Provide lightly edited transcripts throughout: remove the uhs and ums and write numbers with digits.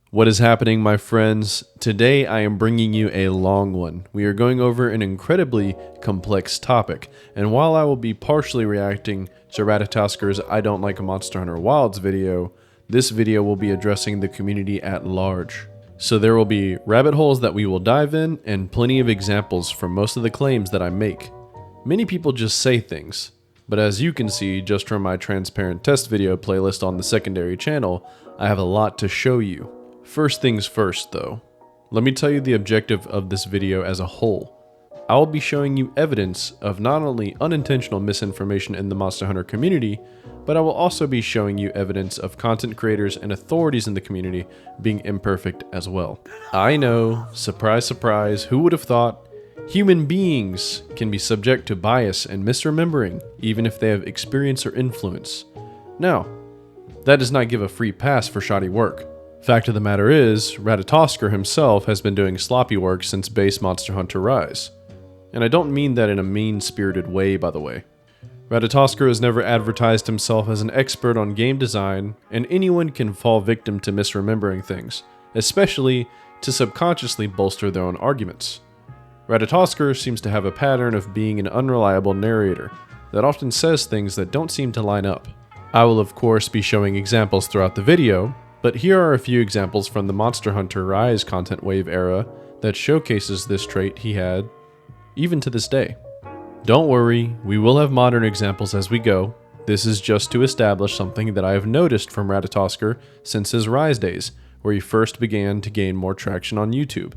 What is happening, my friends? Today I am bringing you a long one. We are going over an incredibly complex topic, and while I will be partially reacting to Ratatasker's I Don't Like Monsterhunterwilds video, this video will be addressing the community at large. So there will be rabbit holes that we will dive in, and plenty of examples from most of the claims that I make. Many people just say things, but as you can see just from my transparent test video playlist on the secondary channel, I have a lot to show you. First things first though, let me tell you the objective of this video as a whole. I will be showing you evidence of not only unintentional misinformation in the Monster Hunter community, but I will also be showing you evidence of content creators and authorities in the community being imperfect as well. I know, surprise surprise, who would have thought? Human beings can be subject to bias and misremembering, even if they have experience or influence. Now, that does not give a free pass for shoddy work. Fact of the matter is, Ratatosker himself has been doing sloppy work since base Monsterhunterrise. And I don't mean that in a mean-spirited way, by the way. Ratatosker has never advertised himself as an expert on game design, and anyone can fall victim to misremembering things, especially to subconsciously bolster their own arguments. Ratatosker seems to have a pattern of being an unreliable narrator that often says things that don't seem to line up. I will of course be showing examples throughout the video, but here are a few examples from the Monsterhunterrise content wave era that showcases this trait he had, even to this day. Don't worry, we will have modern examples as we go. This is just to establish something that I have noticed from Ratatosker since his Rise days, where he first began to gain more traction on YouTube.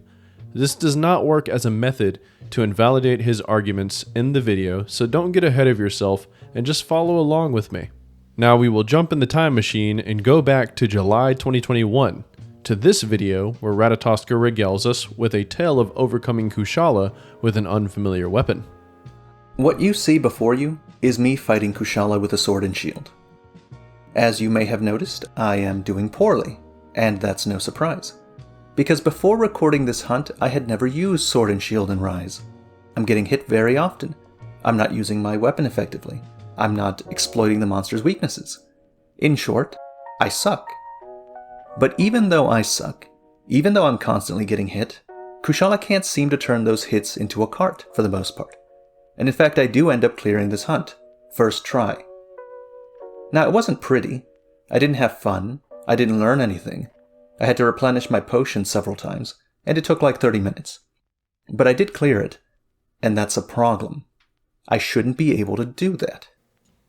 This does not work as a method to invalidate his arguments in the video, so don't get ahead of yourself and just follow along with me. Now we will jump in the time machine and go back to July 2021, to this video where Ratatosker regales us with a tale of overcoming Kushala with an unfamiliar weapon. What you see before you is me fighting Kushala with a sword and shield. As you may have noticed, I am doing poorly, and that's no surprise. Because before recording this hunt, I had never used sword and shield in Rise. I'm getting hit very often. I'm not using my weapon effectively. I'm not exploiting the monster's weaknesses. In short, I suck. But even though I suck, even though I'm constantly getting hit, Kushala can't seem to turn those hits into a cart for the most part. And in fact, I do end up clearing this hunt. First try. Now, it wasn't pretty. I didn't have fun. I didn't learn anything. I had to replenish my potions several times, and it took like 30 minutes. But I did clear it, and that's a problem. I shouldn't be able to do that.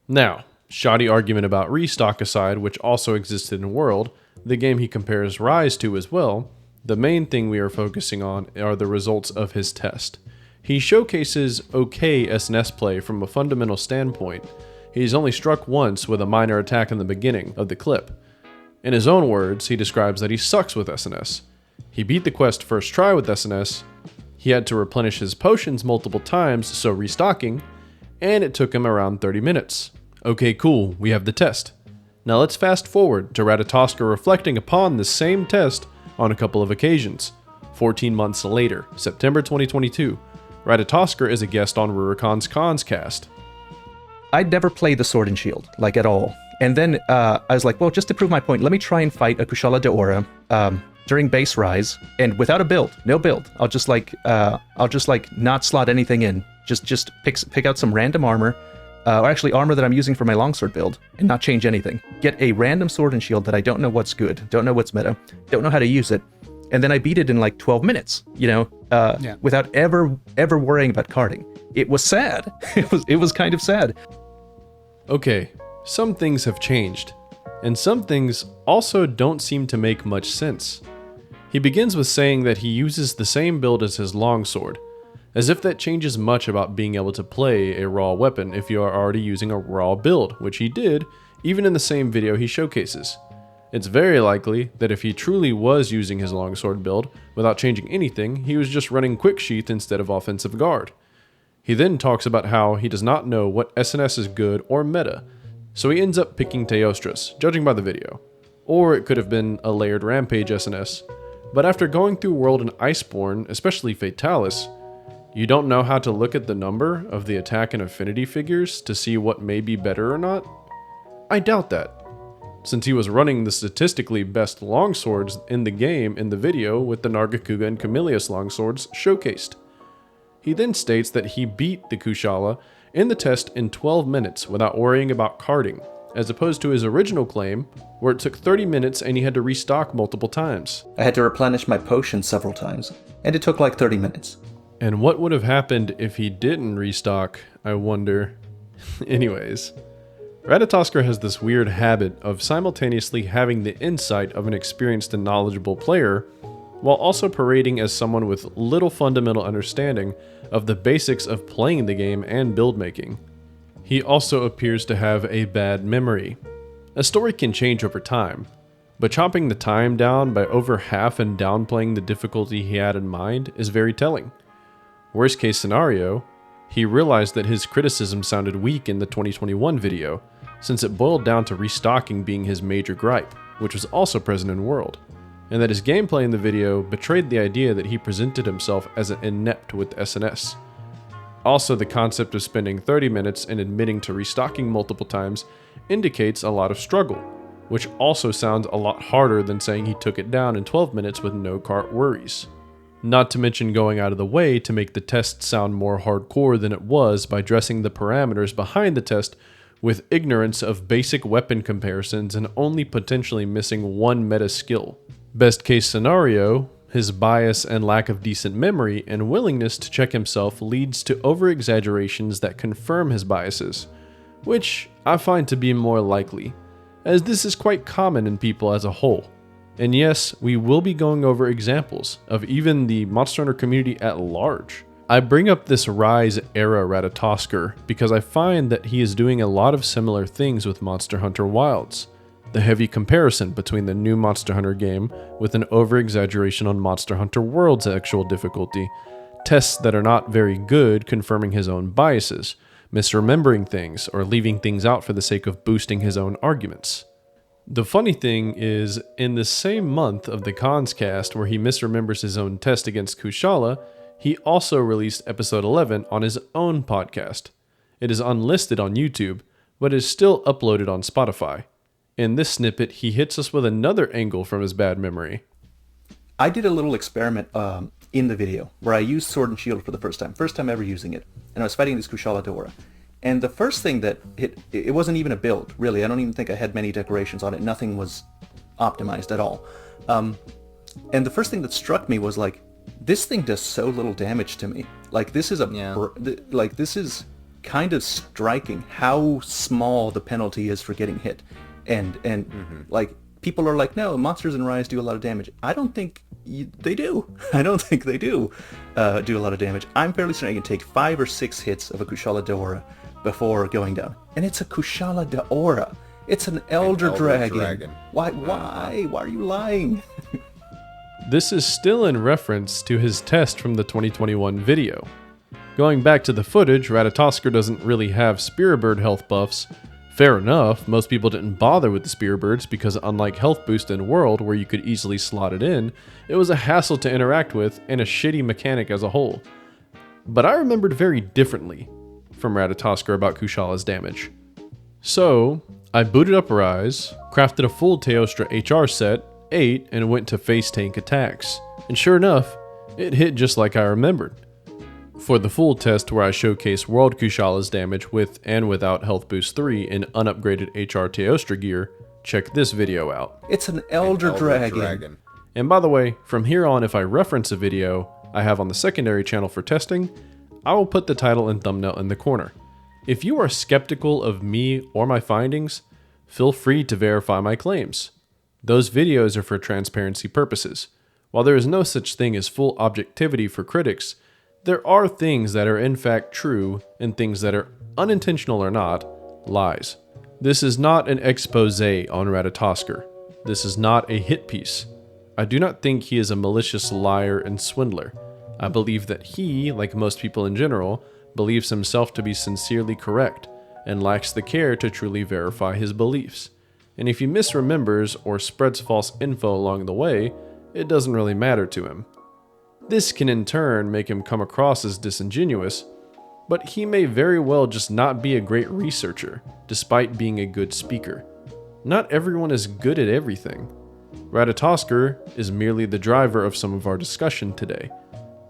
Now, shoddy argument about restock aside, which also existed in World, the game he compares Rise to as well, the main thing we are focusing on are the results of his test. He showcases okay SNS play from a fundamental standpoint. He's only struck once with a minor attack in the beginning of the clip. In his own words, he describes that he sucks with SNS. He beat the quest first try with SNS, he had to replenish his potions multiple times, so restocking, and it took him around 30 minutes. Okay, cool, we have the test. Now let's fast forward to Ratatosker reflecting upon this same test on a couple of occasions. 14 months later, September 2022, Ratatosker is a guest on Ruri's Cons cast. I'd never played the sword and shield, like at all. And then I was like, well, just to prove my point, let me try and fight a Kushala de Aura during base Rise, and without a build, no build. I'll just like not slot anything in. Just pick out some random armor, or actually armor that I'm using for my longsword build, and not change anything. Get a random sword and shield that I don't know what's good, don't know what's meta, don't know how to use it, and then I beat it in like 12 minutes, without ever worrying about carding. It was sad. It was kind of sad. Okay, some things have changed, and some things also don't seem to make much sense. He begins with saying that he uses the same build as his longsword, as if that changes much about being able to play a raw weapon if you are already using a raw build, which he did, even in the same video he showcases. It's very likely that if he truly was using his longsword build without changing anything, he was just running quick sheath instead of offensive guard. He then talks about how he does not know what SNS is good or meta, so he ends up picking Teostras, judging by the video. Or it could have been a layered Rampage SNS, but after going through World and Iceborne, especially Fatalis, you don't know how to look at the number of the attack and affinity figures to see what may be better or not? I doubt that. since he was running the statistically best longswords in the game in the video with the Nargacuga and Camillus longswords showcased. He then states that he beat the Kushala in the test in 12 minutes without worrying about carding, as opposed to his original claim, where it took 30 minutes and he had to restock multiple times. I had to replenish my potion several times, and it took like 30 minutes. And what would have happened if he didn't restock, I wonder. Anyways, Ratatoskr has this weird habit of simultaneously having the insight of an experienced and knowledgeable player, while also parading as someone with little fundamental understanding of the basics of playing the game and build making. He also appears to have a bad memory. A story can change over time, but chopping the time down by over half and downplaying the difficulty he had in mind is very telling. Worst case scenario, he realized that his criticism sounded weak in the 2021 video, since it boiled down to restocking being his major gripe, which was also present in World, and that his gameplay in the video betrayed the idea that he presented himself as an inept with SNS. Also, the concept of spending 30 minutes and admitting to restocking multiple times indicates a lot of struggle, which also sounds a lot harder than saying he took it down in 12 minutes with no cart worries. Not to mention going out of the way to make the test sound more hardcore than it was by dressing the parameters behind the test with ignorance of basic weapon comparisons and only potentially missing one meta skill. Best case scenario, his bias and lack of decent memory and willingness to check himself leads to over-exaggerations that confirm his biases, which I find to be more likely, as this is quite common in people as a whole. And yes, we will be going over examples of even the Monster Hunter community at large. I bring up this Rise era Ratatoskr because I find that he is doing a lot of similar things with Monsterhunterwilds. The heavy comparison between the new Monster Hunter game with an over-exaggeration on Monsterhunterworld's actual difficulty, tests that are not very good confirming his own biases, misremembering things, or leaving things out for the sake of boosting his own arguments. The funny thing is, in the same month of the Cons cast where he misremembers his own test against Kushala, he also released episode 11 on his own podcast. It is unlisted on YouTube, but is still uploaded on Spotify. In this snippet, he hits us with another angle from his bad memory. I did a little experiment in the video where I used Sword and Shield for the first time ever using it, and I was fighting this Kushala Dora. And the first thing that hit, it wasn't even a build, really. I don't even think I had many decorations on it. Nothing was optimized at all. And the first thing that struck me was like, this thing does so little damage to me. Like this is this is kind of striking how small the penalty is for getting hit. And like people are like, no, monsters in Rise do a lot of damage. I don't think they do. I don't think they do a lot of damage. I'm fairly certain I can take 5 or 6 hits of a Kushala Daora before going down. And it's a Kushala Daora. It's an Elder Dragon. Why are you lying? This is still in reference to his test from the 2021 video. Going back to the footage, Ratatoskr doesn't really have Spearbird health buffs. Fair enough, most people didn't bother with the Spearbirds because unlike Health Boost in World where you could easily slot it in, it was a hassle to interact with and a shitty mechanic as a whole. But I remembered very differently from Ratatoskr about Kushala's damage. So, I booted up Rise, crafted a full Teostra HR set, ate, and went to face tank attacks. And sure enough, it hit just like I remembered. For the full test where I showcase World Kushala's damage with and without Health Boost 3 in unupgraded HR Teostra gear, check this video out. It's an Elder Dragon. And by the way, from here on if I reference a video I have on the secondary channel for testing, I will put the title and thumbnail in the corner. If you are skeptical of me or my findings, feel free to verify my claims. Those videos are for transparency purposes. While there is no such thing as full objectivity for critics, there are things that are in fact true and things that are, unintentional or not, lies. This is not an expose on Ratatoskr. This is not a hit piece. I do not think he is a malicious liar and swindler. I believe that he, like most people in general, believes himself to be sincerely correct and lacks the care to truly verify his beliefs. And if he misremembers or spreads false info along the way, it doesn't really matter to him. This can in turn make him come across as disingenuous, but he may very well just not be a great researcher, despite being a good speaker. Not everyone is good at everything. Ratatosker is merely the driver of some of our discussion today.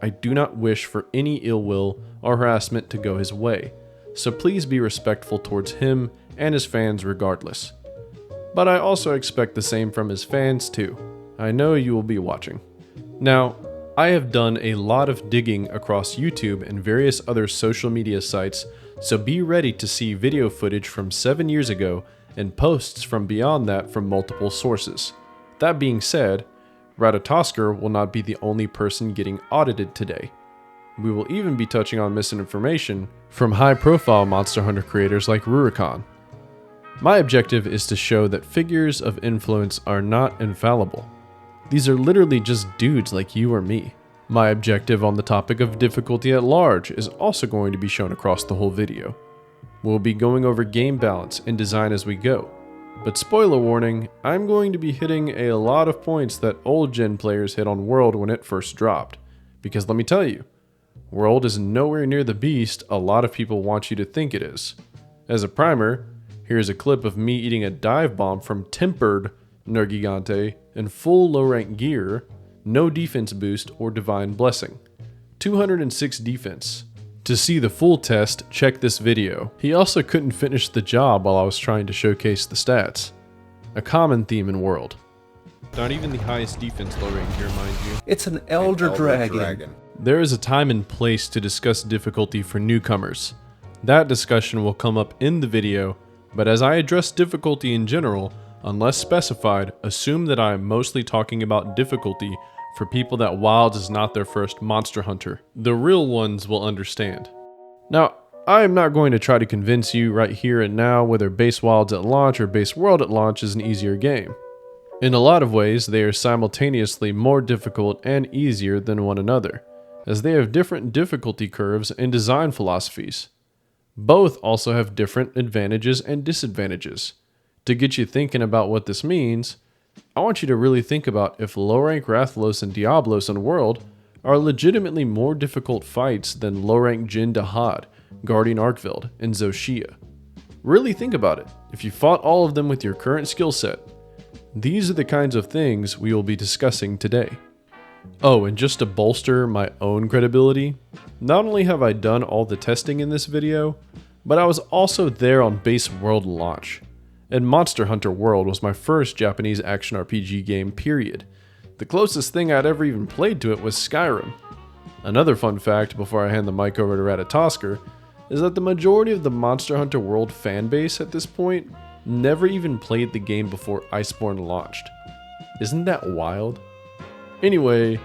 I do not wish for any ill will or harassment to go his way, so please be respectful towards him and his fans regardless. But I also expect the same from his fans too. I know you will be watching. Now, I have done a lot of digging across YouTube and various other social media sites, so be ready to see video footage from 7 years ago and posts from beyond that from multiple sources. That being said, Ratatosker will not be the only person getting audited today. We will even be touching on misinformation from high-profile Monster Hunter creators like Ruri. My objective is to show that figures of influence are not infallible. These are literally just dudes like you or me. My objective on the topic of difficulty at large is also going to be shown across the whole video. We'll be going over game balance and design as we go. But spoiler warning, I'm going to be hitting a lot of points that old gen players hit on World when it first dropped. Because let me tell you, World is nowhere near the beast a lot of people want you to think it is. As a primer, here's a clip of me eating a dive bomb from tempered Nergi in full low rank gear, no defense boost or divine blessing. 206 defense. To see the full test, check this video. He also couldn't finish the job while I was trying to showcase the stats. A common theme in World. Not even the highest defense low rank gear, mind you. It's an elder dragon. There is a time and place to discuss difficulty for newcomers. That discussion will come up in the video, but as I address difficulty in general, unless specified, assume that I am mostly talking about difficulty for people that Wilds is not their first Monster Hunter. The real ones will understand. Now, I am not going to try to convince you right here and now whether base Wilds at launch or base World at launch is an easier game. In a lot of ways, they are simultaneously more difficult and easier than one another, as they have different difficulty curves and design philosophies. Both also have different advantages and disadvantages. To get you thinking about what this means, I want you to really think about if low-rank Rathalos and Diablos in World are legitimately more difficult fights than low-rank Jin Dahad, Guardian Arkveld, and Zoshia. Really think about it. If you fought all of them with your current skill set, these are the kinds of things we will be discussing today. Oh, and just to bolster my own credibility, not only have I done all the testing in this video, but I was also there on base World launch. And Monsterhunterworld was my first Japanese action RPG game, period. The closest thing I'd ever even played to it was Skyrim. Another fun fact before I hand the mic over to Ratatosker is that the majority of the Monsterhunterworld fanbase at this point never even played the game before Iceborne launched. Isn't that wild? Anyway,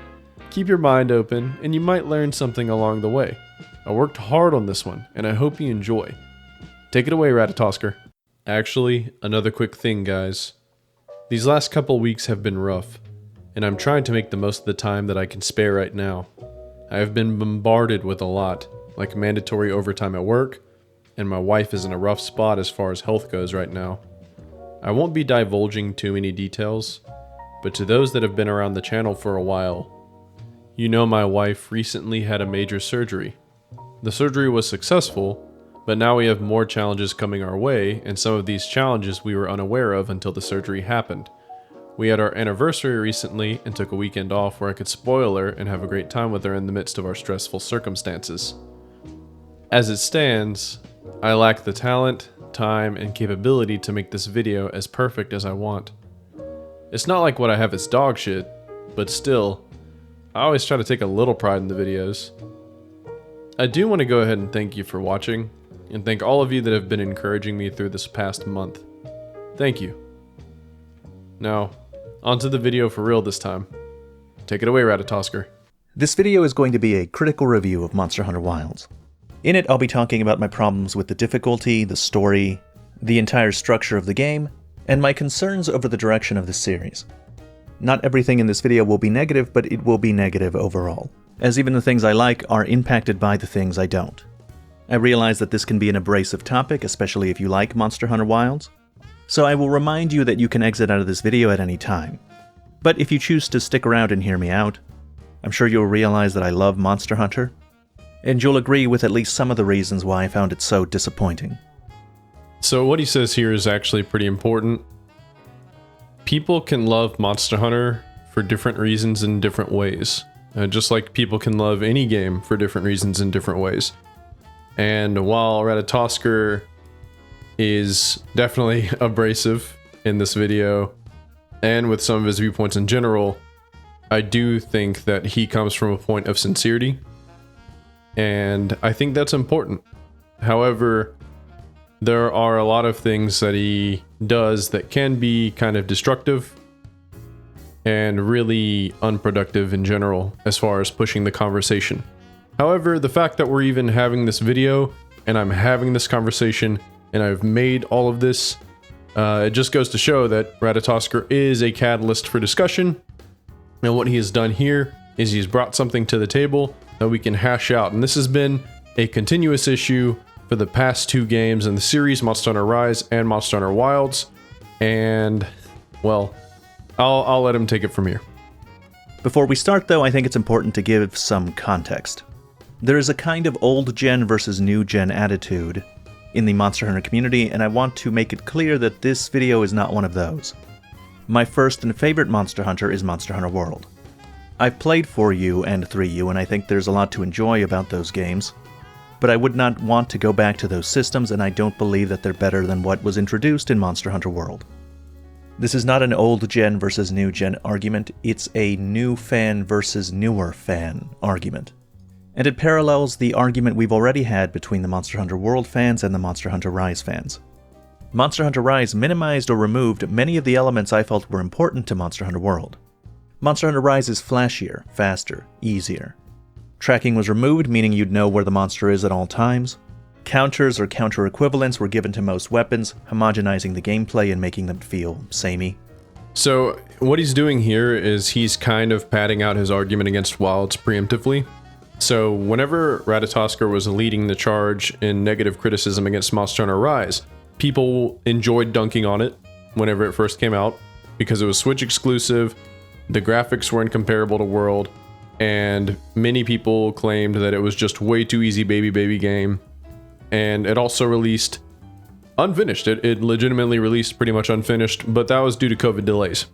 keep your mind open and you might learn something along the way. I worked hard on this one and I hope you enjoy. Take it away, Ratatosker. Actually, another quick thing, guys. These last couple weeks have been rough, and I'm trying to make the most of the time that I can spare right now. I have been bombarded with a lot, like mandatory overtime at work, and my wife is in a rough spot as far as health goes right now. I won't be divulging too many details, but to those that have been around the channel for a while, you know my wife recently had a major surgery. The surgery was successful, but now we have more challenges coming our way, and some of these challenges we were unaware of until the surgery happened. We had our anniversary recently and took a weekend off where I could spoil her and have a great time with her in the midst of our stressful circumstances. As it stands, I lack the talent, time, and capability to make this video as perfect as I want. It's not like what I have is dog shit, but still, I always try to take a little pride in the videos. I do want to go ahead and thank you for watching, and thank all of you that have been encouraging me through this past month. Thank you. Now, onto the video for real this time. Take it away, Ratatosker. This video is going to be a critical review of Monster Hunter Wilds. In it, I'll be talking about my problems with the difficulty, the story, the entire structure of the game, and my concerns over the direction of the series. Not everything in this video will be negative, but it will be negative overall, as even the things I like are impacted by the things I don't. I realize that this can be an abrasive topic, especially if you like Monster Hunter Wilds, so I will remind you that you can exit out of this video at any time. But if you choose to stick around and hear me out, I'm sure you'll realize that I love Monster Hunter, and you'll agree with at least some of the reasons why I found it so disappointing. So what he says here is actually pretty important. people can love Monster Hunter for different reasons in different ways. Just like people can love any game for different reasons in different ways. And while Ratatosker is definitely abrasive in this video, and with some of his viewpoints in general, I do think that he comes from a point of sincerity, and I think that's important. However, there are a lot of things that he does that can be kind of destructive and really unproductive in general as far as pushing the conversation. However, the fact that we're even having this video and I'm having this conversation and I've made all of this, it just goes to show that Ratatosker is a catalyst for discussion. And what he has done here is he's brought something to the table that we can hash out. And this has been a continuous issue for the past 2 games in the series, Monsterhunterrise and Monsterhunterwilds. And, well, I'll let him take it from here. Before we start, though, I think it's important to give some context. There is a kind of old-gen versus new-gen attitude in the Monster Hunter community, and I want to make it clear that this video is not one of those. My first and favorite Monster Hunter is Monsterhunterworld. I've played 4U and 3U, and I think there's a lot to enjoy about those games, but I would not want to go back to those systems, and I don't believe that they're better than what was introduced in Monsterhunterworld. This is not an old-gen versus new-gen argument, it's a new fan versus newer fan argument. And it parallels the argument we've already had between the Monsterhunterworld fans and the Monsterhunterrise fans. Monsterhunterrise minimized or removed many of the elements I felt were important to Monsterhunterworld. Monsterhunterrise is flashier, faster, easier. Tracking was removed, meaning you'd know where the monster is at all times. Counters or counter equivalents were given to most weapons, homogenizing the gameplay and making them feel samey. So what he's doing here is he's kind of padding out his argument against Wilds preemptively. So whenever Ratatosker was leading the charge in negative criticism against Monsterhunterrise, people enjoyed dunking on it whenever it first came out because it was Switch exclusive, the graphics were incomparable to World, and many people claimed that it was just way too easy baby game. And it also released unfinished. It legitimately released pretty much unfinished, but that was due to COVID delays.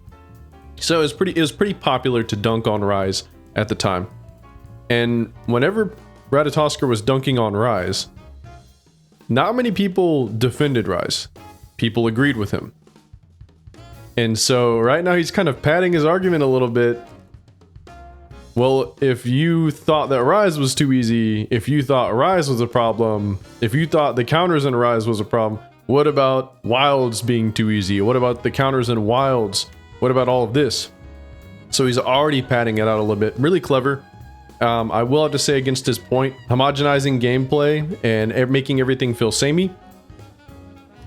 So it was pretty popular to dunk on Rise at the time. And whenever Ratatosker was dunking on Rise, not many people defended Rise. People agreed with him. And so right now he's kind of padding his argument a little bit. Well, if you thought that Rise was too easy, if you thought Rise was a problem, if you thought the counters in Rise was a problem, what about Wilds being too easy? What about the counters in Wilds? What about all of this? So he's already padding it out a little bit. Really clever. I will have to say against his point, homogenizing gameplay and making everything feel samey,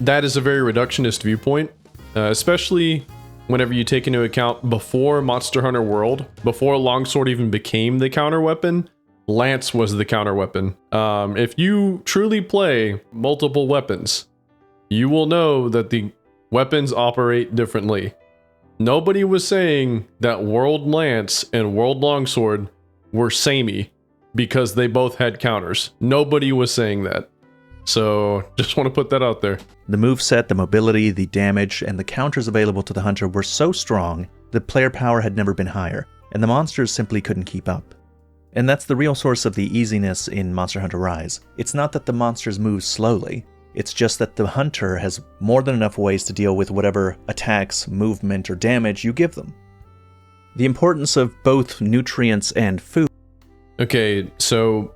that is a very reductionist viewpoint, especially whenever you take into account before Monsterhunterworld, before Longsword even became the counter weapon, Lance was the counter weapon. If you truly play multiple weapons, you will know that the weapons operate differently. Nobody was saying that World Lance and World Longsword were samey because they both had counters. Nobody was saying that. So just want to put that out there. The moveset, the mobility, the damage, and the counters available to the hunter were so strong that player power had never been higher, and the monsters simply couldn't keep up. And that's the real source of the easiness in Monster Hunter Rise. It's not that the monsters move slowly, it's just that the hunter has more than enough ways to deal with whatever attacks, movement, or damage you give them. The importance of both nutrients and food. Okay, so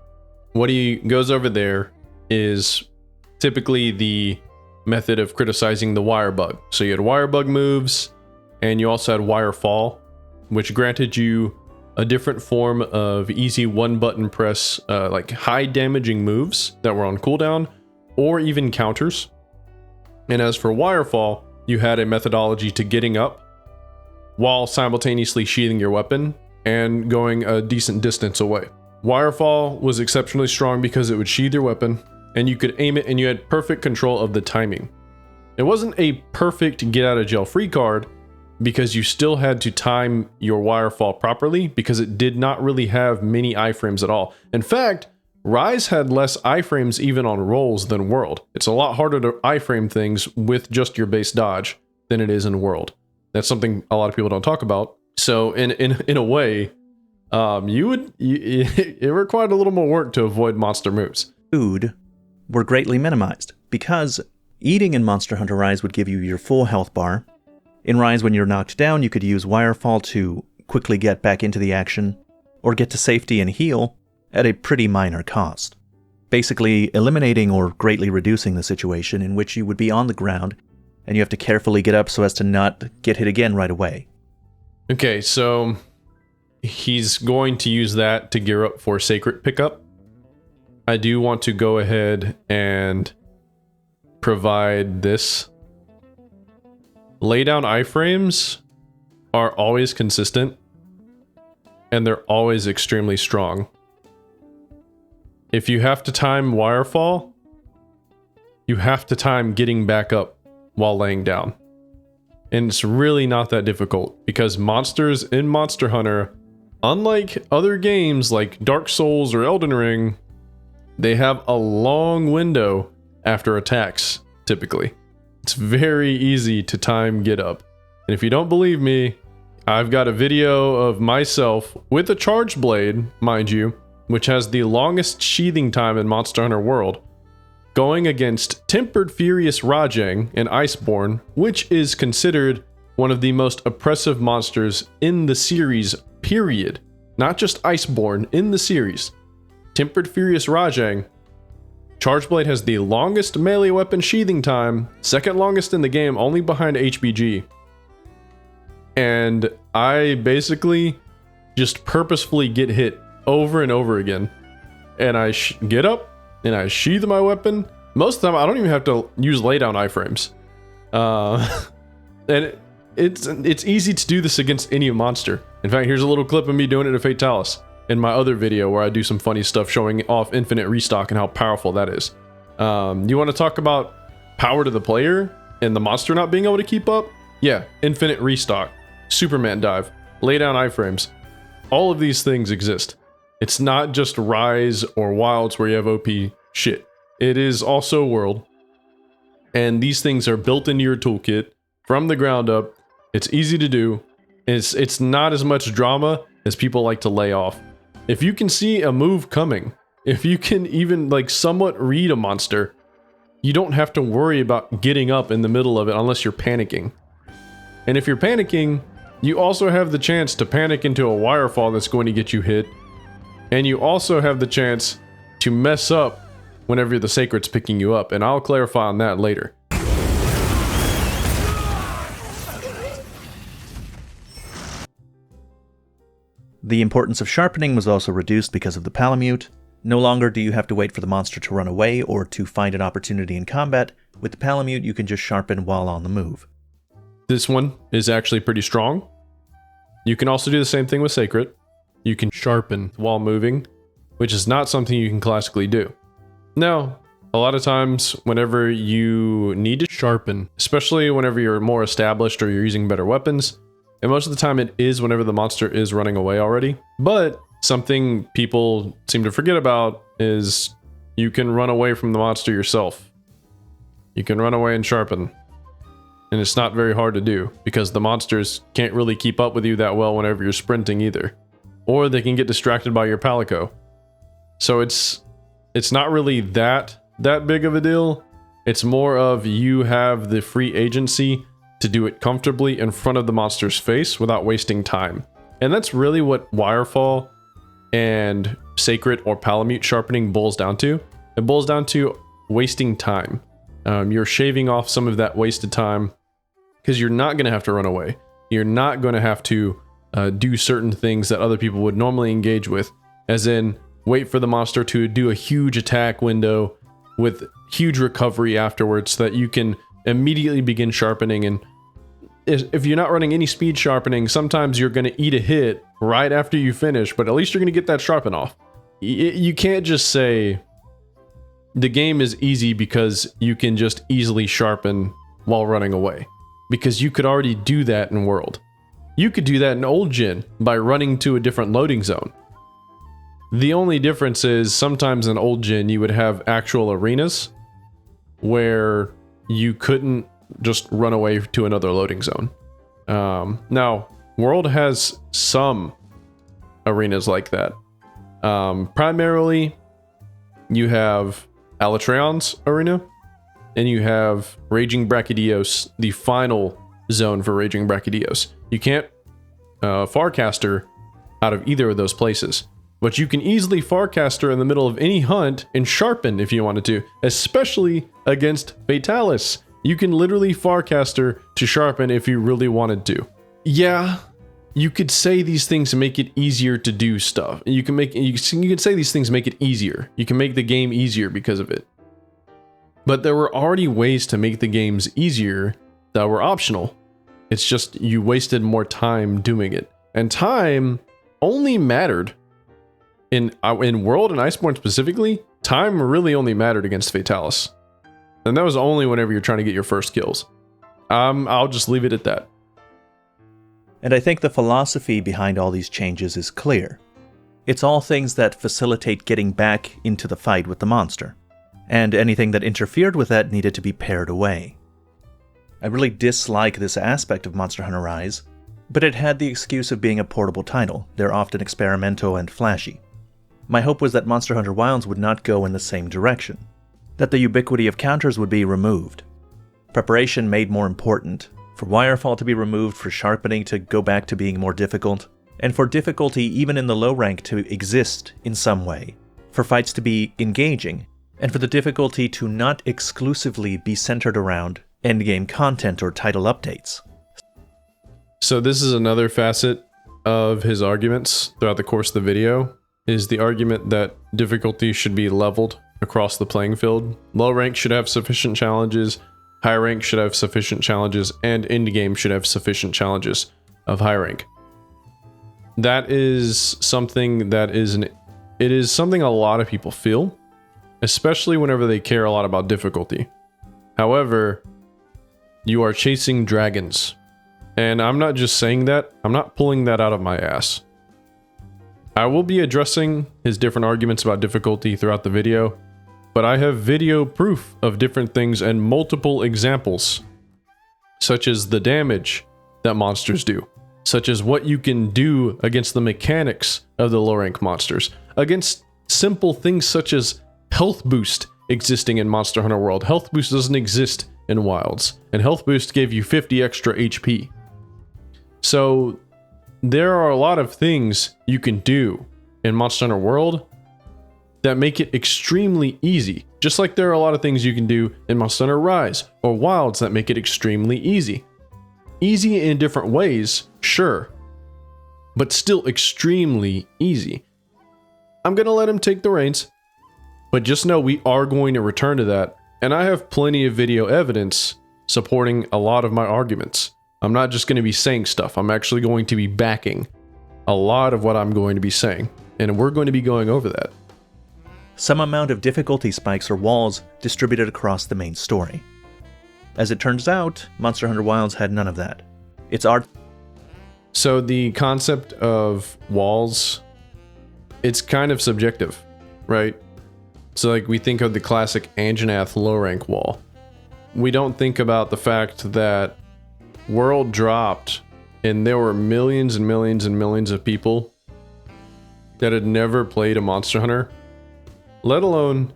what he goes over there is typically the method of criticizing the wire bug. So you had wire bug moves, and you also had wire fall, which granted you a different form of easy one-button press, like high damaging moves that were on cooldown, or even counters. And as for wire fall, you had a methodology to getting up while simultaneously sheathing your weapon and going a decent distance away. Wirefall was exceptionally strong because it would sheath your weapon and you could aim it and you had perfect control of the timing. It wasn't a perfect get out of jail free card because you still had to time your wirefall properly because it did not really have many iframes at all. In fact, Rise had less iframes even on rolls than World. It's a lot harder to iframe things with just your base dodge than it is in World. That's something a lot of people don't talk about. So in a way, it required a little more work to avoid monster moves. Food were greatly minimized because eating in Monsterhunterrise would give you your full health bar. In Rise, when you're knocked down, you could use Wirefall to quickly get back into the action, or get to safety and heal at a pretty minor cost. Basically eliminating or greatly reducing the situation in which you would be on the ground and you have to carefully get up so as to not get hit again right away. Okay, so he's going to use that to gear up for Seikret pickup. I do want to go ahead and provide this. Lay down iframes are always consistent, and they're always extremely strong. If you have to time Wirefall, you have to time getting back up while laying down. And it's really not that difficult, because monsters in Monster Hunter, unlike other games like Dark Souls or Elden Ring, they have a long window after attacks, typically. It's very easy to time get up. And if you don't believe me, I've got a video of myself with a charged blade, mind you, which has the longest sheathing time in Monsterhunterworld, going against Tempered Furious Rajang and Iceborne, which is considered one of the most oppressive monsters in the series, period. Not just Iceborne, in the series. Tempered Furious Rajang. Charged Blade has the longest melee weapon sheathing time, second longest in the game, only behind HBG. And I basically just purposefully get hit over and over again. And I get up, and I sheath my weapon. Most of the time, I don't even have to use laydown iframes. And it's easy to do this against any monster. In fact, here's a little clip of me doing it to Fatalis in my other video where I do some funny stuff showing off infinite restock and how powerful that is. You want to talk about power to the player and the monster not being able to keep up? Yeah, infinite restock, Superman dive, lay down iframes. All of these things exist. It's not just Rise or Wilds where you have OP shit. It is also World. And these things are built into your toolkit from the ground up. It's easy to do. It's not as much drama as people like to lay off. If you can see a move coming, if you can even like somewhat read a monster, you don't have to worry about getting up in the middle of it unless you're panicking. And if you're panicking, you also have the chance to panic into a wirefall that's going to get you hit. And you also have the chance to mess up whenever the Seikret's picking you up, and I'll clarify on that later. The importance of sharpening was also reduced because of the palamute. No longer do you have to wait for the monster to run away or to find an opportunity in combat. With the palamute, you can just sharpen while on the move. This one is actually pretty strong. You can also do the same thing with Seikret. You can sharpen while moving, which is not something you can classically do. Now, a lot of times whenever you need to sharpen, especially whenever you're more established or you're using better weapons, and most of the time it is whenever the monster is running away already. But something people seem to forget about is you can run away from the monster yourself. You can run away and sharpen. And it's not very hard to do because the monsters can't really keep up with you that well whenever you're sprinting either. Or they can get distracted by your palico. So it's not really that big of a deal. It's more of you have the free agency to do it comfortably in front of the monster's face without wasting time. And that's really what Wirefall and Seikret or Palamute sharpening boils down to. It boils down to wasting time. You're shaving off some of that wasted time because you're not going to have to run away. You're not going to have to do certain things that other people would normally engage with, as in wait for the monster to do a huge attack window with huge recovery afterwards so that you can immediately begin sharpening. And if you're not running any speed sharpening, sometimes you're going to eat a hit right after you finish, but at least you're going to get that sharpen off. You can't just say the game is easy because you can just easily sharpen while running away, because you could already do that in World. You could do that in Old Gen by running to a different loading zone. The only difference is sometimes in Old Gen you would have actual arenas where you couldn't just run away to another loading zone. Now, World has some arenas like that. Primarily, you have Alatreon's arena, and you have Raging Brachydios, the final zone for Raging Brachydios. You can't Farcaster out of either of those places, but you can easily Farcaster in the middle of any hunt and Sharpen if you wanted to, especially against Fatalis. You can literally Farcaster to Sharpen if you really wanted to. Yeah, you could say these things make it easier to do stuff. You can say these things make it easier. You can make the game easier because of it. But there were already ways to make the games easier that were optional. It's just you wasted more time doing it. And time only mattered in World and Iceborne specifically. Time really only mattered against Fatalis. And that was only whenever you're trying to get your first kills. I'll just leave it at that. And I think the philosophy behind all these changes is clear. It's all things that facilitate getting back into the fight with the monster, and anything that interfered with that needed to be pared away. I really dislike this aspect of Monsterhunterrise, but it had the excuse of being a portable title. They're often experimental and flashy. My hope was that Monsterhunterwilds would not go in the same direction, that the ubiquity of counters would be removed, preparation made more important, for Wirefall to be removed, for Sharpening to go back to being more difficult, and for difficulty even in the low rank to exist in some way, for fights to be engaging, and for the difficulty to not exclusively be centered around endgame content or title updates. So this is another facet of his arguments throughout the course of the video, is the argument that difficulty should be leveled across the playing field. Low rank should have sufficient challenges, high rank should have sufficient challenges, and endgame should have sufficient challenges of high rank. That is something that it is something a lot of people feel, especially whenever they care a lot about difficulty. However, you are chasing dragons. And I'm not just saying that, I'm not pulling that out of my ass. I will be addressing his different arguments about difficulty throughout the video, but I have video proof of different things and multiple examples, such as the damage that monsters do, such as what you can do against the mechanics of the low rank monsters, against simple things such as health boost existing in Monsterhunterworld. Health boost doesn't exist in Wilds, and health boost gave you 50 extra HP. So there are a lot of things you can do in Monsterhunterworld that make it extremely easy. Just like there are a lot of things you can do in Monsterhunterrise or Wilds that make it extremely easy. Easy in different ways, sure, but still extremely easy. I'm gonna let him take the reins, but just know we are going to return to that, and I have plenty of video evidence supporting a lot of my arguments. I'm not just going to be saying stuff, I'm actually going to be backing a lot of what I'm going to be saying, and we're going to be going over that. Some amount of difficulty spikes or walls distributed across the main story. As it turns out, Monsterhunterwilds had none of that. It's art. So the concept of walls, it's kind of subjective, right? So like we think of the classic Anjanath low rank wall. We don't think about the fact that World dropped and there were millions and millions and millions of people that had never played a Monster Hunter, let alone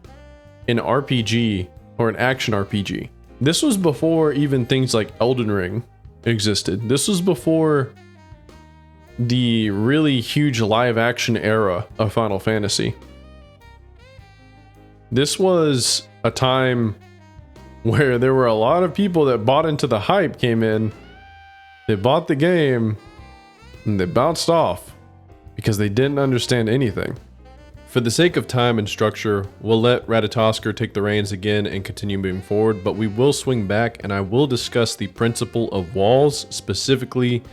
an RPG or an action RPG. This was before even things like Elden Ring existed. This was before the really huge live action era of Final Fantasy. This was a time where there were a lot of people that bought into the hype, came in, they bought the game, and they bounced off because they didn't understand anything. For the sake of time and structure, we'll let Ratatosker take the reins again and continue moving forward, but we will swing back and I will discuss the principle of walls, specifically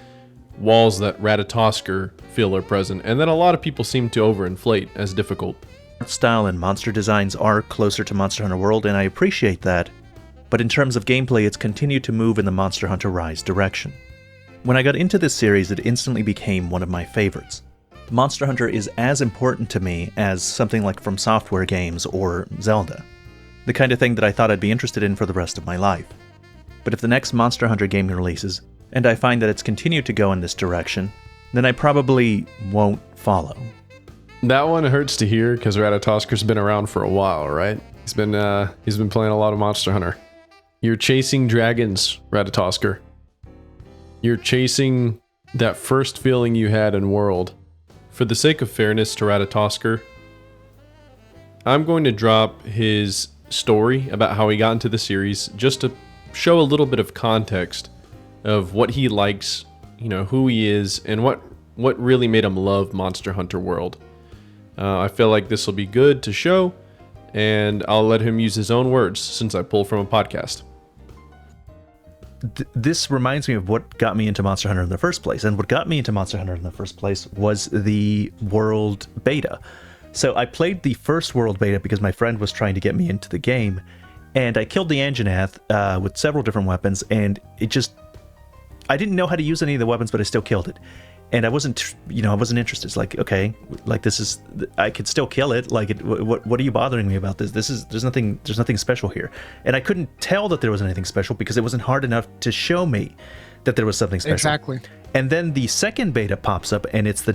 walls that Ratatosker feel are present and that a lot of people seem to overinflate as difficult. Art style and monster designs are closer to Monsterhunterworld, and I appreciate that, but in terms of gameplay, it's continued to move in the Monsterhunterrise direction. When I got into this series, it instantly became one of my favorites. Monster Hunter is as important to me as something like From Software games or Zelda. The kind of thing that I thought I'd be interested in for the rest of my life. But if the next Monster Hunter game releases, and I find that it's continued to go in this direction, then I probably won't follow. That one hurts to hear because Ratatosker's been around for a while, right? He's been playing a lot of Monster Hunter. You're chasing dragons, Ratatosker. You're chasing that first feeling you had in World. For the sake of fairness to Ratatosker, I'm going to drop his story about how he got into the series just to show a little bit of context of what he likes, who he is, and what really made him love Monsterhunterworld. I feel like this will be good to show, and I'll let him use his own words since I pull from a podcast. This reminds me of what got me into Monster Hunter in the first place, and what got me into Monster Hunter in the first place was the World Beta. So I played the first World Beta because my friend was trying to get me into the game, and I killed the Anjanath with several different weapons, and I didn't know how to use any of the weapons, but I still killed it. And I wasn't interested. It's like, okay, like I could still kill it. Like, what are you bothering me about this? There's nothing special here. And I couldn't tell that there was anything special because it wasn't hard enough to show me that there was something special. Exactly. And then the second beta pops up, and it's the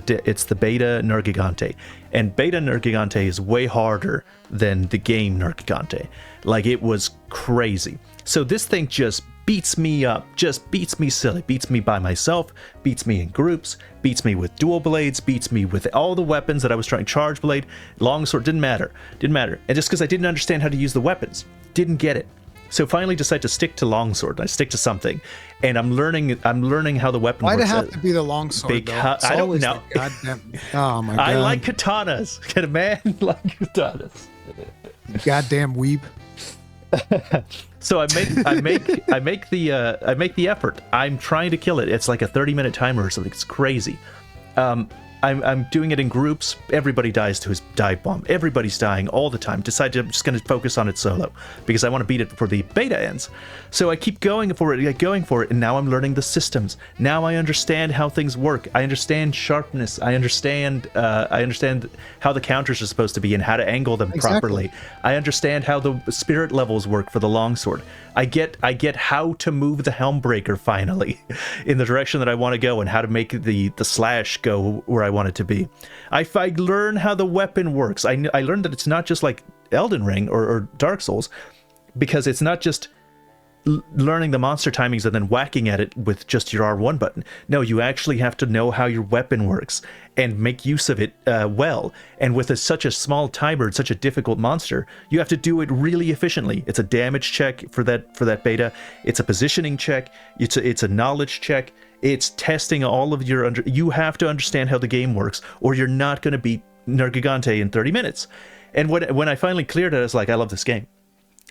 beta Nergigante. And beta Nergigante is way harder than the game Nergigante. Like, it was crazy. So this thing just beats me up, just beats me silly, beats me by myself, beats me in groups, beats me with dual blades, beats me with all the weapons that I was trying. Charge blade, longsword, didn't matter. And just because I didn't understand how to use the weapons, didn't get it. So finally decided to stick to longsword. I stick to something, and I'm learning how the weapon works. Why'd it have to be the longsword? Because I don't know. Goddamn. Oh my god. I like katanas. Can a man like katanas? Goddamn weeb. So I make the effort. I'm trying to kill it. It's like a 30-minute timer or something. It's crazy. I'm doing it in groups. Everybody dies to his dive bomb. Everybody's dying all the time. Decided I'm just going to focus on it solo because I want to beat it before the beta ends. So I keep going for it, and now I'm learning the systems. Now I understand how things work. I understand sharpness. I understand how the counters are supposed to be and how to angle them properly. I understand how the spirit levels work for the longsword. I get how to move the Helmbreaker finally in the direction that I want to go, and how to make the slash go where I want it to be. I learn how the weapon works. I learned that it's not just like Elden Ring or Dark Souls, because it's not just learning the monster timings and then whacking at it with just your R1 button. No, you actually have to know how your weapon works and make use of it well. And with such a small timer, such a difficult monster, you have to do it really efficiently. It's a damage check for that beta. It's a positioning check. It's a knowledge check. It's testing all of your you have to understand how the game works, or you're not going to beat Nergigante in 30 minutes. And when I finally cleared it, I was like, I love this game.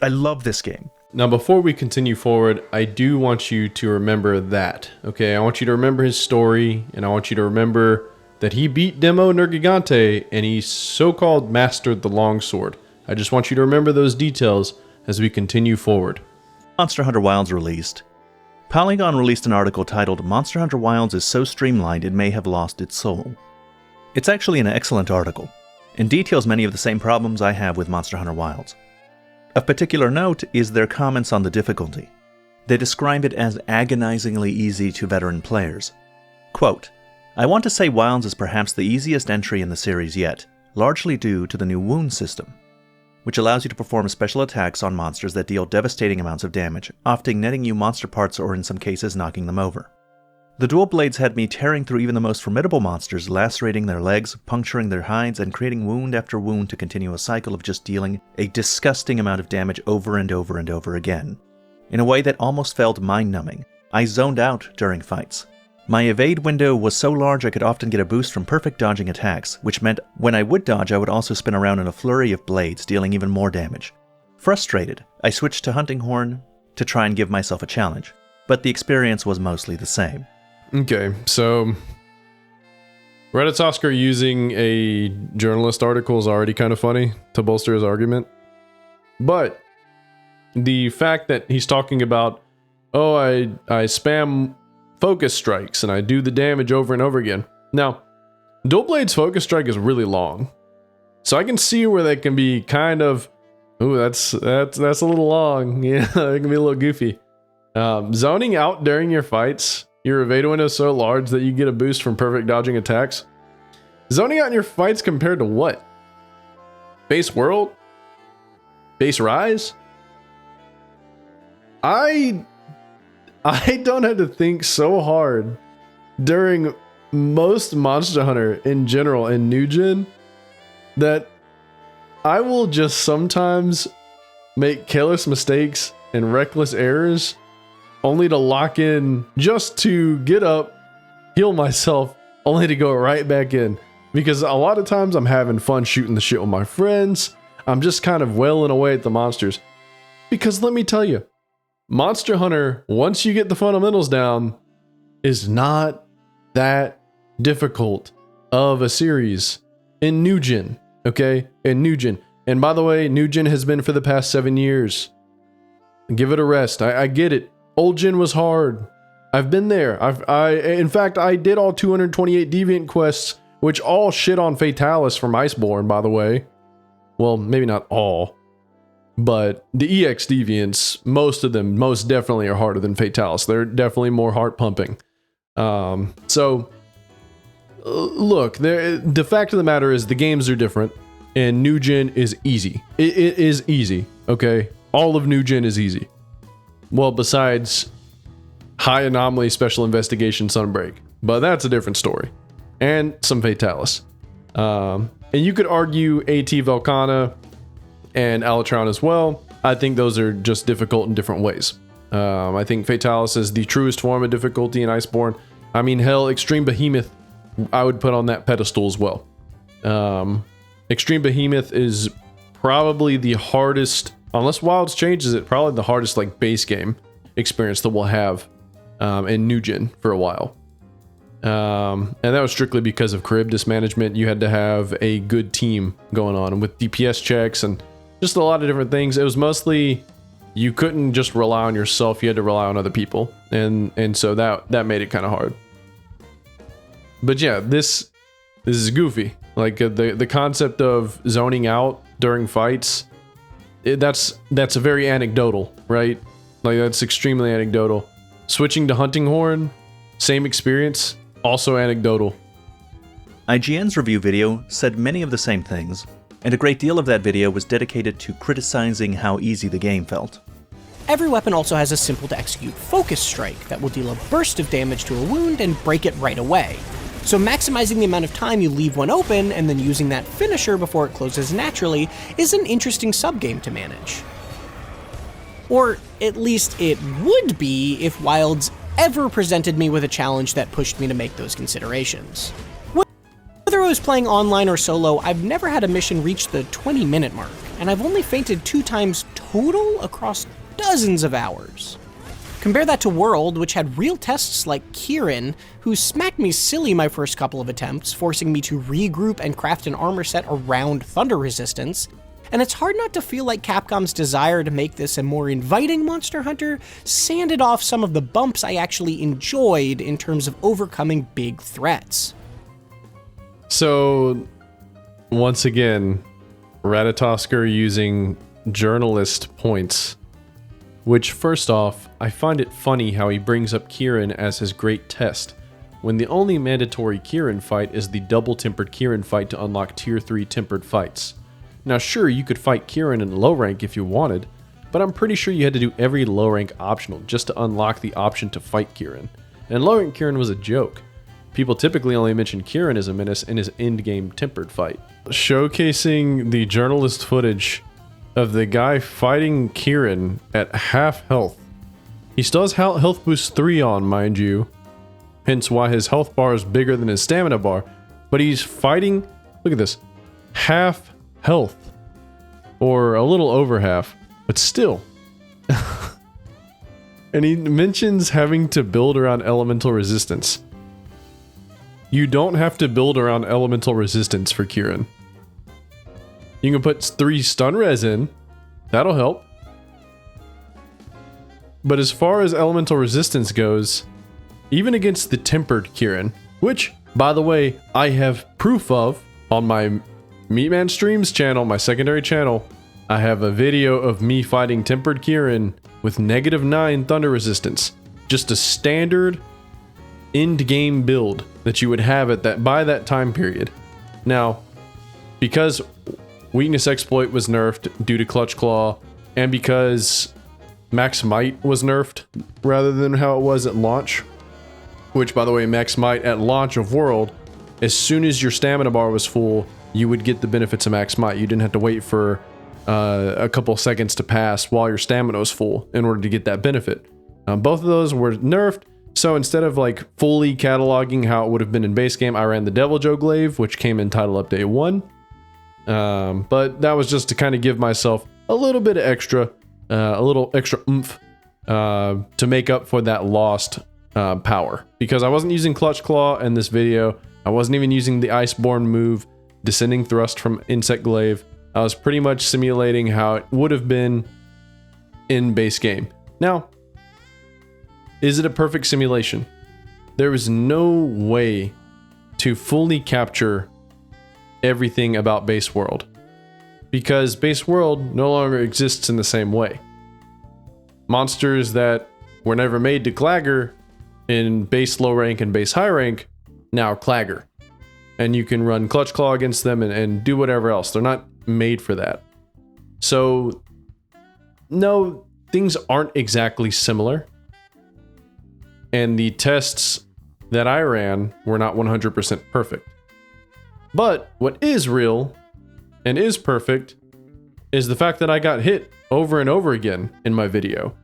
I love this game. Now, before we continue forward, I do want you to remember that, okay? I want you to remember his story, and I want you to remember that he beat Demo Nergigante, and he so-called mastered the longsword. I just want you to remember those details as we continue forward. Monster Hunter Wilds released. Polygon released an article titled Monster Hunter Wilds is so streamlined it may have lost its soul. It's actually an excellent article, and details many of the same problems I have with Monster Hunter Wilds. Of particular note is their comments on the difficulty. They describe it as agonizingly easy to veteran players. Quote, I want to say Wilds is perhaps the easiest entry in the series yet, largely due to the new wound system, which allows you to perform special attacks on monsters that deal devastating amounts of damage, often netting you monster parts or in some cases knocking them over. The dual blades had me tearing through even the most formidable monsters, lacerating their legs, puncturing their hides, and creating wound after wound to continue a cycle of just dealing a disgusting amount of damage over and over and over again. In a way that almost felt mind-numbing, I zoned out during fights. My evade window was so large I could often get a boost from perfect dodging attacks, which meant when I would dodge I would also spin around in a flurry of blades, dealing even more damage. Frustrated, I switched to Hunting Horn to try and give myself a challenge, but the experience was mostly the same. Okay, so Ratatosker using a journalist article is already kind of funny to bolster his argument. But the fact that he's talking about, oh, I spam focus strikes and I do the damage over and over again. Now, Dual Blade's focus strike is really long. So I can see where they can be kind of, ooh, that's a little long. Yeah, it can be a little goofy. Zoning out during your fights Your evade window is so large that you get a boost from perfect dodging attacks. Zoning out in your fights compared to what? Base World? Base Rise? I don't have to think so hard during most Monster Hunter in general in New Gen that I will just sometimes make careless mistakes and reckless errors only to lock in just to get up, heal myself, only to go right back in. Because a lot of times I'm having fun shooting the shit with my friends. I'm just kind of wailing away at the monsters. Because let me tell you, Monster Hunter, once you get the fundamentals down, is not that difficult of a series in New Gen, okay? In New Gen. And by the way, New Gen has been for the past 7 years. Give it a rest. I get it. Old Gen was hard. I've been there. In fact, I did all 228 Deviant quests, which all shit on Fatalis from Iceborne, by the way. Well, maybe not all. But the EX Deviants, most of them, most definitely are harder than Fatalis. They're definitely more heart pumping. So, look, the fact of the matter is the games are different, and New Gen is easy. It is easy, okay? All of New Gen is easy. Well, besides High Anomaly, Special Investigation, Sunbreak. But that's a different story. And some Fatalis. And you could argue AT Velcana and Alatron as well. I think those are just difficult in different ways. I think Fatalis is the truest form of difficulty in Iceborne. I mean, hell, Extreme Behemoth, I would put on that pedestal as well. Extreme Behemoth is probably the hardest, unless Wilds changes it, probably the hardest like base game experience that we'll have in New Gen for a while. And that was strictly because of crib dismanagement. You had to have a good team going on with DPS checks and just a lot of different things. It was mostly, you couldn't just rely on yourself, you had to rely on other people. And so that made it kind of hard. But yeah, this is goofy. Like the concept of zoning out during fights, that's very anecdotal, right? Like that's extremely anecdotal. Switching to Hunting Horn, same experience, also anecdotal. IGN's review video said many of the same things, and a great deal of that video was dedicated to criticizing how easy the game felt. Every weapon also has a simple to execute focus strike that will deal a burst of damage to a wound and break it right away. So maximizing the amount of time you leave one open and then using that finisher before it closes naturally is an interesting subgame to manage. Or at least it would be if Wilds ever presented me with a challenge that pushed me to make those considerations. Whether I was playing online or solo, I've never had a mission reach the 20-minute mark, and I've only fainted 2 times total across dozens of hours. Compare that to World, which had real tests like Kieran, who smacked me silly my first couple of attempts, forcing me to regroup and craft an armor set around thunder resistance, and it's hard not to feel like Capcom's desire to make this a more inviting Monster Hunter sanded off some of the bumps I actually enjoyed in terms of overcoming big threats. So, once again, Ratatosker using journalist points. Which, first off, I find it funny how he brings up Kieran as his great test, when the only mandatory Kieran fight is the double tempered Kieran fight to unlock tier 3 tempered fights. Now sure, you could fight Kieran in low rank if you wanted, but I'm pretty sure you had to do every low rank optional just to unlock the option to fight Kieran. And low rank Kieran was a joke. People typically only mention Kieran as a menace in his endgame tempered fight. Showcasing the journalist footage of the guy fighting Kieran at half health. He still has health boost 3 on, mind you, hence why his health bar is bigger than his stamina bar, but he's fighting, look at this, half health, or a little over half, but still. And he mentions having to build around elemental resistance. You don't have to build around elemental resistance for Kieran. You can put 3 stun res in, that'll help. But as far as elemental resistance goes, even against the tempered Kieran, which, by the way, I have proof of on my Meatman Streams channel, my secondary channel, I have a video of me fighting tempered Kieran with -9 thunder resistance. Just a standard end game build that you would have at that by that time period. Now, because weakness exploit was nerfed due to Clutch Claw, and because Max Might was nerfed rather than how it was at launch, which, by the way, Max Might at launch of World, as soon as your stamina bar was full, you would get the benefits of Max Might. You didn't have to wait for a couple seconds to pass while your stamina was full in order to get that benefit. Both of those were nerfed, so instead of like fully cataloging how it would have been in base game, I ran the Devil Joe Glaive, which came in Title Update 1. But that was just to kind of give myself a little bit of extra, a little extra oomph to make up for that lost power. Because I wasn't using Clutch Claw in this video. I wasn't even using the Iceborne move, Descending Thrust from Insect Glaive. I was pretty much simulating how it would have been in base game. Now, is it a perfect simulation? There is no way to fully capture everything about base world, because base world no longer exists in the same way. Monsters that were never made to clagger in base low rank and base high rank now clagger, and you can run Clutch Claw against them and do whatever else. They're not made for that. So no, things aren't exactly similar, and the tests that I ran were not 100% perfect. But what is real and is perfect is the fact that I got hit over and over again in my video.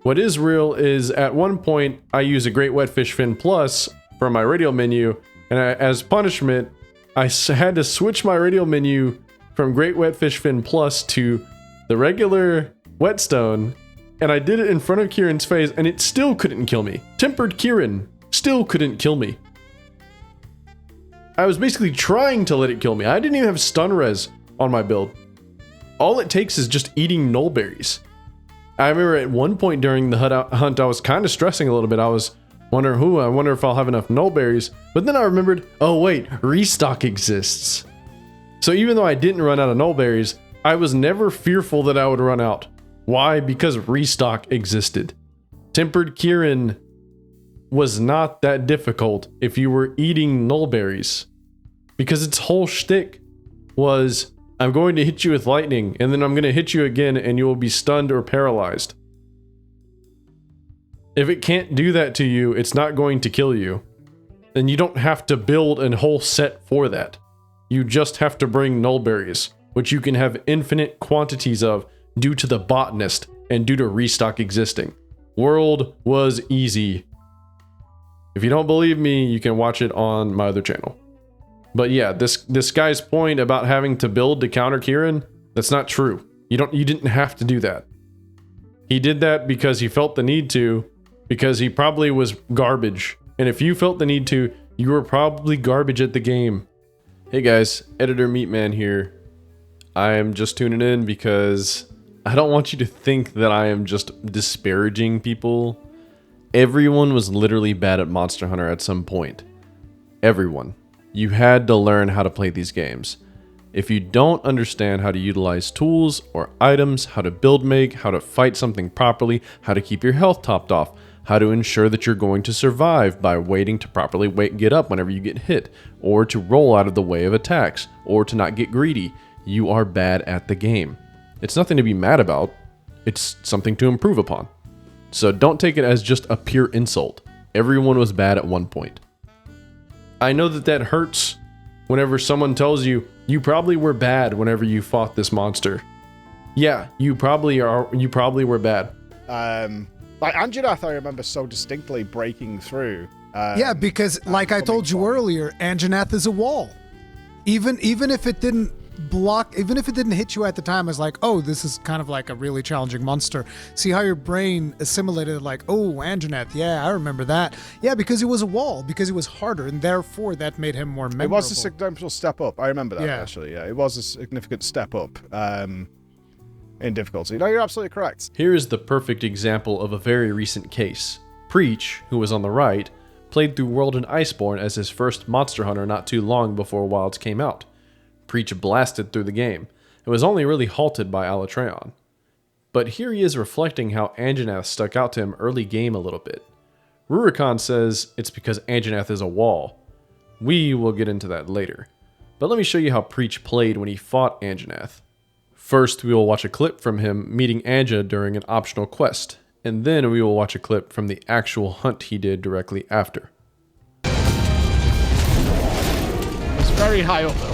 What is real is at one point I use a Great Wetfish Fin Plus for my radial menu, and as punishment I had to switch my radial menu from Great Wetfish Fin Plus to the regular Whetstone, and I did it in front of Kieran's face and it still couldn't kill me. Tempered Kieran still couldn't kill me. I was basically trying to let it kill me. I didn't even have stun res on my build. All it takes is just eating nullberries. I remember at one point during the hunt, I was kind of stressing a little bit. I was wondering, I wonder if I'll have enough nullberries. But then I remembered, oh wait, restock exists. So even though I didn't run out of nullberries, I was never fearful that I would run out. Why? Because restock existed. Tempered Kieran was not that difficult if you were eating nullberries, because its whole shtick was, I'm going to hit you with lightning and then I'm going to hit you again and you will be stunned or paralyzed. If it can't do that to you, it's not going to kill you. And you don't have to build a whole set for that. You just have to bring nullberries, which you can have infinite quantities of due to the botanist and due to restock existing. World was easy. If you don't believe me, you can watch it on my other channel. But yeah, this guy's point about having to build to counter Kieran, that's not true. You didn't have to do that. He did that because he felt the need to, because he probably was garbage. And if you felt the need to, you were probably garbage at the game. Hey guys, Editor Meatman here. I am just tuning in because I don't want you to think that I am just disparaging people. Everyone was literally bad at Monster Hunter at some point. Everyone. You had to learn how to play these games. If you don't understand how to utilize tools or items, how to build make, how to fight something properly, how to keep your health topped off, how to ensure that you're going to survive by waiting to properly get up whenever you get hit, or to roll out of the way of attacks, or to not get greedy, you are bad at the game. It's nothing to be mad about. It's something to improve upon. So don't take it as just a pure insult. Everyone was bad at one point. I know that hurts whenever someone tells you, you probably were bad whenever you fought this monster. Yeah, you probably were bad. Like Anjanath, I remember so distinctly breaking through. Yeah, because like I told you earlier, Anjanath is a wall. Even if it didn't block, even if it didn't hit you at the time, it's like, oh, this is kind of like a really challenging monster. See how your brain assimilated like, oh, Anjanath, yeah, I remember that. Yeah, because it was a wall, because it was harder, and therefore that made him more memorable. It was a significant step up. I remember that, actually. Yeah, it was a significant step up in difficulty. No, you're absolutely correct. Here is the perfect example of a very recent case. Preach, who was on the right, played through World and Iceborne as his first Monster Hunter not too long before Wilds came out. Preach blasted through the game, and was only really halted by Alatreon. But here he is reflecting how Anjanath stuck out to him early game a little bit. Rurikon says it's because Anjanath is a wall. We will get into that later. But let me show you how Preach played when he fought Anjanath. First, we will watch a clip from him meeting Anja during an optional quest, and then we will watch a clip from the actual hunt he did directly after. It's very high up though.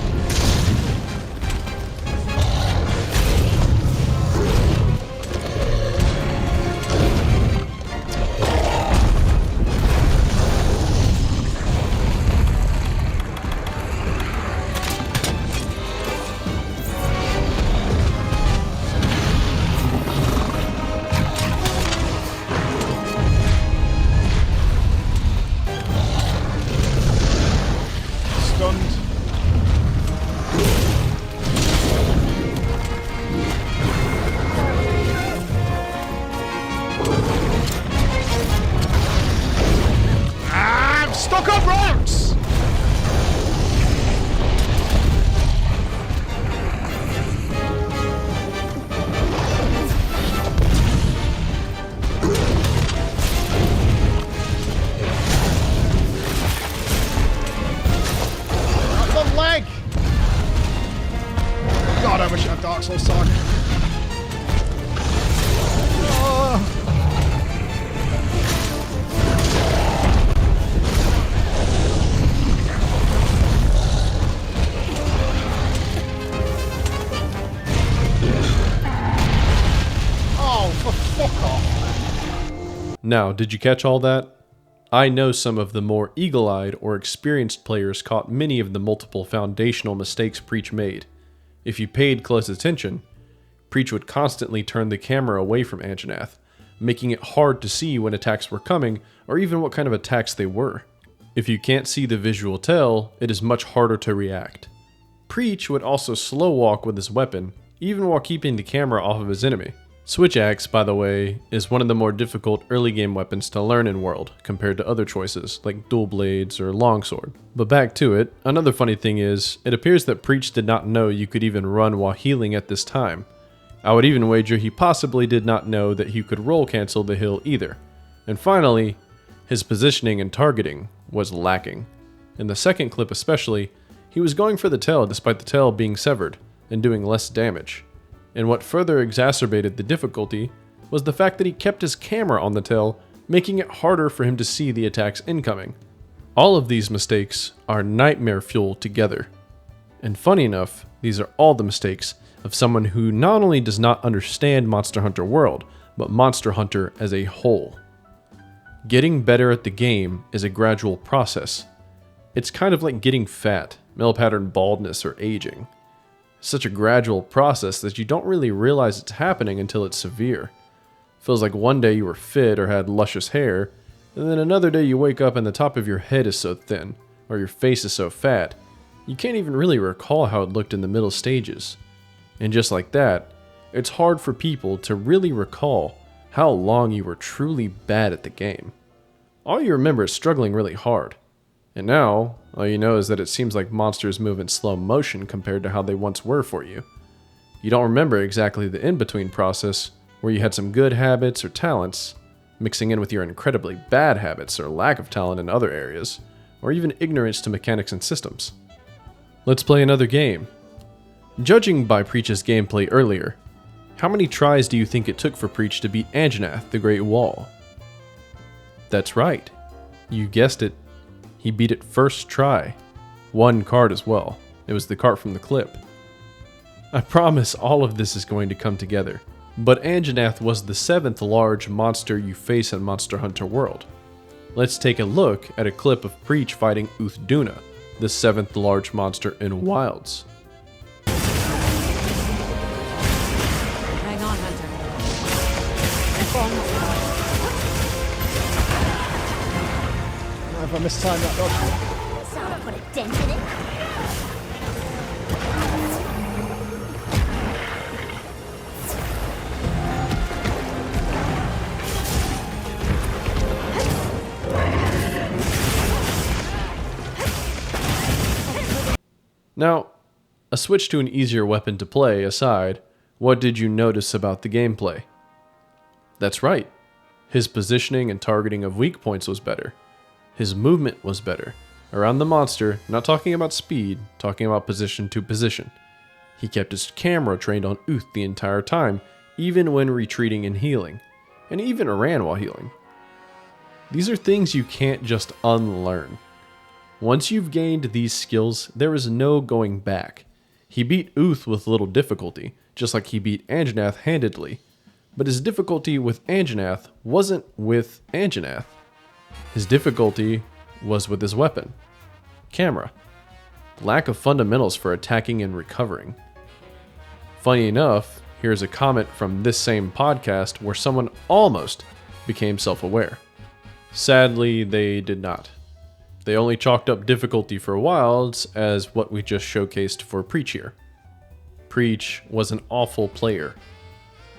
Now, did you catch all that? I know some of the more eagle-eyed or experienced players caught many of the multiple foundational mistakes Preach made. If you paid close attention, Preach would constantly turn the camera away from Anjanath, making it hard to see when attacks were coming or even what kind of attacks they were. If you can't see the visual tell, it is much harder to react. Preach would also slow walk with his weapon, even while keeping the camera off of his enemy. Switch Axe, by the way, is one of the more difficult early game weapons to learn in World, compared to other choices, like Dual Blades or Longsword. But back to it, another funny thing is, it appears that Preach did not know you could even run while healing at this time. I would even wager he possibly did not know that you could roll cancel the heal either. And finally, his positioning and targeting was lacking. In the second clip especially, he was going for the tail despite the tail being severed, and doing less damage. And what further exacerbated the difficulty was the fact that he kept his camera on the tail, making it harder for him to see the attacks incoming. All of these mistakes are nightmare fuel together. And funny enough, these are all the mistakes of someone who not only does not understand Monster Hunter World, but Monster Hunter as a whole. Getting better at the game is a gradual process. It's kind of like getting fat, male pattern baldness, or aging. Such a gradual process that you don't really realize it's happening until it's severe. Feels like one day you were fit or had luscious hair, and then another day you wake up and the top of your head is so thin, or your face is so fat, you can't even really recall how it looked in the middle stages. And just like that, it's hard for people to really recall how long you were truly bad at the game. All you remember is struggling really hard. And now, all you know is that it seems like monsters move in slow motion compared to how they once were for you. You don't remember exactly the in-between process, where you had some good habits or talents, mixing in with your incredibly bad habits or lack of talent in other areas, or even ignorance to mechanics and systems. Let's play another game. Judging by Preach's gameplay earlier, how many tries do you think it took for Preach to beat Anjanath, the Great Wall? That's right. You guessed it. He beat it first try. One card as well. It was the card from the clip. I promise all of this is going to come together. But Anjanath was the 7th large monster you face in Monster Hunter World. Let's take a look at a clip of Preach fighting Duna, the 7th large monster in Wilds. Hang on, Hunter. If I mistimed that dodge. So I put a dent in it. Now, a switch to an easier weapon to play aside, what did you notice about the gameplay? That's right. His positioning and targeting of weak points was better. His movement was better. Around the monster, not talking about speed, talking about position to position. He kept his camera trained on Uth the entire time, even when retreating and healing, and even ran while healing. These are things you can't just unlearn. Once you've gained these skills, there is no going back. He beat Uth with little difficulty, just like he beat Anjanath handedly. But his difficulty with Anjanath wasn't with Anjanath. His difficulty was with his weapon. Camera. Lack of fundamentals for attacking and recovering. Funny enough, here's a comment from this same podcast where someone almost became self-aware. Sadly, they did not. They only chalked up difficulty for Wilds as what we just showcased for Preach here. Preach was an awful player.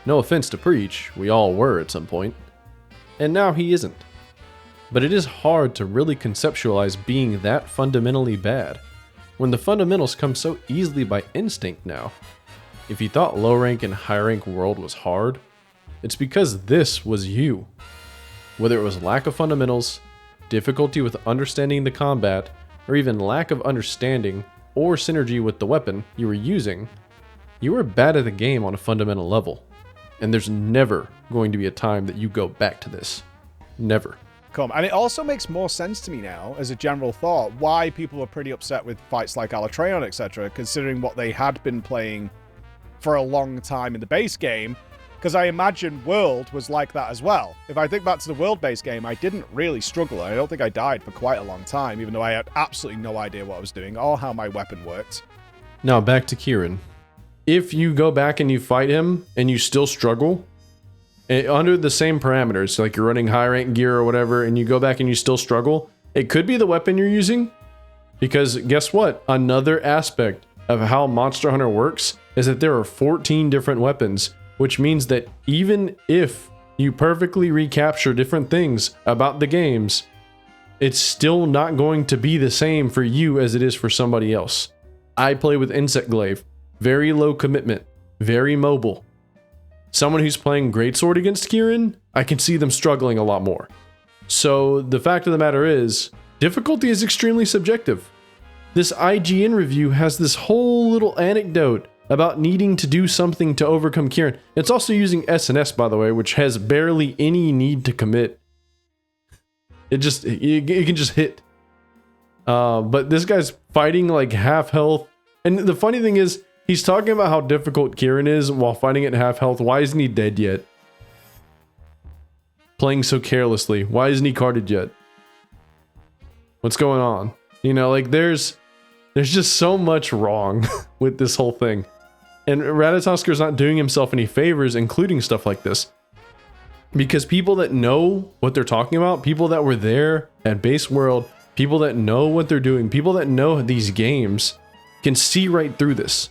No offense to Preach, we all were at some point. And now he isn't. But it is hard to really conceptualize being that fundamentally bad, when the fundamentals come so easily by instinct now. If you thought low rank and high rank World was hard, it's because this was you. Whether it was lack of fundamentals, difficulty with understanding the combat, or even lack of understanding or synergy with the weapon you were using, you were bad at the game on a fundamental level. And there's never going to be a time that you go back to this. Never. And it also makes more sense to me now, as a general thought, why people were pretty upset with fights like Alatreon, etc., considering what they had been playing for a long time in the base game, because I imagine World was like that as well. If I think back to the World-based game, I didn't really struggle. I don't think I died for quite a long time, even though I had absolutely no idea what I was doing or how my weapon worked. Now back to Kieran. If you go back and you fight him and you still struggle, under the same parameters, like you're running high rank gear or whatever, and you go back and you still struggle, it could be the weapon you're using. Because guess what? Another aspect of how Monster Hunter works is that there are 14 different weapons, which means that even if you perfectly recapture different things about the games, it's still not going to be the same for you as it is for somebody else. I play with Insect Glaive. Very low commitment. Very mobile. Someone who's playing Greatsword against Kieran, I can see them struggling a lot more. So the fact of the matter is, difficulty is extremely subjective. This IGN review has this whole little anecdote about needing to do something to overcome Kieran. It's also using SNS, by the way, which has barely any need to commit. It can just hit. But this guy's fighting like half health. And the funny thing is, he's talking about how difficult Kieran is while fighting at half health. Why isn't he dead yet? Playing so carelessly. Why isn't he carded yet? What's going on? You know, like there's just so much wrong with this whole thing. And Ratatosker's not doing himself any favors, including stuff like this. Because people that know what they're talking about, people that were there at Base World, people that know what they're doing, people that know these games, can see right through this.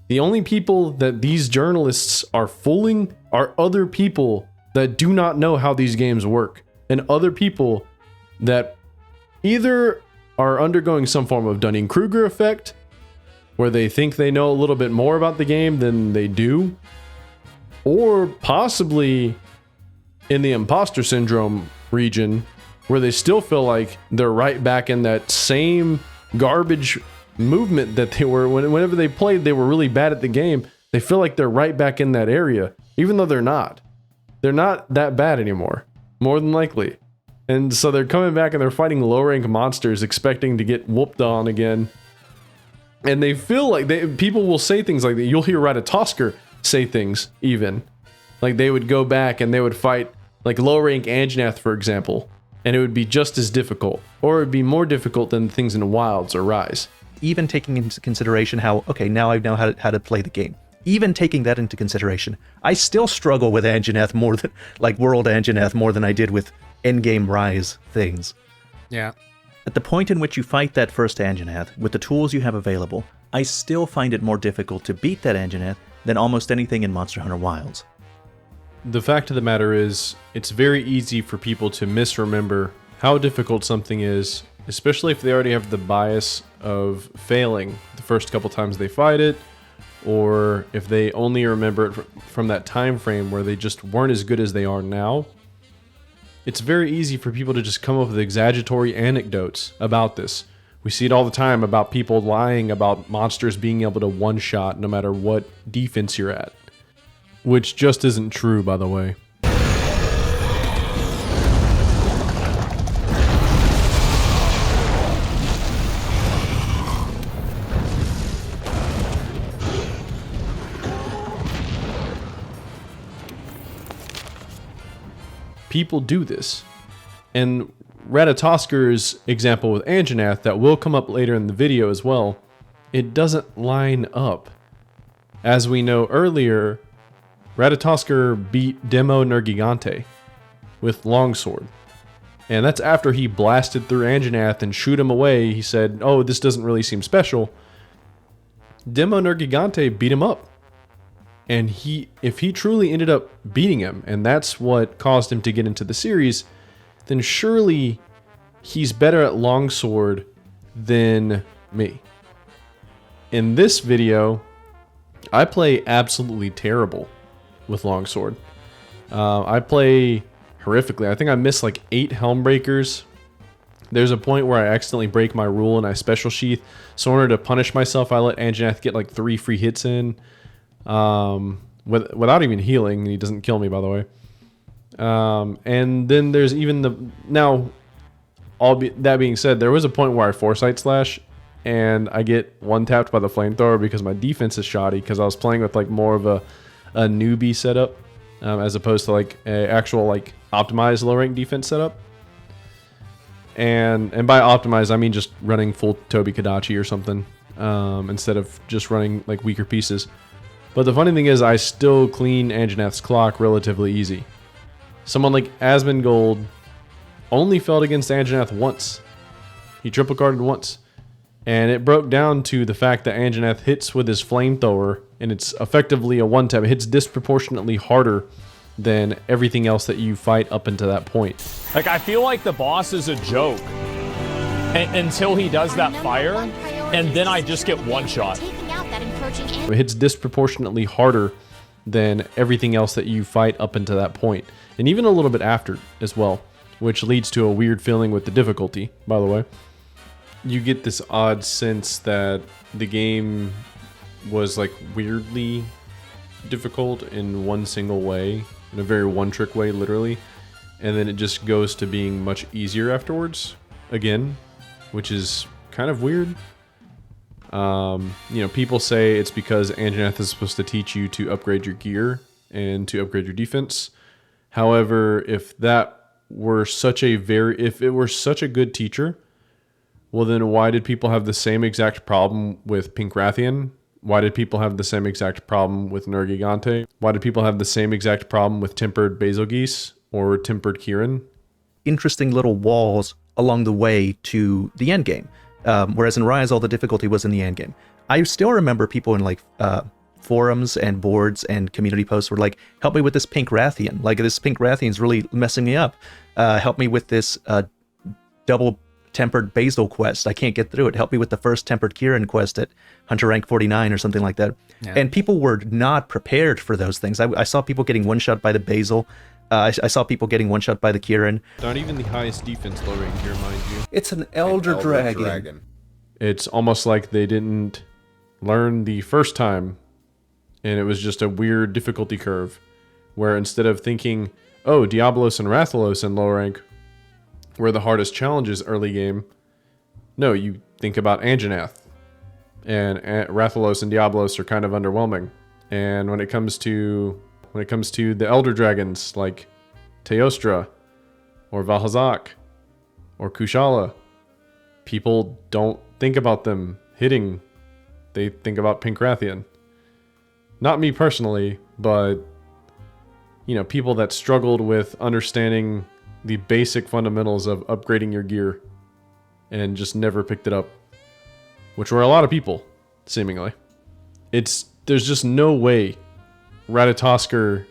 The only people that these journalists are fooling are other people that do not know how these games work, and other people that either are undergoing some form of Dunning-Kruger effect, where they think they know a little bit more about the game than they do, or possibly in the imposter syndrome region, where they still feel like they're right back in that same garbage movement that they were whenever they played. They were really bad at the game. They feel like they're right back in that area, even though they're not. They're not that bad anymore, more than likely. And so they're coming back and they're fighting low rank monsters, expecting to get whooped on again. And they feel like people will say things like that. You'll hear Ratatosker say things even. Like they would go back and they would fight like low rank Anjanath, for example, and it would be just as difficult, or it would be more difficult than things in Wilds or Rise. Even taking into consideration how, okay, now I know how to play the game. Even taking that into consideration, I still struggle with Anjanath more than, like World Anjanath, more than I did with endgame Rise things. Yeah. At the point in which you fight that first Anjanath, with the tools you have available, I still find it more difficult to beat that Anjanath than almost anything in Monster Hunter Wilds. The fact of the matter is, it's very easy for people to misremember how difficult something is, especially if they already have the bias of failing the first couple times they fight it, or if they only remember it from that time frame where they just weren't as good as they are now. It's very easy for people to just come up with exaggeratory anecdotes about this. We see it all the time about people lying about monsters being able to one-shot no matter what defense you're at. Which just isn't true, by the way. People do this. And Ratatosker's example with Anjanath that will come up later in the video as well, it doesn't line up. As we know earlier, Ratatosker beat Demo Nergigante with Longsword. And that's after he blasted through Anjanath and shoot him away. He said, oh, this doesn't really seem special. Demo Nergigante beat him up. And if he truly ended up beating him, and that's what caused him to get into the series, then surely he's better at Longsword than me. In this video, I play absolutely terrible with Longsword. I play horrifically. I think I missed like 8 Helm Breakers. There's a point where I accidentally break my rule and I special sheath. So in order to punish myself, I let Anjanath get like 3 free hits in. Without even healing, and he doesn't kill me, by the way. And then there's even that being said, there was a point where I foresight slash, and I get one tapped by the flamethrower because my defense is shoddy, because I was playing with like more of a newbie setup, as opposed to like a actual like optimized low rank defense setup. And by optimized, I mean just running full Toby Kadachi or something, instead of just running like weaker pieces. But the funny thing is, I still clean Anjanath's clock relatively easy. Someone like Asmongold only felt against Anjanath once. He triple carded once. And it broke down to the fact that Anjanath hits with his flamethrower, and it's effectively a one-tap. It hits disproportionately harder than everything else that you fight up until that point. Like, I feel like the boss is a joke until he does that fire, and then I just get one shot. It hits disproportionately harder than everything else that you fight up until that point, and even a little bit after as well, which leads to a weird feeling with the difficulty, by the way. You get this odd sense that the game was like weirdly difficult in one single way, in a very one-trick way, literally, and then it just goes to being much easier afterwards, again, which is kind of weird. People say it's because Anjanath is supposed to teach you to upgrade your gear and to upgrade your defense. However, if it were such a good teacher, well then why did people have the same exact problem with Pink Rathian? Why did people have the same exact problem with Nergigante? Why did people have the same exact problem with Tempered Basilgeuse or Tempered Kieran? Interesting little walls along the way to the end game. Whereas in Rise, all the difficulty was in the end game. I still remember people in like forums and boards and community posts were like, help me with this Pink Rathian. Like, this Pink Rathian's really messing me up. Help me with this double Tempered Basil quest. I can't get through it. Help me with the first Tempered Kieran quest at Hunter rank 49 or something like that. Yeah. And people were not prepared for those things. I saw people getting one-shot by the Basil. I saw people getting one-shot by the Kieran. Not even the highest defense low range here, mind you. It's an Elder Dragon. It's almost like they didn't learn the first time, and it was just a weird difficulty curve, where instead of thinking, oh, Diablos and Rathalos in low rank were the hardest challenges early game, no, you think about Anjanath, and Rathalos and Diablos are kind of underwhelming. And when it comes to the Elder Dragons like Teostra or Valhazak or Kushala, people don't think about them hitting. They think about Pink Rathian. Not me personally, but people that struggled with understanding the basic fundamentals of upgrading your gear and just never picked it up, which were a lot of people, seemingly. There's just no way Ratatosker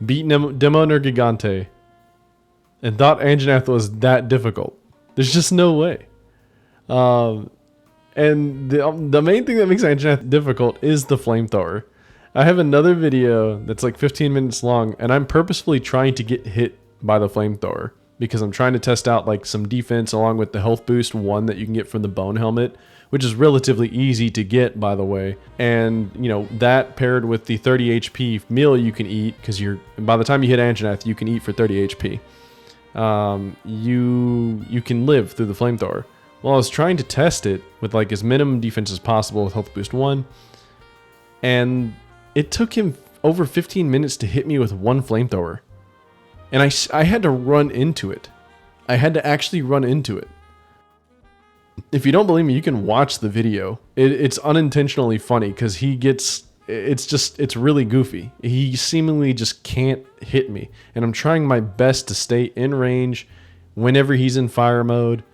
beat Demo Nergigante and thought Anjanath was that difficult. There's just no way. And the main thing that makes Anjanath difficult is the flamethrower. I have another video that's like 15 minutes long, and I'm purposefully trying to get hit by the flamethrower because I'm trying to test out like some defense along with the health boost 1 that you can get from the bone helmet, which is relatively easy to get, by the way. And, you know, that paired with the 30 HP meal you can eat, because by the time you hit Anjanath, you can eat for 30 HP. You can live through the flamethrower. Well, I was trying to test it with like as minimum defense as possible with health boost 1, and it took him over 15 minutes to hit me with 1 flamethrower. And I had to run into it. I had to actually run into it. If you don't believe me, you can watch the video. It's unintentionally funny because it's really goofy. He seemingly just can't hit me. And I'm trying my best to stay in range whenever he's in fire mode.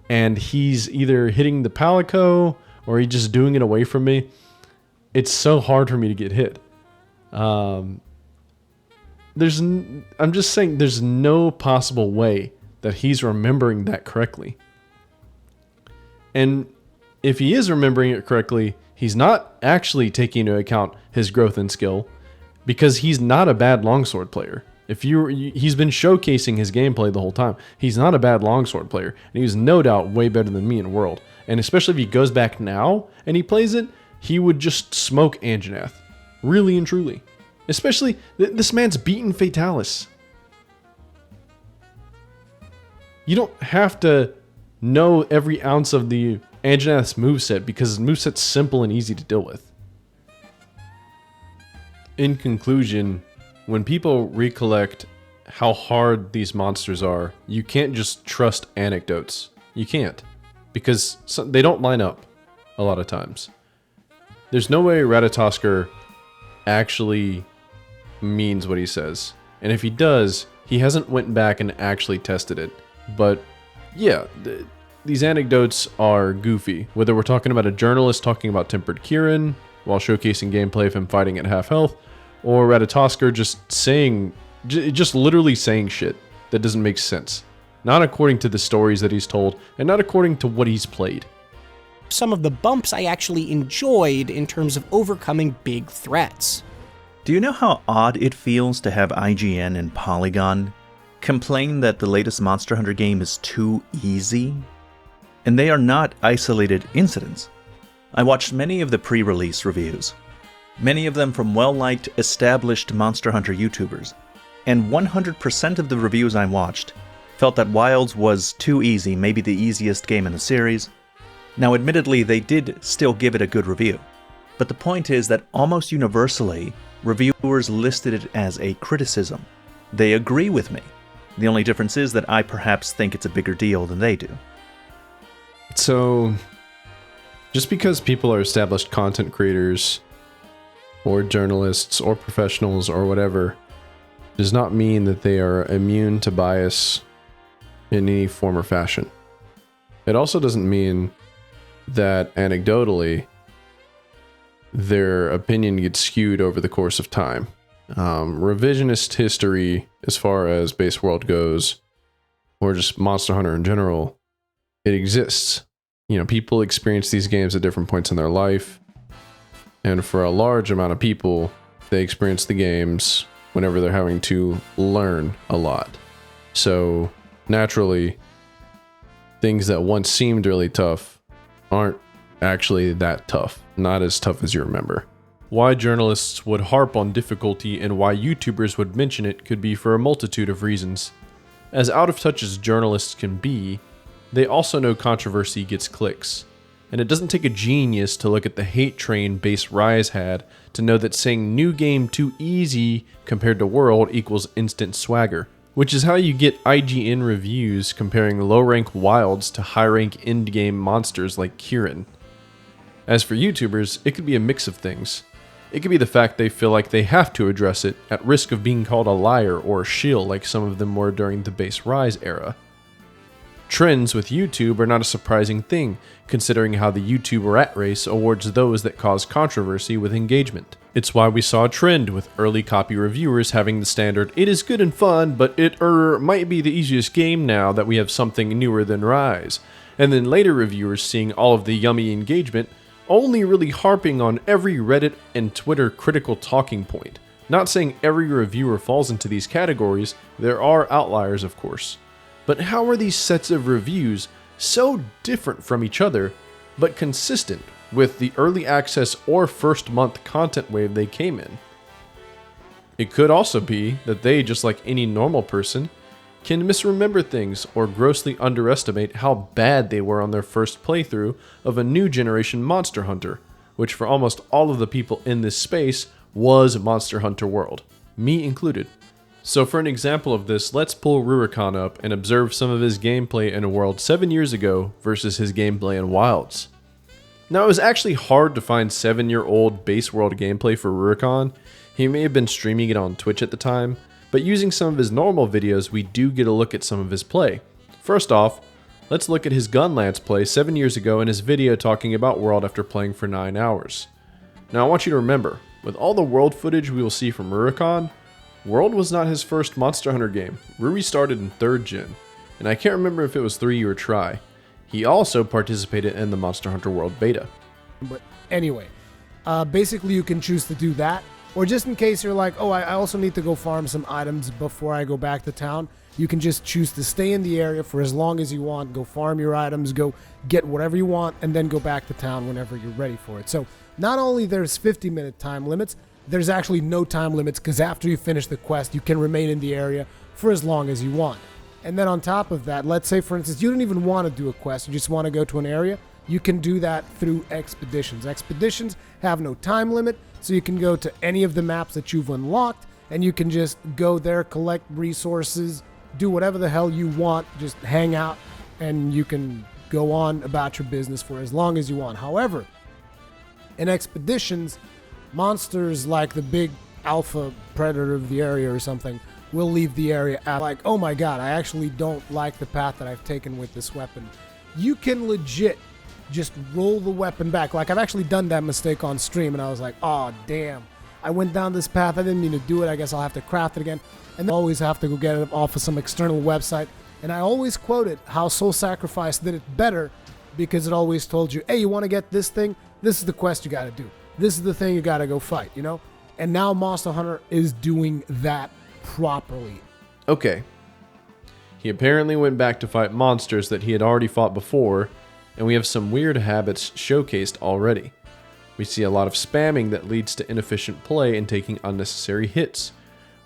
And he's either hitting the palico or he's just doing it away from me. It's so hard for me to get hit. I'm just saying there's no possible way that he's remembering that correctly. And if he is remembering it correctly, he's not actually taking into account his growth and skill, because he's not a bad longsword player. He's been showcasing his gameplay the whole time. He's not a bad longsword player, and he's no doubt way better than me in World. And especially if he goes back now and he plays it, he would just smoke Anjanath. Really and truly. Especially, this man's beaten Fatalis. You don't have to know every ounce of the Anjanath's moveset because his moveset's simple and easy to deal with. In conclusion, when people recollect how hard these monsters are, you can't just trust anecdotes. You can't. Because they don't line up a lot of times. There's no way Ratatoskr actually means what he says. And if he does, he hasn't went back and actually tested it. But yeah, these anecdotes are goofy. Whether we're talking about a journalist talking about Tempered Kieran while showcasing gameplay of him fighting at half health, or Ratatoskr just literally saying shit that doesn't make sense. Not according to the stories that he's told, and not according to what he's played. Some of the bumps I actually enjoyed in terms of overcoming big threats. Do you know how odd it feels to have IGN and Polygon complain that the latest Monster Hunter game is too easy? And they are not isolated incidents. I watched many of the pre-release reviews, many of them from well-liked, established Monster Hunter YouTubers, and 100% of the reviews I watched felt that Wilds was too easy, maybe the easiest game in the series. Now admittedly, they did still give it a good review, but the point is that almost universally, reviewers listed it as a criticism. They agree with me. The only difference is that I perhaps think it's a bigger deal than they do. So, just because people are established content creators, or journalists, or professionals, or whatever, does not mean that they are immune to bias in any form or fashion. It also doesn't mean that anecdotally, their opinion gets skewed over the course of time. Revisionist history, as far as base world goes, or just Monster Hunter in general, it exists. You know, people experience these games at different points in their life, and for a large amount of people, they experience the games whenever they're having to learn a lot. So, naturally, things that once seemed really tough aren't actually that tough. Not as tough as you remember. Why journalists would harp on difficulty and why YouTubers would mention it could be for a multitude of reasons. As out of touch as journalists can be, they also know controversy gets clicks. And it doesn't take a genius to look at the hate train base Rise had to know that saying new game too easy compared to World equals instant swagger. Which is how you get IGN reviews comparing low-rank wilds to high-rank endgame monsters like Kieran. As for YouTubers, it could be a mix of things. It could be the fact they feel like they have to address it at risk of being called a liar or a shill like some of them were during the base Rise era. Trends with YouTube are not a surprising thing, considering how the YouTube rat race awards those that cause controversy with engagement. It's why we saw a trend with early copy reviewers having the standard, it is good and fun, but it might be the easiest game now that we have something newer than Rise. And then later reviewers seeing all of the yummy engagement, only really harping on every Reddit and Twitter critical talking point, Not saying every reviewer falls into these categories, there are outliers of course. But how are these sets of reviews so different from each other, but consistent with the early access or first month content wave they came in? It could also be that they, just like any normal person, can misremember things or grossly underestimate how bad they were on their first playthrough of a new generation Monster Hunter, which for almost all of the people in this space was Monsterhunterworld, me included. So for an example of this, let's pull Rurikan up and observe some of his gameplay in a world 7 years ago versus his gameplay in Wilds. Now it was actually hard to find 7-year-old base world gameplay for Rurikan. He may have been streaming it on Twitch at the time, but using some of his normal videos, we do get a look at some of his play. First off, let's look at his Gunlance play 7 years ago in his video talking about World after playing for 9 hours. Now I want you to remember, with all the World footage we will see from Rurikan, World was not his first Monster Hunter game. Ruri started in 3rd gen, and I can't remember if it was 3 or try. He also participated in the Monsterhunterworld beta. But anyway, basically you can choose to do that, or just in case you're like, oh, I also need to go farm some items before I go back to town, you can just choose to stay in the area for as long as you want, go farm your items, go get whatever you want, and then go back to town whenever you're ready for it. So not only there's 50-minute time limits, there's actually no time limits, because after you finish the quest, you can remain in the area for as long as you want. And then on top of that, let's say for instance, you don't even want to do a quest, you just want to go to an area, you can do that through expeditions. Expeditions have no time limit, so you can go to any of the maps that you've unlocked, and you can just go there, collect resources, do whatever the hell you want, just hang out, and you can go on about your business for as long as you want. However, in expeditions, monsters like the big alpha predator of the area or something will leave the area at like, oh my god, I actually don't like the path that I've taken with this weapon. You can legit just roll the weapon back. Like, I've actually done that mistake on stream, and I was like, oh damn, I went down this path, I didn't mean to do it, I guess I'll have to craft it again, and then I always have to go get it off of some external website. And I always quoted how Soul Sacrifice did it better, because it always told you, hey, you want to get this thing? This is the quest you got to do. This is the thing you got to go fight, you know? And now Monster Hunter is doing that properly. Okay. He apparently went back to fight monsters that he had already fought before, and we have some weird habits showcased already. We see a lot of spamming that leads to inefficient play and taking unnecessary hits.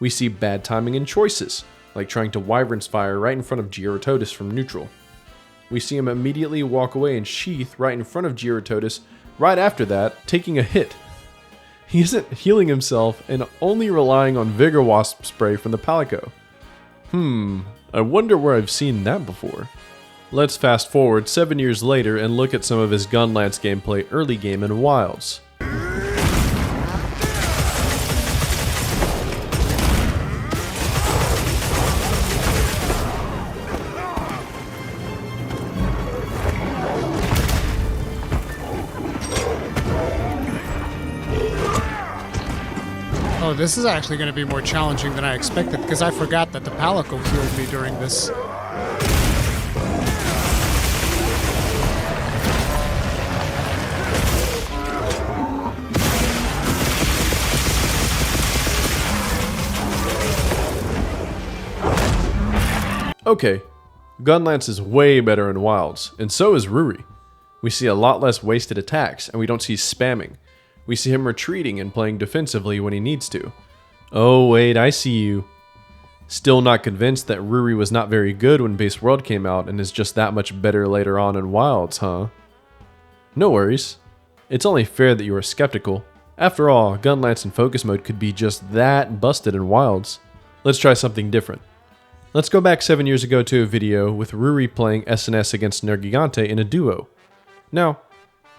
We see bad timing and choices, like trying to Wyvern's Fire right in front of Gyarados from neutral. We see him immediately walk away and sheath right in front of Gyarados, right after that, taking a hit. He isn't healing himself and only relying on Vigor Wasp spray from the palico. I wonder where I've seen that before. Let's fast forward 7 years later and look at some of his Gunlance gameplay early game in Wilds. Oh, this is actually going to be more challenging than I expected, because I forgot that the palico healed me during this. Okay, Gunlance is way better in Wilds, and so is Ruri. We see a lot less wasted attacks, and we don't see spamming. We see him retreating and playing defensively when he needs to. Oh wait, I see you. Still not convinced that Ruri was not very good when Base World came out and is just that much better later on in Wilds, huh? No worries. It's only fair that you are skeptical. After all, Gunlance in focus mode could be just that busted in Wilds. Let's try something different. Let's go back 7 years ago to a video with Ruri playing SNS against Nergi in a duo. Now,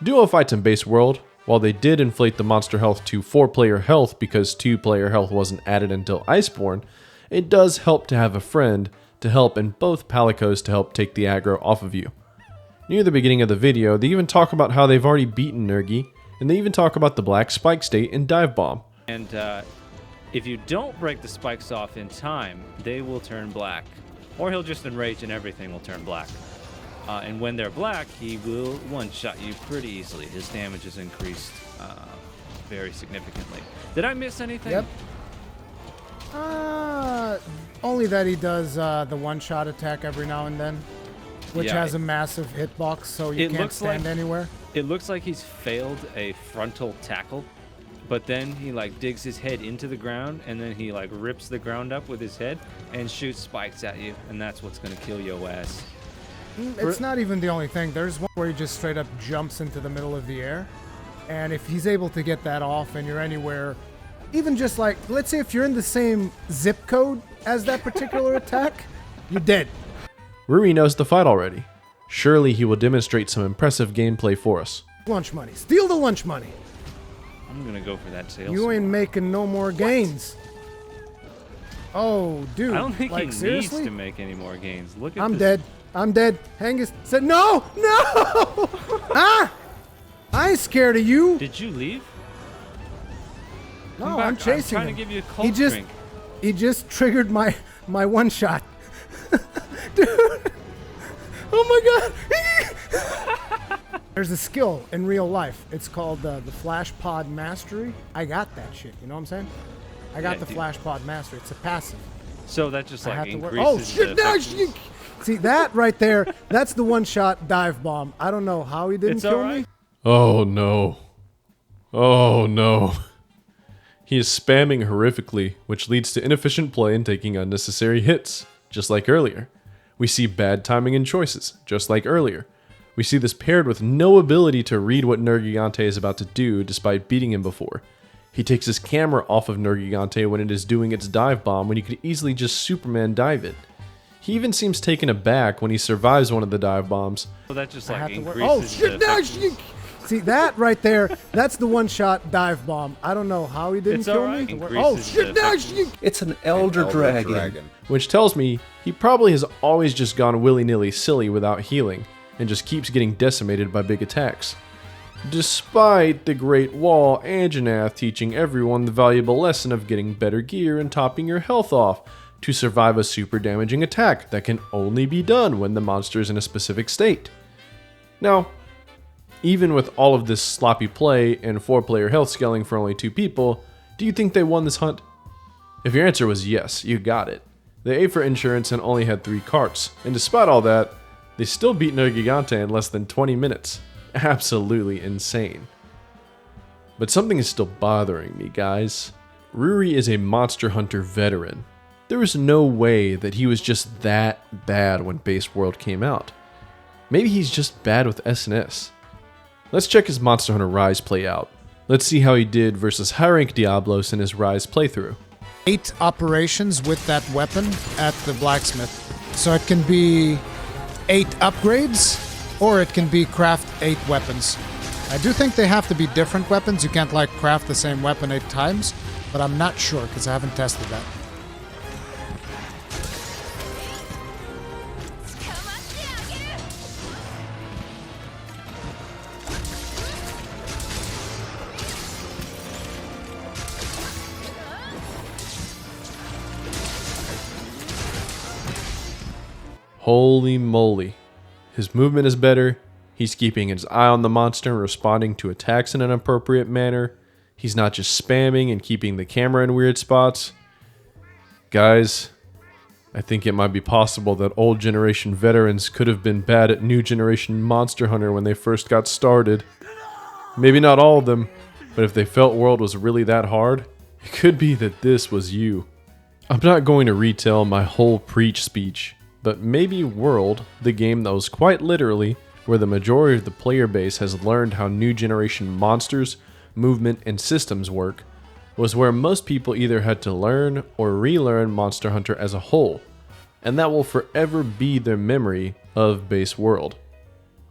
duo fights in Base World, while they did inflate the monster health to 4-player health because 2-player health wasn't added until Iceborne, it does help to have a friend to help in both palicos to help take the aggro off of you. Near the beginning of the video, they even talk about how they've already beaten Nergi, and they even talk about the Black Spike State in Dive Bomb. And if you don't break the spikes off in time, they will turn black. Or he'll just enrage and everything will turn black. And when they're black, he will one-shot you pretty easily. His damage is increased very significantly. Did I miss anything? Yep. Only that he does the one-shot attack every now and then, which Yeah, has a massive hitbox, so you it can't looks stand like- anywhere. It looks like he's failed a frontal tackle, but then he like digs his head into the ground and then he like rips the ground up with his head and shoots spikes at you, and that's what's gonna kill your ass. It's not even the only thing. There's one where he just straight up jumps into the middle of the air, and if he's able to get that off and you're anywhere, even just like, let's say if you're in the same zip code as that particular attack, you're dead. Ruri knows the fight already. Surely he will demonstrate some impressive gameplay for us. Lunch money. Steal the lunch money. I'm gonna go for that sales. You ain't making no more gains. Oh, dude. I don't think like, he seriously? needs to make any more gains. Look at I'm this. dead. I'm dead. Hengist said, no! Ah! I ain't scared of you. Did you leave? No, Come back. I'm chasing I'm trying him. to give you a cold drink. He just triggered my one shot. Dude. Oh my god. There's a skill in real life. It's called the Flash Pod Mastery. I got that shit. You know what I'm saying? I got Yeah, the dude. Flash Pod Mastery. It's a passive. So that just I like have to work. increases Oh shit! the No, effectiveness. see that right there? That's the one-shot dive bomb. I don't know how he didn't It's kill alright. me. Oh no. Oh no. He is spamming horrifically, which leads to inefficient play and taking unnecessary hits, just like earlier. We see bad timing and choices, just like earlier. We see this paired with no ability to read what Nergi is about to do despite beating him before. He takes his camera off of Nergi when it is doing its dive bomb when he could easily just Superman dive it. He even seems taken aback when he survives one of the dive bombs. So that just I like have to work. increases Oh shit! the No, effectiveness. see that right there? That's the one-shot dive bomb. I don't know how he didn't It's kill alright. me. Increases Oh the shit! No, effectiveness. It's an elder dragon. Which tells me he probably has always just gone willy-nilly silly without healing, and just keeps getting decimated by big attacks. Despite the Great Wall Anjanath teaching everyone the valuable lesson of getting better gear and topping your health off to survive a super damaging attack that can only be done when the monster is in a specific state. Now, even with all of this sloppy play and 4-player health scaling for only 2 people, do you think they won this hunt? If your answer was yes, you got it. They ate for insurance and only had 3 carts, and despite all that, they still beat Nergigante in less than 20 minutes. Absolutely insane. But something is still bothering me, guys. Ruri is a Monster Hunter veteran. There is no way that he was just that bad when Base World came out. Maybe he's just bad with SNS. Let's check his Monsterhunterrise play out. Let's see how he did versus high rank Diablos in his Rise playthrough. 8 operations with that weapon at the blacksmith. So it can be 8 upgrades, or it can be craft 8 weapons. I do think they have to be different weapons. You can't like craft the same weapon 8 times, but I'm not sure because I haven't tested that. Holy moly. His movement is better, he's keeping his eye on the monster and responding to attacks in an appropriate manner, he's not just spamming and keeping the camera in weird spots. Guys, I think it might be possible that old generation veterans could have been bad at new generation Monster Hunter when they first got started. Maybe not all of them, but if they felt World was really that hard, it could be that this was you. I'm not going to retell my whole Preach speech, but maybe World, the game that was quite literally where the majority of the player base has learned how new generation monsters, movement, and systems work, was where most people either had to learn or relearn Monster Hunter as a whole, and that will forever be their memory of Base World.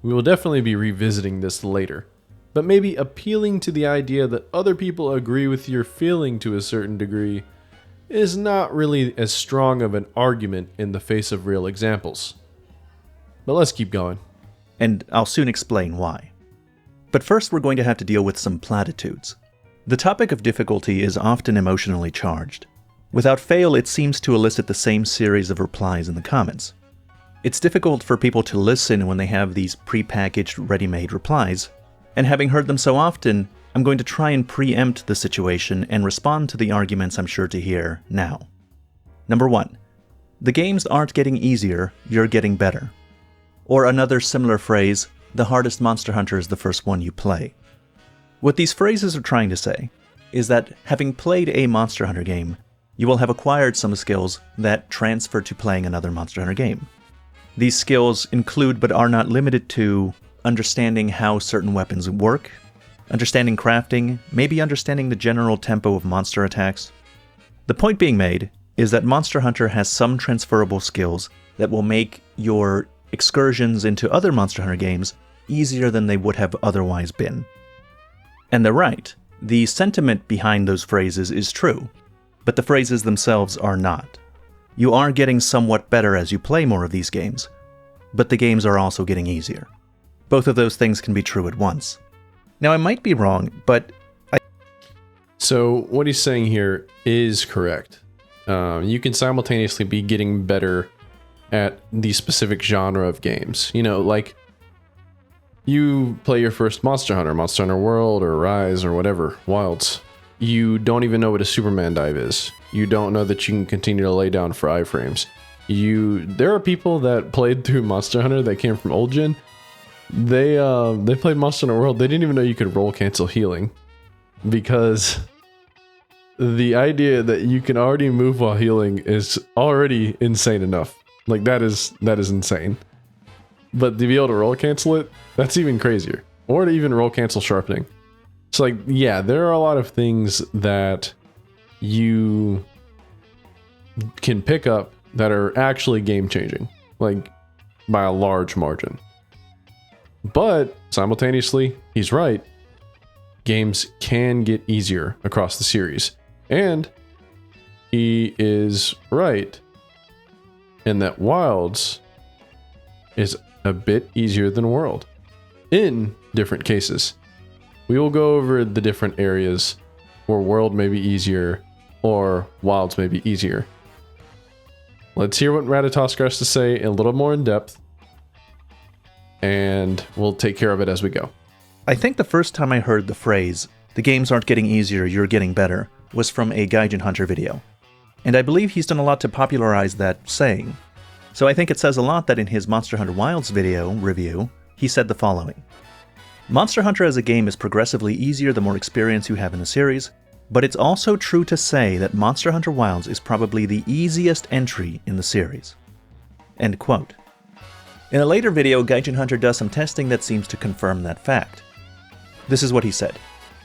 We will definitely be revisiting this later, but maybe appealing to the idea that other people agree with your feeling to a certain degree is not really as strong of an argument in the face of real examples. But let's keep going. And I'll soon explain why. But first we're going to have to deal with some platitudes. The topic of difficulty is often emotionally charged. Without fail, it seems to elicit the same series of replies in the comments. It's difficult for people to listen when they have these pre-packaged, ready-made replies, and having heard them so often, I'm going to try and preempt the situation and respond to the arguments I'm sure to hear now. Number 1. The games aren't getting easier, you're getting better. Or another similar phrase, the hardest Monster Hunter is the first one you play. What these phrases are trying to say is that having played a Monster Hunter game, you will have acquired some skills that transfer to playing another Monster Hunter game. These skills include but are not limited to understanding how certain weapons work, understanding crafting, maybe understanding the general tempo of monster attacks. The point being made is that Monster Hunter has some transferable skills that will make your excursions into other Monster Hunter games easier than they would have otherwise been. And they're right. The sentiment behind those phrases is true, but the phrases themselves are not. You are getting somewhat better as you play more of these games, but the games are also getting easier. Both of those things can be true at once. Now, I might be wrong, but So what he's saying here is correct. You can simultaneously be getting better at the specific genre of games. You know, like you play your first Monster Hunter, Monsterhunterworld or Rise or whatever, Wilds. You don't even know what a Superman dive is. You don't know that you can continue to lay down for iframes. There are people that played through Monster Hunter that came from old gen. They played Monsterhunterworld. They didn't even know you could roll cancel healing, because the idea that you can already move while healing is already insane enough. Like that is insane. But to be able to roll cancel it, that's even crazier. Or to even roll cancel sharpening. So like, yeah, there are a lot of things that you can pick up that are actually game changing, like by a large margin. But simultaneously, he's right. Games can get easier across the series. And he is right in that Wilds is a bit easier than World in different cases. We will go over the different areas where World may be easier or Wilds may be easier. Let's hear what Ratatoskar has to say a little more in depth, and we'll take care of it as we go. I think the first time I heard the phrase, the games aren't getting easier, you're getting better, was from a Gaijin Hunter video. And I believe he's done a lot to popularize that saying. So I think it says a lot that in his Monster Hunter Wilds video review, he said the following. Monster Hunter as a game is progressively easier the more experience you have in the series, but it's also true to say that Monster Hunter Wilds is probably the easiest entry in the series. End quote. In a later video, Gaijin Hunter does some testing that seems to confirm that fact. This is what he said.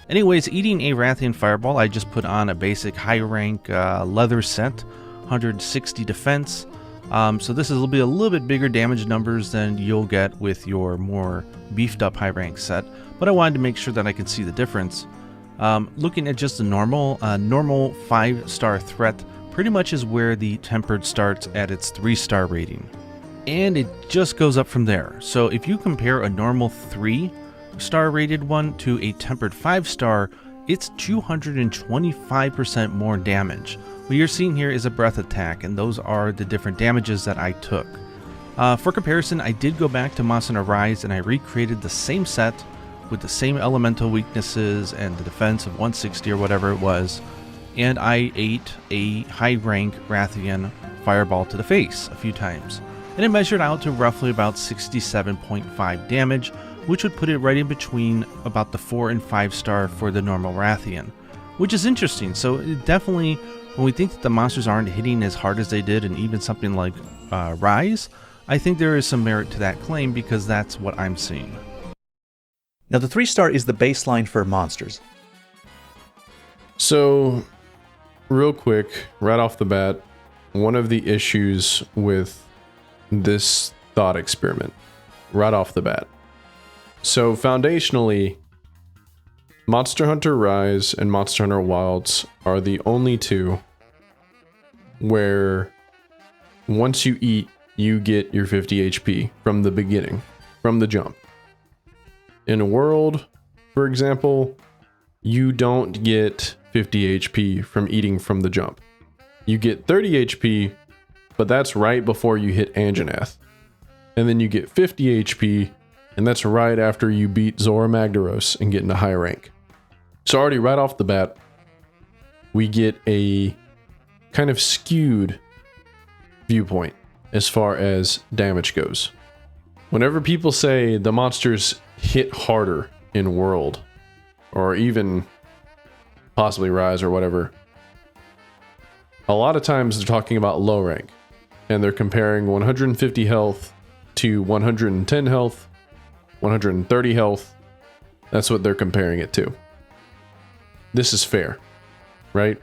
Anyways, eating a Rathian Fireball, I just put on a basic high rank leather set, 160 defense. So this will be a little bit bigger damage numbers than you'll get with your more beefed up high rank set, but I wanted to make sure that I could see the difference. Looking at just a normal 5-star threat pretty much is where the tempered starts at its 3-star rating. And it just goes up from there. So if you compare a normal 3-star rated one to a tempered 5-star, it's 225% more damage. What you're seeing here is a breath attack, and those are the different damages that I took. For comparison, I did go back to Monsterhunterrise and I recreated the same set with the same elemental weaknesses and the defense of 160 or whatever it was, and I ate a high rank Rathian Fireball to the face a few times. And it measured out to roughly about 67.5 damage, which would put it right in between about the 4 and 5-star for the normal Rathian, which is interesting. So it definitely, when we think that the monsters aren't hitting as hard as they did in even something like Rise, I think there is some merit to that claim because that's what I'm seeing. Now the 3-star is the baseline for monsters. So, real quick, right off the bat, one of the issues with this thought experiment, right off the bat. So, foundationally, Monster Hunter Rise and Monster Hunter Wilds are the only two where once you eat, you get your 50 HP from the beginning, from the jump. In a World, for example, you don't get 50 HP from eating from the jump. You get 30 HP, but that's right before you hit Anjanath. And then you get 50 HP, and that's right after you beat Zora Magdaros and get into high rank. So already right off the bat, we get a kind of skewed viewpoint as far as damage goes. Whenever people say the monsters hit harder in World, or even possibly Rise or whatever, a lot of times they're talking about low rank, and they're comparing 150 health to 110 health, 130 health. That's what they're comparing it to. This is fair, right?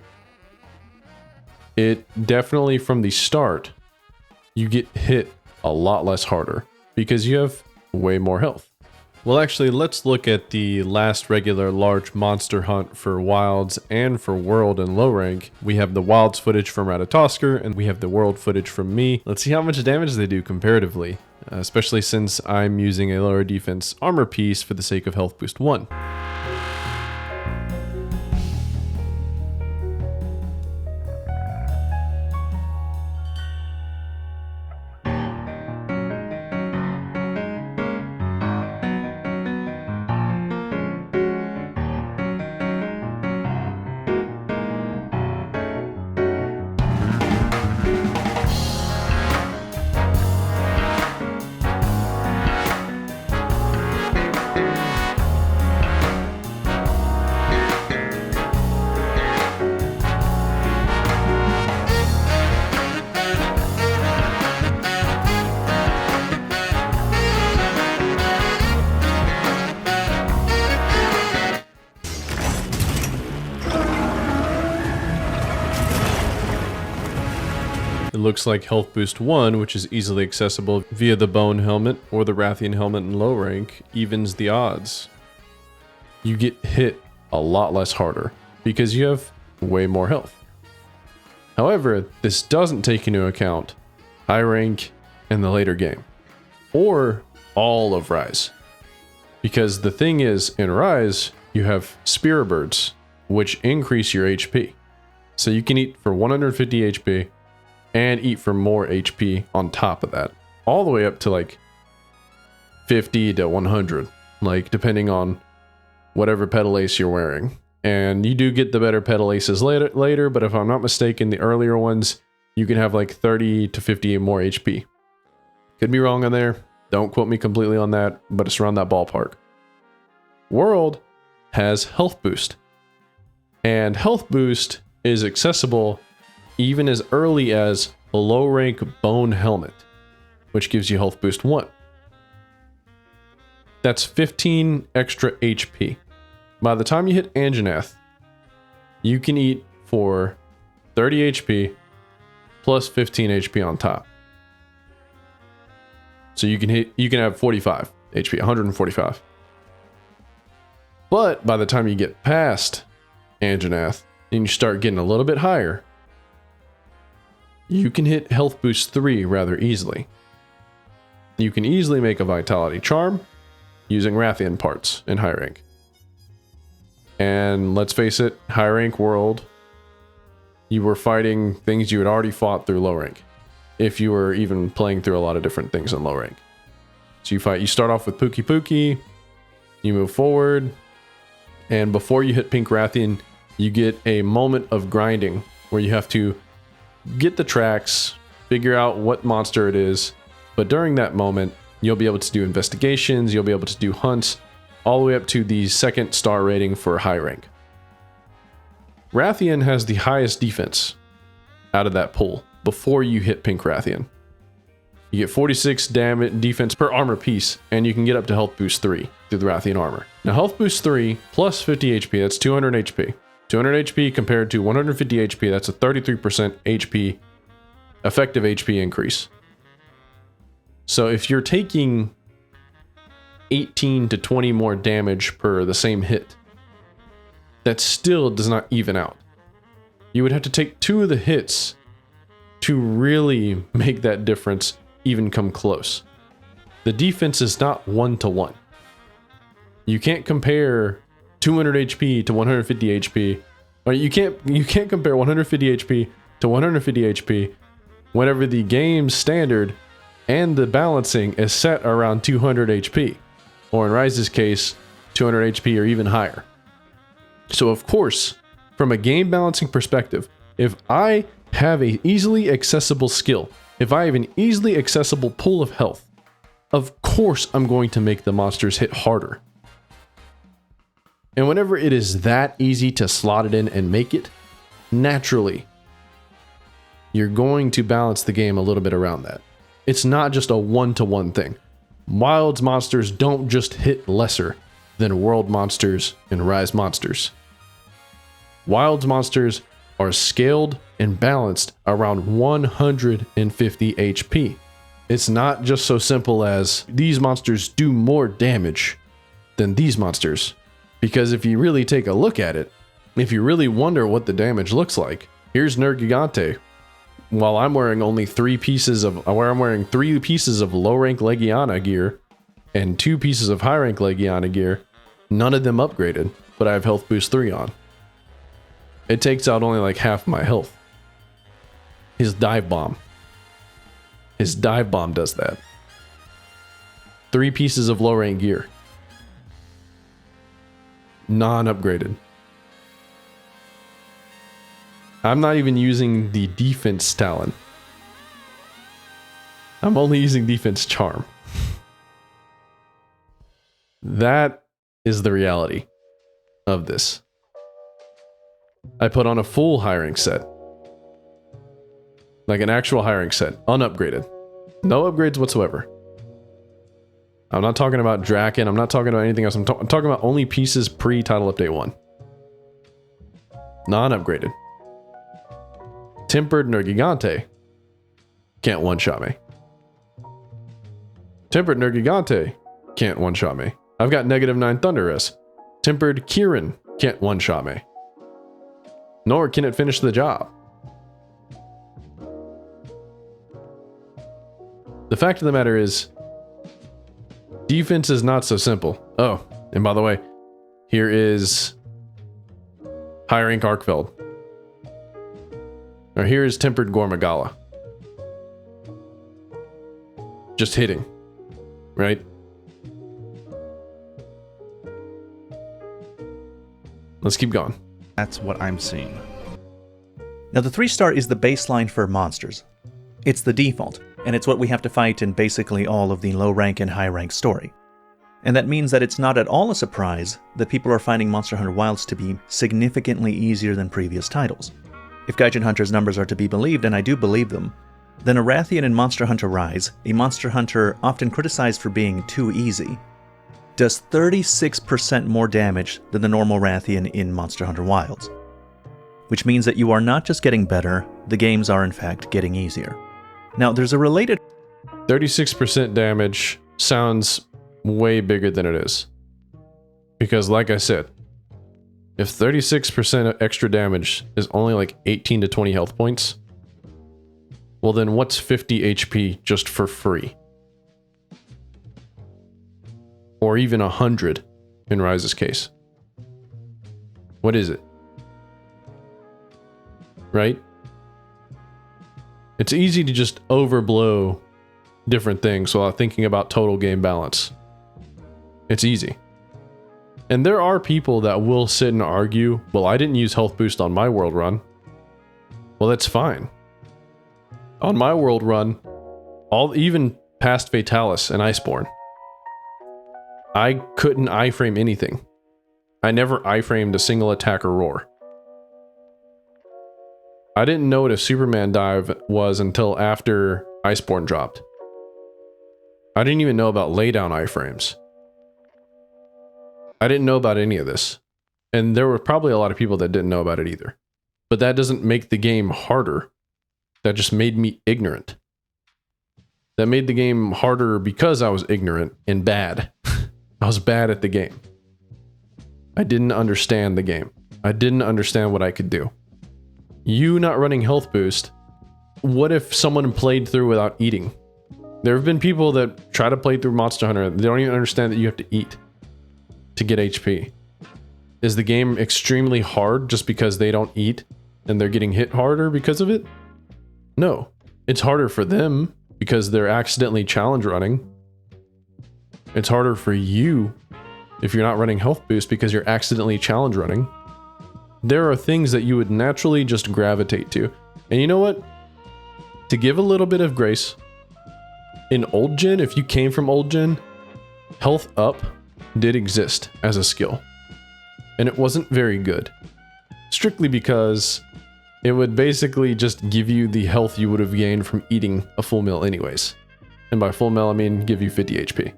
It definitely, from the start, you get hit a lot less harder because you have way more health. Well, actually, let's look at the last regular large monster hunt for Wilds and for World and low rank. We have the Wilds footage from Ratatosker, and we have the World footage from me. Let's see how much damage they do comparatively, especially since I'm using a lower defense armor piece for the sake of health boost 1. It looks like health boost 1, which is easily accessible via the bone helmet or the Rathian helmet in low rank, evens the odds. You get hit a lot less harder because you have way more health. However, this doesn't take into account high rank in the later game, or all of Rise. Because the thing is, in Rise, you have Spear Birds, which increase your HP. So you can eat for 150 HP, and eat for more HP on top of that. All the way up to like 50 to 100, like depending on whatever pedal ace you're wearing. And you do get the better pedal aces later, but if I'm not mistaken, the earlier ones, you can have like 30 to 50 more HP. Could be wrong on there. Don't quote me completely on that, but it's around that ballpark. World has health boost. And health boost is accessible even as early as a low rank bone helmet, which gives you health boost 1. That's 15 extra HP. By the time you hit Anjanath, you can eat for 30 HP plus 15 HP on top. So you can have 45 HP, 145. But by the time you get past Anjanath and you start getting a little bit higher, you can hit health boost 3 rather easily. You can easily make a vitality charm using Rathian parts in high rank. And let's face it, high rank World, you were fighting things you had already fought through low rank, if you were even playing through a lot of different things in low rank. So you start off with Pookie Pookie, you move forward, and before you hit Pink Rathian, you get a moment of grinding where you have to get the tracks, figure out what monster it is, but during that moment, you'll be able to do investigations, you'll be able to do hunts, all the way up to the 2nd star rating for high rank. Rathian has the highest defense out of that pool before you hit Pink Rathian. You get 46 damage defense per armor piece, and you can get up to health boost 3 through the Rathian armor. Now health boost 3 plus 50 HP, that's 200 HP. 200 HP compared to 150 HP, that's a 33% HP, effective HP increase. So if you're taking 18 to 20 more damage per the same hit, that still does not even out. You would have to take 2 of the hits to really make that difference even come close. The defense is not 1-to-1. You can't compare 200 HP to 150 HP. Or you can't compare 150 HP to 150 HP whenever the game's standard and the balancing is set around 200 HP. Or in Rise's case, 200 HP or even higher. So of course, from a game balancing perspective, if I have a easily accessible skill, if I have an easily accessible pool of health, of course I'm going to make the monsters hit harder. And whenever it is that easy to slot it in and make it, naturally, you're going to balance the game a little bit around that. It's not just a one-to-one thing. Wilds monsters don't just hit lesser than World monsters and Rise monsters. Wilds monsters are scaled and balanced around 150 HP. It's not just so simple as these monsters do more damage than these monsters. Because if you really take a look at it, if you really wonder what the damage looks like, here's Nergi. While I'm wearing 3 pieces of low rank Legiana gear and 2 pieces of high rank Legiana gear, none of them upgraded, but I have health boost 3 on. It takes out only like half my health. His dive bomb does that. 3 pieces of low rank gear. Non-upgraded. I'm not even using the defense talent. I'm only using defense charm. That is the reality of this. I put on a full high rank set. Like an actual high rank set. Unupgraded. No upgrades whatsoever. I'm not talking about Draken. I'm not talking about anything else. I'm talking about only pieces pre-title update 1. Non-upgraded. Tempered Nergigante can't one-shot me. Tempered Nergigante can't one-shot me. I've got -9 Thunderous. Tempered Kieran can't one-shot me. Nor can it finish the job. The fact of the matter is, defense is not so simple. Oh, and by the way, here is high rank Arkfeld. Or here is Tempered Gormagala. Just hitting, right? Let's keep going. That's what I'm seeing. Now the 3-star is the baseline for monsters. It's the default, and it's what we have to fight in basically all of the low rank and high rank story. And that means that it's not at all a surprise that people are finding Monster Hunter Wilds to be significantly easier than previous titles. If Gaijin Hunter's numbers are to be believed, and I do believe them, then a Rathian in Monsterhunterrise, a Monster Hunter often criticized for being too easy, does 36% more damage than the normal Rathian in Monster Hunter Wilds. Which means that you are not just getting better, the games are in fact getting easier. Now there's a related 36% damage sounds way bigger than it is. Because like I said, if 36% extra damage is only like 18 to 20 health points, well then what's 50 HP just for free? Or even 100 in Rise's case. What is it? Right? It's easy to just overblow different things while thinking about total game balance. It's easy. And there are people that will sit and argue, well, I didn't use health boost on my world run. Well, that's fine. On my world run, even past Fatalis and Iceborne, I couldn't iframe anything. I never iframed a single attack or roar. I didn't know what a Superman dive was until after Iceborne dropped. I didn't even know about laydown iframes. I didn't know about any of this. And there were probably a lot of people that didn't know about it either. But that doesn't make the game harder. That just made me ignorant. That made the game harder because I was ignorant and bad. I was bad at the game. I didn't understand the game. I didn't understand what I could do. You not running health boost, what if someone played through without eating? There have been people that try to play through Monster Hunter, they don't even understand that you have to eat to get HP. Is the game extremely hard just because they don't eat and they're getting hit harder because of it? No. It's harder for them because they're accidentally challenge running. It's harder for you if you're not running health boost because you're accidentally challenge running. there are things that you would naturally just gravitate to. And you know what? To give a little bit of grace, in old gen, if you came from old gen, health up did exist as a skill. And it wasn't very good. Strictly because it would basically just give you the health you would have gained from eating a full meal anyways. And by full meal, I mean give you 50 HP.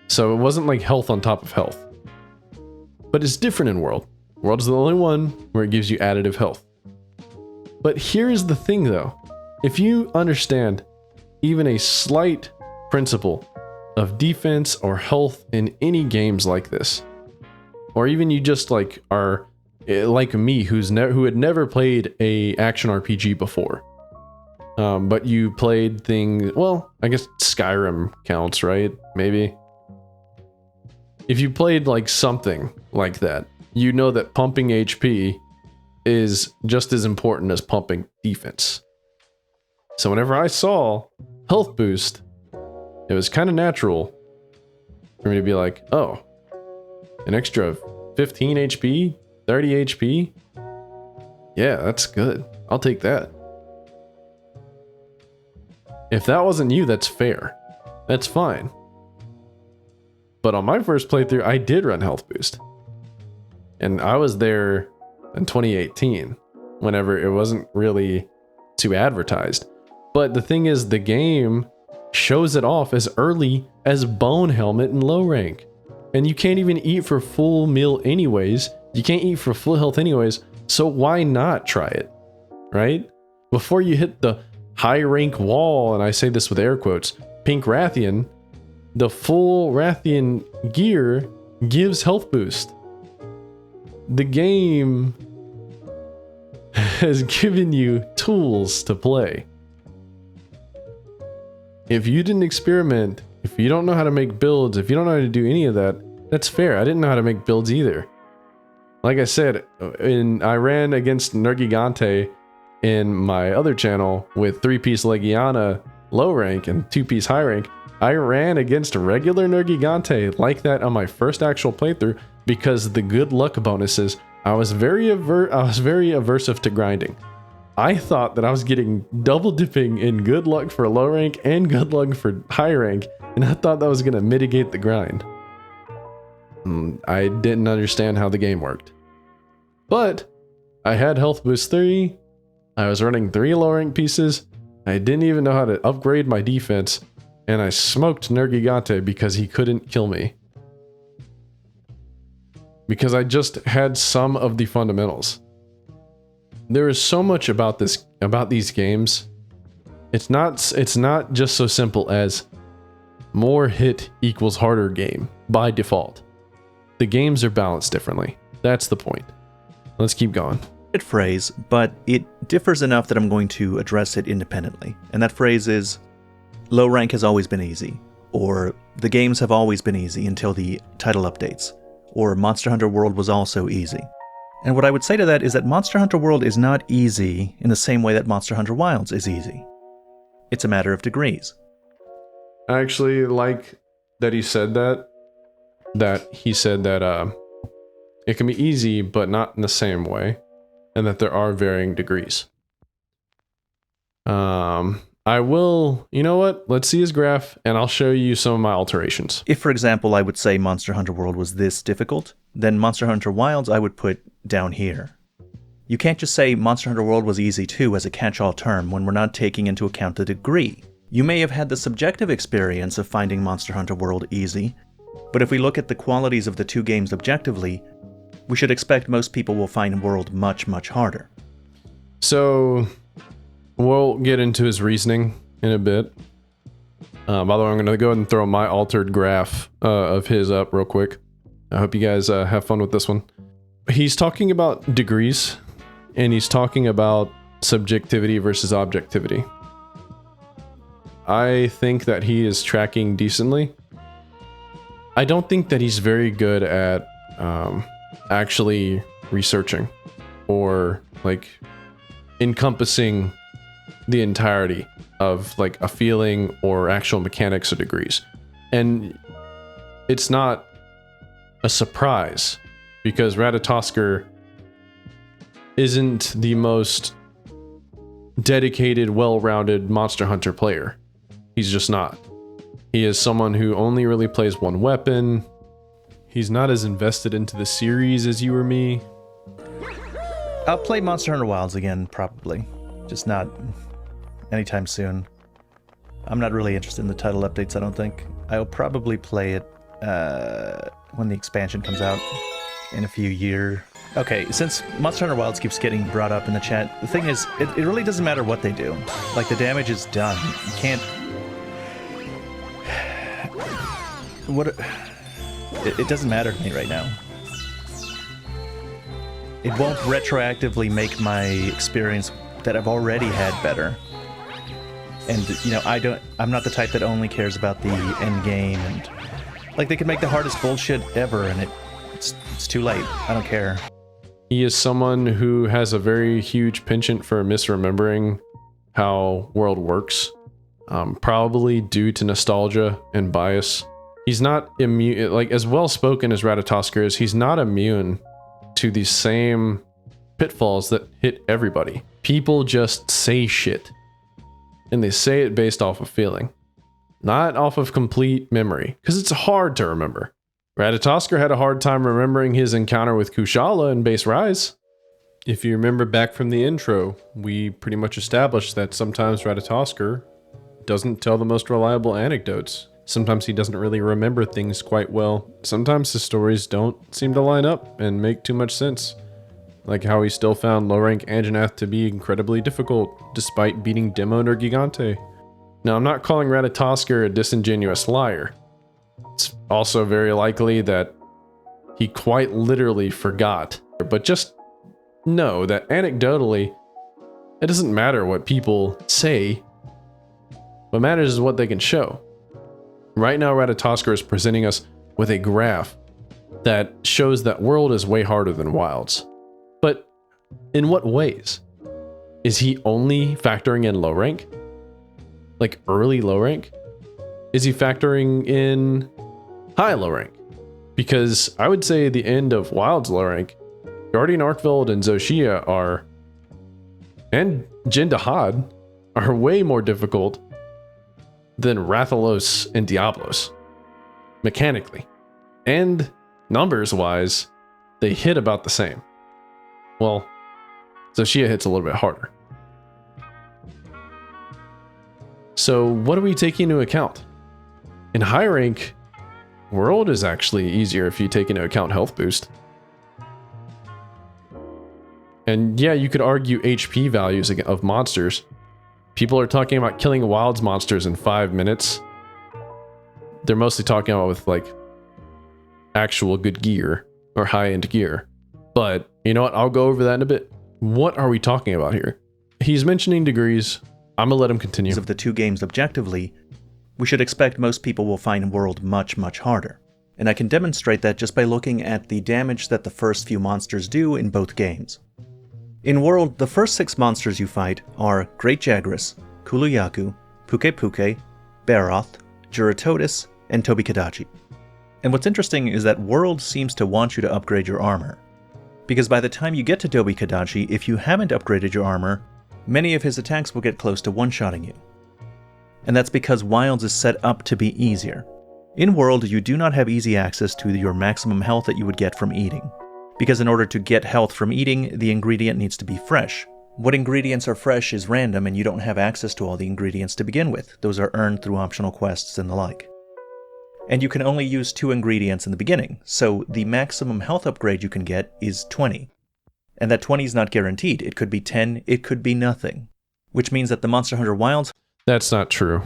So it wasn't like health on top of health. But it's different in World. World's the only one where it gives you additive health. But here's the thing though. If you understand even a slight principle of defense or health in any games like this, or even you just like are like me who had never played a action RPG before, but you played things, well, I guess Skyrim counts, right? Maybe. If you played like something like that, you know that pumping HP is just as important as pumping defense. So whenever I saw health boost, it was kind of natural for me to be like, oh, an extra 15 HP, 30 HP? Yeah, that's good. I'll take that. If that wasn't you, that's fair. That's fine. But on my first playthrough, I did run health boost. And I was there in 2018, whenever it wasn't really too advertised. But the thing is, the game shows it off as early as Bone Helmet in low rank. And you can't even eat for full meal anyways. You can't eat for full health anyways. So why not try it? Right? Before you hit the high rank wall, and I say this with air quotes, Pink Rathian, the full Rathian gear gives health boost. The game has given you tools to play. If you didn't experiment, if you don't know how to make builds, if you don't know how to do any of that, that's fair. I didn't know how to make builds either. Like I said, I ran against Nergi in my other channel with 3-piece Legiana low rank and 2-piece high rank. I ran against regular Nergi like that on my first actual playthrough because the good luck bonuses, I was very aversive to grinding. I thought that I was getting double dipping in good luck for low rank and good luck for high rank, and I thought that was going to mitigate the grind. I didn't understand how the game worked. But I had health boost 3, I was running 3 low rank pieces, I didn't even know how to upgrade my defense, and I smoked Nergigante because he couldn't kill me. Because I just had some of the fundamentals. There is so much about these games. It's not just so simple as more hit equals harder game by default. The games are balanced differently. That's the point. Let's keep going. Phrase, but it differs enough that I'm going to address it independently. And that phrase is, low rank has always been easy, or the games have always been easy until the title updates, or Monster Hunter World was also easy. And what I would say to that is that Monster Hunter World is not easy in the same way that Monster Hunter Wilds is easy. It's a matter of degrees. I actually like that he said that it can be easy, but not in the same way, and that there are varying degrees. I will, you know what? Let's see his graph, and I'll show you some of my alterations. If, for example, I would say Monster Hunter World was this difficult, then Monster Hunter Wilds I would put down here. You can't just say Monster Hunter World was easy too as a catch-all term when we're not taking into account the degree. You may have had the subjective experience of finding Monster Hunter World easy, but if we look at the qualities of the two games objectively, we should expect most people will find World much, much harder. So, we'll get into his reasoning in a bit. By the way, I'm going to go ahead and throw my altered graph of his up real quick. I hope you guys have fun with this one. He's talking about degrees, and he's talking about subjectivity versus objectivity. I think that he is tracking decently. I don't think that he's very good at actually researching or like encompassing the entirety of like a feeling or actual mechanics or degrees. And it's not a surprise because Ratatosker isn't the most dedicated, well-rounded Monster Hunter player. He's just not. He is someone who only really plays one weapon. He's not as invested into the series as you or me. I'll play Monsterhunterwilds again, probably. Just not anytime soon. I'm not really interested in the title updates, I don't think. I'll probably play it when the expansion comes out in a few years. Okay, since Monsterhunterwilds keeps getting brought up in the chat, the thing is, it really doesn't matter what they do. Like, the damage is done. You can't... It doesn't matter to me right now. It won't retroactively make my experience that I've already had better. And, you know, I'm not the type that only cares about the end game, and like, they could make the hardest bullshit ever and it's too late. I don't care. He is someone who has a very huge penchant for misremembering how World works, probably due to nostalgia and bias. He's not immune, like, as well spoken as Ratatosker is, he's not immune to the same pitfalls that hit everybody. People just say shit, and they say it based off of feeling, not off of complete memory, because it's hard to remember. Ratatosker had a hard time remembering his encounter with Kushala in Base Rise. If you remember back from the intro, we pretty much established that sometimes Ratatosker doesn't tell the most reliable anecdotes. Sometimes he doesn't really remember things quite well. Sometimes his stories don't seem to line up and make too much sense. Like how he still found low-rank Anjanath to be incredibly difficult, despite beating Demo Nergigante. Now, I'm not calling Ratatosker a disingenuous liar. It's also very likely that he quite literally forgot. But just know that anecdotally, it doesn't matter what people say. What matters is what they can show. Right now, Ratatosker is presenting us with a graph that shows that World is way harder than Wilds. But in what ways? Is he only factoring in low rank? Like early low rank? Is he factoring in high low rank? Because I would say the end of Wild's low rank, Guardian Arkveld and Zoshia are, and Jin Dahad, are way more difficult than Rathalos and Diablos, mechanically. And numbers-wise, they hit about the same. Well, Zoshia hits a little bit harder. So what are we taking into account? In high rank, World is actually easier if you take into account health boost. And yeah, you could argue HP values of monsters. People are talking about killing Wilds monsters in 5 minutes. They're mostly talking about with like actual good gear or high-end gear. But you know what? I'll go over that in a bit. What are we talking about here? He's mentioning degrees. I'm gonna let him continue. Of the two games objectively, we should expect most people will find World much, much harder. And I can demonstrate that just by looking at the damage that the first few monsters do in both games. In World, the first 6 monsters you fight are Great Jagras, Kuluyaku, Puke Puke, Baroth, Juratotis, and Tobikadachi. And what's interesting is that World seems to want you to upgrade your armor. Because by the time you get to Tobikadachi, if you haven't upgraded your armor, many of his attacks will get close to one-shotting you. And that's because Wilds is set up to be easier. In World, you do not have easy access to your maximum health that you would get from eating. Because in order to get health from eating, the ingredient needs to be fresh. What ingredients are fresh is random, and you don't have access to all the ingredients to begin with. Those are earned through optional quests and the like. And you can only use 2 ingredients in the beginning, so the maximum health upgrade you can get is 20. And that 20 is not guaranteed. It could be 10, it could be nothing. Which means that the Monster Hunter Wilds... That's not true.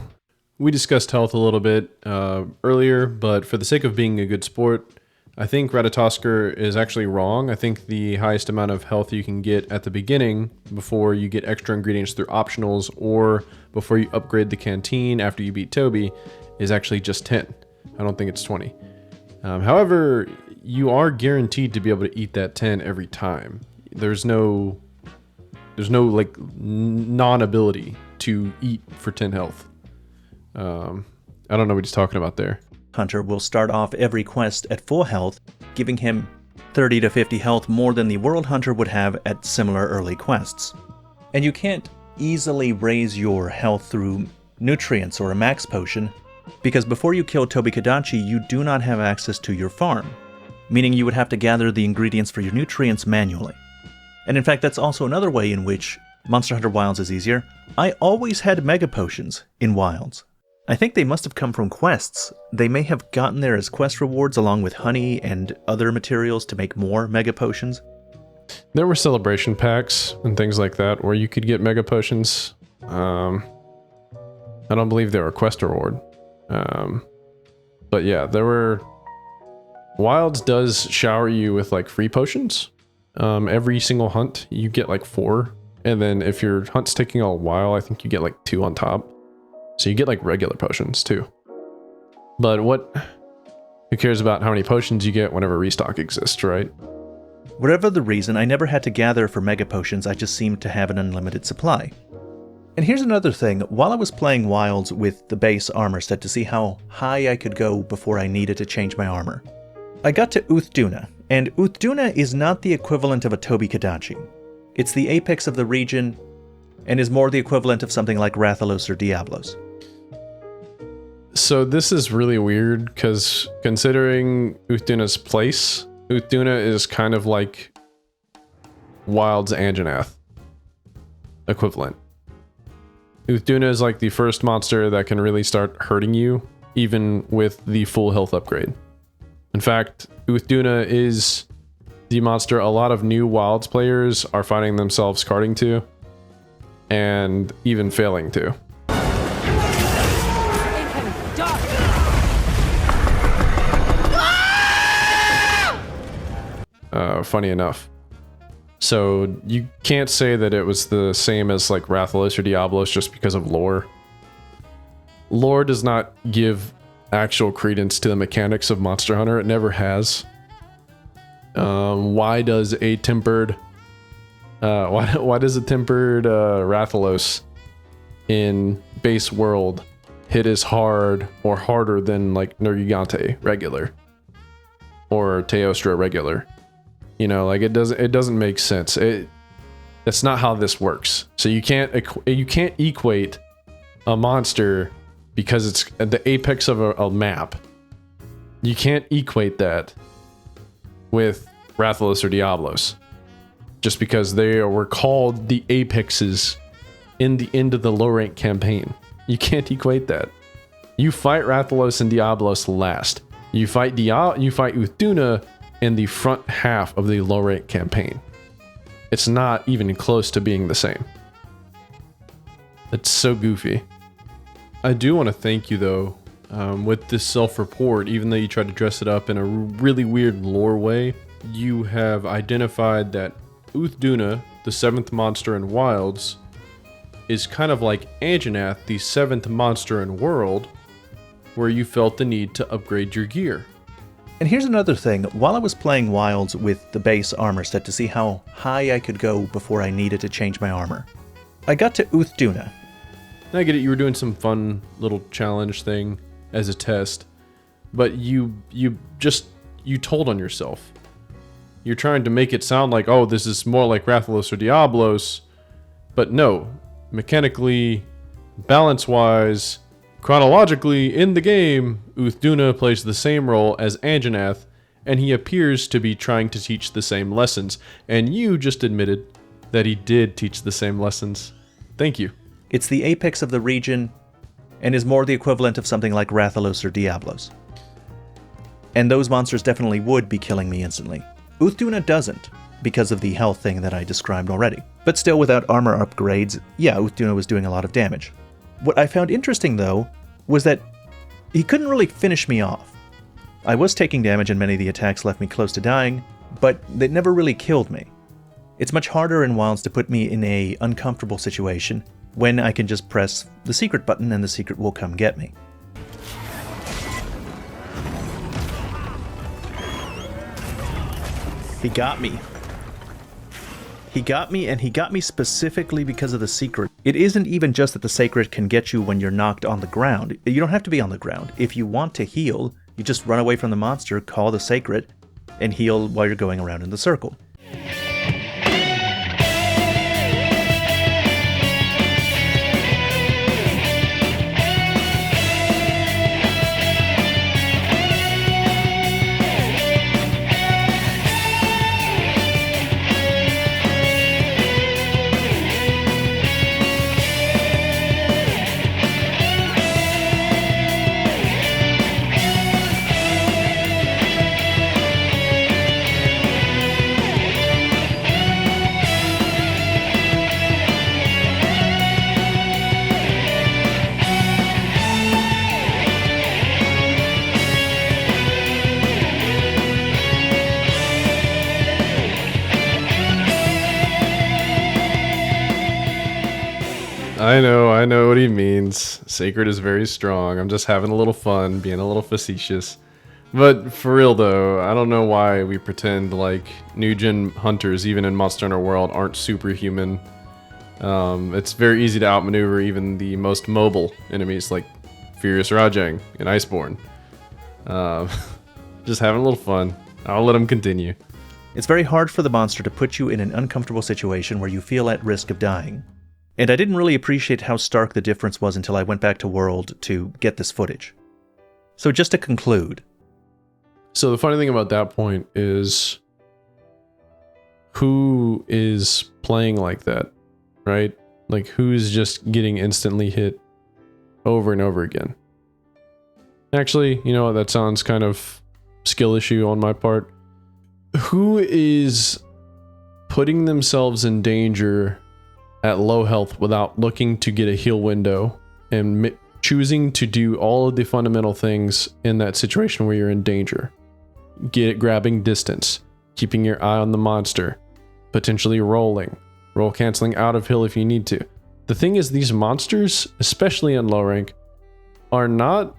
We discussed health a little bit earlier, but for the sake of being a good sport, I think Ratatosker is actually wrong. I think the highest amount of health you can get at the beginning before you get extra ingredients through optionals or before you upgrade the canteen after you beat Toby is actually just 10. I don't think it's 20. However, you are guaranteed to be able to eat that 10 every time. There's no like non-ability to eat for 10 health. I don't know what he's talking about there. Hunter will start off every quest at full health, giving him 30 to 50 health more than the World Hunter would have at similar early quests. And you can't easily raise your health through nutrients or a max potion, because before you kill Tobi-Kadachi, you do not have access to your farm, meaning you would have to gather the ingredients for your nutrients manually. And in fact, that's also another way in which Monster Hunter Wilds is easier. I always had Mega Potions in Wilds. I think they must have come from quests. They may have gotten there as quest rewards along with honey and other materials to make more Mega Potions. There were celebration packs and things like that where you could get Mega Potions. I don't believe they were a quest reward. But yeah, there were... Wilds does shower you with like free potions. Every single hunt, you get like 4. And then if your hunt's taking a while, I think you get like 2 on top. So you get like regular potions too. But who cares about how many potions you get whenever restock exists, right? Whatever the reason, I never had to gather for Mega Potions, I just seemed to have an unlimited supply. And here's another thing, while I was playing Wilds with the base armor set to see how high I could go before I needed to change my armor, I got to Duna, and Duna is not the equivalent of a Tobi-Kadachi. It's the apex of the region, and is more the equivalent of something like Rathalos or Diablos. So this is really weird, because considering Duna's place, Duna is kind of like Wild's Anjanath equivalent. Duna is like the first monster that can really start hurting you, even with the full health upgrade. In fact, Duna is the monster a lot of new Wilds players are finding themselves carding to, and even failing to. Funny enough. So you can't say that it was the same as like Rathalos or Diablos just because of lore. Lore does not give actual credence to the mechanics of Monster Hunter. It never has. Why does a tempered Rathalos in base world hit as hard or harder than like Nergi regular or Teostra regular? You know, like it doesn't make sense. That's not how this works. So you can't equate a monster because it's at the apex of a map. You can't equate that with Rathalos or Diablos just because they were called the apexes in the end of the low rank campaign. You can't equate that. You fight Rathalos and Diablos last. You fight Duna in the front half of the low rank campaign. It's not even close to being the same. It's so goofy. I do want to thank you though, with this self-report, even though you tried to dress it up in a really weird lore way, you have identified that Duna, the 7th monster in Wilds, is kind of like Anjanath, the 7th monster in World, where you felt the need to upgrade your gear. And here's another thing, while I was playing Wilds with the base armor set to see how high I could go before I needed to change my armor, I got to Duna. I get it, you were doing some fun little challenge thing as a test, but you told on yourself. You're trying to make it sound like, oh, this is more like Rathalos or Diablos, but no, mechanically, balance-wise, chronologically, in the game, Duna plays the same role as Anjanath, and he appears to be trying to teach the same lessons, and you just admitted that he did teach the same lessons. Thank you. It's the apex of the region, and is more the equivalent of something like Rathalos or Diablos. And those monsters definitely would be killing me instantly. Duna doesn't, because of the health thing that I described already. But still, without armor upgrades, yeah, Duna was doing a lot of damage. What I found interesting, though, was that he couldn't really finish me off. I was taking damage and many of the attacks left me close to dying, but they never really killed me. It's much harder in Wilds to put me in a uncomfortable situation when I can just press the secret button and the secret will come get me. He got me. He got me, and he got me specifically because of the secret. It isn't even just that the Seikret can get you when you're knocked on the ground. You don't have to be on the ground. If you want to heal, you just run away from the monster, call the Seikret, and heal while you're going around in the circle. I know what he means. Seikret is very strong. I'm just having a little fun, being a little facetious. But for real though, I don't know why we pretend like new gen hunters, even in Monsterhunterworld, aren't superhuman. It's very easy to outmaneuver even the most mobile enemies like Furious Rajang and Iceborne. Just having a little fun. I'll let him continue. It's very hard for the monster to put you in an uncomfortable situation where you feel at risk of dying. And I didn't really appreciate how stark the difference was until I went back to World to get this footage. So just to conclude. So the funny thing about that point is, who is playing like that, right? Like, who's just getting instantly hit over and over again? Actually, you know what, that sounds kind of skill issue on my part. Who is putting themselves in danger at low health without looking to get a heal window and choosing to do all of the fundamental things in that situation where you're in danger? Grabbing distance, keeping your eye on the monster, potentially roll canceling out of heal if you need to. The thing is, these monsters, especially in low rank, are not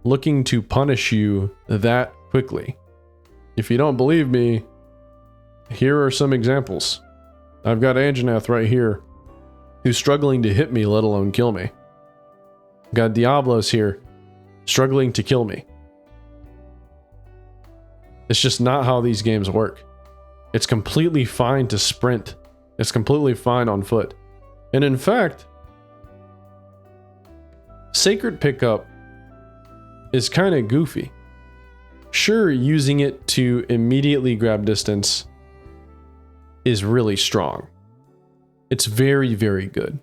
looking to punish you that quickly. If you don't believe me, here are some examples. I've got Anjanath right here, who's struggling to hit me, let alone kill me. Got Diablos here, struggling to kill me. It's just not how these games work. It's completely fine to sprint. It's completely fine on foot. And in fact, Seikret pickup is kind of goofy. Sure, using it to immediately grab distance is really strong. It's very, very good.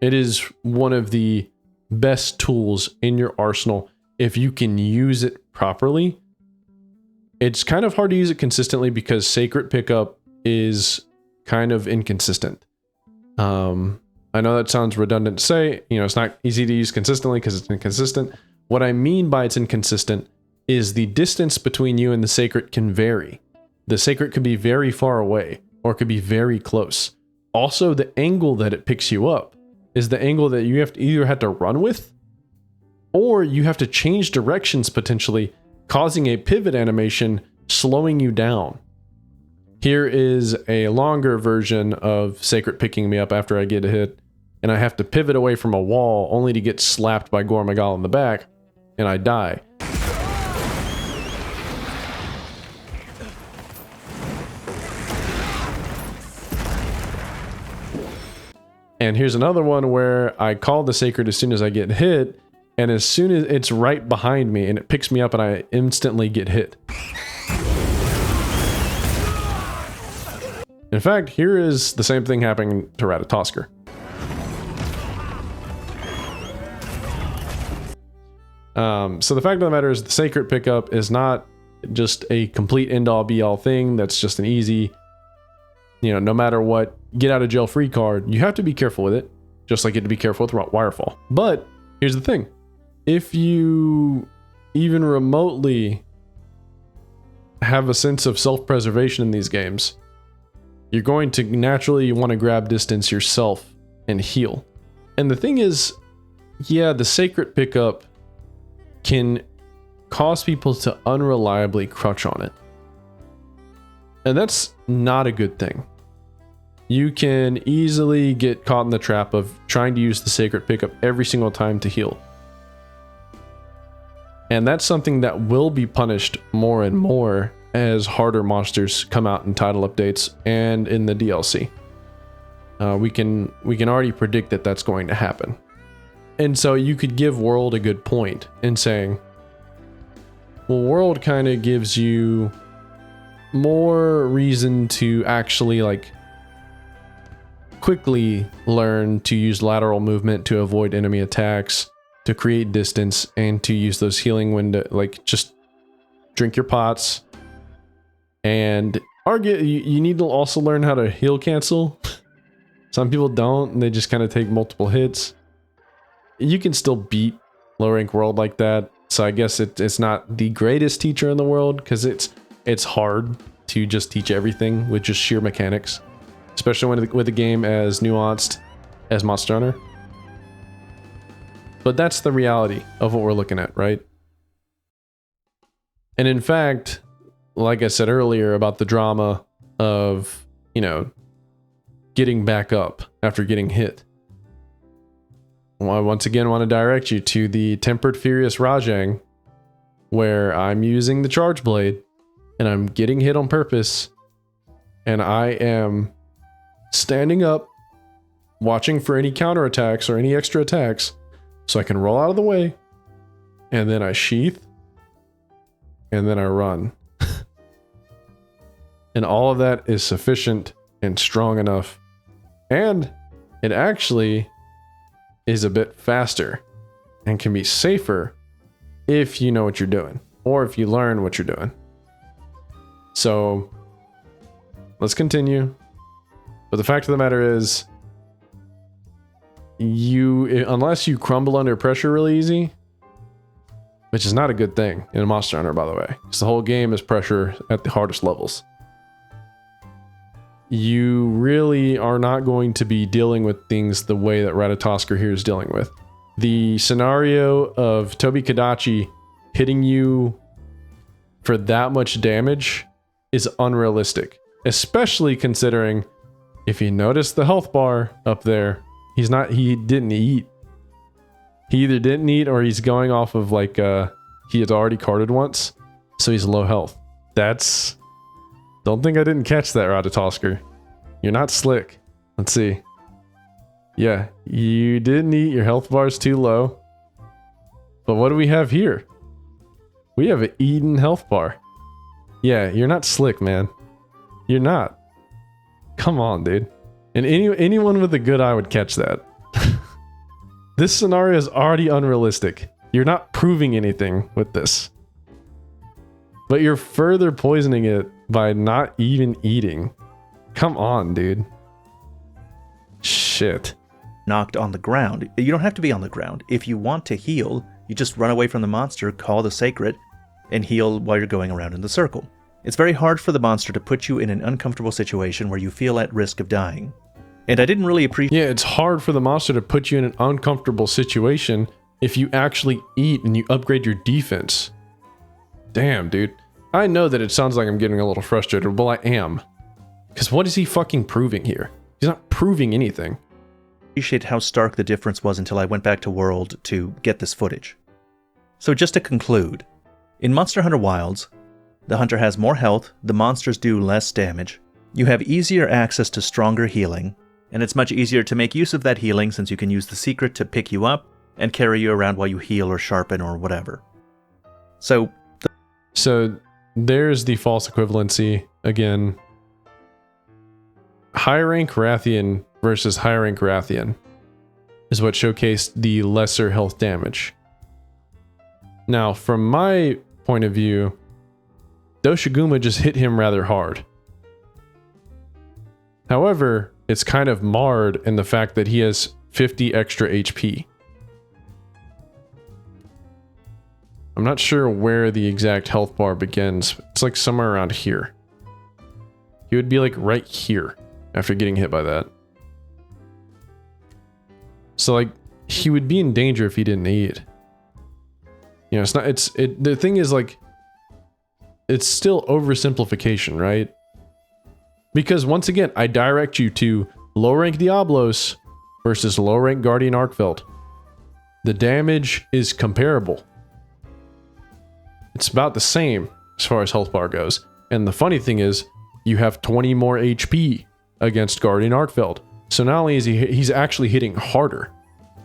It is one of the best tools in your arsenal if you can use it properly. It's kind of hard to use it consistently because Seikret pickup is kind of inconsistent. I know that sounds redundant to say, it's not easy to use consistently because it's inconsistent. What I mean by it's inconsistent is the distance between you and the Seikret can vary. The Seikret could be very far away, or it could be very close. Also, the angle that it picks you up is the angle that you either have to run with, or you have to change directions potentially, causing a pivot animation, slowing you down. Here is a longer version of Seikret picking me up after I get a hit, and I have to pivot away from a wall only to get slapped by Gormagal in the back, and I die. And here's another one where I call the Seikret as soon as I get hit, and as soon as it's right behind me and it picks me up and I instantly get hit. In fact, here is the same thing happening to Ratatosker. So the fact of the matter is the Seikret pickup is not just a complete end-all be-all thing that's just an easy, no matter what, get out of jail free card. You have to be careful with it, just like you have to be careful with Wirefall. But here's the thing. If you even remotely have a sense of self-preservation in these games, you're going to naturally want to grab distance yourself and heal. And the thing is, yeah, the Seikret pickup can cause people to unreliably crouch on it. And that's not a good thing. You can easily get caught in the trap of trying to use the Seikret pickup every single time to heal. And that's something that will be punished more and more as harder monsters come out in title updates and in the DLC. We can already predict that that's going to happen. And so you could give World a good point in saying, well, World kind of gives you more reason to actually like quickly learn to use lateral movement to avoid enemy attacks, to create distance, and to use those healing window, like just drink your pots. And you need to also learn how to heal cancel. Some people don't, and they just kind of take multiple hits. You can still beat low rank World like that, so I guess it's not the greatest teacher in the world, because it's hard to just teach everything with just sheer mechanics, especially with a game as nuanced as Monster Hunter. But that's the reality of what we're looking at, right? And in fact, like I said earlier about the drama of, getting back up after getting hit, well, I once again want to direct you to the Tempered Furious Rajang, where I'm using the Charge Blade and I'm getting hit on purpose, and I am standing up, watching for any counterattacks or any extra attacks, so I can roll out of the way, and then I sheath, and then I run. And all of that is sufficient and strong enough, and it actually is a bit faster and can be safer if you know what you're doing, or if you learn what you're doing. So let's continue. But the fact of the matter is, unless you crumble under pressure really easy, which is not a good thing in a Monster Hunter, by the way, because the whole game is pressure at the hardest levels, you really are not going to be dealing with things the way that Ratatosker here is dealing with. The scenario of Tobi Kadachi hitting you for that much damage is unrealistic, especially considering, if you notice the health bar up there, he didn't eat. He either didn't eat, or he's going off of like he had already carded once, so he's low health. Don't think I didn't catch that, Ratatosker. You're not slick. Let's see. Yeah, you didn't eat. Your health bar's too low. But what do we have here? We have an eaten health bar. Yeah, you're not slick, man. You're not. Come on, dude. And anyone with a good eye would catch that. This scenario is already unrealistic. You're not proving anything with this. But you're further poisoning it by not even eating. Come on, dude. Shit. Knocked on the ground. You don't have to be on the ground. If you want to heal, you just run away from the monster, call the Seikret, and heal while you're going around in the circle. It's very hard for the monster to put you in an uncomfortable situation where you feel at risk of dying. And I didn't really appreciate... Yeah, it's hard for the monster to put you in an uncomfortable situation if you actually eat and you upgrade your defense. Damn, dude. I know that it sounds like I'm getting a little frustrated. Well, I am. Because what is he fucking proving here? He's not proving anything. Appreciate how stark the difference was until I went back to World to get this footage. So just to conclude, in Monster Hunter Wilds, the hunter has more health, the monsters do less damage, you have easier access to stronger healing, and it's much easier to make use of that healing since you can use the Seikret to pick you up and carry you around while you heal or sharpen or whatever. So there's the false equivalency again. High rank Rathian versus high rank Rathian is what showcased the lesser health damage. Now, from my point of view, Doshiguma just hit him rather hard. However, it's kind of marred in the fact that he has 50 extra HP. I'm not sure where the exact health bar begins. It's like somewhere around here. He would be like right here after getting hit by that. So like he would be in danger if he didn't eat. You know, the thing is like, it's still oversimplification, right? Because once again, I direct you to low rank Diablos versus low rank Guardian Arkfeld. The damage is comparable. It's about the same as far as health bar goes. And the funny thing is, you have 20 more HP against Guardian Arkfeld. So not only is he's actually hitting harder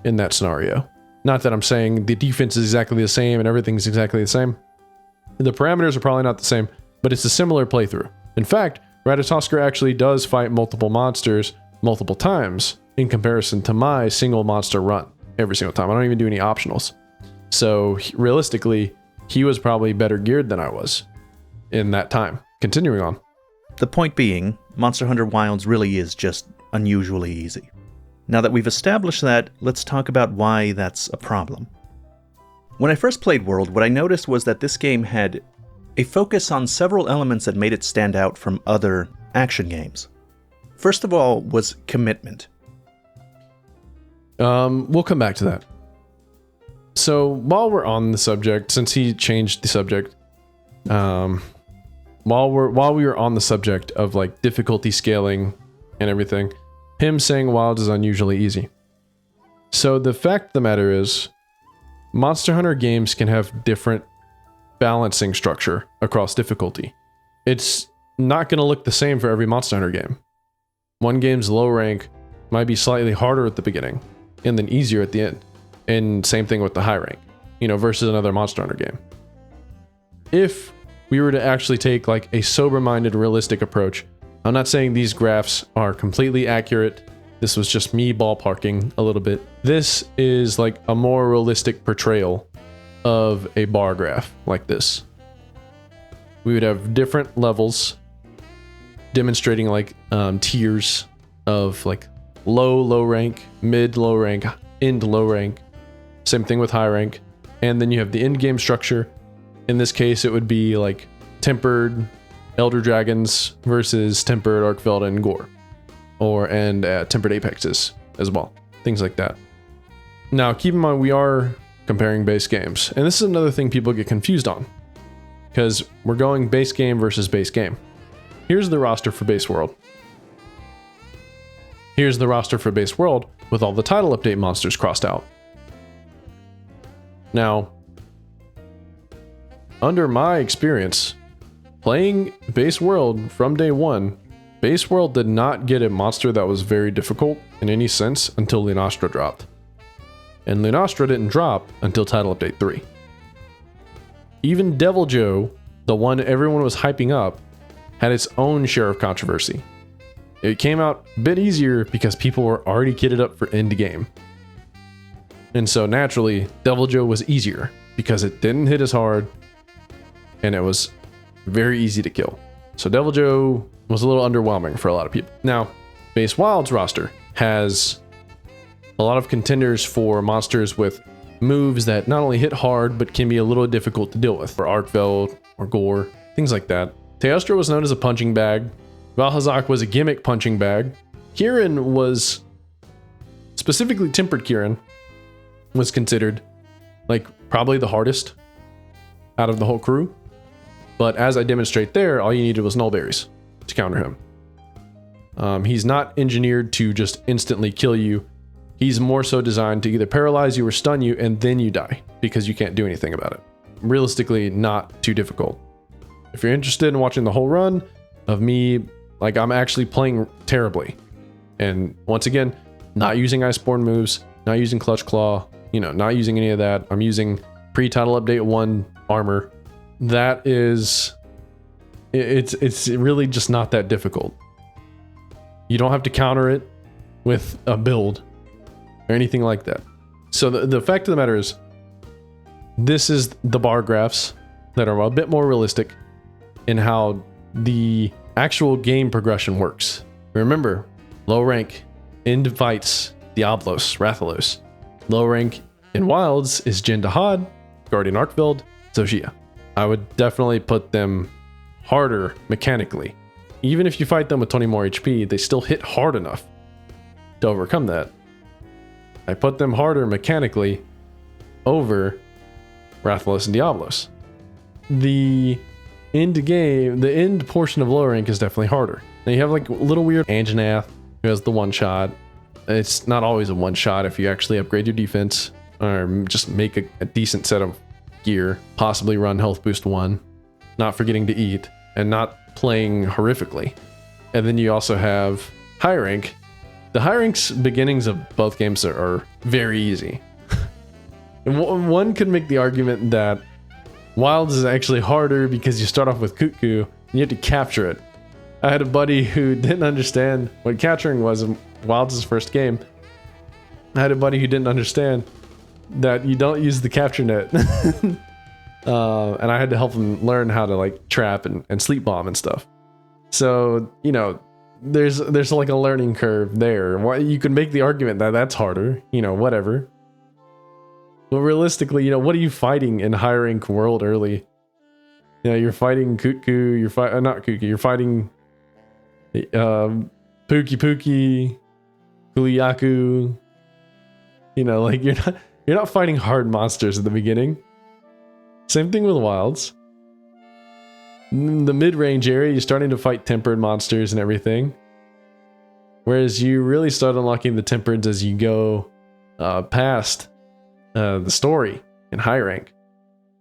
in that scenario. Not that I'm saying the defense is exactly the same and everything's exactly the same. The parameters are probably not the same, but it's a similar playthrough. In fact, Ratatoskr actually does fight multiple monsters multiple times in comparison to my single monster run every single time. I don't even do any optionals. So realistically, he was probably better geared than I was in that time. Continuing on. The point being, Monster Hunter Wilds really is just unusually easy. Now that we've established that, let's talk about why that's a problem. When I first played World, what I noticed was that this game had a focus on several elements that made it stand out from other action games. First of all was commitment. We'll come back to that. So while we're on the subject, since he changed the subject, while we were on the subject of like difficulty scaling and everything, him saying Wilds is unusually easy. So the fact of the matter is, Monster Hunter games can have different balancing structure across difficulty. It's not going to look the same for every Monster Hunter game. One game's low rank might be slightly harder at the beginning and then easier at the end. And same thing with the high rank, versus another Monster Hunter game. If we were to actually take like a sober-minded, realistic approach, I'm not saying these graphs are completely accurate. This was just me ballparking a little bit. This is like a more realistic portrayal of a bar graph like this. We would have different levels demonstrating like tiers of like low rank, mid low rank, end low rank. Same thing with high rank. And then you have the end game structure. In this case, it would be like tempered Elder Dragons versus tempered Arkfeld and Gore. And tempered Apexes as well. Things like that. Now, keep in mind, we are comparing base games. And this is another thing people get confused on. Because we're going base game versus base game. Here's the roster for base world. Here's the roster for base world with all the title update monsters crossed out. Now, under my experience, playing base world from day one, base world did not get a monster that was very difficult in any sense until Lunastra dropped. And Lunastra didn't drop until title update 3. Even Devil Joe, the one everyone was hyping up, had its own share of controversy. It came out a bit easier because people were already kitted up for end game. And so naturally, Devil Joe was easier because it didn't hit as hard and it was very easy to kill. So Devil Joe was a little underwhelming for a lot of people. Now, Base Wilds roster has a lot of contenders for monsters with moves that not only hit hard, but can be a little difficult to deal with. For Arkfeld or Gore, things like that. Teostra was known as a punching bag. Valhazak was a gimmick punching bag. Kieran was, specifically Tempered Kieran, was considered like probably the hardest out of the whole crew. But as I demonstrate there, all you needed was nullberries to counter him. He's not engineered to just instantly kill you. He's more so designed to either paralyze you or stun you and then you die because you can't do anything about it. Realistically, not too difficult. If you're interested in watching the whole run of me, like I'm actually playing terribly. And once again, not using Iceborne moves, not using Clutch Claw, not using any of that. I'm using pre-title update 1 armor. That is, it's really just not that difficult. You don't have to counter it with a build or anything like that. So the fact of the matter is, this is the bar graphs that are a bit more realistic in how the actual game progression works. Remember, low rank, end fights, Diablos, Rathalos. Low rank in Wilds is Jin Dahad, Guardian Arkfeld, Zoshia. I would definitely put them harder mechanically. Even if you fight them with 20 more HP, they still hit hard enough to overcome that. I put them harder mechanically over Rathalos and Diablos. The end portion of low rank is definitely harder. Now you have like a little weird Anjanath who has the one shot. It's not always a one shot if you actually upgrade your defense or just make a decent set of gear, possibly run health boost 1, not forgetting to eat. and not playing horrifically. And then you also have high rank. The high rank's beginnings of both games are very easy. And one could make the argument that Wilds is actually harder because you start off with Cuckoo and you have to capture it. I had a buddy who didn't understand what capturing was in Wilds' first game. I had a buddy who didn't understand that you don't use the capture net. And I had to help him learn how to like trap and sleep bomb and stuff. So, you know, there's like a learning curve there. Why you could make the argument that that's harder, you know, whatever. But realistically, you know, what are you fighting in high rank world early? You know, you're fighting Cuckoo, not Cuckoo, you're fighting Pookie Pookie, Kuliaku. You know, like you're not fighting hard monsters at the beginning. Same thing with Wilds. In the mid-range area, you're starting to fight tempered monsters and everything. Whereas you really start unlocking the tempereds as you go past the story in high rank.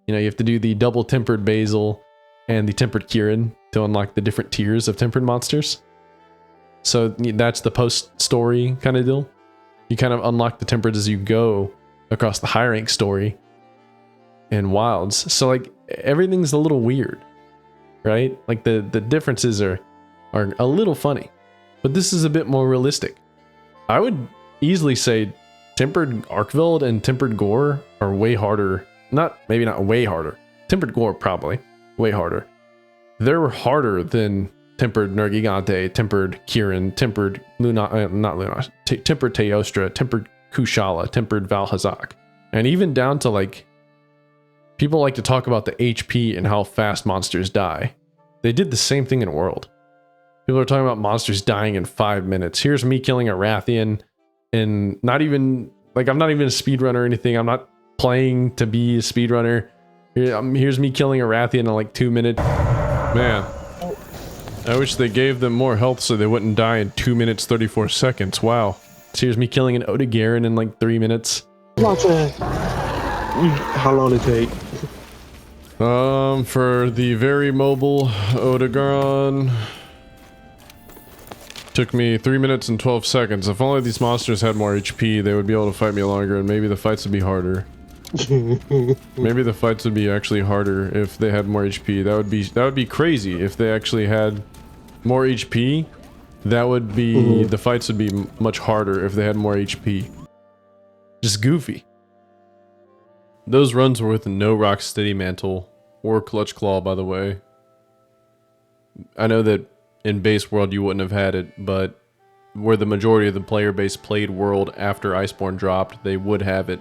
You know, you have to do the double tempered basil and the tempered Kieran to unlock the different tiers of tempered monsters. So that's the post-story kind of deal. You kind of unlock the tempereds as you go across the high rank story in Wilds. So like everything's a little weird, right? Like the differences are a little funny, but this is a bit more realistic. I would easily say tempered Arkveld and tempered Gore are way harder. Maybe not way harder. Tempered Gore probably way harder. They're harder than tempered Nergigante, tempered Kieran, tempered tempered Teostra, tempered Kushala, tempered Valhazak. And even down to like, people like to talk about the HP and how fast monsters die. They did the same thing in World. People are talking about monsters dying in 5 minutes. Here's me killing a Rathian in not even, like I'm not even a speedrunner or anything. I'm not playing to be a speedrunner. Here's me killing a Rathian in like 2 minutes. Man. I wish they gave them more health so they wouldn't die in 2 minutes 34 seconds. Wow. So here's me killing an Odegarin in like 3 minutes. How long did it take? For the very mobile Odegaron, took me 3 minutes and 12 seconds. If only these monsters had more HP, they would be able to fight me longer and maybe the fights would be harder. Maybe the fights would be actually harder if they had more HP. That would be crazy if they actually had more HP. That would be the fights would be much harder if they had more HP. Just goofy. Those runs were with no Rocksteady mantle or Clutch Claw, by the way. I know that in base World you wouldn't have had it, but where the majority of the player base played World after Iceborne dropped, they would have it.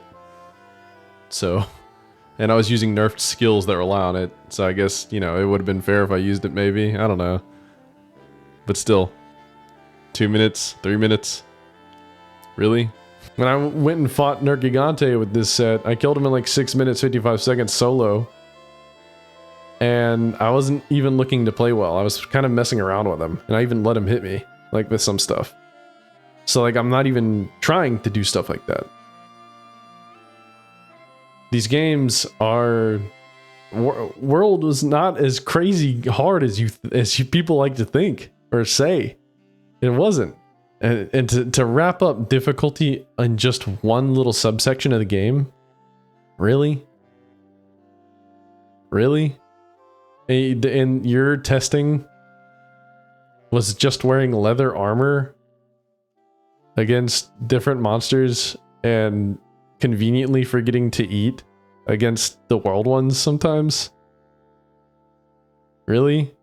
So, and I was using nerfed skills that rely on it, so I guess, you know, it would have been fair if I used it maybe, I don't know. But still, 2 minutes, 3 minutes, really? When I went and fought Nergigante with this set, I killed him in like 6 minutes, 55 seconds solo. And I wasn't even looking to play well, I was kind of messing around with him, and I even let him hit me, like with some stuff. So like, I'm not even trying to do stuff like that. These games are... World was not as crazy hard as you people like to think or say. It wasn't. And to wrap up difficulty in just one little subsection of the game? Really? Really? And your testing was just wearing leather armor against different monsters and conveniently forgetting to eat against the world ones sometimes? Really?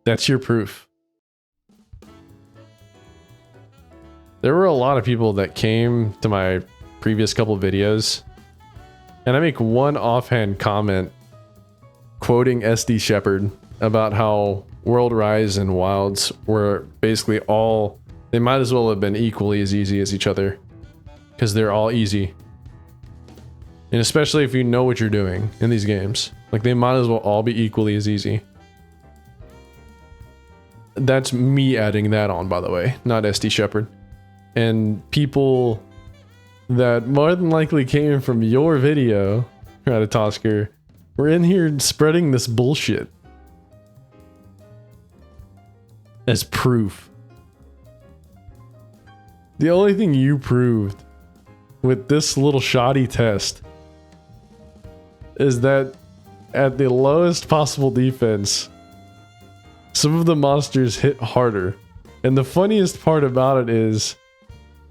That's your proof. There were a lot of people that came to my previous couple of videos, and I make one offhand comment quoting SD Shepherd about how World Rise and Wilds were basically all, they might as well have been equally as easy as each other, because they're all easy. And especially if you know what you're doing in these games, like they might as well all be equally as easy. That's me adding that on, by the way, not SD Shepherd. And people that more than likely came from your video, Rata, were in here spreading this bullshit. as proof. The only thing you proved with this little shoddy test is that at the lowest possible defense, some of the monsters hit harder. And the funniest part about it is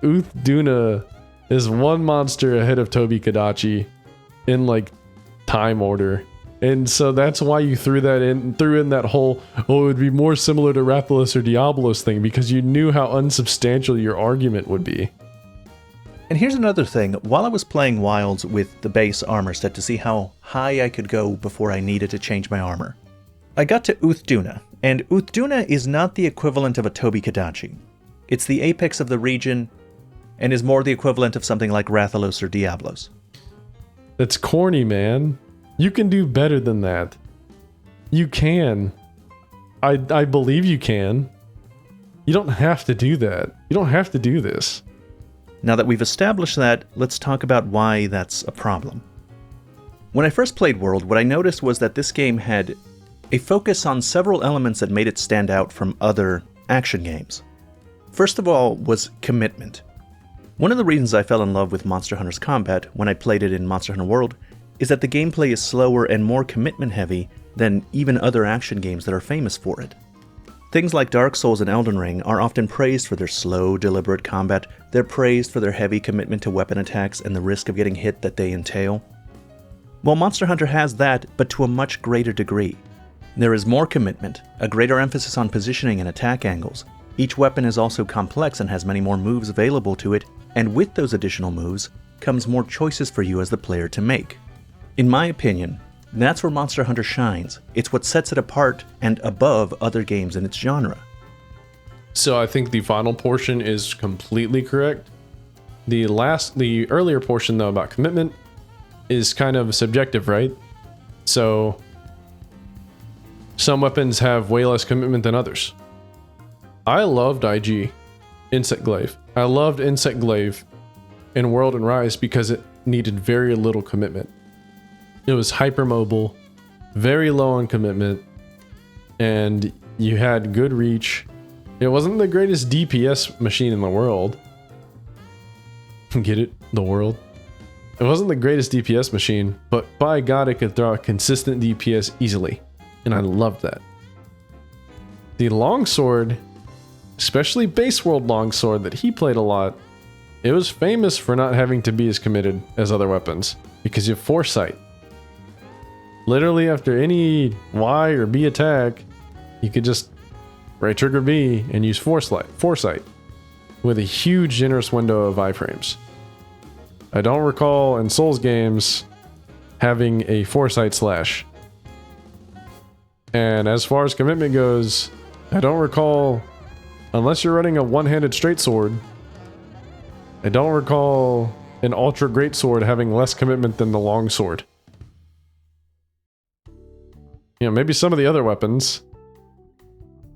Duna is one monster ahead of Tobi Kadachi in like time order. And so that's why you threw in that whole, oh, it would be more similar to Rathalos or Diablos thing, because you knew how unsubstantial your argument would be. And here's another thing. While I was playing Wilds with the base armor set to see how high I could go before I needed to change my armor, I got to Duna, and Duna is not the equivalent of a Tobi Kadachi. It's the apex of the region, and is more the equivalent of something like Rathalos or Diablos. That's corny, man. You can do better than that. You can. I believe you can. You don't have to do that. You don't have to do this. Now that we've established that, let's talk about why that's a problem. When I first played World, what I noticed was that this game had a focus on several elements that made it stand out from other action games. First of all was commitment. One of the reasons I fell in love with Monster Hunter's combat when I played it in Monsterhunterworld is that the gameplay is slower and more commitment heavy than even other action games that are famous for it. Things like Dark Souls and Elden Ring are often praised for their slow, deliberate combat. They're praised for their heavy commitment to weapon attacks and the risk of getting hit that they entail. Well, Monster Hunter has that, but to a much greater degree. There is more commitment, a greater emphasis on positioning and attack angles. Each weapon is also complex and has many more moves available to it, and with those additional moves comes more choices for you as the player to make. In my opinion, that's where Monster Hunter shines. It's what sets it apart and above other games in its genre. So I think the final portion is completely correct. The earlier portion though about commitment is kind of subjective, right? So some weapons have way less commitment than others. I loved Insect Glaive. I loved Insect Glaive in World and Rise because it needed very little commitment. It was hypermobile, very low on commitment, and you had good reach. It wasn't the greatest DPS machine in the world. Get it? The world? It wasn't the greatest DPS machine, but by God, it could throw a consistent DPS easily, and I loved that. The longsword, especially base world longsword that he played a lot, it was famous for not having to be as committed as other weapons, because you have foresight. Literally after any Y or B attack, you could just right trigger B and use foresight with a huge generous window of iframes. I don't recall in Souls games having a foresight slash. And as far as commitment goes, I don't recall, unless you're running a one-handed straight sword, I don't recall an ultra great sword having less commitment than the long sword. You know, maybe some of the other weapons,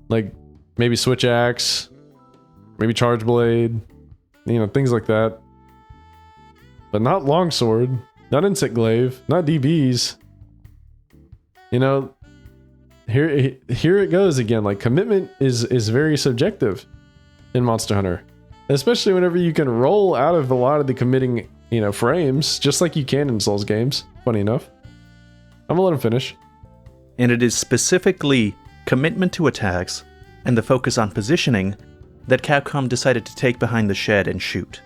like maybe switch axe, maybe charge blade, you know, things like that. But not longsword, not insect glaive, not DBs. You know, here it goes again. Like commitment is very subjective in Monster Hunter, especially whenever you can roll out of a lot of the committing, you know, frames, just like you can in Souls games. Funny enough, I'm gonna let him finish. And it is specifically commitment to attacks and the focus on positioning that Capcom decided to take behind the shed and shoot.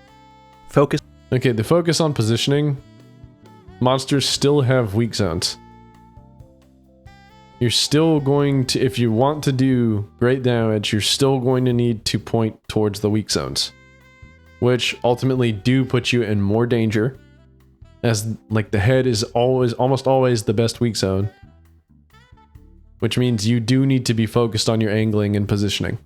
Okay, the focus on positioning, monsters still have weak zones. You're still going to, if you want to do great damage, you're still going to need to point towards the weak zones, which ultimately do put you in more danger, as like the head is almost always the best weak zone. Which means you do need to be focused on your angling and positioning.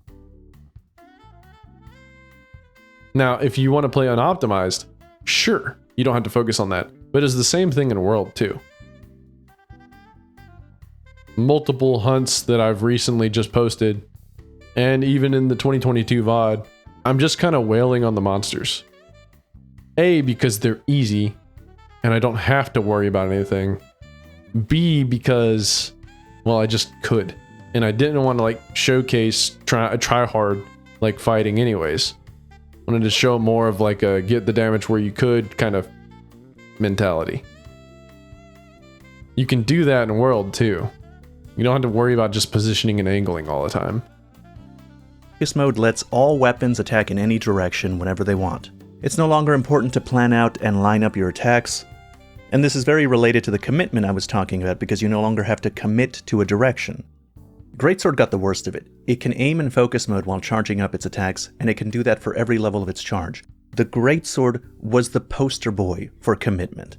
Now, if you want to play unoptimized, sure, you don't have to focus on that. But it's the same thing in World too. Multiple hunts that I've recently just posted, and even in the 2022 VOD, I'm just kind of wailing on the monsters. A, because they're easy, and I don't have to worry about anything. B, because, well, I just could. and I didn't want to like showcase try hard like fighting anyways. Wanted to show more of like a get the damage where you could kind of mentality. You can do that in World too. You don't have to worry about just positioning and angling all the time. This mode lets all weapons attack in any direction whenever they want. It's no longer important to plan out and line up your attacks. And this is very related to the commitment I was talking about because you no longer have to commit to a direction. Greatsword got the worst of it. It can aim in focus mode while charging up its attacks, and it can do that for every level of its charge. The Greatsword was the poster boy for commitment.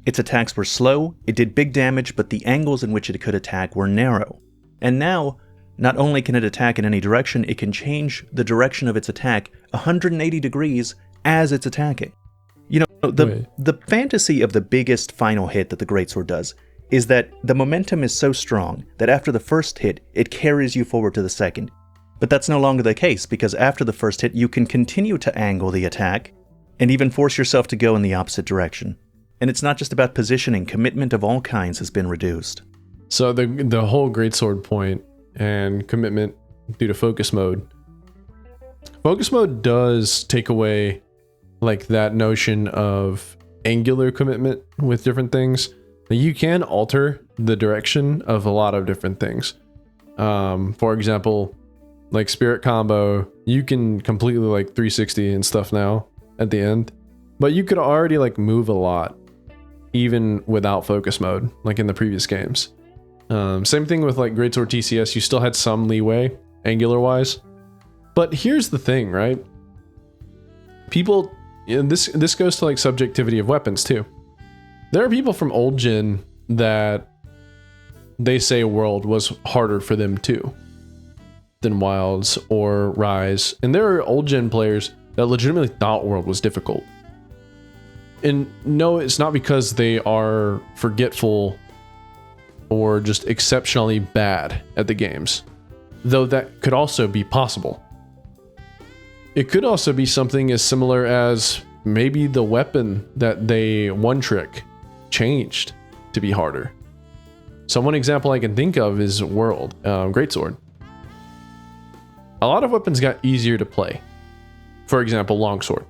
Its attacks were slow, it did big damage, but the angles in which it could attack were narrow. And now, not only can it attack in any direction, it can change the direction of its attack 180 degrees as it's attacking. You know, the fantasy of the biggest final hit that the Greatsword does is that the momentum is so strong that after the first hit, it carries you forward to the second. But that's no longer the case, because after the first hit, you can continue to angle the attack, and even force yourself to go in the opposite direction. And it's not just about positioning, commitment of all kinds has been reduced. So the whole Greatsword point and commitment due to focus mode. Focus mode does take away like that notion of angular commitment with different things. You can alter the direction of a lot of different things. For example, like spirit combo, you can completely like 360 and stuff now at the end, but you could already like move a lot even without focus mode, like in the previous games. Same thing with like Greatsword TCS, you still had some leeway angular wise. But here's the thing, right? People, this goes to like subjectivity of weapons too. There are people from old gen that they say World was harder for them too than Wilds or Rise. And there are old gen players that legitimately thought World was difficult. And no, it's not because they are forgetful or just exceptionally bad at the games, though that could also be possible. It could also be something as similar as maybe the weapon that they one trick changed to be harder. So one example I can think of is World, Greatsword. A lot of weapons got easier to play. For example, Longsword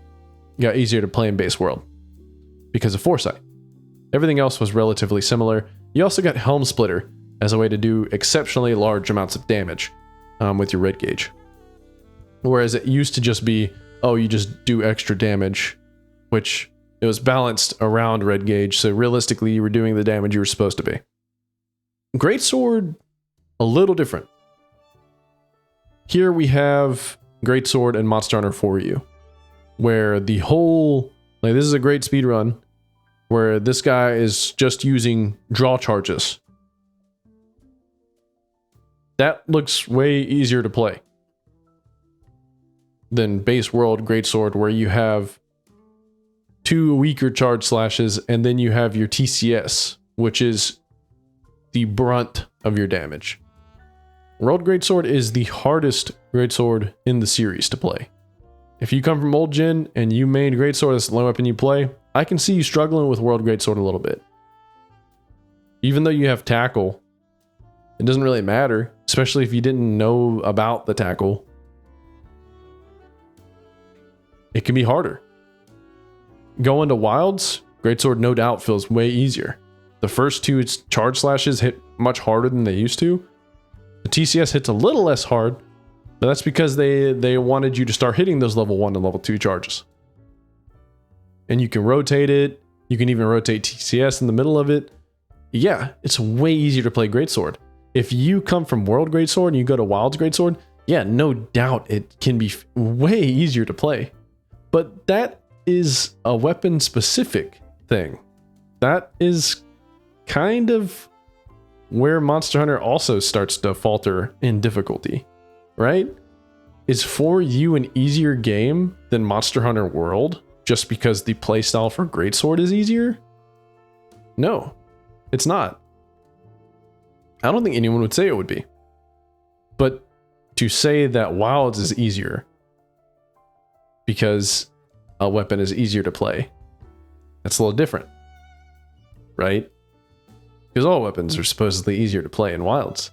got easier to play in base World because of foresight. Everything else was relatively similar. You also got Helm Splitter as a way to do exceptionally large amounts of damage with your red gauge. Whereas it used to just be, oh, you just do extra damage, which it was balanced around red gauge, so realistically you were doing the damage you were supposed to be. Greatsword, a little different. Here we have Greatsword and Monster Hunter for you, where the whole, like this is a great speed run, where this guy is just using draw charges. That looks way easier to play than base World Greatsword, where you have 2 weaker charge slashes, and then you have your TCS, which is the brunt of your damage. World Greatsword is the hardest Greatsword in the series to play. If you come from old gen and you made Greatsword as the only weapon you play, I can see you struggling with World Greatsword a little bit. Even though you have tackle, it doesn't really matter, especially if you didn't know about the tackle. It can be harder. Going to Wilds, Greatsword no doubt feels way easier. The first 2 charge slashes hit much harder than they used to. The TCS hits a little less hard, but that's because they wanted you to start hitting those level 1 and level 2 charges. And you can rotate it. You can even rotate TCS in the middle of it. Yeah, it's way easier to play Greatsword. If you come from World Greatsword and you go to Wilds Greatsword, yeah, no doubt it can be way easier to play. But that is a weapon-specific thing. That is kind of where Monster Hunter also starts to falter in difficulty, right? Is for you an easier game than Monster Hunter World just because the playstyle for Greatsword is easier? No, it's not. I don't think anyone would say it would be. But to say that Wilds is easier because a weapon is easier to play, that's a little different, right? Because all weapons are supposedly easier to play in Wilds.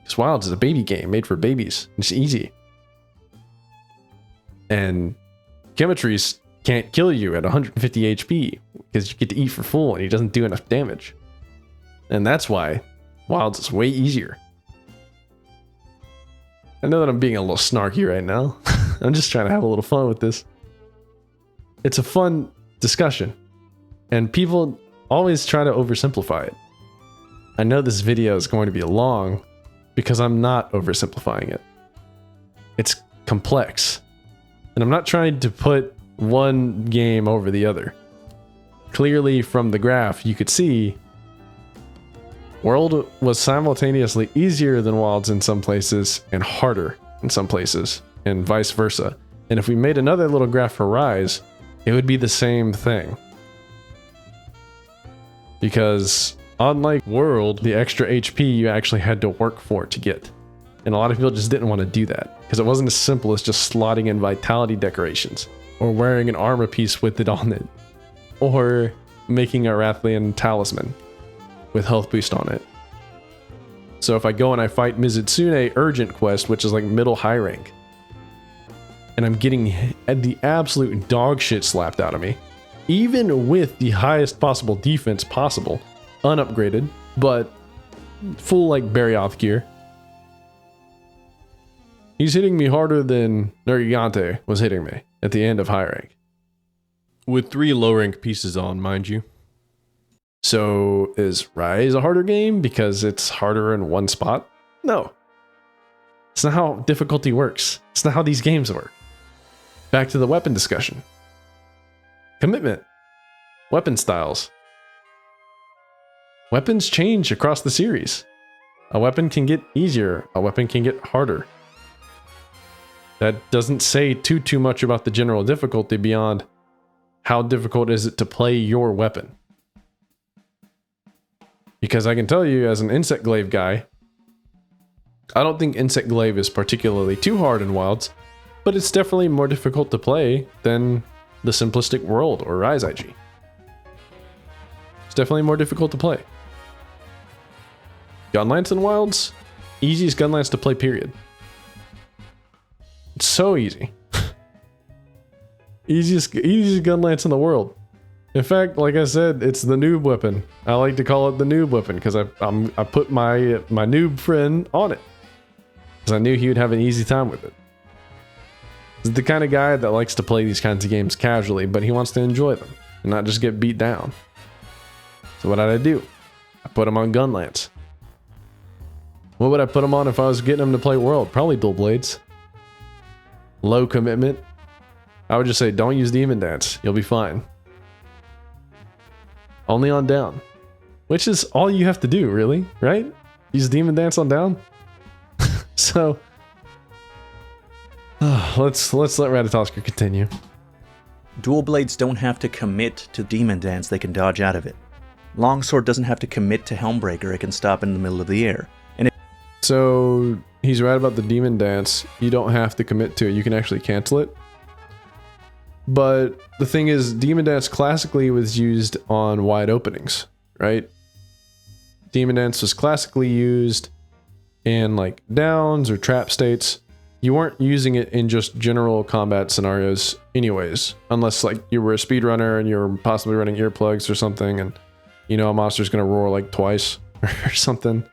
Because Wilds is a baby game made for babies. It's easy. And Chemistries can't kill you at 150 HP because you get to eat for full and he doesn't do enough damage. And that's why Wilds is way easier. I know that I'm being a little snarky right now. I'm just trying to have a little fun with this. It's a fun discussion. And people always try to oversimplify it. I know this video is going to be long because I'm not oversimplifying it. It's complex. And I'm not trying to put one game over the other. Clearly from the graph you could see World was simultaneously easier than Wilds in some places and harder in some places, and vice versa. And if we made another little graph for Rise, it would be the same thing. Because unlike World, the extra HP you actually had to work for to get. And a lot of people just didn't want to do that, because it wasn't as simple as just slotting in vitality decorations, or wearing an armor piece with it on it, or making a Rathian talisman with health boost on it. So if I go and I fight Mizutsune Urgent Quest, which is like middle high rank, and I'm getting the absolute dog shit slapped out of me, even with the highest possible defense possible, unupgraded, but full like Barioth gear, he's hitting me harder than Nergi was hitting me at the end of high rank. With 3 low rank pieces on, mind you. So is Rise a harder game because it's harder in one spot? No. It's not how difficulty works. It's not how these games work. Back to the weapon discussion. Commitment. Weapon styles. Weapons change across the series. A weapon can get easier. A weapon can get harder. That doesn't say too much about the general difficulty beyond how difficult is it to play your weapon. Because I can tell you, as an Insect Glaive guy, I don't think Insect Glaive is particularly too hard in Wilds, but it's definitely more difficult to play than the simplistic World or Rise IG. It's definitely more difficult to play. Gunlance in Wilds, easiest Gunlance to play, period. It's so easy. easiest Gunlance in the world. In fact, like I said, it's the noob weapon. I like to call it the noob weapon because I put my noob friend on it because I knew he would have an easy time with it. He's the kind of guy that likes to play these kinds of games casually, but he wants to enjoy them and not just get beat down. So what did I do? I put him on Gunlance. What would I put him on if I was getting him to play World? Probably Dual Blades. Low commitment. I would just say don't use Demon Dance. You'll be fine. Only on down, which is all you have to do, really, right? Use Demon Dance on down. So let's let Ratatosker continue. Dual Blades don't have to commit to Demon Dance, they can dodge out of it. Longsword doesn't have to commit to Helmbreaker, it can stop in the middle of the air. So he's right about the Demon Dance. You don't have to commit to it, you can actually cancel it. But the thing is, Demon Dance classically was used on wide openings, right? Demon Dance was classically used in like downs or trap states. You weren't using it in just general combat scenarios anyways, unless like you were a speedrunner and you were possibly running earplugs or something and you know a monster's gonna roar like twice or something.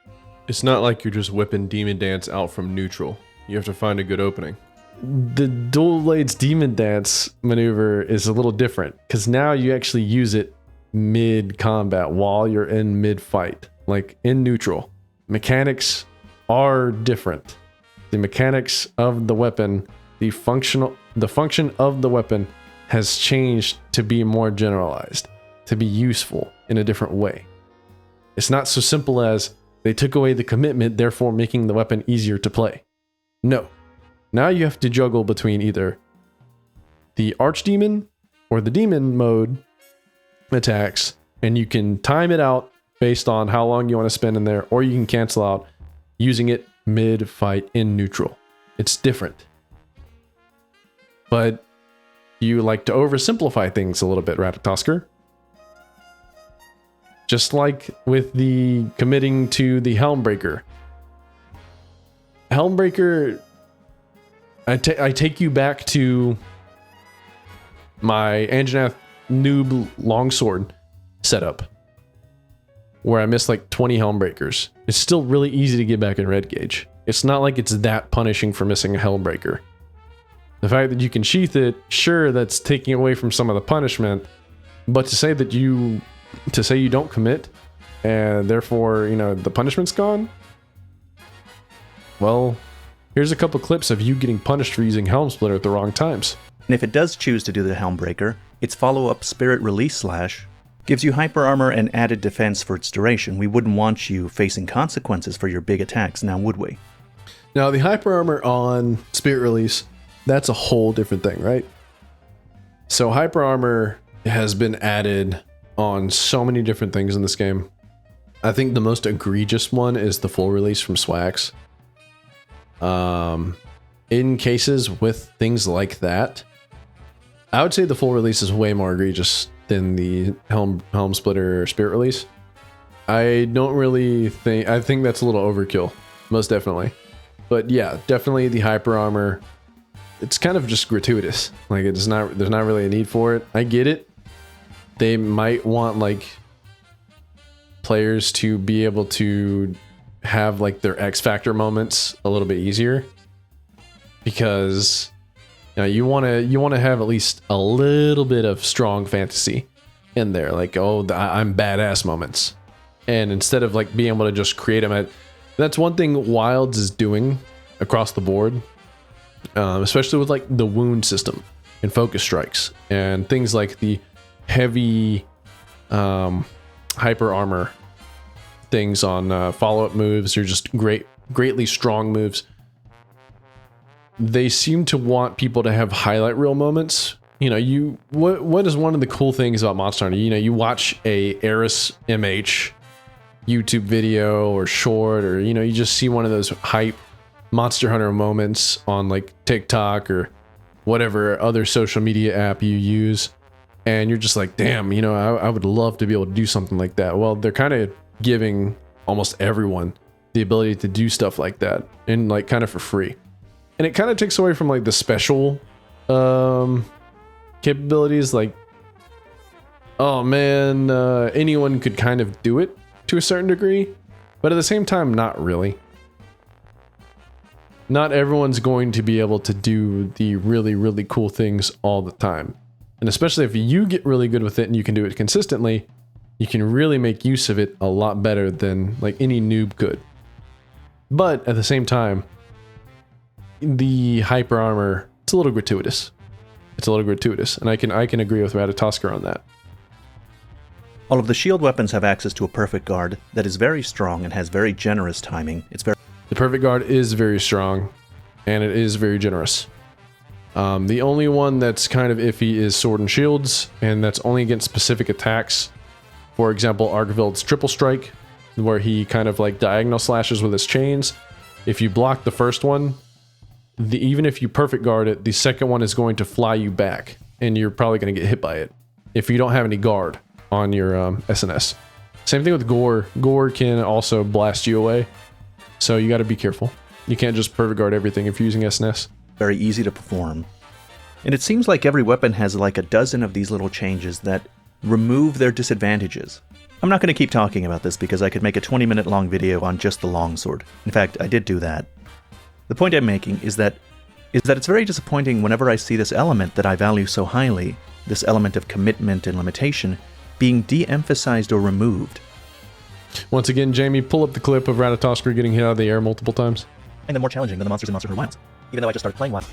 It's not like you're just whipping Demon Dance out from neutral. You have to find a good opening. The Dual Blades Demon Dance maneuver is a little different because now you actually use it mid-combat while you're in mid-fight, like in neutral. Mechanics are different. The mechanics of the weapon, the function of the weapon has changed to be more generalized, to be useful in a different way. It's not so simple as they took away the commitment, therefore making the weapon easier to play. No. Now you have to juggle between either the Archdemon or the Demon mode attacks, and you can time it out based on how long you want to spend in there, or you can cancel out using it mid-fight in neutral. It's different. But you like to oversimplify things a little bit, Ratatosker. Just like with the committing to the Helmbreaker. Helmbreaker, I take you back to my Anjanath noob longsword setup, where I missed like 20 Helmbreakers. It's still really easy to get back in red gauge. It's not like it's that punishing for missing a Helmbreaker. The fact that you can sheath it, sure, that's taking away from some of the punishment, but to say you don't commit, and therefore, you know, the punishment's gone, well, here's a couple clips of you getting punished for using Helm Splitter at the wrong times. And if it does choose to do the Helmbreaker, its follow-up Spirit Release Slash gives you hyper armor and added defense for its duration. We wouldn't want you facing consequences for your big attacks, now would we? Now, the hyper armor on Spirit Release, that's a whole different thing, right? So hyper armor has been added on so many different things in this game. I think the most egregious one is the full release from Swax. In cases with things like that, I would say the full release is way more egregious than the Helm Splitter Spirit Release. I think that's a little overkill, most definitely. But yeah, definitely the hyper armor, it's kind of just gratuitous. Like, there's not really a need for it. I get it. They might want like players to be able to have like their X Factor moments a little bit easier, because you know, you want to have at least a little bit of strong fantasy in there, like, oh, I'm badass moments, and instead of like being able to just create them that's one thing Wilds is doing across the board, especially with like the wound system and focus strikes and things like the heavy hyper armor things on follow-up moves or just greatly strong moves. They seem to want people to have highlight reel moments. You know, what is one of the cool things about Monster Hunter? You know, you watch a Eris MH YouTube video or short, or you know, you just see one of those hype Monster Hunter moments on like TikTok or whatever other social media app you use, and you're just like, damn, you know, I would love to be able to do something like that. Well, they're kind of giving almost everyone the ability to do stuff like that, and like kind of for free. And it kind of takes away from like the special capabilities, like, oh man, anyone could kind of do it to a certain degree, but at the same time, not really. Not everyone's going to be able to do the really, really cool things all the time. And especially if you get really good with it and you can do it consistently, you can really make use of it a lot better than like any noob could. But at the same time, the hyper armor, it's a little gratuitous. And I can agree with Ratatosker on that. All of the shield weapons have access to a perfect guard that is very strong and has very generous timing. The perfect guard is very strong, and it is very generous. The only one that's kind of iffy is sword and shields, and that's only against specific attacks. For example, Argvild's triple strike, where he kind of like diagonal slashes with his chains. If you block the first one, even if you perfect guard it, the second one is going to fly you back, and you're probably going to get hit by it if you don't have any guard on your SNS. Same thing with Gore. Gore can also blast you away, so you got to be careful. You can't just perfect guard everything if you're using SNS. Very easy to perform. And it seems like every weapon has like a dozen of these little changes that remove their disadvantages. I'm not going to keep talking about this because I could make a 20-minute long video on just the longsword. In fact, I did do that. The point I'm making is that it's very disappointing whenever I see this element that I value so highly, this element of commitment and limitation, being de-emphasized or removed. Once again, Jamie, pull up the clip of Ratatosker getting hit out of the air multiple times. And then more challenging than the monsters in Monsterhunterwilds, even though I just started playing one.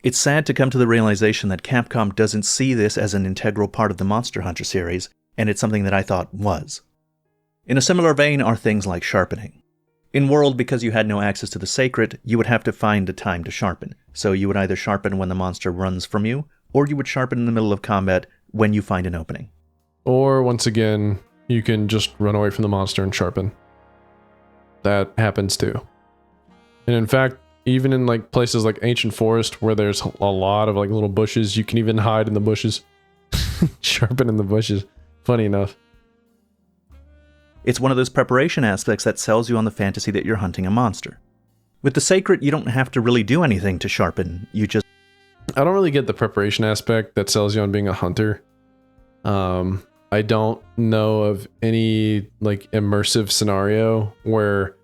It's sad to come to the realization that Capcom doesn't see this as an integral part of the Monster Hunter series, and it's something that I thought was. In a similar vein are things like sharpening. In World, because you had no access to the Seikret, you would have to find a time to sharpen. So you would either sharpen when the monster runs from you, or you would sharpen in the middle of combat when you find an opening. Or, once again, you can just run away from the monster and sharpen. That happens too. And in fact, even in like places like Ancient Forest, where there's a lot of like little bushes, you can even hide in the bushes. Sharpen in the bushes. Funny enough. It's one of those preparation aspects that sells you on the fantasy that you're hunting a monster. With the Seikret, you don't have to really do anything to sharpen. You just... I don't really get the preparation aspect that sells you on being a hunter. I don't know of any like immersive scenario where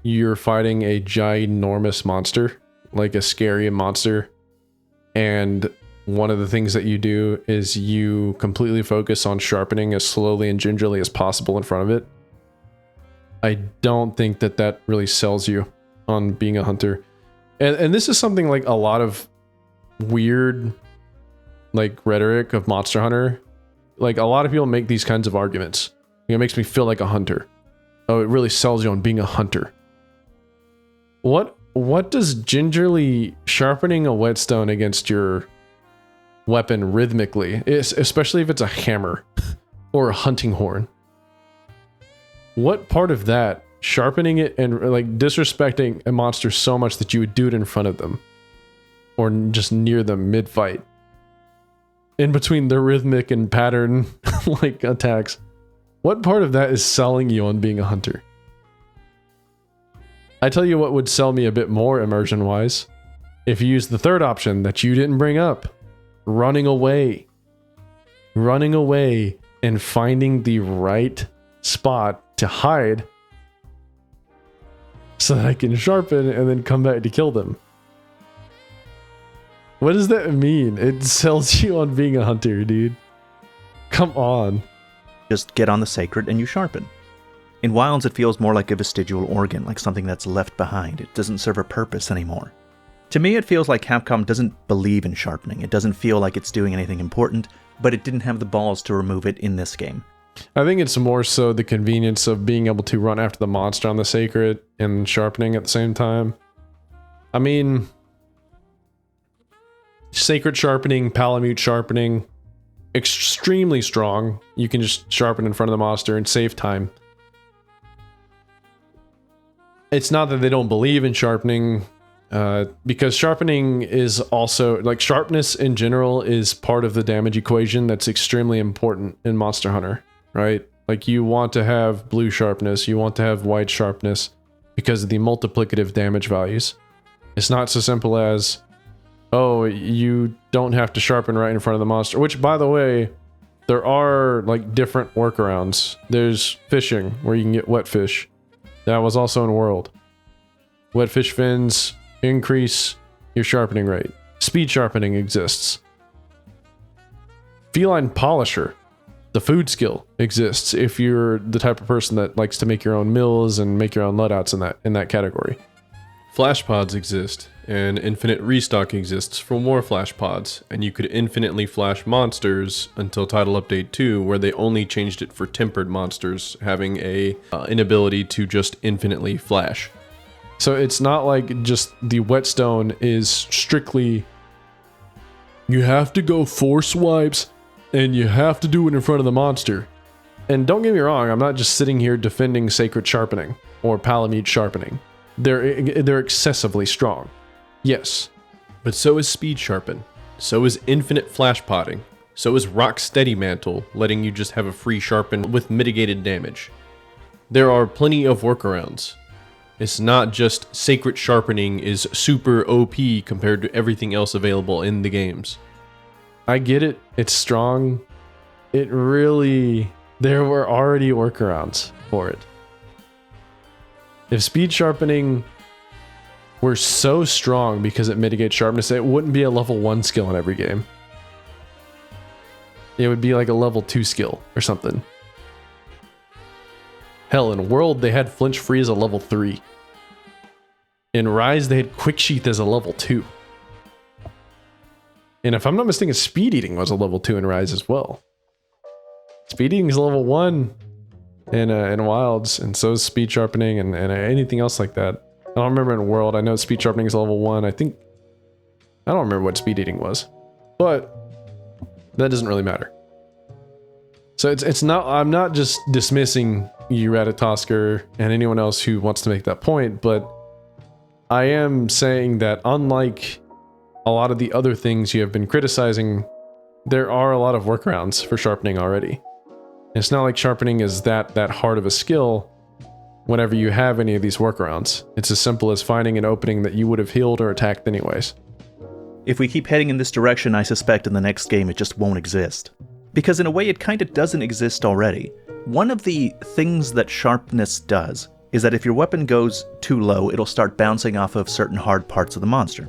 you're fighting a ginormous monster, like a scary monster, and one of the things that you do is you completely focus on sharpening as slowly and gingerly as possible in front of it. I don't think that that really sells you on being a hunter. And this is something like a lot of weird like rhetoric of Monster Hunter. Like a lot of people make these kinds of arguments. It makes me feel like a hunter. Oh, it really sells you on being a hunter. What does gingerly sharpening a whetstone against your weapon rhythmically, especially if it's a hammer or a hunting horn? What part of that, sharpening it and like disrespecting a monster so much that you would do it in front of them or just near them mid-fight, in between the rhythmic and pattern like attacks, what part of that is selling you on being a hunter? I tell you what would sell me a bit more immersion wise, if you use the third option that you didn't bring up, running away and finding the right spot to hide so that I can sharpen and then come back to kill them. What does that mean? It sells you on being a hunter, dude. Come on. Just get on the Seikret and you sharpen. In Wilds, it feels more like a vestigial organ, like something that's left behind. It doesn't serve a purpose anymore. To me, it feels like Capcom doesn't believe in sharpening. It doesn't feel like it's doing anything important, but it didn't have the balls to remove it in this game. I think it's more so the convenience of being able to run after the monster on the Seikret and sharpening at the same time. I mean, Seikret sharpening, palamute sharpening, extremely strong. You can just sharpen in front of the monster and save time. It's not that they don't believe in sharpening, because sharpening is also, like, sharpness in general is part of the damage equation that's extremely important in Monster Hunter, right? Like, you want to have blue sharpness, you want to have white sharpness because of the multiplicative damage values. It's not so simple as, oh, you don't have to sharpen right in front of the monster, which, by the way, there are, like, different workarounds. There's fishing, where you can get wet fish. That was also in World. Wet fish fins increase your sharpening rate. Speed sharpening exists. Feline polisher, the food skill, exists if you're the type of person that likes to make your own mills and make your own loadouts in that category. Flash pods exist, and infinite restock exists for more flash pods, and you could infinitely flash monsters until Title Update 2, where they only changed it for tempered monsters having a inability to just infinitely flash. So it's not like just the whetstone is strictly, you have to go 4 swipes and you have to do it in front of the monster. And don't get me wrong, I'm not just sitting here defending Seikret sharpening or palamute sharpening. They're excessively strong. Yes. But so is speed sharpen. So is infinite flash potting. So is Rocksteady mantle, letting you just have a free sharpen with mitigated damage. There are plenty of workarounds. It's not just Seikret sharpening is super OP compared to everything else available in the games. I get it. It's strong. It really... There were already workarounds for it. If speed sharpening were so strong because it mitigates sharpness, it wouldn't be a level 1 skill in every game. It would be like a level 2 skill or something. Hell, in World, they had flinch free as a level 3. In Rise, they had quick sheath as a level 2. And if I'm not mistaken, speed eating was a level 2 in Rise as well. Speed eating is level 1 in Wilds, and so is speed sharpening and anything else like that. I don't remember in World. I know speed sharpening is level 1. I don't remember what speed eating was, but that doesn't really matter. So it's not, I'm not just dismissing you, Ratatosker, and anyone else who wants to make that point, but I am saying that unlike a lot of the other things you have been criticizing, there are a lot of workarounds for sharpening already. It's not like sharpening is that hard of a skill whenever you have any of these workarounds. It's as simple as finding an opening that you would have healed or attacked anyways. If we keep heading in this direction, I suspect in the next game it just won't exist. Because in a way it kind of doesn't exist already. One of the things that sharpness does is that if your weapon goes too low, it'll start bouncing off of certain hard parts of the monster.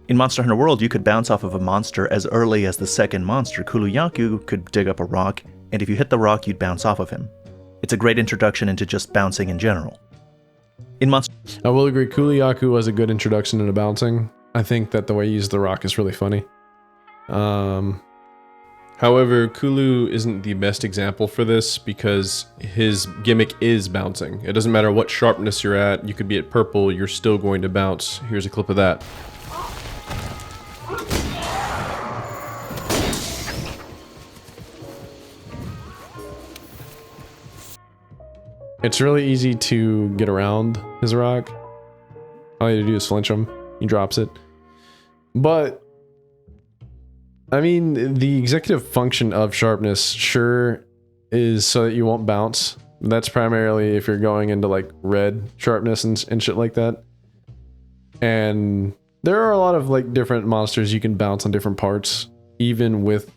In Monsterhunterworld, you could bounce off of a monster as early as the second monster. Kuluyaku could dig up a rock, and if you hit the rock, you'd bounce off of him. It's a great introduction into just bouncing in general. I will agree, Kuluyaku was a good introduction into bouncing. I think that the way he used the rock is really funny. However, Kulu isn't the best example for this because his gimmick is bouncing. It doesn't matter what sharpness you're at, you could be at purple, you're still going to bounce. Here's a clip of that. It's really easy to get around his rock. All you have to do is flinch him. He drops it. But I mean, the executive function of sharpness sure is so that you won't bounce. That's primarily if you're going into like red sharpness and shit like that. And there are a lot of like different monsters you can bounce on different parts, even with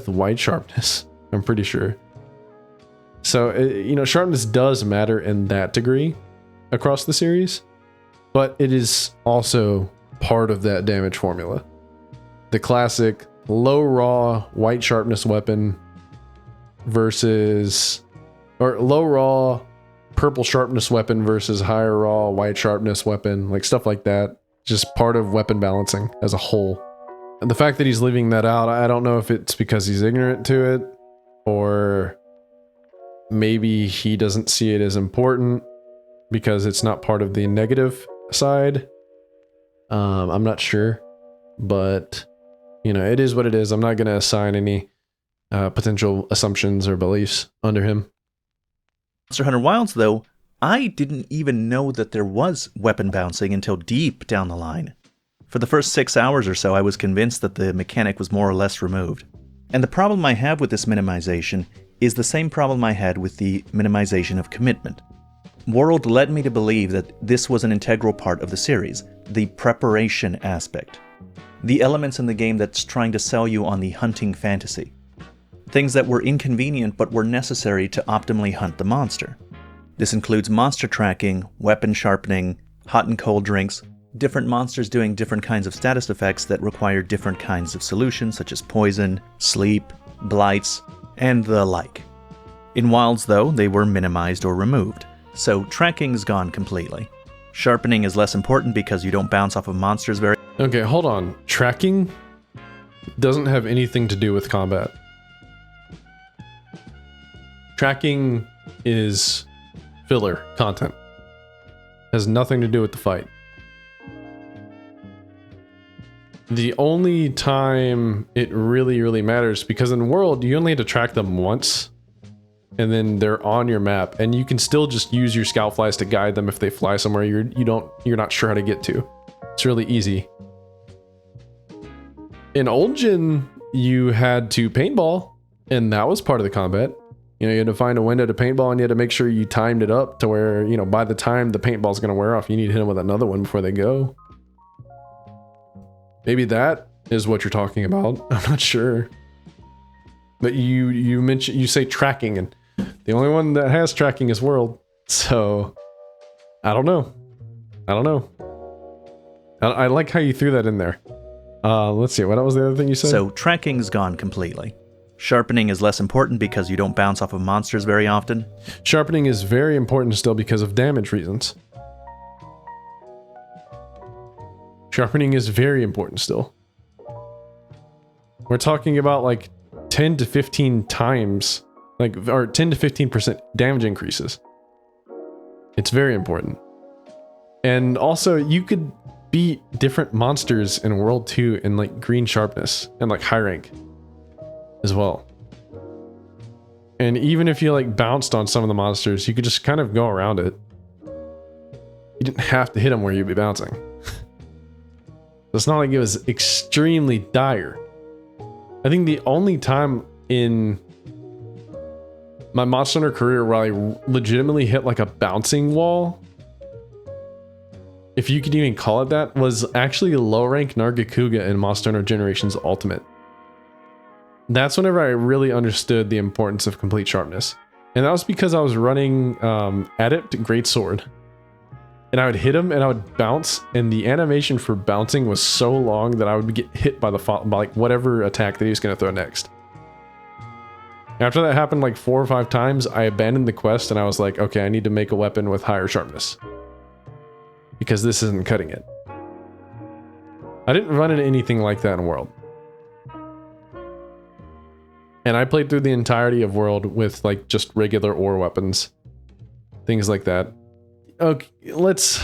white sharpness, I'm pretty sure. So, you know, sharpness does matter in that degree across the series, but it is also part of that damage formula. The classic low raw white sharpness weapon versus, or low raw purple sharpness weapon versus higher raw white sharpness weapon, like stuff like that. Just part of weapon balancing as a whole. And the fact that he's leaving that out, I don't know if it's because he's ignorant to it, or maybe he doesn't see it as important because it's not part of the negative side. I'm not sure, but you know, it is what it is. I'm not going to assign any potential assumptions or beliefs under him. Monsterhunterwilds, though, I didn't even know that there was weapon bouncing until deep down the line. For the first 6 hours or so, I was convinced that the mechanic was more or less removed. And the problem I have with this minimization is the same problem I had with the minimization of commitment. World led me to believe that this was an integral part of the series, the preparation aspect. The elements in the game that's trying to sell you on the hunting fantasy. Things that were inconvenient but were necessary to optimally hunt the monster. This includes monster tracking, weapon sharpening, hot and cold drinks, different monsters doing different kinds of status effects that require different kinds of solutions such as poison, sleep, blights, and the like. In Wilds, though, they were minimized or removed, so tracking's gone completely. Sharpening is less important because you don't bounce off of monsters very... Okay, hold on. Tracking doesn't have anything to do with combat. Tracking is filler content. Has nothing to do with the fight. The only time it really matters, because in World, you only have to track them once, and then they're on your map, and you can still just use your scout flies to guide them if they fly somewhere you're not sure how to get to. It's really easy. In Old Gen, you had to paintball, and that was part of the combat. You know, you had to find a window to paintball, and you had to make sure you timed it up to where, you know, by the time the paintball's going to wear off, you need to hit them with another one before they go. Maybe that is what you're talking about. I'm not sure. But you say tracking, and the only one that has tracking is World. So I don't know. I like how you threw that in there. Let's see. What was the other thing you said? So tracking's gone completely. Sharpening is less important because you don't bounce off of monsters very often. Sharpening is very important still because of damage reasons. Sharpening is very important still. We're talking about like 10 to 15 times, or 10 to 15% damage increases. It's very important. And also, you could beat different monsters in World 2 in like green sharpness and like high rank as well. And even if you like bounced on some of the monsters, you could just kind of go around it. You didn't have to hit them where you'd be bouncing. It's not like it was extremely dire. I think the only time in my Monster Hunter career where I legitimately hit like a bouncing wall, if you could even call it that, was actually low rank Nargacuga in Monster Hunter Generations Ultimate. That's whenever I really understood the importance of complete sharpness. And that was because I was running Adept Greatsword. And I would hit him and I would bounce, and the animation for bouncing was so long that I would get hit by like whatever attack that he was going to throw next. After that happened like 4 or 5 times, I abandoned the quest and I was like, okay, I need to make a weapon with higher sharpness. Because this isn't cutting it. I didn't run into anything like that in World. And I played through the entirety of World with like just regular ore weapons. Things like that. Okay, let's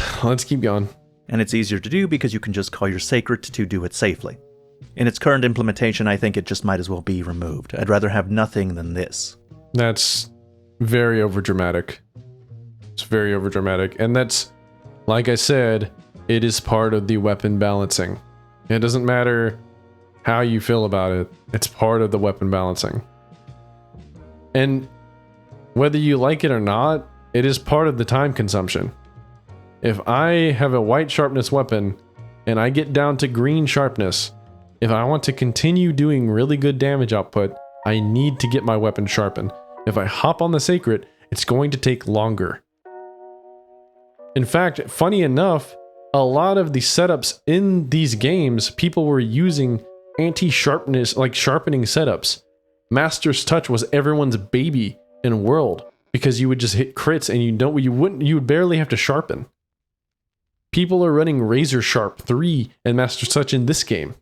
keep going. And it's easier to do because you can just call your Seikret to do it safely. In its current implementation, I think it just might as well be removed. I'd rather have nothing than this. That's very overdramatic. It's very overdramatic. And that's, like I said, it is part of the weapon balancing. It doesn't matter how you feel about it. It's part of the weapon balancing. And whether you like it or not, it is part of the time consumption. If I have a white sharpness weapon and I get down to green sharpness, if I want to continue doing really good damage output, I need to get my weapon sharpened. If I hop on the Seikret, it's going to take longer. In fact, funny enough, a lot of the setups in these games, people were using anti-sharpness, like sharpening setups. Master's Touch was everyone's baby in World because you would just hit crits and you would barely have to sharpen. People are running Razor Sharp 3 and Master's Touch in this game.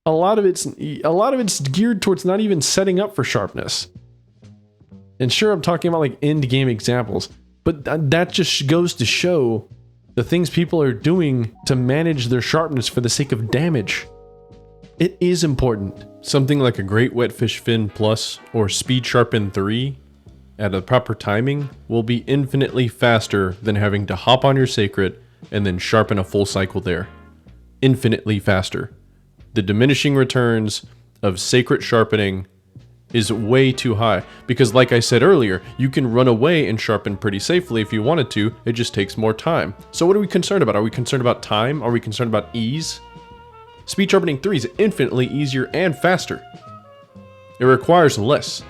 A lot of it's geared towards not even setting up for sharpness. And sure, I'm talking about like end game examples, but that just goes to show the things people are doing to manage their sharpness for the sake of damage. It is important. Something like a Great Wetfish Fin Plus or Speed Sharpen 3 at a proper timing will be infinitely faster than having to hop on your Seikret and then sharpen a full cycle there. Infinitely faster. The diminishing returns of Seikret sharpening is way too high because, like I said earlier, you can run away and sharpen pretty safely if you wanted to. It just takes more time. So what are we concerned about? Are we concerned about time? Are we concerned about ease? Speed Sharpening 3 is infinitely easier and faster. It requires less.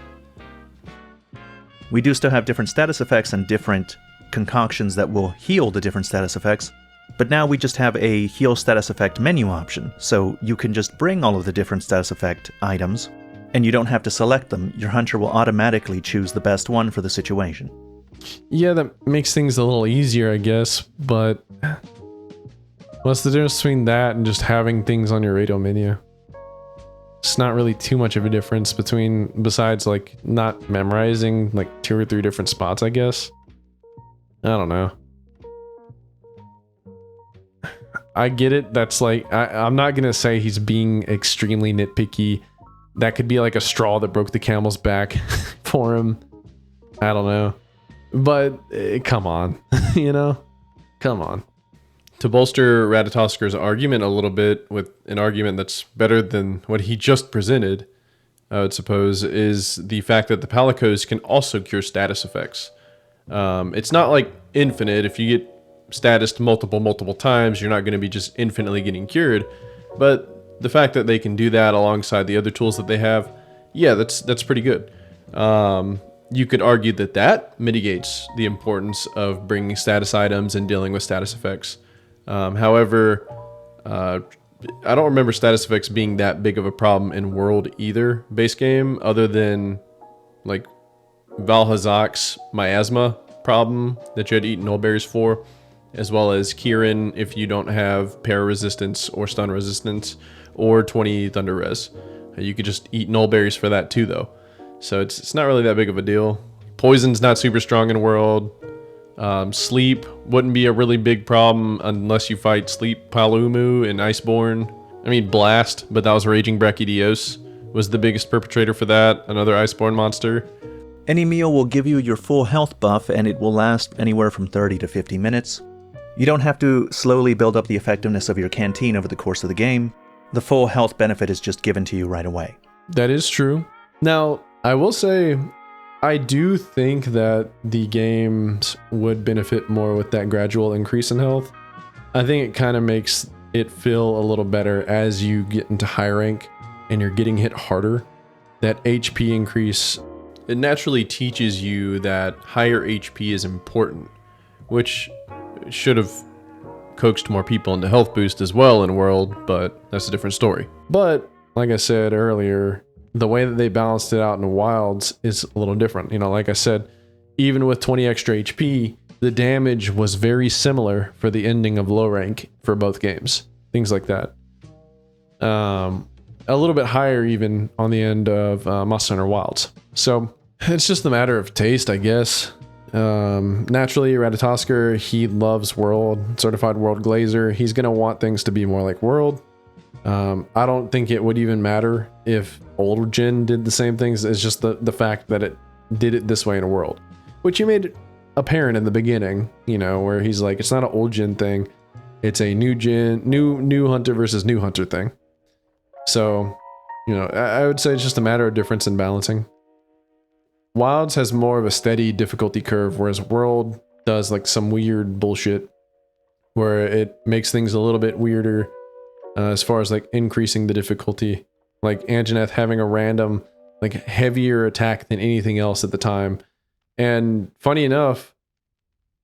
We do still have different status effects and different concoctions that will heal the different status effects, but now we just have a heal status effect menu option, so you can just bring all of the different status effect items, and you don't have to select them. Your hunter will automatically choose the best one for the situation. Yeah, that makes things a little easier, I guess, but what's the difference between that and just having things on your radio menu? It's not really too much of a difference besides like not memorizing like 2 or 3 different spots, I guess. I don't know. I get it. That's like, I'm not gonna say he's being extremely nitpicky. That could be like a straw that broke the camel's back for him. I don't know. But come on, you know? Come on. To bolster Ratatasker's argument a little bit with an argument that's better than what he just presented, I would suppose, is the fact that the palicos can also cure status effects. It's not like infinite. If you get statused multiple times, you're not going to be just infinitely getting cured. But the fact that they can do that alongside the other tools that they have, yeah, that's pretty good. You could argue that mitigates the importance of bringing status items and dealing with status effects. However, I don't remember status effects being that big of a problem in World either, base game, other than like Valhazak's miasma problem that you had to eat nullberries for, as well as Kieran if you don't have para resistance or stun resistance or 20 thunder res. You could just eat nullberries for that too though. So it's not really that big of a deal. Poison's not super strong in World. Sleep wouldn't be a really big problem unless you fight Sleep Palumu and Iceborne. I mean Blast, but that was Raging Brachydios was the biggest perpetrator for that, another Iceborne monster. Any meal will give you your full health buff, and it will last anywhere from 30 to 50 minutes. You don't have to slowly build up the effectiveness of your canteen over the course of the game. The full health benefit is just given to you right away. That is true. Now, I will say, I do think that the games would benefit more with that gradual increase in health. I think it kind of makes it feel a little better as you get into high rank and you're getting hit harder. That HP increase, it naturally teaches you that higher HP is important, which should have coaxed more people into health boost as well in World, but that's a different story. But like I said earlier, the way that they balanced it out in Wilds is a little different. You know, like I said, even with 20 extra HP, the damage was very similar for the ending of low rank for both games. Things like that. A little bit higher even on the end of Monsterhunterwilds. So it's just a matter of taste, I guess. Naturally, Ratatosker, he loves World, certified World Glazer. He's going to want things to be more like World. I don't think it would even matter if old gen did the same things. It's just the fact that it did it this way in a World, which he made apparent in the beginning, you know, where he's like, it's not an old gen thing. It's a new gen, new hunter versus new hunter thing. So, you know, I would say it's just a matter of difference in balancing. Wilds has more of a steady difficulty curve, whereas World does like some weird bullshit where it makes things a little bit weirder as far as like increasing the difficulty. Like Anjaneth having a random, like heavier attack than anything else at the time. And funny enough,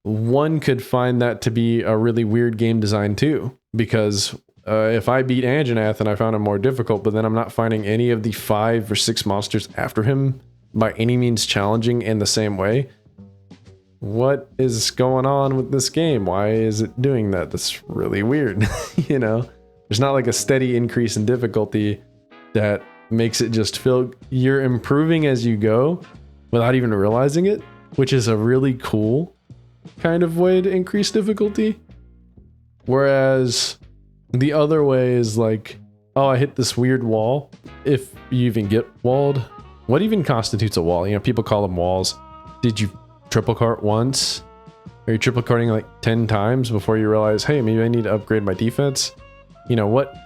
one could find that to be a really weird game design too, because if I beat Anjaneth and I found him more difficult, but then I'm not finding any of the 5 or 6 monsters after him by any means challenging in the same way, what is going on with this game? Why is it doing that? That's really weird. You know, there's not like a steady increase in difficulty that makes it just feel you're improving as you go without even realizing it, which is a really cool kind of way to increase difficulty. Whereas the other way is like, oh, I hit this weird wall. If you even get walled, what even constitutes a wall? You know, people call them walls. Did you triple cart once? Are you triple carting like 10 times before you realize, hey, maybe I need to upgrade my defense? You know, what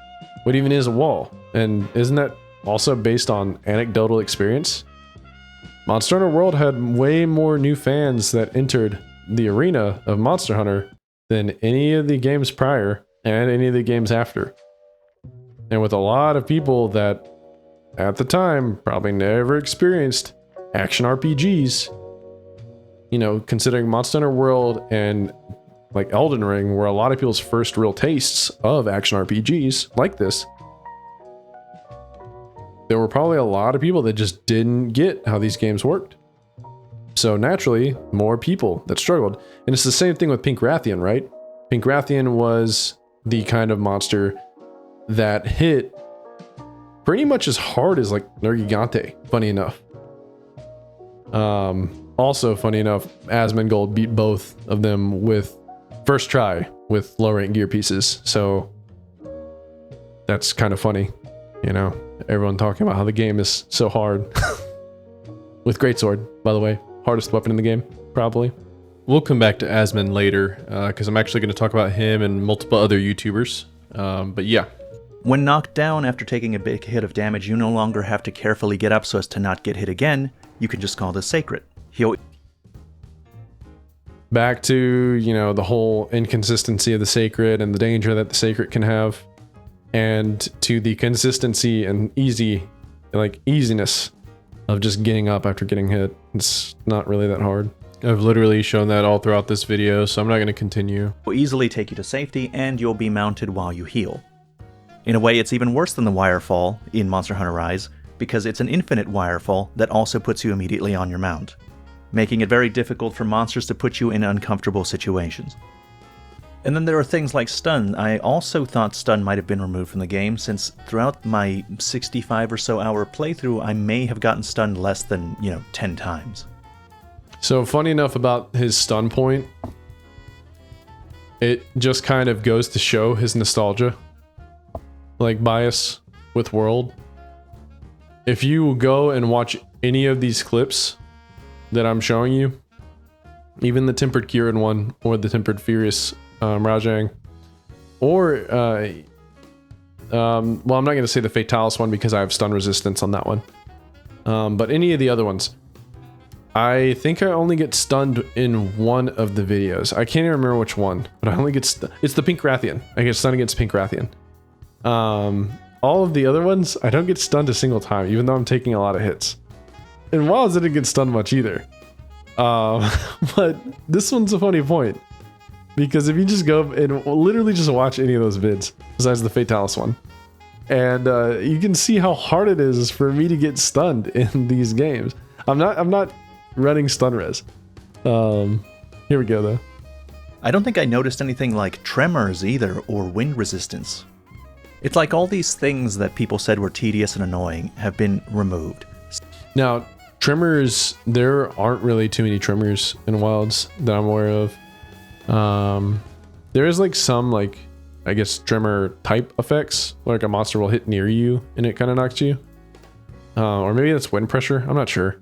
even is a wall? And isn't that also based on anecdotal experience? Monster Hunter World had way more new fans that entered the arena of Monster Hunter than any of the games prior and any of the games after. And with a lot of people that at the time probably never experienced action RPGs, you know, considering Monster Hunter World and like Elden Ring were a lot of people's first real tastes of action RPGs like this, there were probably a lot of people that just didn't get how these games worked. So naturally, more people that struggled. And it's the same thing with Pink Rathian, right? Pink Rathian was the kind of monster that hit pretty much as hard as like Nergi, funny enough. Also, funny enough, Asmongold beat both of them with first try with low rank gear pieces. So that's kind of funny, you know, everyone talking about how the game is so hard. With Greatsword, by the way, hardest weapon in the game, probably. We'll come back to Asmon later, because I'm actually going to talk about him and multiple other YouTubers. But yeah. When knocked down after taking a big hit of damage, you no longer have to carefully get up so as to not get hit again. You can just call this Seikret. Back to, you know, the whole inconsistency of the Seikret and the danger that the Seikret can have, and to the consistency and easiness of just getting up after getting hit. It's not really that hard. I've literally shown that all throughout this video, so I'm not going to continue. Will easily take you to safety, and you'll be mounted while you heal. In a way, it's even worse than the wirefall in Monsterhunterrise, because it's an infinite wirefall that also puts you immediately on your mount, making it very difficult for monsters to put you in uncomfortable situations. And then there are things like stun. I also thought stun might have been removed from the game, since throughout my 65 or so hour playthrough, I may have gotten stunned less than, 10 times. So funny enough about his stun point, it just kind of goes to show his nostalgia, like bias with World. If you go and watch any of these clips that I'm showing you, even the Tempered Kieran one or the Tempered Furious Rajang, or well, I'm not going to say the Fatalis one because I have stun resistance on that one, but any of the other ones, I think I only get stunned in one of the videos. I can't even remember which one, but I only get it's the Pink Rathian. I get stunned against Pink Rathian. All of the other ones, I don't get stunned a single time, even though I'm taking a lot of hits. And Wilds didn't get stunned much either. But this one's a funny point. Because if you just go and literally just watch any of those vids, besides the Fatalis one, and you can see how hard it is for me to get stunned in these games. I'm not running stun res. Here we go though. I don't think I noticed anything like tremors either, or wind resistance. It's like all these things that people said were tedious and annoying have been removed. Now, tremors, there aren't really too many tremors in Wilds that I'm aware of. There is like some, like, I guess tremor type effects, like a monster will hit near you and it kind of knocks you. Or maybe that's wind pressure, I'm not sure.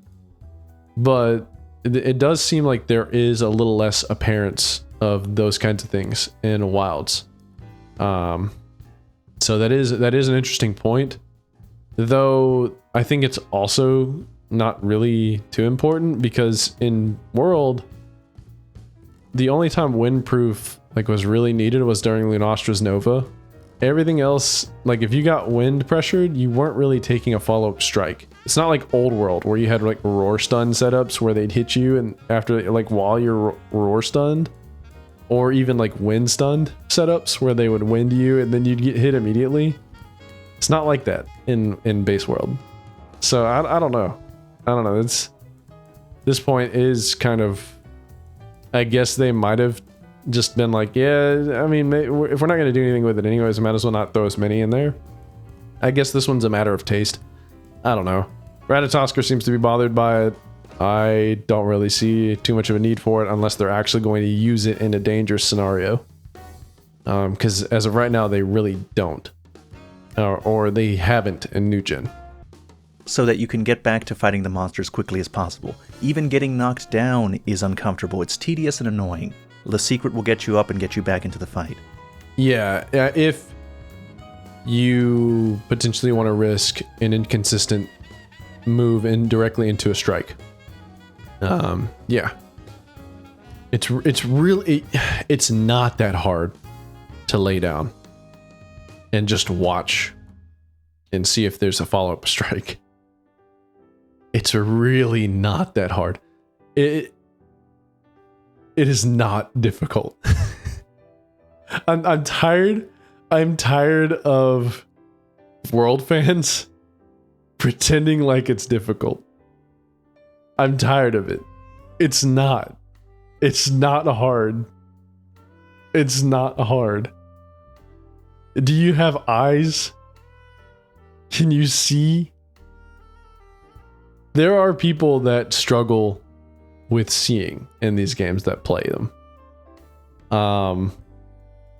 But it does seem like there is a little less appearance of those kinds of things in Wilds. So that is an interesting point. Though I think it's also not really too important, because in World, the only time windproof like was really needed was during Lunostra's Nova. Everything else, like if you got wind pressured, you weren't really taking a follow-up strike. It's not like Old World where you had like roar stun setups where they'd hit you and after, like, while you're roar stunned, or even like wind stunned setups where they would wind you and then you'd get hit immediately. It's not like that in base World. So I don't know. This point is kind of, I guess they might have just been like, yeah, I mean, if we're not going to do anything with it anyways, we might as well not throw as many in there. I guess this one's a matter of taste. I don't know. Ratatosker seems to be bothered by it. I don't really see too much of a need for it unless they're actually going to use it in a dangerous scenario. Because as of right now, they really don't. Or they haven't in New Gen. So that you can get back to fighting the monster as quickly as possible. Even getting knocked down is uncomfortable. It's tedious and annoying. The Seikret will get you up and get you back into the fight. Yeah, if you potentially want to risk an inconsistent move in directly into a strike. Yeah. It's really, it's not that hard to lay down and just watch and see if there's a follow-up strike. It's really not that hard. It is not difficult. I'm tired. I'm tired of World fans pretending like it's difficult. I'm tired of it. It's not. It's not hard. It's not hard. Do you have eyes? Can you see? There are people that struggle with seeing in these games that play them.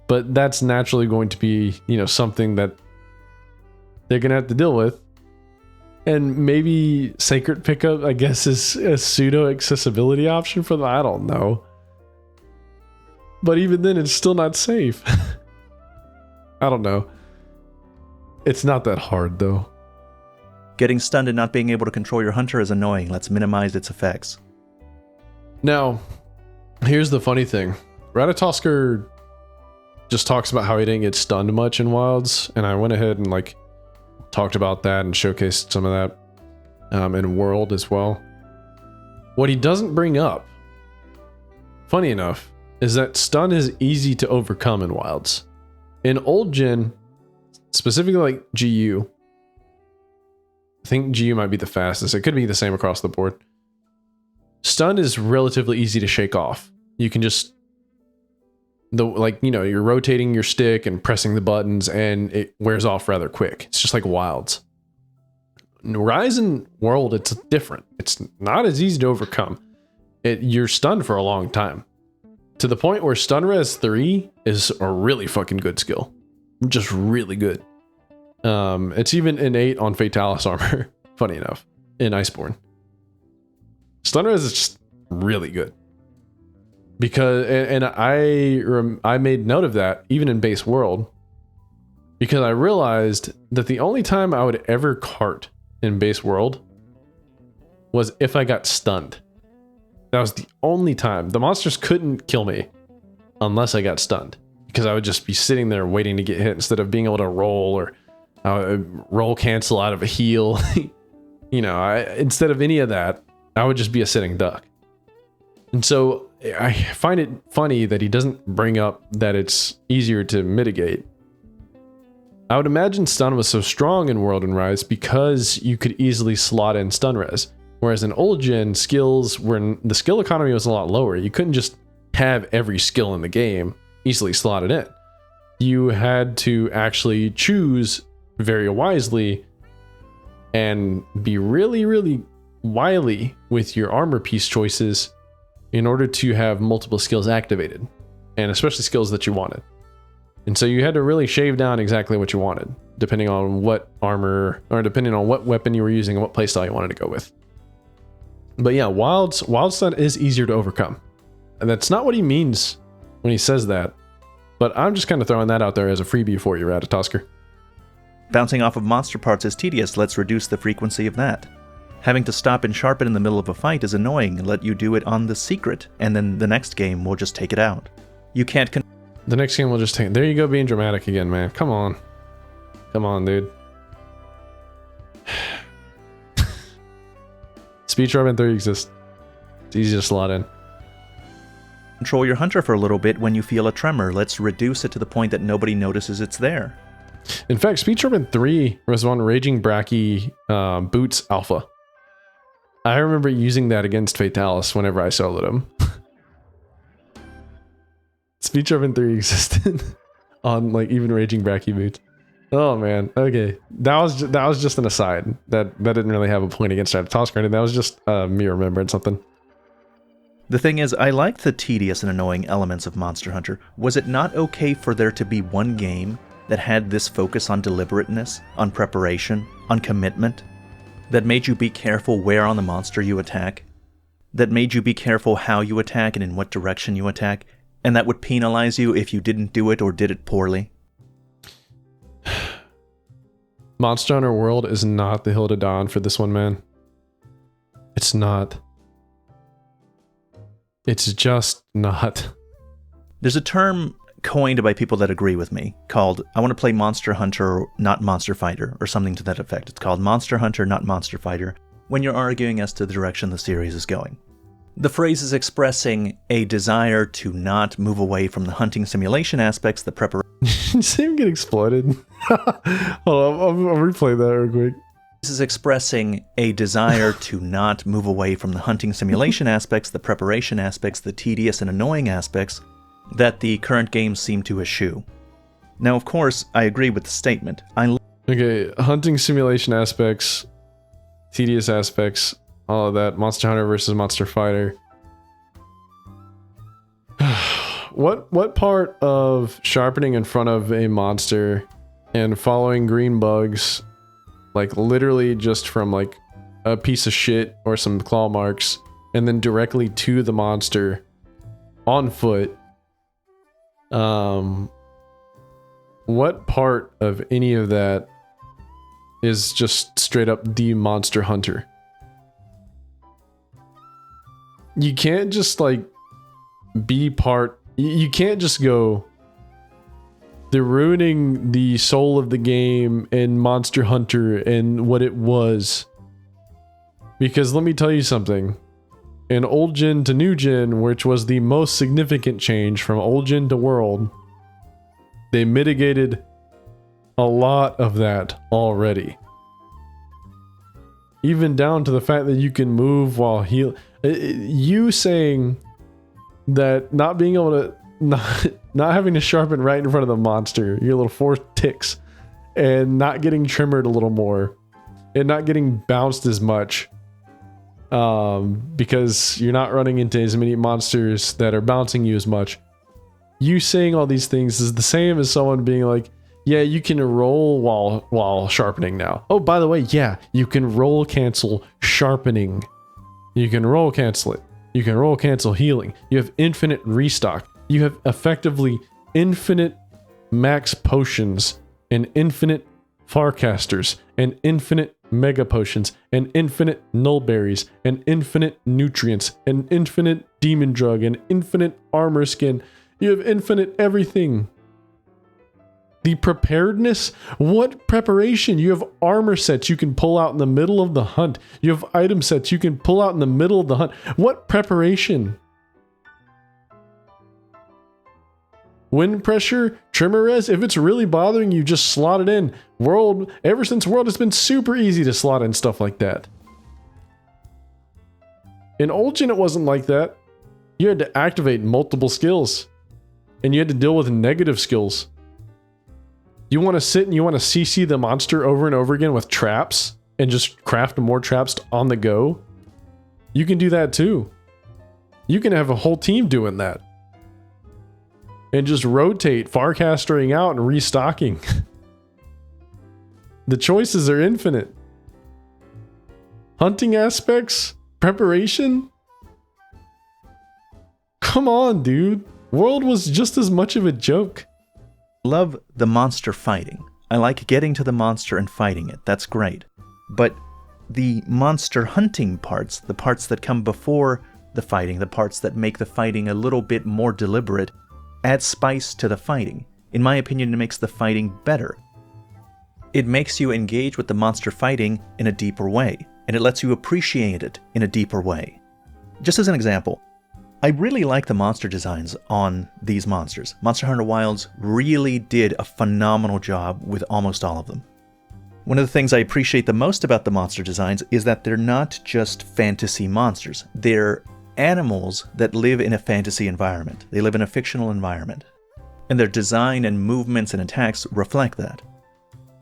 But that's naturally going to be, something that they're going to have to deal with. And maybe Seikret pickup, I guess, is a pseudo accessibility option for them. I don't know. But even then, it's still not safe. I don't know. It's not that hard, though. Getting stunned and not being able to control your hunter is annoying. Let's minimize its effects. Now, here's the funny thing. Ratatosker just talks about how he didn't get stunned much in Wilds, and I went ahead and talked about that and showcased some of that in World as well. What he doesn't bring up, funny enough, is that stun is easy to overcome in Wilds. In Old Gen, specifically GU, I think GU might be the fastest. It could be the same across the board. Stun is relatively easy to shake off. You can just, you're rotating your stick and pressing the buttons and it wears off rather quick. It's just like Wilds. In Rise and World, it's different. It's not as easy to overcome. You're stunned for a long time. To the point where Stun Res 3 is a really fucking good skill. Just really good. It's even innate on Fatalis armor, funny enough, in Iceborne. Stun Res is just really good. Because, and I made note of that even in base World, because I realized that the only time I would ever cart in base World was if I got stunned. That was the only time. The monsters couldn't kill me unless I got stunned, because I would just be sitting there waiting to get hit instead of being able to roll or roll cancel out of a heal. Instead of any of that, I would just be a sitting duck. And so I find it funny that he doesn't bring up that it's easier to mitigate. I would imagine stun was so strong in World and Rise because you could easily slot in stun res. Whereas in old gen skills, when the skill economy was a lot lower, you couldn't just have every skill in the game easily slotted in. You had to actually choose very wisely and be really, really wily with your armor piece choices in order to have multiple skills activated, and especially skills that you wanted. And so you had to really shave down exactly what you wanted, depending on what armor, or depending on what weapon you were using and what playstyle you wanted to go with. But yeah, wild stun is easier to overcome. And that's not what he means when he says that, but I'm just kind of throwing that out there as a freebie for you, Ratatosker. Bouncing off of monster parts is tedious, let's reduce the frequency of that. Having to stop and sharpen in the middle of a fight is annoying, let you do it on the Seikret, and then the next game will just take it out. You can't The next game will just take... There you go, being dramatic again, man. Come on. Come on, dude. Speed Sharpen 3 exists. It's easy to slot in. Control your hunter for a little bit when you feel a tremor. Let's reduce it to the point that nobody notices it's there. In fact, Speed Sharpen 3 was on Raging Bracky Boots Alpha. I remember using that against Fatalis whenever I soloed him. Speed Sharpen 3 existed on like even Raging Bracky Boots. Oh man, okay. That was just an aside. That didn't really have a point against Ratatosker or anything. That was just me remembering something. The thing is, I liked the tedious and annoying elements of Monster Hunter. Was it not okay for there to be one game that had this focus on deliberateness, on preparation, on commitment, that made you be careful where on the monster you attack, that made you be careful how you attack and in what direction you attack, and that would penalize you if you didn't do it or did it poorly? Monsterhunterworld is not the hill to die on for this one, man. It's not. It's just not. There's a term coined by people that agree with me called, I want to play Monster Hunter, not Monster Fighter, or something to that effect. It's called Monster Hunter, not Monster Fighter, when you're arguing as to the direction the series is going. The phrase is expressing a desire to not move away from the hunting simulation aspects, the preparation. You see him get exploded? Hold on, I'll replay that real quick. This is expressing a desire to not move away from the hunting simulation aspects, the preparation aspects, the tedious and annoying aspects that the current games seem to eschew. Now, of course, I agree with the statement. Okay, hunting simulation aspects, tedious aspects, all of that. Monster Hunter versus Monster Fighter. What part of sharpening in front of a monster and following green bugs, like literally just from like a piece of shit or some claw marks, and then directly to the monster on foot, what part of any of that is just straight up the Monster Hunter? You can't just like be part. You can't just go, they're ruining the soul of the game and Monster Hunter and what it was. Because let me tell you something. In old gen to new gen, which was the most significant change from old gen to world, they mitigated a lot of that already. Even down to the fact that you can move while heal. You saying that not being able to, not having to sharpen right in front of the monster, your little 4 ticks, and not getting trimmered a little more, and not getting bounced as much, because you're not running into as many monsters that are bouncing you as much. You saying all these things is the same as someone being like, yeah, you can roll while sharpening now. Oh, by the way, yeah, you can roll cancel sharpening. You can roll cancel it. You can roll cancel healing. You have infinite restock. You have effectively infinite max potions and infinite farcasters and infinite mega potions, and infinite null berries, and infinite nutrients, and infinite demon drug, and infinite armor skin. You have infinite everything. The preparedness? What preparation? You have armor sets you can pull out in the middle of the hunt. You have item sets you can pull out in the middle of the hunt. What preparation? Wind pressure, trimmer res, if it's really bothering you, just slot it in. World, ever since World, it's been super easy to slot in stuff like that. In Old Gen, it wasn't like that. You had to activate multiple skills. And you had to deal with negative skills. You want to sit and you want to CC the monster over and over again with traps and just craft more traps on the go? You can do that too. You can have a whole team doing that. And just rotate, farcastering out and restocking. The choices are infinite. Hunting aspects? Preparation? Come on, dude. World was just as much of a joke. Love the monster fighting. I like getting to the monster and fighting it. That's great. But the monster hunting parts, the parts that come before the fighting, the parts that make the fighting a little bit more deliberate, add spice to the fighting. In my opinion, it makes the fighting better. It makes you engage with the monster fighting in a deeper way, and it lets you appreciate it in a deeper way. Just as an example, I really like the monster designs on these monsters. Monsterhunterwilds really did a phenomenal job with almost all of them. One of the things I appreciate the most about the monster designs is that they're not just fantasy monsters. They're animals that live in a fantasy environment. They live in a fictional environment. And their design and movements and attacks reflect that.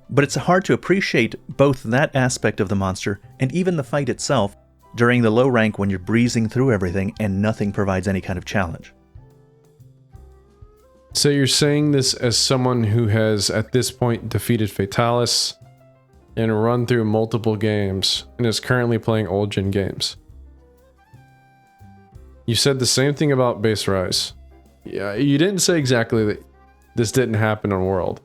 But it's hard to appreciate both that aspect of the monster and even the fight itself during the low rank when you're breezing through everything and nothing provides any kind of challenge. So you're saying this as someone who has, at this point, defeated Fatalis and run through multiple games and is currently playing old gen games. You said the same thing about Base Rise. Yeah, you didn't say exactly that this didn't happen on World.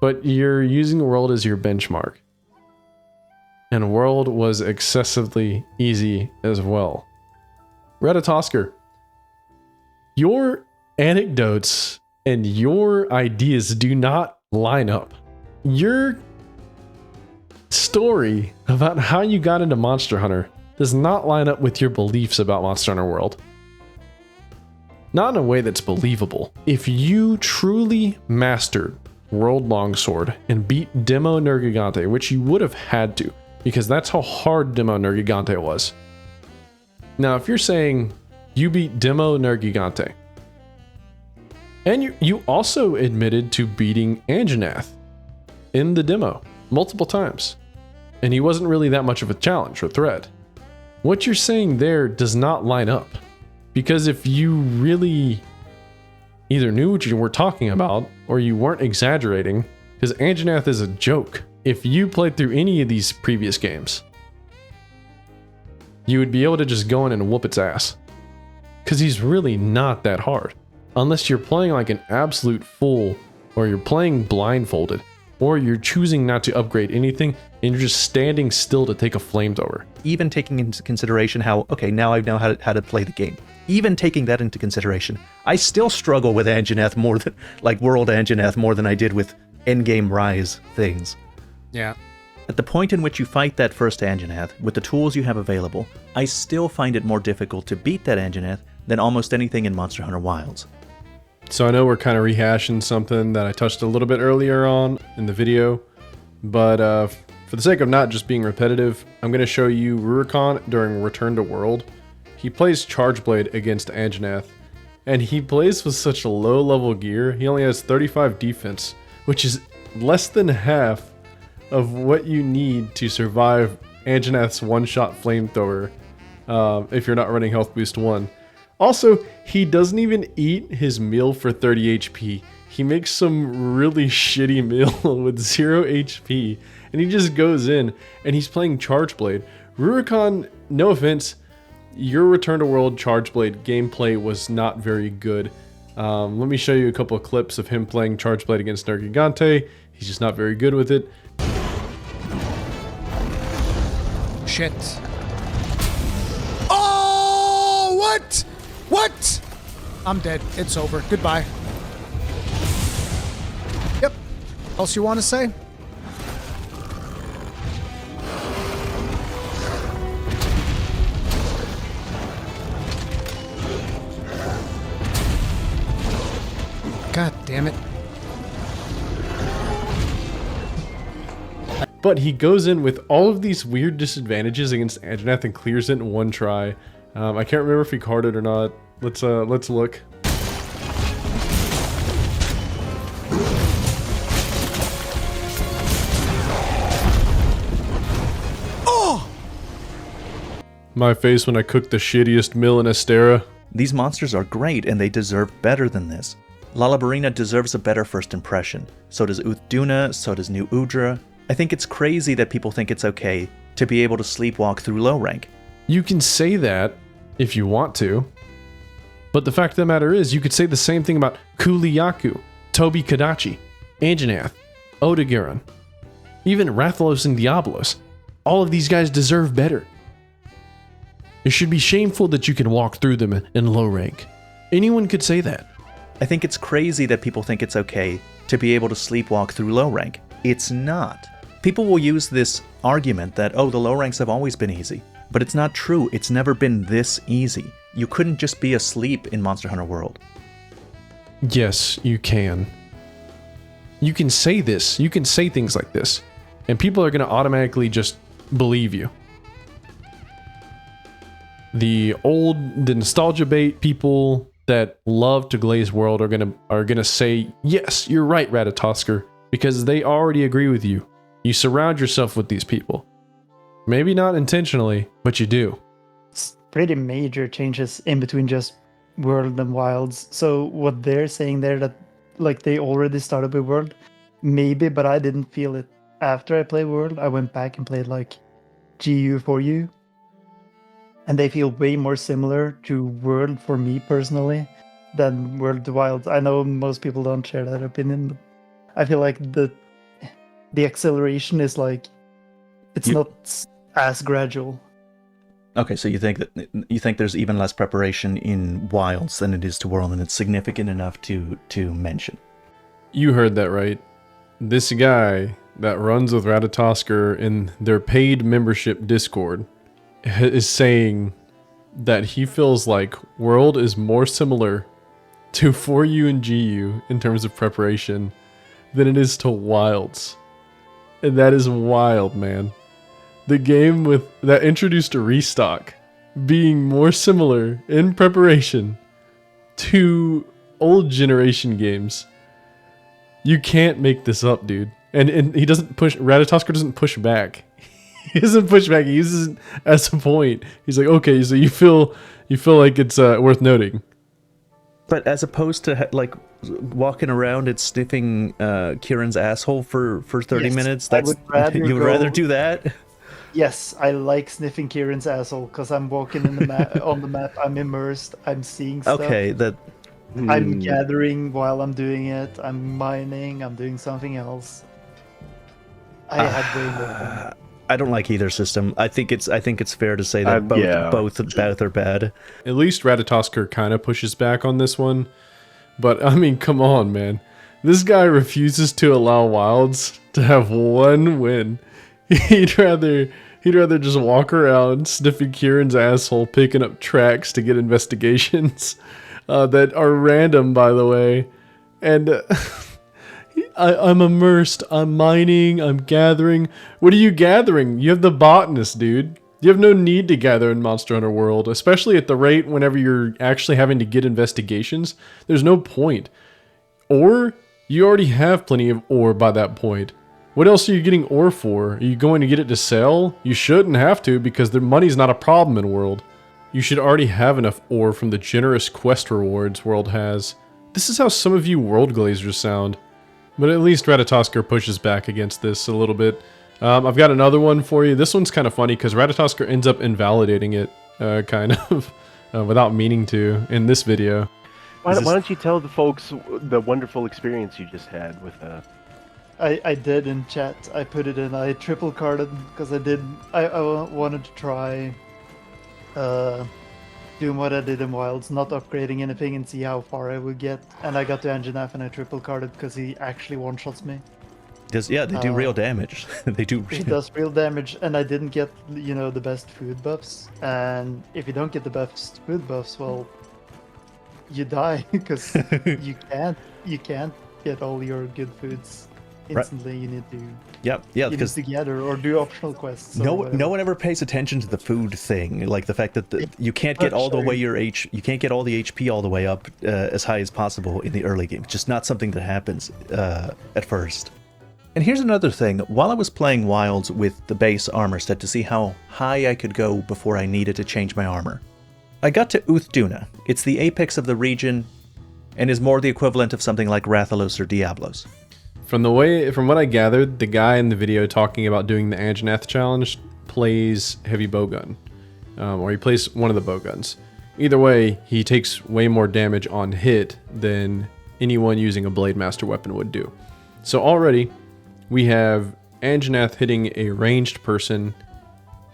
But you're using World as your benchmark. And World was excessively easy as well. Rata, your anecdotes and your ideas do not line up. Your story about how you got into Monster Hunter does not line up with your beliefs about Monster Hunter World. Not in a way that's believable. If you truly mastered World Longsword and beat Demo Nergigante, which you would have had to, because that's how hard Demo Nergigante was. Now, if you're saying you beat Demo Nergigante, and you also admitted to beating Anjanath in the demo multiple times, and he wasn't really that much of a challenge or threat, what you're saying there does not line up. Because if you really either knew what you were talking about, or you weren't exaggerating, because Anjanath is a joke. If you played through any of these previous games, you would be able to just go in and whoop its ass. Because he's really not that hard. Unless you're playing like an absolute fool, or you're playing blindfolded, or you're choosing not to upgrade anything, and you're just standing still to take a flamethrower. Even taking into consideration how, okay, now I know how to play the game. Even taking that into consideration, I still struggle with Anjanath more than, like World Anjanath, more than I did with endgame Rise things. Yeah. At the point in which you fight that first Anjanath, with the tools you have available, I still find it more difficult to beat that Anjanath than almost anything in Monster Hunter Wilds. So I know we're kind of rehashing something that I touched a little bit earlier on in the video, but for the sake of not just being repetitive, I'm going to show you Rurikon during Return to World. He plays Charge Blade against Anjanath, and he plays with such a low level gear. He only has 35 defense, which is less than half of what you need to survive Anjanath's one-shot flamethrower if you're not running Health Boost 1. Also, he doesn't even eat his meal for 30 HP. He makes some really shitty meal with 0 HP, and he just goes in, and he's playing Charge Blade. Rurikon, no offense, your Return to World Charge Blade gameplay was not very good. Let me show you a couple of clips of him playing Charge Blade against Nergigante. He's just not very good with it. shit. Oh, what? What? I'm dead. It's over. Goodbye. Yep. Else you want to say? God damn it. But he goes in with all of these weird disadvantages against Anjanath and clears it in one try. I can't remember if he carded or not. Let's look. Oh! My face when I cooked the shittiest meal in Astera. These monsters are great and they deserve better than this. Lalabarina deserves a better first impression. So does Duna, so does New Udra. I think it's crazy that people think it's okay to be able to sleepwalk through low rank. You can say that if you want to. But the fact of the matter is, you could say the same thing about Kuliyaku, Tobi Kadachi, Anjanath, Odegaron, even Rathalos and Diablos. All of these guys deserve better. It should be shameful that you can walk through them in low rank. Anyone could say that. I think it's crazy that people think it's okay to be able to sleepwalk through low rank. It's not. People will use this argument that, oh, the low ranks have always been easy. But it's not true. It's never been this easy. You couldn't just be asleep in Monster Hunter World. Yes, you can. You can say this. You can say things like this. And people are going to automatically just believe you. The nostalgia bait people that love to glaze world are gonna say, yes, you're right, Ratatosker, because they already agree with you. You surround yourself with these people. Maybe not intentionally, but you do. It's pretty major changes in between just World and Wilds. So what they're saying there, that like they already started with World, maybe, but I didn't feel it after I played World. I went back and played like GU for you. And they feel way more similar to World for me personally than World to Wilds. I know most people don't share that opinion, but I feel like the acceleration is it's not as gradual. Okay, so you think there's even less preparation in Wilds than it is to World, and it's significant enough to mention. You heard that right. This guy that runs with Ratatosker in their paid membership Discord is saying that he feels like World is more similar to 4U and GU in terms of preparation than it is to Wilds. And that is wild, man. The game that introduced a restock being more similar in preparation to old generation games. You can't make this up, dude. And he doesn't push, Ratatosker doesn't push back. He doesn't push back. He uses it as a point. He's like, okay, so you feel like it's worth noting. But as opposed to like walking around and sniffing Kieran's asshole for 30 minutes, I would rather you would rather do that? Yes, I like sniffing Kieran's asshole because I'm walking in the map on the map. I'm immersed. I'm seeing stuff. Okay, I'm gathering while I'm doing it. I'm mining. I'm doing something else. I had way more fun. I don't like either system. I think it's fair to say that both are bad. At least Ratatosker kind of pushes back on this one. But I mean, come on, man. This guy refuses to allow Wilds to have one win. He'd rather just walk around sniffing Kieran's asshole, picking up tracks to get investigations that are random, by the way. And I'm immersed. I'm mining. I'm gathering. What are you gathering? You have the botanist, dude. You have no need to gather in Monster Hunter World, especially at the rate whenever you're actually having to get investigations. There's no point. Or you already have plenty of ore by that point. What else are you getting ore for? Are you going to get it to sell? You shouldn't have to because the money's not a problem in World. You should already have enough ore from the generous quest rewards World has. This is how some of you World Glazers sound. But at least Ratatosker pushes back against this a little bit. I've got another one for you. This one's kind of funny because Ratatosker ends up invalidating it, kind of, without meaning to, in this video. Why don't you tell the folks the wonderful experience you just had with I did in chat. I put it in. I triple carded because I wanted to try doing what I did in Wilds, not upgrading anything and see how far I would get. And I got to Anjanath and I triple carded because he actually one-shots me. They do real damage. They do. He does real damage, and I didn't get, the best food buffs. And if you don't get the best food buffs, well, you die because you can't get all your good foods instantly. Right. You need to because together or do optional quests. No one ever pays attention to the food thing, like the fact that you can't get all the way you can't get all the HP all the way up as high as possible in the early game. It's just not something that happens at first. And here's another thing. While I was playing Wilds with the base armor set to see how high I could go before I needed to change my armor, I got to Duna. It's the apex of the region and is more the equivalent of something like Rathalos or Diablos. From what I gathered, the guy in the video talking about doing the Anjanath challenge plays heavy bowgun, or he plays one of the bowguns. Either way, he takes way more damage on hit than anyone using a Blade Master weapon would do. So already, we have Anjanath hitting a ranged person,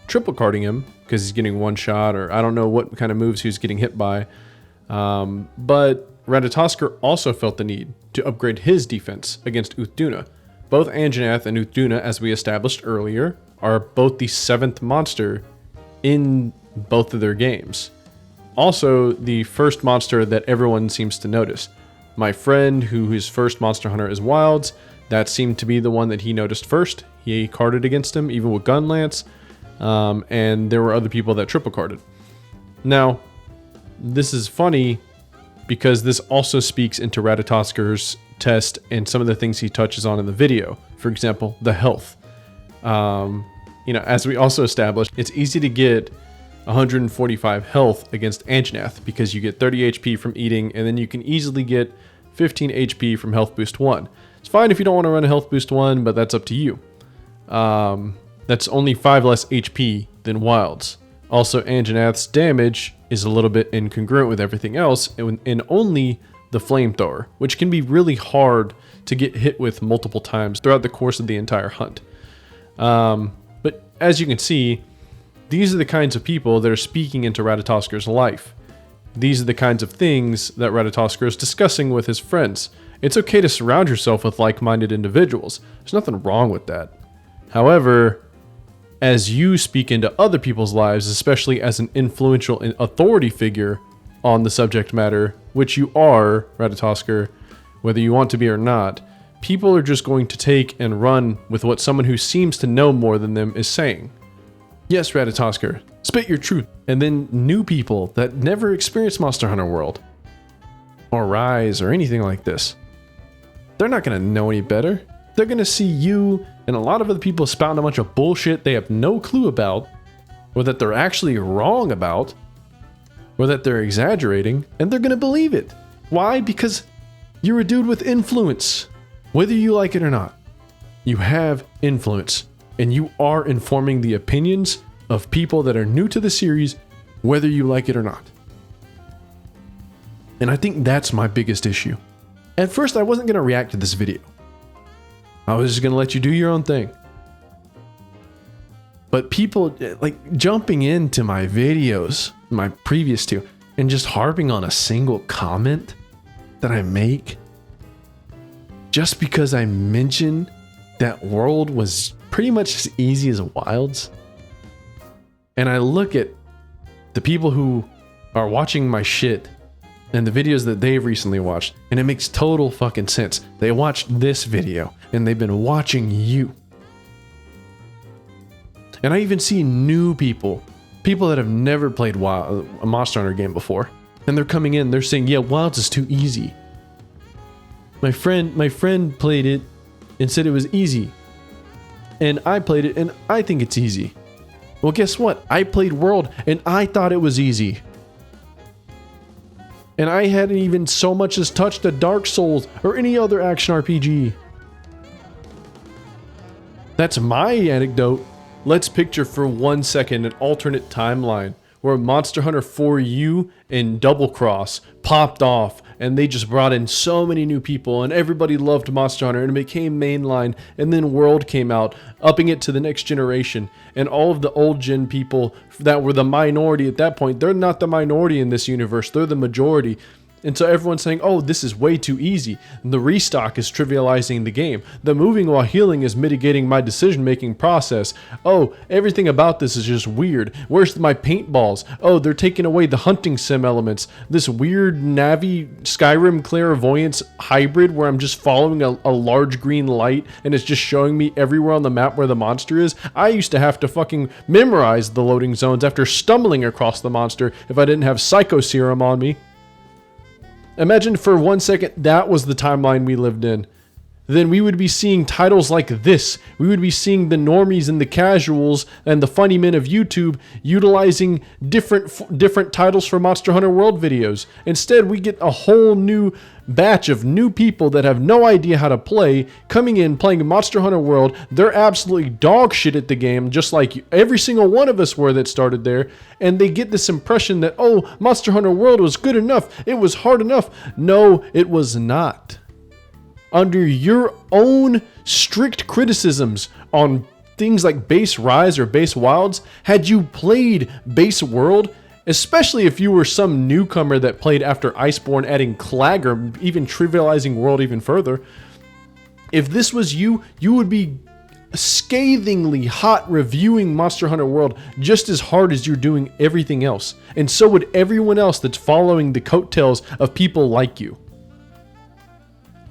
triple carding him because he's getting one shot, or I don't know what kind of moves he was getting hit by. But Ratatoskr also felt the need to upgrade his defense against Duna. Both Anjanath and Duna, as we established earlier, are both the 7th monster in both of their games. Also, the first monster that everyone seems to notice. My friend, whose first Monster Hunter is Wilds, that seemed to be the one that he noticed first. He carded against him, even with Gunlance, and there were other people that triple carded. Now, this is funny because this also speaks into Ratatoskr's test and some of the things he touches on in the video. For example, the health. As we also established, it's easy to get 145 health against Anjanath because you get 30 HP from eating, and then you can easily get 15 HP from Health Boost 1. It's fine if you don't want to run a Health Boost 1, but that's up to you. That's only 5 less HP than Wilds. Also, Anjanath's damage is a little bit incongruent with everything else, and only the flamethrower, which can be really hard to get hit with multiple times throughout the course of the entire hunt. But as you can see, these are the kinds of people that are speaking into Ratatoskr's life. These are the kinds of things that Ratatoskr is discussing with his friends. It's okay to surround yourself with like-minded individuals. There's nothing wrong with that. However, as you speak into other people's lives, especially as an influential authority figure on the subject matter, which you are, Ratatoskr, whether you want to be or not, people are just going to take and run with what someone who seems to know more than them is saying. Yes, Ratatoskr, spit your truth. And then new people that never experienced Monsterhunterworld, or Rise, or anything like this, they're not going to know any better. They're going to see you and a lot of other people spouting a bunch of bullshit they have no clue about, or that they're actually wrong about, or that they're exaggerating, and they're going to believe it. Why? Because you're a dude with influence. Whether you like it or not, you have influence, and you are informing the opinions of people that are new to the series, whether you like it or not. And I think that's my biggest issue. At first, I wasn't going to react to this video. I was just going to let you do your own thing. But people, like, jumping into my videos, my previous two, and just harping on a single comment that I make, just because I mentioned that World was pretty much as easy as Wilds. And I look at the people who are watching my shit and the videos that they've recently watched, and it makes total fucking sense. They watched this video, and they've been watching you. And I even see new people that have never played a Monster Hunter game before, and they're coming in, they're saying, yeah, Wilds is too easy. My friend played it and said it was easy. And I played it, and I think it's easy. Well, guess what? I played World, and I thought it was easy. And I hadn't even so much as touched a Dark Souls or any other action RPG. That's my anecdote. Let's picture for 1 second an alternate timeline where Monster Hunter 4U and Double Cross popped off, and they just brought in so many new people, and everybody loved Monster Hunter, and it became mainline, and then World came out, upping it to the next generation, and all of the old gen people that were the minority at that point, they're not the minority in this universe, they're the majority. And so everyone's saying, oh, this is way too easy. The restock is trivializing the game. The moving while healing is mitigating my decision-making process. Oh, everything about this is just weird. Where's my paintballs? Oh, they're taking away the hunting sim elements. This weird Navi Skyrim clairvoyance hybrid where I'm just following a large green light and it's just showing me everywhere on the map where the monster is. I used to have to fucking memorize the loading zones after stumbling across the monster if I didn't have Psycho Serum on me. Imagine for 1 second that was the timeline we lived in. Then we would be seeing titles like this. We would be seeing the normies and the casuals and the funny men of YouTube utilizing different titles for Monster Hunter World videos. Instead, we get a whole new batch of new people that have no idea how to play, coming in, playing Monster Hunter World. They're absolutely dog shit at the game, just like every single one of us were that started there. And they get this impression that, oh, Monster Hunter World was good enough. It was hard enough. No, it was not. Under your own strict criticisms on things like base Rise or base Wilds, had you played base World, especially if you were some newcomer that played after Iceborne adding Clag or even trivializing World even further, if this was you, you would be scathingly hot reviewing Monster Hunter World just as hard as you're doing everything else. And so would everyone else that's following the coattails of people like you.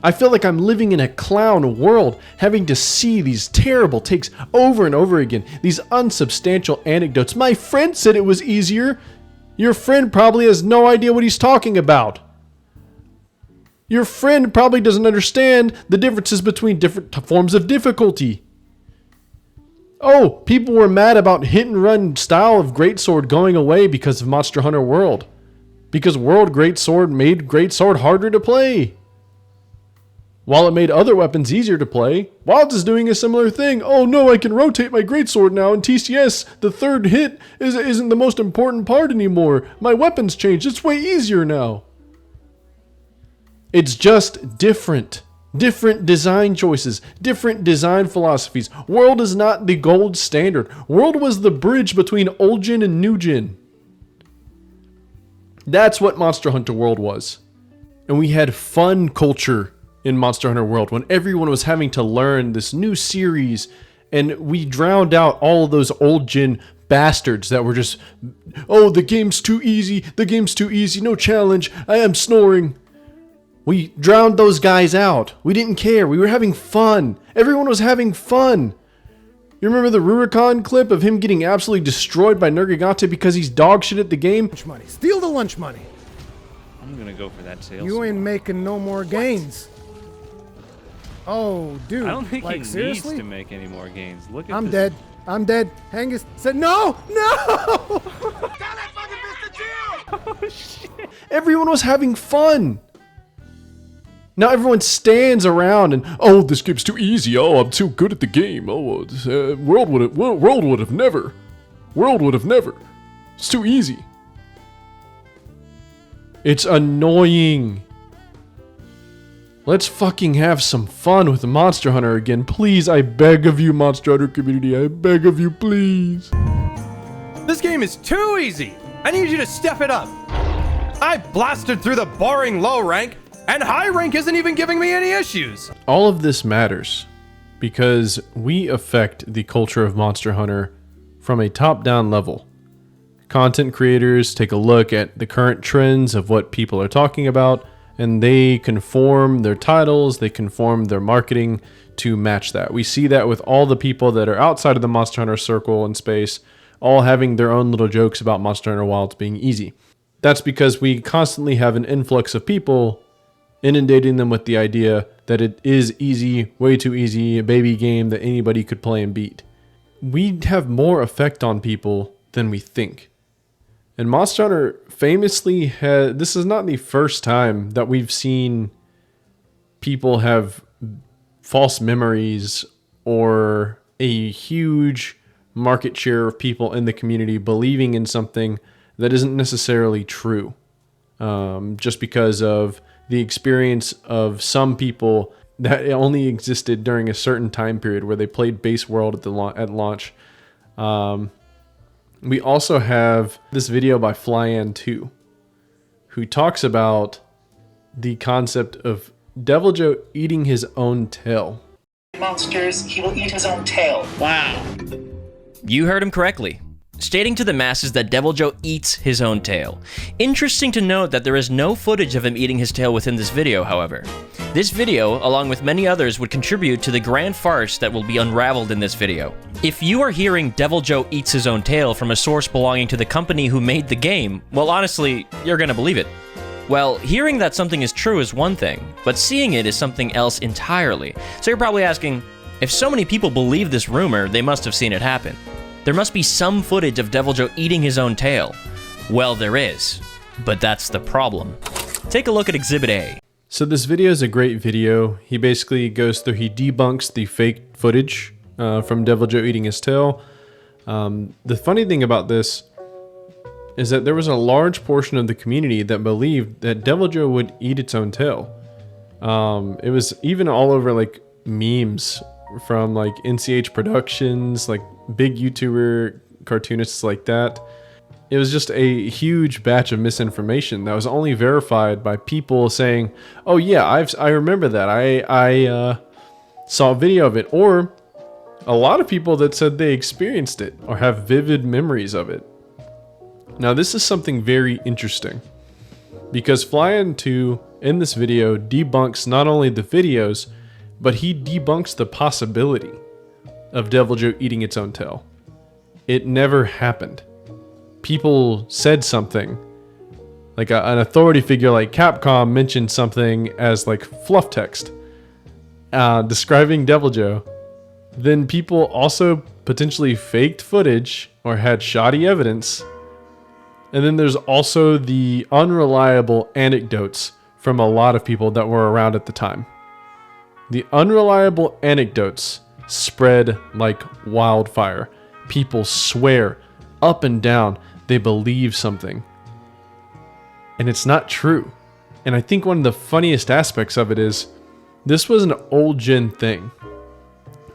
I feel like I'm living in a clown world, having to see these terrible takes over and over again, these unsubstantial anecdotes. My friend said it was easier. Your friend probably has no idea what he's talking about. Your friend probably doesn't understand the differences between different forms of difficulty. Oh, people were mad about hit and run style of Greatsword going away because of Monster Hunter World. Because World Greatsword made Greatsword harder to play. While it made other weapons easier to play, Wilds is doing a similar thing. Oh no, I can rotate my Greatsword now in TCS. The third hit isn't the most important part anymore. My weapons changed. It's way easier now. It's just different. Different design choices, different design philosophies. World is not the gold standard. World was the bridge between old gen and new gen. That's what Monster Hunter World was. And we had fun culture in Monster Hunter World when everyone was having to learn this new series, and we drowned out all of those old gen bastards that were just, oh, the game's too easy, no challenge, I am snoring. We drowned those guys out. We didn't care. We were having fun. Everyone was having fun. You remember the Rurikon clip of him getting absolutely destroyed by Nergi because he's dog shit at the game? Lunch money. Steal the lunch money. I'm gonna go for that sales. You ain't making no more gains. Oh, dude. I don't think like, he seriously? needs to make any more gains. Look at I'm this. dead. I'm dead. Hangus said no! No! Oh, shit. Everyone was having fun. Now everyone stands around and, oh, this game's too easy. Oh, I'm too good at the game. Oh, World would have never. It's too easy. It's annoying. Let's fucking have some fun with Monster Hunter again. Please, I beg of you, Monster Hunter community. I beg of you, please. This game is too easy. I need you to step it up. I blasted through the boring low rank, and high rank isn't even giving me any issues. All of this matters because we affect the culture of Monster Hunter from a top-down level. Content creators take a look at the current trends of what people are talking about, and they conform their titles, they conform their marketing to match that. We see that with all the people that are outside of the Monster Hunter circle and space, all having their own little jokes about Monster Hunter Wilds being easy. That's because we constantly have an influx of people inundating them with the idea that it is easy, way too easy, a baby game that anybody could play and beat. We have more effect on people than we think. And Monster Hunter famously has, this is not the first time that we've seen people have false memories or a huge market share of people in the community believing in something that isn't necessarily true. Just because of the experience of some people that it only existed during a certain time period where they played base world at launch. We also have this video by Flyan2, who talks about the concept of Deviljho eating his own tail. Monsters, he will eat his own tail. Wow. You heard him correctly, stating to the masses that Deviljho eats his own tail. Interesting to note that there is no footage of him eating his tail within this video, however. This video, along with many others, would contribute to the grand farce that will be unraveled in this video. If you are hearing Deviljho eats his own tail from a source belonging to the company who made the game, well, honestly, you're gonna believe it. Well, hearing that something is true is one thing, but seeing it is something else entirely. So you're probably asking, if so many people believe this rumor, they must have seen it happen. There must be some footage of Deviljho eating his own tail. Well, there is, but that's the problem. Take a look at Exhibit A. So this video is a great video. He basically goes through, he debunks the fake footage from Deviljho eating his tail. The funny thing about this is that there was a large portion of the community that believed that Deviljho would eat its own tail. It was even all over like memes from like NCH Productions, like big YouTuber cartoonists like that. It was just a huge batch of misinformation that was only verified by people saying, "Oh yeah, I remember that. I saw a video of it," or a lot of people that said they experienced it or have vivid memories of it. Now this is something very interesting because Flyan2 in this video debunks not only the videos, but he debunks the possibility of Deviljho eating its own tail. It never happened. People said something, like an authority figure like Capcom mentioned something as like fluff text describing Deviljho. Then people also potentially faked footage or had shoddy evidence. And then there's also the unreliable anecdotes from a lot of people that were around at the time. The unreliable anecdotes spread like wildfire. People swear up and down they believe something. And it's not true. And I think one of the funniest aspects of it is this was an old gen thing.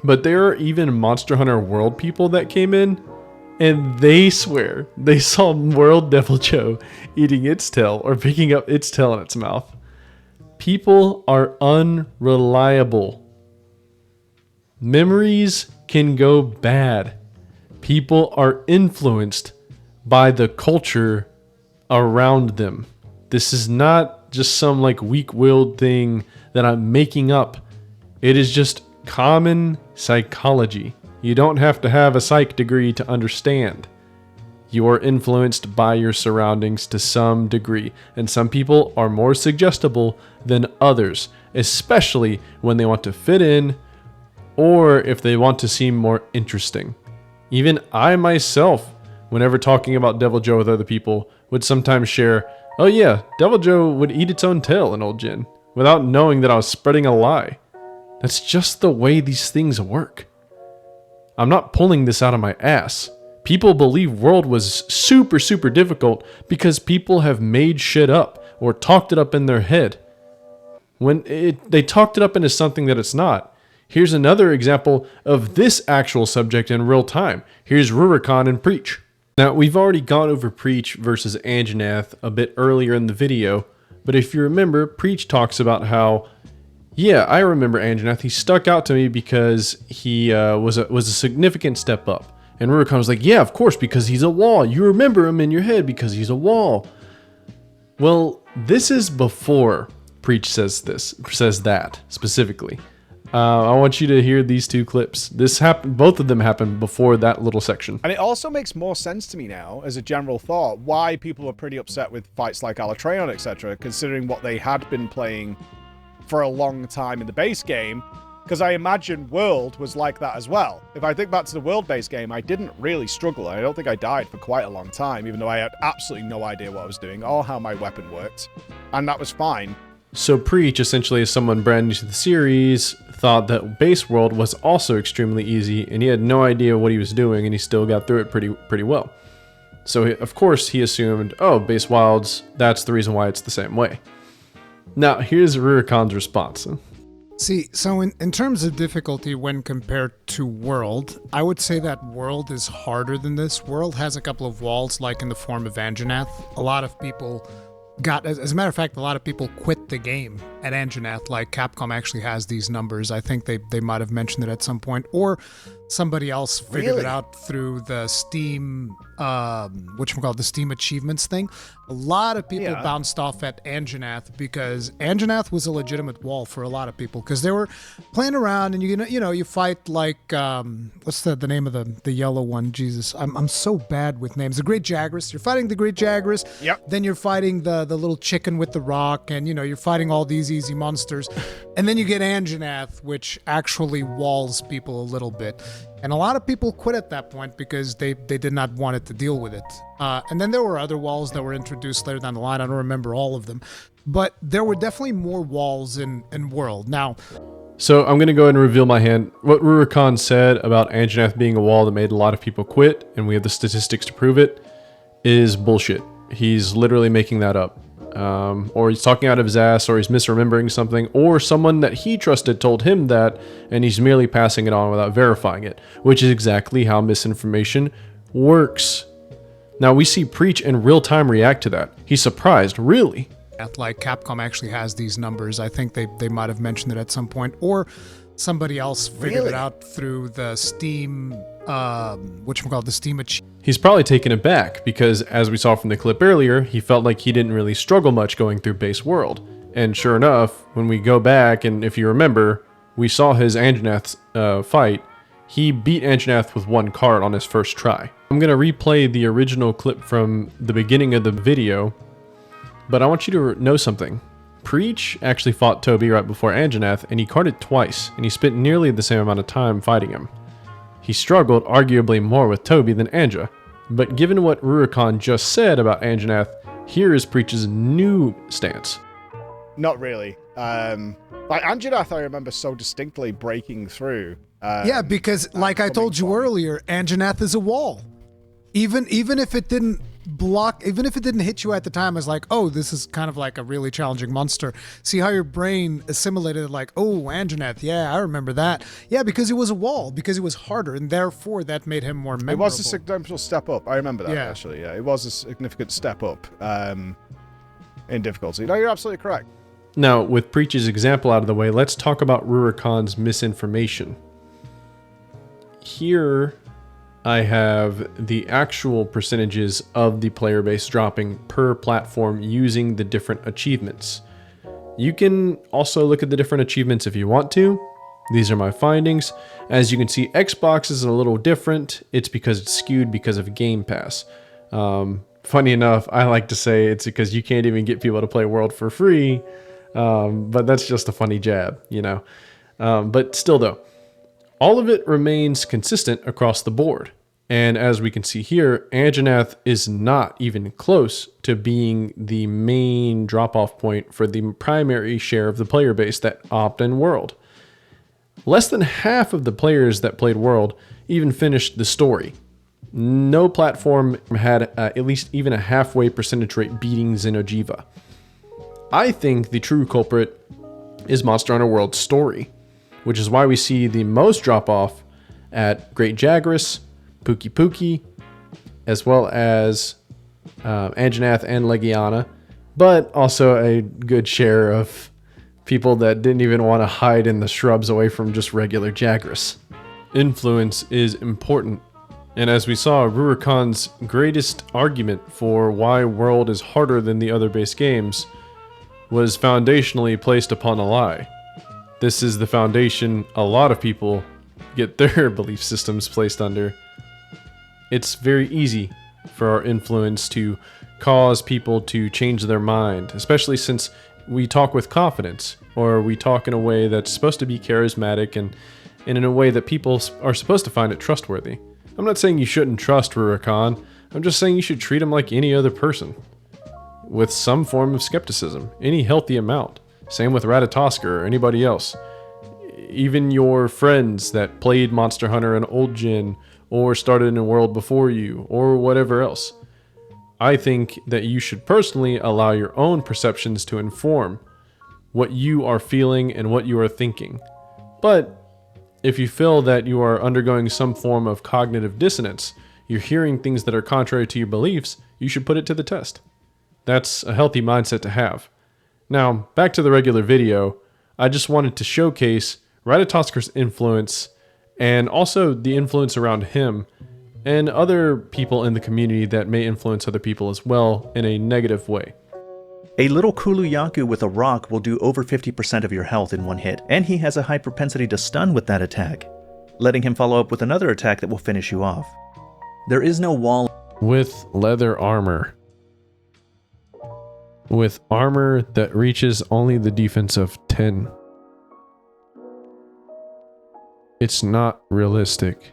But there are even Monsterhunterworld people that came in and they swear they saw World Deviljho eating its tail or picking up its tail in its mouth. People are unreliable. Memories can go bad. People are influenced by the culture around them. This is not just some like weak-willed thing that I'm making up. It is just common psychology. You don't have to have a psych degree to understand. You are influenced by your surroundings to some degree, and some people are more suggestible than others, especially when they want to fit in or if they want to seem more interesting. Even I myself, whenever talking about Deviljho with other people, would sometimes share, "Oh yeah, Deviljho would eat its own tail in old gen," without knowing that I was spreading a lie. That's just the way these things work. I'm not pulling this out of my ass. People believe World was super difficult because people have made shit up or talked it up in their head. When they talked it up into something that it's not. Here's another example of this actual subject in real time. Here's Ruri and Preach. Now, we've already gone over Preach versus Anjanath a bit earlier in the video, but if you remember, Preach talks about how, yeah, I remember Anjanath. He stuck out to me because he was a significant step up. And Ruri was like, yeah, of course, because he's a wall. You remember him in your head because he's a wall. Well, this is before Preach says that specifically. I want you to hear these two clips. Both of them happened before that little section. And it also makes more sense to me now, as a general thought, why people are pretty upset with fights like Alatreon, etc., considering what they had been playing for a long time in the base game, because I imagine World was like that as well. If I think back to the World-based game, I didn't really struggle. I don't think I died for quite a long time, even though I had absolutely no idea what I was doing or how my weapon worked, and that was fine. So Preach, essentially as someone brand new to the series, thought that base World was also extremely easy, and he had no idea what he was doing, and he still got through it pretty well. So, of course, he assumed, oh, base wilds, that's the reason why it's the same way. Now, here's Rurikon's response. See, so in terms of difficulty when compared to World, I would say that World is harder than this. World has a couple of walls, like in the form of Anjanath. A lot of people as a matter of fact, a lot of people quit the game at Anjanath. Like, Capcom actually has these numbers. I think they might have mentioned it at some point. Or somebody else figured it out through the Steam, the Steam Achievements thing. A lot of people bounced off at Anjanath because Anjanath was a legitimate wall for a lot of people because they were playing around and you fight like what's the name of the yellow one? Jesus, I'm so bad with names. The Great Jagras. You're fighting the Great Jagras. Yep. Then you're fighting the little chicken with the rock, and you're fighting all these easy monsters, and then you get Anjanath, which actually walls people a little bit. And a lot of people quit at that point because they did not want it to deal with it. And then there were other walls that were introduced later down the line. I don't remember all of them. But there were definitely more walls in World. Now, so I'm going to go ahead and reveal my hand. What Rurikan said about Anjanath being a wall that made a lot of people quit, and we have the statistics to prove it, is bullshit. He's literally making that up. Or he's talking out of his ass, or he's misremembering something, or someone that he trusted told him that, and he's merely passing it on without verifying it, which is exactly how misinformation works. Now, we see Preach in real time react to that. He's surprised, really. Like, Capcom actually has these numbers. I think they might have mentioned it at some point, or somebody else figured it out through the Steam, the Steam Achievement. He's probably taken it back because, as we saw from the clip earlier, he felt like he didn't really struggle much going through base World. And sure enough, when we go back, and if you remember, we saw his Anjanath fight, he beat Anjanath with one card on his first try. I'm going to replay the original clip from the beginning of the video, but I want you to know something. Preach actually fought Toby right before Anjanath, and he carded twice, and he spent nearly the same amount of time fighting him. He struggled arguably more with Toby than Anja, but given what Rurikan just said about Anjanath, here is Preach's new stance. Not really. Like Anjanath, I remember so distinctly breaking through. Because like I told you earlier, Anjanath is a wall. Even if it didn't hit you at the time as like, oh, this is kind of like a really challenging monster. See how your brain assimilated it like, oh, Anjanath, yeah, I remember that. Yeah, because it was a wall, because it was harder, and therefore that made him more memorable. It was a significant step up. I remember that, actually. Yeah, it was a significant step up in difficulty. No, you're absolutely correct. Now, with Preach's example out of the way, let's talk about Rurikon's misinformation. Here, I have the actual percentages of the player base dropping per platform using the different achievements. You can also look at the different achievements if you want to. These are my findings. As you can see, Xbox is a little different. It's because it's skewed because of Game Pass. Funny enough, I like to say it's because you can't even get people to play World for free. But that's just a funny jab, But still though, all of it remains consistent across the board. And as we can see here, Anjanath is not even close to being the main drop-off point for the primary share of the player base that opt in World. Less than half of the players that played World even finished the story. No platform had at least even a halfway percentage rate beating Xeno'jiiva. I think the true culprit is Monsterhunterworld's story, which is why we see the most drop-off at Great Jagras, Pookie Pookie, as well as Anjanath and Legiana, but also a good share of people that didn't even want to hide in the shrubs away from just regular Jagras. Influence is important, and as we saw, Rurikon's greatest argument for why World is harder than the other base games was foundationally placed upon a lie. This is the foundation a lot of people get their belief systems placed under. It's very easy for our influence to cause people to change their mind, especially since we talk with confidence, or we talk in a way that's supposed to be charismatic and in a way that people are supposed to find it trustworthy. I'm not saying you shouldn't trust Rurikan, I'm just saying you should treat him like any other person, with some form of skepticism, any healthy amount. Same with Rata or anybody else. Even your friends that played Monster Hunter in old gen, or started in a World before you, or whatever else. I think that you should personally allow your own perceptions to inform what you are feeling and what you are thinking. But if you feel that you are undergoing some form of cognitive dissonance, you're hearing things that are contrary to your beliefs, you should put it to the test. That's a healthy mindset to have. Now, back to the regular video, I just wanted to showcase Ratatosker's influence and also the influence around him and other people in the community that may influence other people as well in a negative way. A little Kuluyaku with a rock will do over 50% of your health in one hit, and he has a high propensity to stun with that attack, letting him follow up with another attack that will finish you off. There is no wall with leather armor. With armor that reaches only the defense of 10. It's not realistic.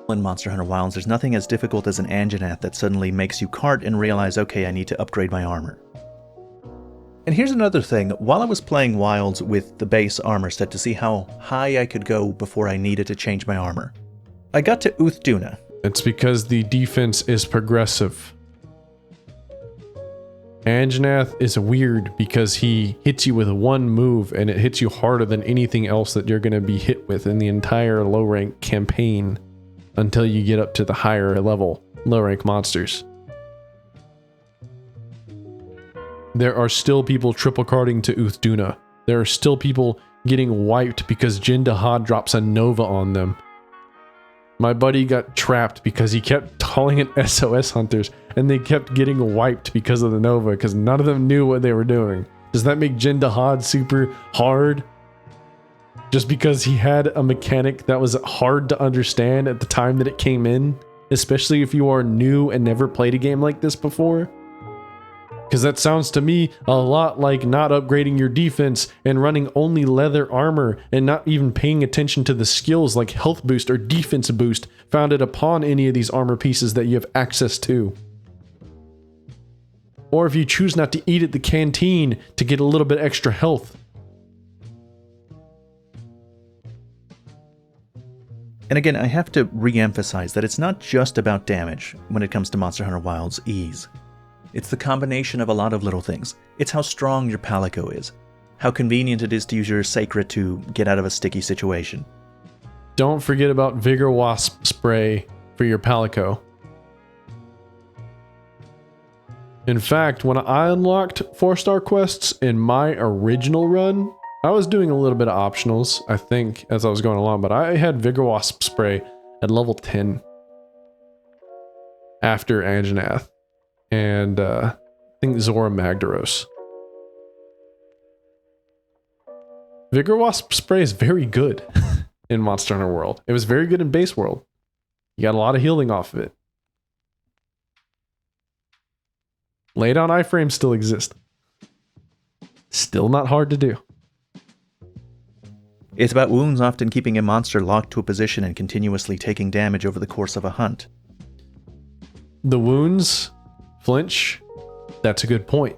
In Monster Hunter Wilds, there's nothing as difficult as an Anjanath that suddenly makes you cart and realize, okay, I need to upgrade my armor. And here's another thing, while I was playing Wilds with the base armor set to see how high I could go before I needed to change my armor, I got to Duna. It's because the defense is progressive. Anjanath is weird because he hits you with one move and it hits you harder than anything else that you're going to be hit with in the entire low rank campaign until you get up to the higher level low rank monsters. There are still people triple carding to Duna. There are still people getting wiped because Jindahad drops a Nova on them. My buddy got trapped because he kept calling it SOS Hunters and they kept getting wiped because of the Nova because none of them knew what they were doing. Does that make Jindahad super hard? Just because he had a mechanic that was hard to understand at the time that it came in? Especially if you are new and never played a game like this before? Because that sounds to me a lot like not upgrading your defense and running only leather armor and not even paying attention to the skills like health boost or defense boost founded upon any of these armor pieces that you have access to. Or if you choose not to eat at the canteen to get a little bit extra health. And again, I have to re-emphasize that it's not just about damage when it comes to Monster Hunter Wilds' ease. It's the combination of a lot of little things. It's how strong your palico is, how convenient it is to use your Seikret to get out of a sticky situation. Don't forget about Vigor Wasp spray for your palico. In fact, when I unlocked 4-star quests in my original run, I was doing a little bit of optionals, I think, as I was going along, but I had Vigor Wasp spray at level 10 after Anjanath. And I think Zora Magdaros. Vigor Wasp spray is very good in Monster Hunter World. It was very good in base world. You got a lot of healing off of it. Lay down iframes still exist. Still not hard to do. It's about wounds often keeping a monster locked to a position and continuously taking damage over the course of a hunt. The wounds flinch, that's a good point.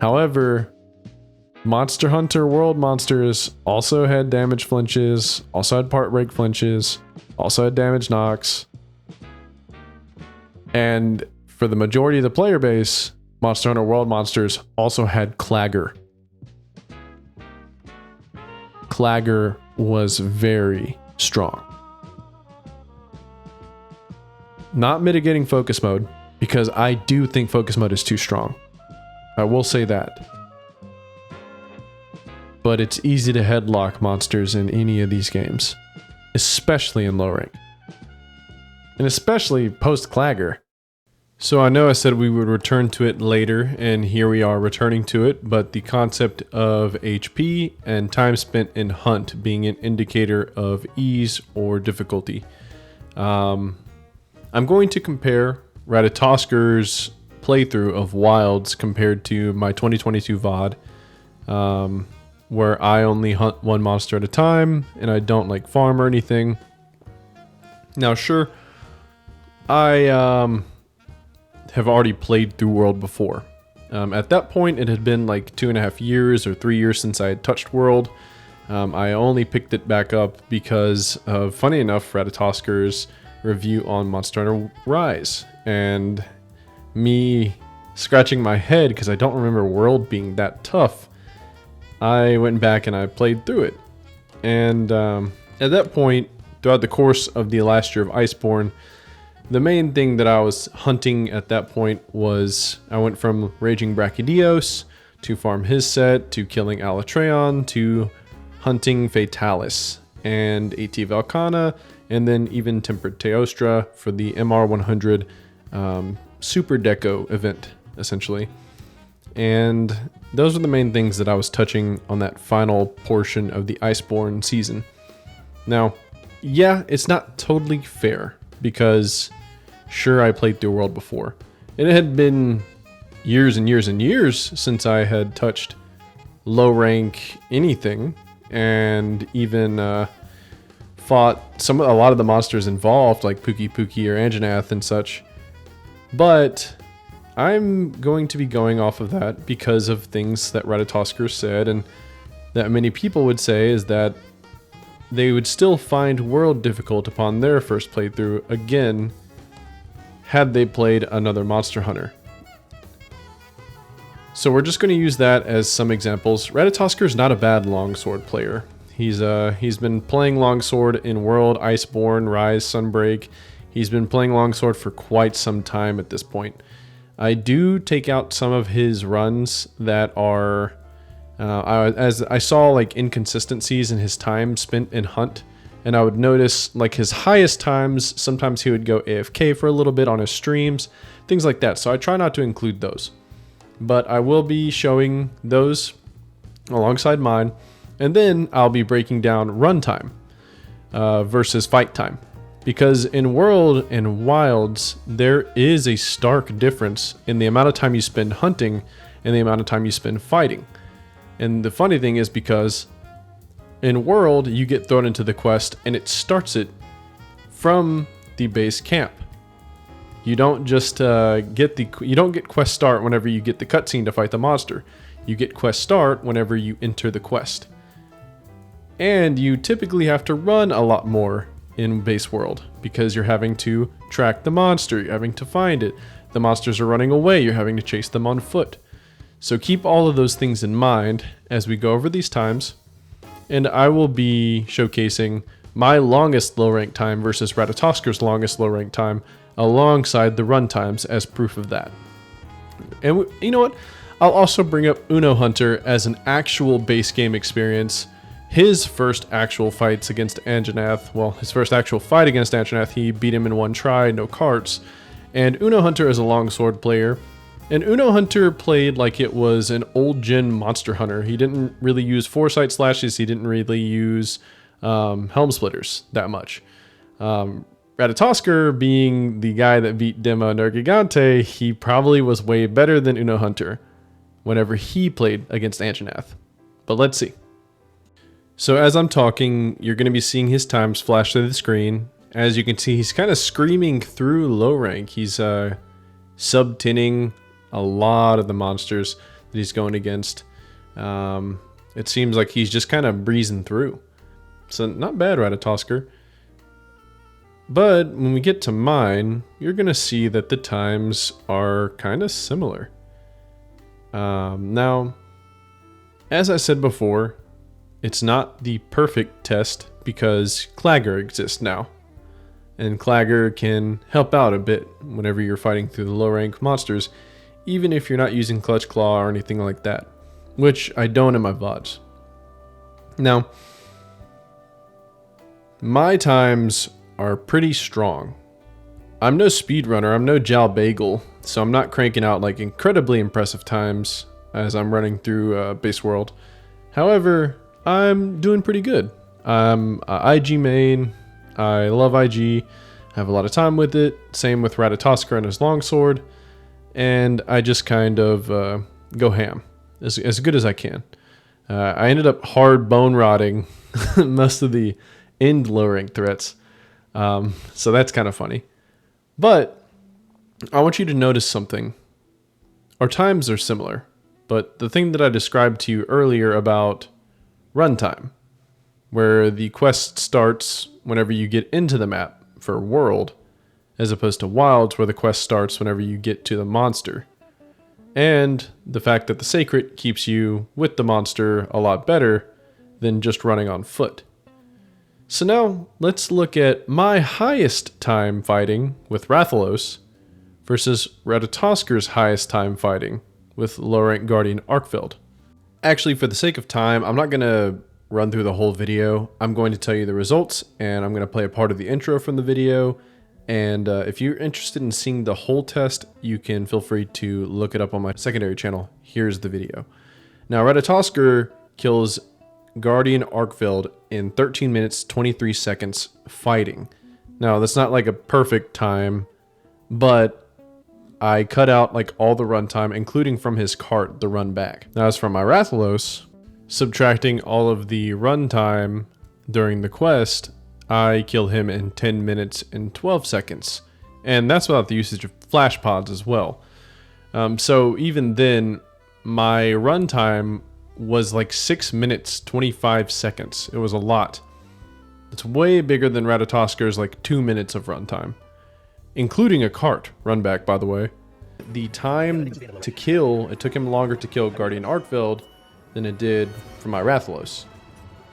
However, Monsterhunterworld monsters also had damage flinches, also had part break flinches, also had damage knocks. And for the majority of the player base, Monsterhunterworld monsters also had Clagger. Clagger was very strong. Not mitigating focus mode, because I do think focus mode is too strong. I will say that. But it's easy to headlock monsters in any of these games, especially in low rank. And especially post Clagger. So I know I said we would return to it later, and here we are returning to it, but the concept of HP and time spent in hunt being an indicator of ease or difficulty. I'm going to compare Ratatosker's playthrough of Wilds compared to my 2022 VOD, where I only hunt one monster at a time, and I don't like farm or anything. Now sure, I have already played through World before. At that point, it had been like 2.5 years or 3 years since I had touched World. I only picked it back up because of, funny enough, Ratatosker's review on Monsterhunterrise. And me scratching my head because I don't remember World being that tough, I went back and I played through it. And at that point, throughout the course of the last year of Iceborne, the main thing that I was hunting at that point was I went from Raging Brachydios to farm his set, to killing Alatreon, to hunting Fatalis and AT Valkana, and then even Tempered Teostra for the MR100 Super Deco event, essentially. And those are the main things that I was touching on that final portion of the Iceborne season. Now, yeah, it's not totally fair, because sure, I played through World before. And it had been years and years and years since I had touched low rank anything, and even fought a lot of the monsters involved, like Pookie Pookie or Anjanath and such. But I'm going to be going off of that because of things that Ratatosker said, and that many people would say, is that they would still find World difficult upon their first playthrough again had they played another Monster Hunter. So we're just going to use that as some examples. Ratatosker's not a bad longsword player. He's been playing longsword in World, Iceborne, Rise, Sunbreak. He's been playing longsword for quite some time at this point. I do take out some of his runs that are, as I saw like inconsistencies in his time spent in hunt, and I would notice like his highest times, sometimes he would go AFK for a little bit on his streams, things like that. So I try not to include those. But I will be showing those alongside mine, and then I'll be breaking down runtime versus fight time. Because in World and Wilds, there is a stark difference in the amount of time you spend hunting and the amount of time you spend fighting. And the funny thing is, because in World, you get thrown into the quest and it starts it from the base camp. You don't just you don't get quest start whenever you get the cutscene to fight the monster. You get quest start whenever you enter the quest. And you typically have to run a lot more in base World because you're having to track the monster, you're having to find it. The monsters are running away, you're having to chase them on foot. So keep all of those things in mind as we go over these times. And I will be showcasing my longest low rank time versus Ratatosker's longest low rank time alongside the run times as proof of that. And you know what? I'll also bring up Uno Hunter as an actual base game experience. His first actual fights against Anjanath, well, his first actual fight against Anjanath, he beat him in one try, no carts. And Uno Hunter is a longsword player. And Uno Hunter played like it was an old gen Monster Hunter. He didn't really use foresight slashes, he didn't really use helm splitters that much. Ratatosker, being the guy that beat Dema Nergigante, he probably was way better than Uno Hunter whenever he played against Anjanath. But let's see. So as I'm talking, you're going to be seeing his times flash through the screen. As you can see, he's kind of screaming through low rank. He's sub-10ing a lot of the monsters that he's going against. It seems like he's just kind of breezing through. So not bad, Ratatosker. But when we get to mine, you're going to see that the times are kind of similar. Now, as I said before, it's not the perfect test because Clagger exists now. And Clagger can help out a bit whenever you're fighting through the low rank monsters, even if you're not using Clutch Claw or anything like that, which I don't in my VODs. Now, my times are pretty strong. I'm no speedrunner, I'm no Jal Bagel, so I'm not cranking out like incredibly impressive times as I'm running through base World. However, I'm doing pretty good. I'm IG main, I love IG, I have a lot of time with it, same with Ratatosker and his longsword, and I just kind of go ham, as good as I can. I ended up hard bone rotting most of the end low rank threats, so that's kind of funny. But I want you to notice something. Our times are similar, but the thing that I described to you earlier about runtime, where the quest starts whenever you get into the map for World, as opposed to Wilds where the quest starts whenever you get to the monster. And the fact that the Seikret keeps you with the monster a lot better than just running on foot. So now let's look at my highest time fighting with Rathalos versus Ratatosker's highest time fighting with low-rank Guardian Arkfeld. Actually, for the sake of time, I'm not going to run through the whole video. I'm going to tell you the results, and I'm going to play a part of the intro from the video. And if you're interested in seeing the whole test, you can feel free to look it up on my secondary channel. Here's the video. Now, Ratatosker kills Guardian Arkfeld in 13 minutes, 23 seconds fighting. Now, that's not like a perfect time, but I cut out like all the runtime, including from his cart, the run back. Now, as for my Rathalos, subtracting all of the runtime during the quest, I kill him in 10 minutes and 12 seconds. And that's without the usage of flash pods as well. So even then, my runtime was like 6 minutes, 25 seconds. It was a lot. It's way bigger than Ratatosker's like 2 minutes of runtime. Including a cart run back, by the way. The time to kill, it took him longer to kill Guardian Arkfeld than it did for my Rathalos.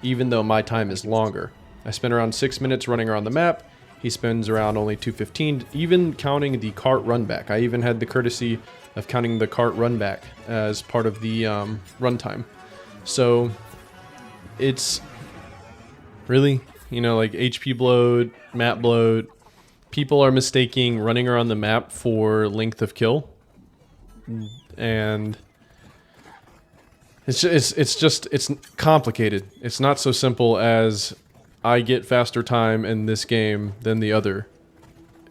Even though my time is longer. I spent around 6 minutes running around the map. He spends around only 2:15, even counting the cart run back. I even had the courtesy of counting the cart run back as part of the runtime. So it's really, you know, like HP bloat, map bloat. People are mistaking running around the map for length of kill, and it's complicated. It's not so simple as I get faster time in this game than the other.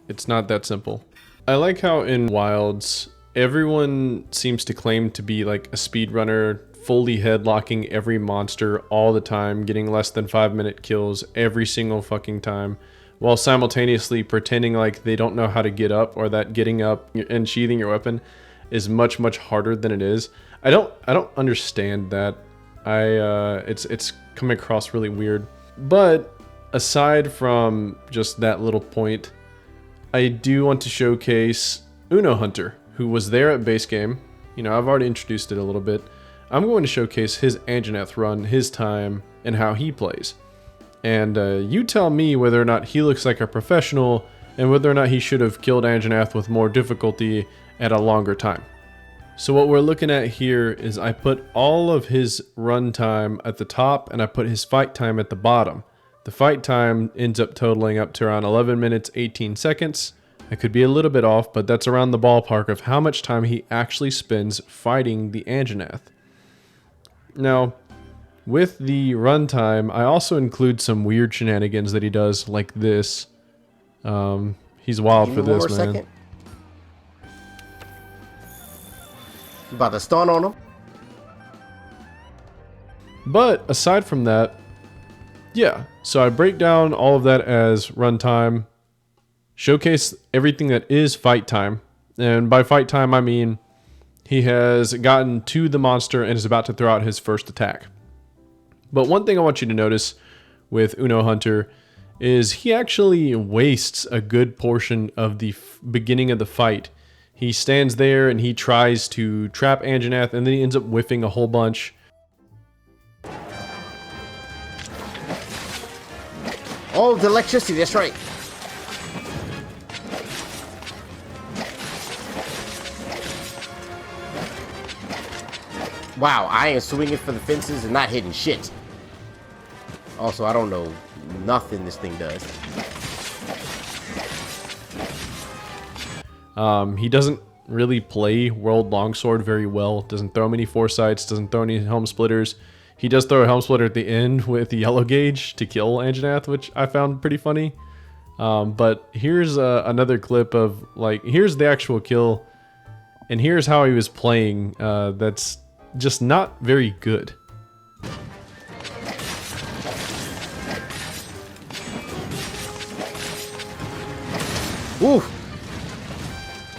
It's not that simple. I like how in Wilds everyone seems to claim to be like a speedrunner, fully headlocking every monster all the time, getting less than 5-minute kills every single fucking time, while simultaneously pretending like they don't know how to get up, or that getting up and sheathing your weapon is much harder than it is. I don't understand that. It's coming across really weird. But aside from just that little point, I do want to showcase Uno Hunter, who was there at base game. You know, I've already introduced it a little bit. I'm going to showcase his Anjanath run, his time, and how he plays. And you tell me whether or not he looks like a professional, and whether or not he should have killed Anjanath with more difficulty at a longer time. So what we're looking at here is I put all of his run time at the top, and I put his fight time at the bottom. The fight time ends up totaling up to around 11 minutes, 18 seconds. I could be a little bit off, but that's around the ballpark of how much time he actually spends fighting the Anjanath. Now, with the runtime, I also include some weird shenanigans that he does, like this. He's wild for this, man. Second. You about to stun on him? But aside from that, yeah. So I break down all of that as runtime, showcase everything that is fight time, and by fight time I mean he has gotten to the monster and is about to throw out his first attack. But one thing I want you to notice with Uno Hunter is he actually wastes a good portion of the beginning of the fight. He stands there and he tries to trap Anjanath, and then he ends up whiffing a whole bunch. Oh, the electricity, that's right. Wow, I am swinging for the fences and not hitting shit. Also, I don't know nothing this thing does. He doesn't really play World Longsword very well. Doesn't throw many foresights, doesn't throw any helm splitters. He does throw a helm splitter at the end with the yellow gauge to kill Anjanath, which I found pretty funny. But here's another clip of, like, here's the actual kill, and here's how he was playing. That's just not very good. Ooh.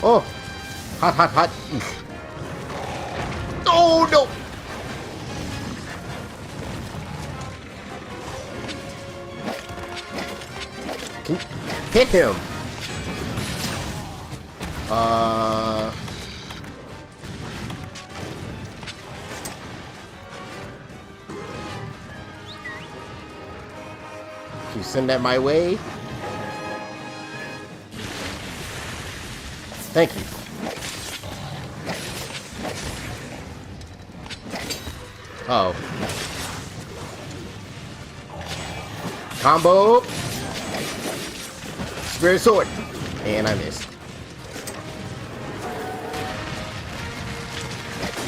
Oh. Hot, hot, hot. Oh, no. Hit him. Can you send that my way? Thank you. Uh oh. Combo. Spirit sword. And I missed.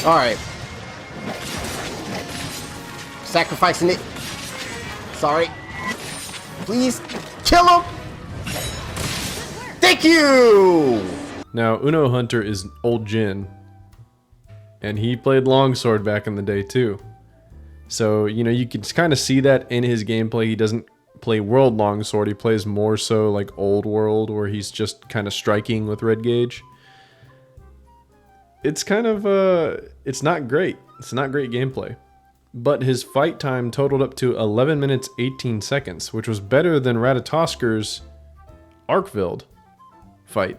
Alright. Sacrificing it. Sorry. Please kill him. Thank you. Now, Uno Hunter is old Jin, and he played Longsword back in the day too. So, you know, you can kind of see that in his gameplay. He doesn't play World Longsword, he plays more so like Old World, where he's just kind of striking with Red Gauge. It's kind of, it's not great. It's not great gameplay. But his fight time totaled up to 11 minutes 18 seconds, which was better than Ratatosker's Arkveld fight.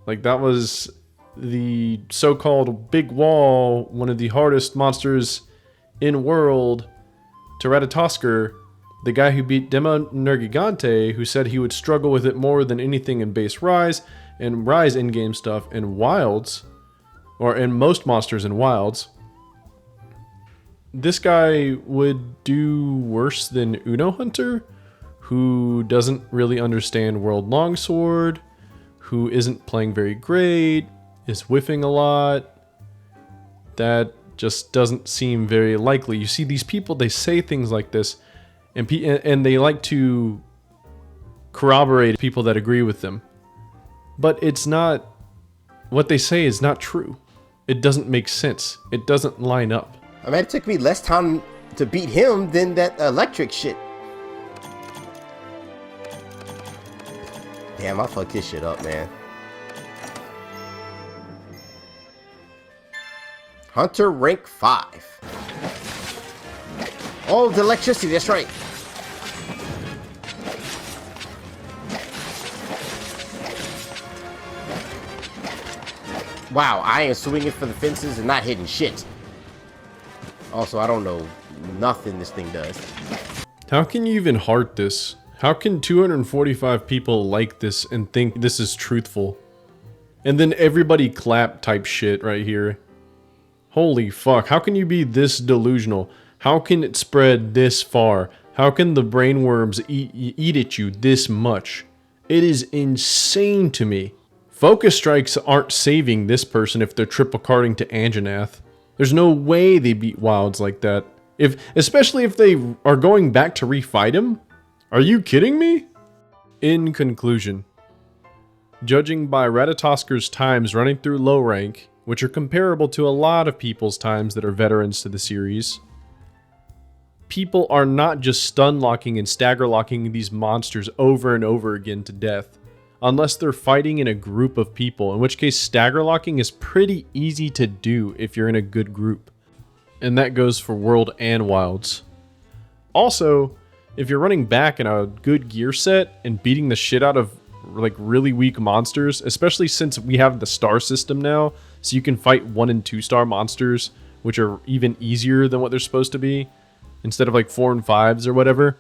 Like, that was the so-called Big Wall, one of the hardest monsters in World, to Ratatosker, the guy who beat Demo Nergigante, who said he would struggle with it more than anything in base Rise, and Rise in-game stuff, and Wilds, or in most monsters in Wilds. This guy would do worse than Uno Hunter, who doesn't really understand World Longsword, who isn't playing very great, is whiffing a lot. That just doesn't seem very likely. You see these people, they say things like this, and they like to corroborate people that agree with them. But it's not, what they say is not true. It doesn't make sense. It doesn't line up. I mean, it took me less time to beat him than that electric shit. Damn, I fucked this shit up, man. Hunter rank 5. Oh, the electricity, that's right. Wow, I am swinging for the fences and not hitting shit. Also, I don't know nothing this thing does. How can you even heart this? How can 245 people like this and think this is truthful? And then everybody clap type shit right here. Holy fuck, how can you be this delusional? How can it spread this far? How can the brainworms eat at you this much? It is insane to me. Focus strikes aren't saving this person if they're triple carding to Anjanath. There's no way they beat Wilds like that. Especially if they are going back to refight him? Are you kidding me? In conclusion, judging by Ratatosker's times running through low rank, which are comparable to a lot of people's times that are veterans to the series, people are not just stun locking and stagger locking these monsters over and over again to death, unless they're fighting in a group of people, in which case stagger locking is pretty easy to do if you're in a good group. And that goes for World and Wilds. Also, if you're running back in a good gear set and beating the shit out of like really weak monsters, especially since we have the star system now, so you can fight 1 and 2 star monsters, which are even easier than what they're supposed to be, instead of like 4 and 5s or whatever.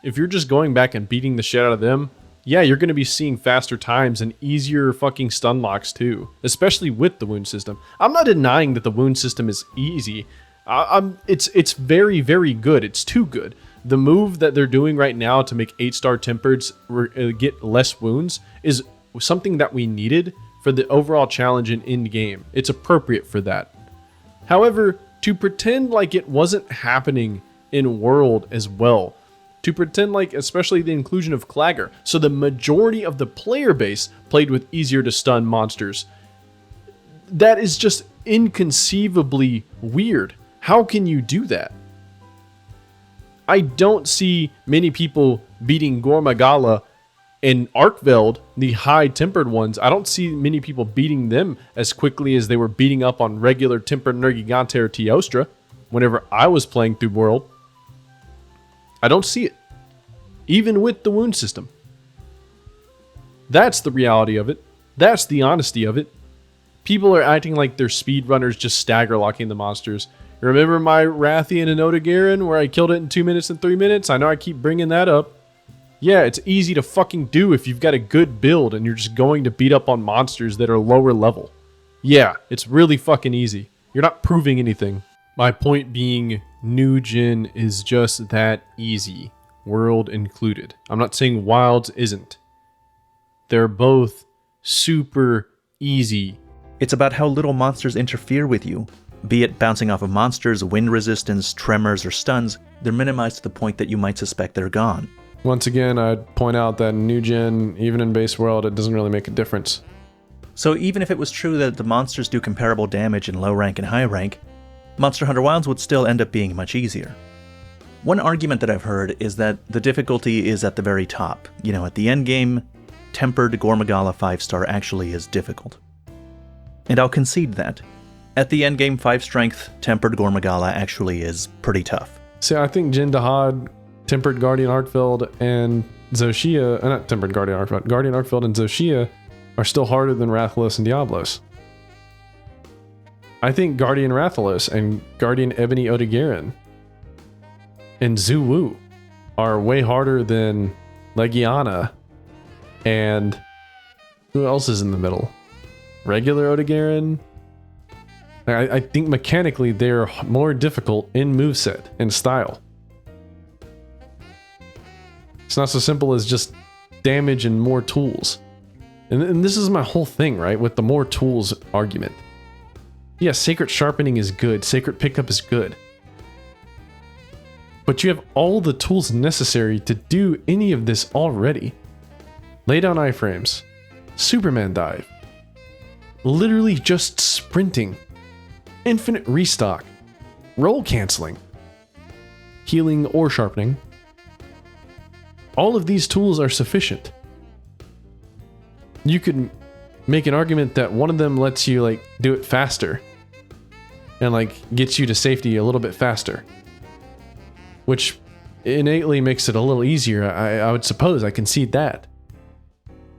If you're just going back and beating the shit out of them, yeah, you're going to be seeing faster times and easier fucking stun locks too, especially with the wound system. I'm not denying that the wound system is easy. It's very, very good. It's too good. The move that they're doing right now to make 8-star tempereds get less wounds is something that we needed for the overall challenge in in-game. It's appropriate for that. However, to pretend like it wasn't happening in World as well, to pretend like, especially the inclusion of Clagger, so the majority of the player base played with easier to stun monsters, that is just inconceivably weird. How can you do that? I don't see many people beating Gormagala and Arkveld, the high-tempered ones. I don't see many people beating them as quickly as they were beating up on regular tempered Nergigante or Teostra whenever I was playing through World. I don't see it, even with the wound system. That's the reality of it. That's the honesty of it. People are acting like they're speedrunners just stagger locking the monsters. Remember my Rathian and Odogaron where I killed it in 2 minutes and 3 minutes? I know I keep bringing that up. Yeah, it's easy to fucking do if you've got a good build and you're just going to beat up on monsters that are lower level. Yeah, it's really fucking easy. You're not proving anything. My point being, new gen is just that easy, world included. I'm not saying Wilds isn't. They're both super easy. It's about how little monsters interfere with you. Be it bouncing off of monsters, wind resistance, tremors, or stuns, they're minimized to the point that you might suspect they're gone. Once again, I'd point out that in new gen, even in base world, it doesn't really make a difference. So even if it was true that the monsters do comparable damage in low rank and high rank, Monsterhunterwilds would still end up being much easier. One argument that I've heard is that the difficulty is at the very top. You know, at the end game, Tempered Gormagala 5-star actually is difficult. And I'll concede that. At the end game 5 strength, Tempered Gormagala actually is pretty tough. See, I think Jin Dahad, Tempered Guardian Arkfeld, and Zoshia, not Tempered Guardian Arkfeld, Guardian Arkfeld and Zoshia are still harder than Rathalos and Diablos. I think Guardian Rathalos and Guardian Ebony Odogaron and Zuwu are way harder than Legiana and who else is in the middle? Regular Odogaron? I think mechanically they're more difficult in moveset and style. It's not so simple as just damage and more tools. And this is my whole thing, right? With the more tools argument. Yeah, Seikret Sharpening is good. Seikret Pickup is good. But you have all the tools necessary to do any of this already. Lay down iframes. Superman dive. Literally just sprinting. Infinite restock. Roll canceling. Healing or sharpening. All of these tools are sufficient. You could make an argument that one of them lets you like do it faster and like gets you to safety a little bit faster, which innately makes it a little easier. I would suppose, I concede that,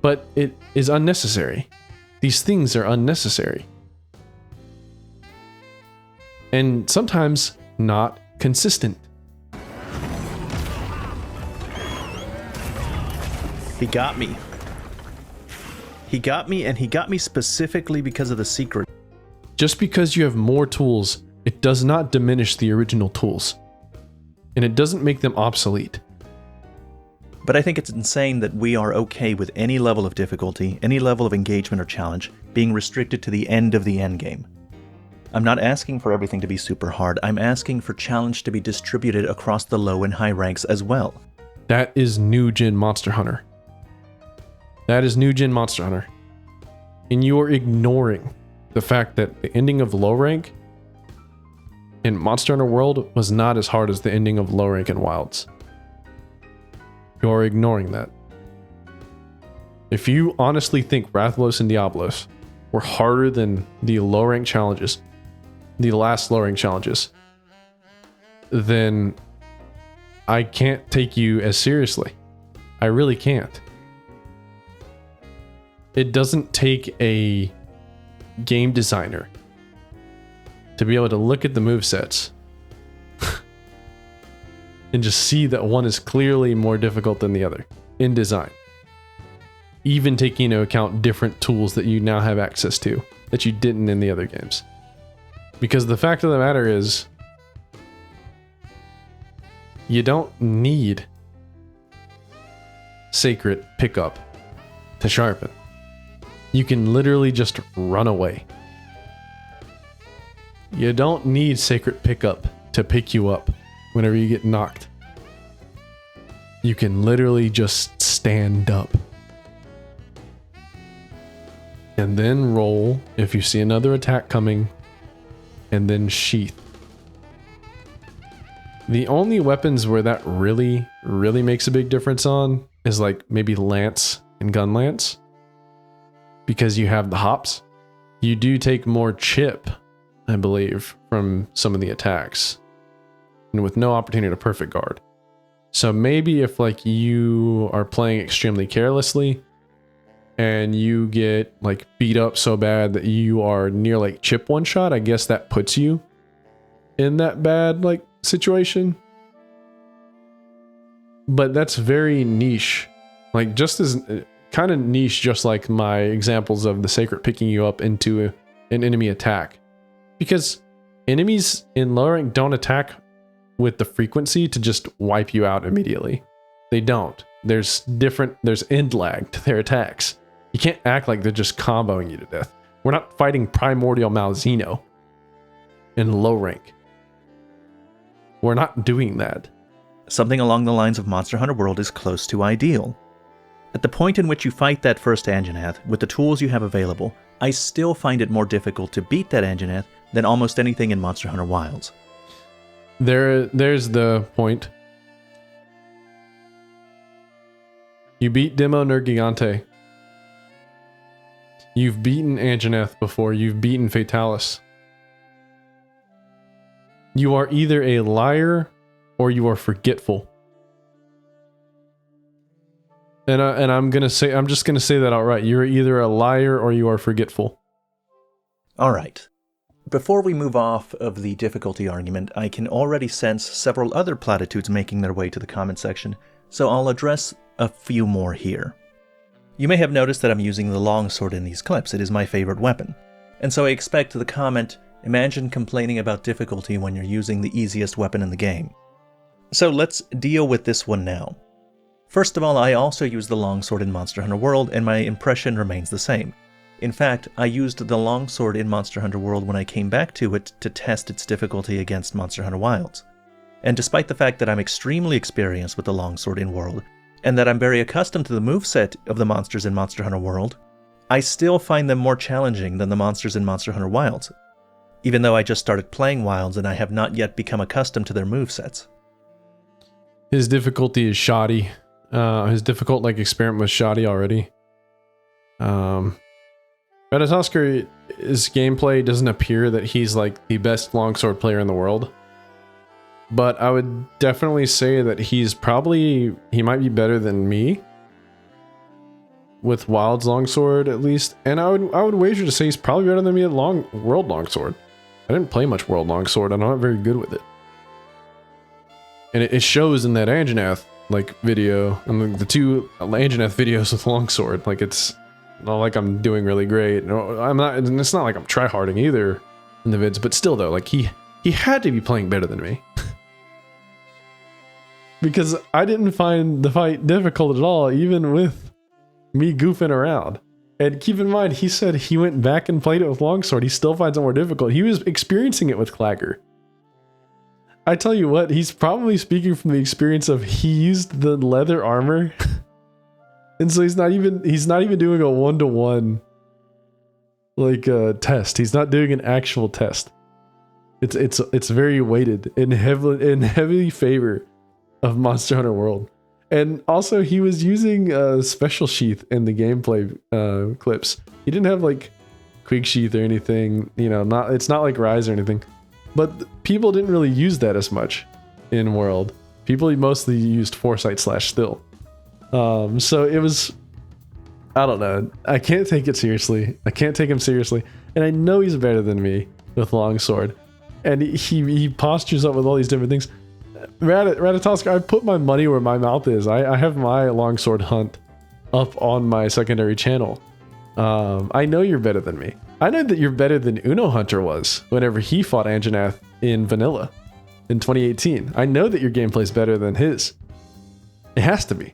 but it is unnecessary. These things are unnecessary and sometimes not consistent. He got me. He got me, and he got me specifically because of the secret. Just because you have more tools, it does not diminish the original tools. And it doesn't make them obsolete. But I think it's insane that we are okay with any level of difficulty, any level of engagement or challenge, being restricted to the end of the endgame. I'm not asking for everything to be super hard, I'm asking for challenge to be distributed across the low and high ranks as well. That is new gen Monster Hunter. That is new gen Monster Hunter. And you are ignoring the fact that the ending of low rank in Monsterhunterworld was not as hard as the ending of low rank in Wilds. You are ignoring that. If you honestly think Rathalos and Diablos were harder than the low rank challenges, the last low rank challenges, then I can't take you as seriously. I really can't. It doesn't take a game designer to be able to look at the movesets and just see that one is clearly more difficult than the other in design. Even taking into account different tools that you now have access to that you didn't in the other games. Because the fact of the matter is, you don't need Seikret Pickup to sharpen. You can literally just run away. You don't need Seikret Pickup to pick you up whenever you get knocked. You can literally just stand up. And then roll if you see another attack coming, and then sheath. The only weapons where that really makes a big difference on is like maybe Lance and Gun Lance. Because you have the hops. You do take more chip, I believe, from some of the attacks. And with no opportunity to perfect guard. So maybe if like you are playing extremely carelessly and you get like beat up so bad that you are near like chip one shot, I guess that puts you in that bad like situation. But that's very niche, like just as kind of niche, just like my examples of the Seikret picking you up into an enemy attack, because enemies in low rank don't attack with the frequency to just wipe you out immediately. They don't. There's end lag to their attacks. You can't act like they're just comboing you to death. We're not fighting Primordial Malzeno in low rank. We're not doing that. Something along the lines of Monster Hunter World is close to ideal. At the point in which you fight that first Anjanath with the tools you have available, I still find it more difficult to beat that Anjanath than almost anything in Monster Hunter Wilds. There's the point. You beat Demo Nergigante. You've beaten Anjanath before. You've beaten Fatalis. You are either a liar or you are forgetful. And I'm just gonna say that outright. You're either a liar or you are forgetful. All right. Before we move off of the difficulty argument, I can already sense several other platitudes making their way to the comment section, so I'll address a few more here. You may have noticed that I'm using the longsword in these clips. It is my favorite weapon. And so I expect the comment, imagine complaining about difficulty when you're using the easiest weapon in the game. So let's deal with this one now. First of all, I also use the longsword in Monster Hunter World, and my impression remains the same. In fact, I used the longsword in Monster Hunter World when I came back to it to test its difficulty against Monster Hunter Wilds. And despite the fact that I'm extremely experienced with the longsword in World, and that I'm very accustomed to the moveset of the monsters in Monster Hunter World, I still find them more challenging than the monsters in Monster Hunter Wilds, even though I just started playing Wilds and I have not yet become accustomed to their movesets. His difficulty is shoddy. His difficult experiment was shoddy already. Ratatoskr, his gameplay doesn't appear that he's like the best longsword player in the world. But I would definitely say that he might be better than me with Wild's longsword at least. And I would wager to say he's probably better than me at World Longsword. I didn't play much World Longsword, and I'm not very good with it. And it shows in that Anjanath video, and the two Anjanath videos with longsword. It's not like I'm doing really great. No, I'm not, and it's not like I'm tryharding either in the vids, but still though, he had to be playing better than me. Because I didn't find the fight difficult at all, even with me goofing around. And keep in mind, he said he went back and played it with longsword. He still finds it more difficult. He was experiencing it with Clagger. I tell you what, he's probably speaking from the experience of he used the leather armor. And so he's not even doing a 1-to-1 test. He's not doing an actual test. It's very weighted in heavy favor of Monster Hunter World. And also he was using a special sheath in the gameplay clips. He didn't have quick sheath or anything, it's not like Rise or anything. But people didn't really use that as much in World. People mostly used Foresight / Still. So it was, I don't know. I can't take it seriously. I can't take him seriously. And I know he's better than me with longsword. And he postures up with all these different things. Ratatoskr, I put my money where my mouth is. I have my longsword hunt up on my secondary channel. I know you're better than me. I know that you're better than Uno Hunter was whenever he fought Anjanath in Vanilla in 2018. I know that your gameplay's better than his. It has to be.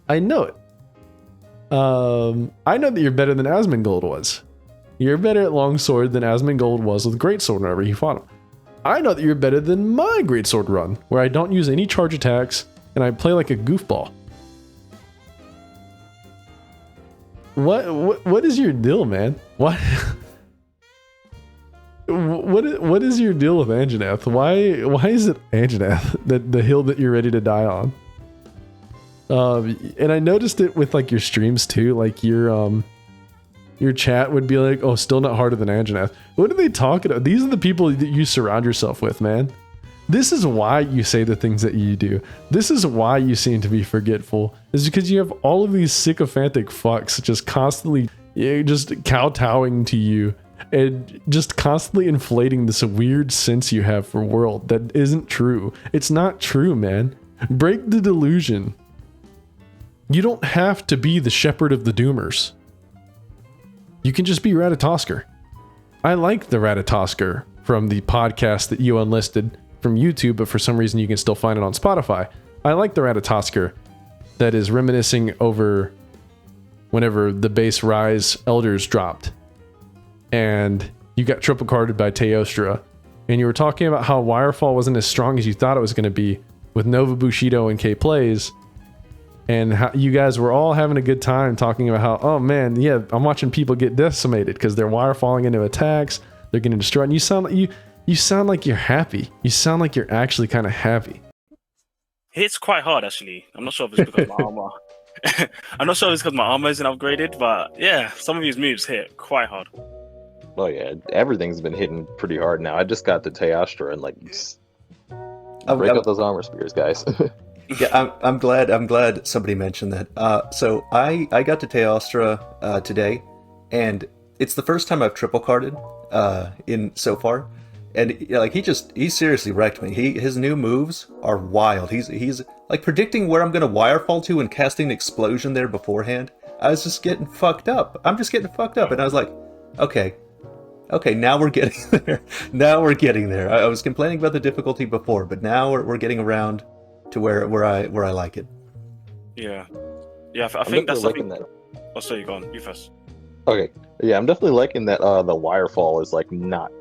I know it. I know that you're better than Asmongold was. You're better at longsword than Asmongold was with Greatsword whenever he fought him. I know that you're better than my Greatsword run, where I don't use any charge attacks and I play like a goofball. What is your deal, man? What is your deal with Anjanath? Why is it Anjanath, the hill that you're ready to die on? And I noticed it with your streams too. Your chat would be still not harder than Anjanath. What are they talking about? These are the people that you surround yourself with, man. This is why you say the things that you do. This is why you seem to be forgetful. Is because you have all of these sycophantic fucks just constantly just kowtowing to you and just constantly inflating this weird sense you have for world that isn't true. It's not true, man. Break the delusion. You don't have to be the shepherd of the doomers. You can just be Ratatosker. I like the Ratatosker from the podcast that you unlisted from YouTube, but for some reason you can still find it on Spotify. I like the Ratatosker that is reminiscing over whenever the base Rise Elders dropped and you got triple carded by Teostra and you were talking about how Wirefall wasn't as strong as you thought it was going to be with Nova Bushido and K Plays, and how you guys were all having a good time talking about how, oh man, yeah, I'm watching people get decimated because they're wirefalling into attacks, they're getting destroyed, and you sound like you're happy. You sound like you're actually kind of happy. It's quite hard, actually. I'm not sure if it's because my armor. I'm not sure if it's because my armor isn't upgraded, but yeah, some of these moves hit quite hard. Oh yeah, everything's been hitting pretty hard now. I just got the Teostra and break up those armor spears, guys. Yeah, I'm glad somebody mentioned that. So I got to Teostra today, and it's the first time I've triple carded in so far. And he seriously wrecked me. His new moves are wild. He's like predicting where I'm gonna wirefall to and casting an explosion there beforehand. I was just getting fucked up. I'm just getting fucked up, and I was like, okay, now we're getting there. Now we're getting there. I was complaining about the difficulty before, but now we're getting around to where I like it. Yeah. I think that's something that. Oh, sorry, go on. You first. Okay. Yeah, I'm definitely liking that. The wirefall is not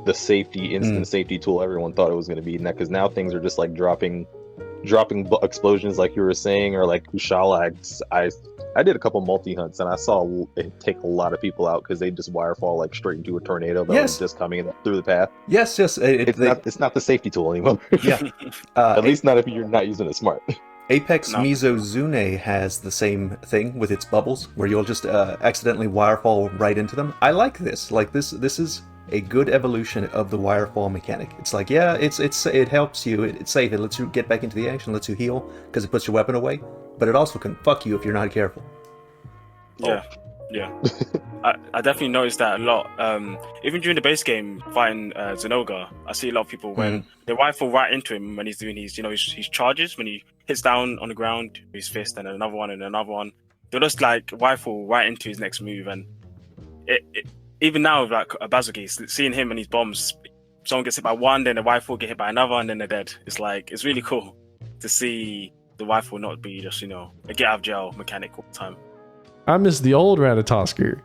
the instant safety tool everyone thought it was going to be, because now things are just dropping explosions like you were saying, or like Kushala. I did a couple multi-hunts and I saw it take a lot of people out because they just wirefall straight into a tornado that was just coming through the path. Yes. It's not the safety tool anymore. Yeah. At least not if you're not using it smart. Apex Mizozune has the same thing with its bubbles, where you'll just accidentally wirefall right into them. I like this. This is a good evolution of the wirefall mechanic. It's it helps you. It's safe. It lets you get back into the action, lets you heal because it puts your weapon away. But it also can fuck you if you're not careful. Yeah. I definitely noticed that a lot. Even during the base game fighting Zenoga, I see a lot of people when they rifle right into him when he's doing his charges, when he hits down on the ground with his fist and another one and another one. They'll just rifle right into his next move, and even now with a Bazooka, seeing him and his bombs, someone gets hit by one, then the rifle get hit by another, and then they're dead. It's really cool to see the rifle not be just a get out of jail mechanic all the time. I miss the old Ratatosker.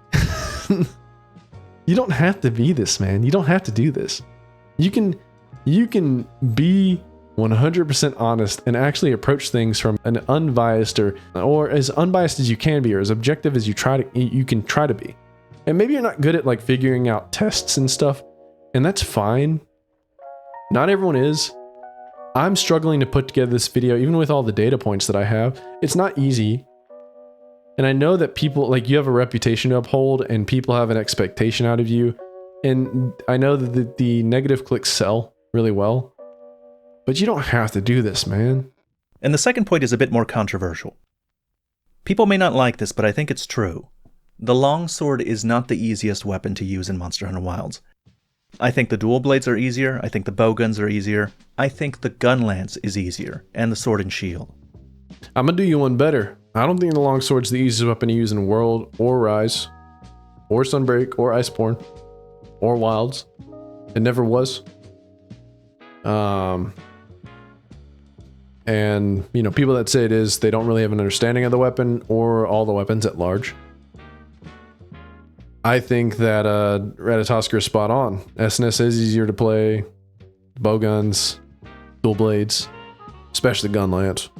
You don't have to be this, man. You don't have to do this. You can be 100% honest and actually approach things from an unbiased or as unbiased as you can be, or as objective as you can try to be. And maybe you're not good at figuring out tests and stuff, and that's fine. Not everyone is. I'm struggling to put together this video, even with all the data points that I have. It's not easy. And I know that people, you have a reputation to uphold, and people have an expectation out of you. And I know that the negative clicks sell really well. But you don't have to do this, man. And the second point is a bit more controversial. People may not like this, but I think it's true. The longsword is not the easiest weapon to use in Monster Hunter Wilds. I think the dual blades are easier, I think the bowguns are easier, I think the gun lance is easier, and the sword and shield. I'm gonna do you one better. I don't think the longsword's the easiest weapon to use in World, or Rise, or Sunbreak, or Iceborne, or Wilds. It never was. And, people that say it is, they don't really have an understanding of the weapon or all the weapons at large. I think that Ratatosker is spot on. SNS is easier to play. Bowguns, dual blades, especially gun lance.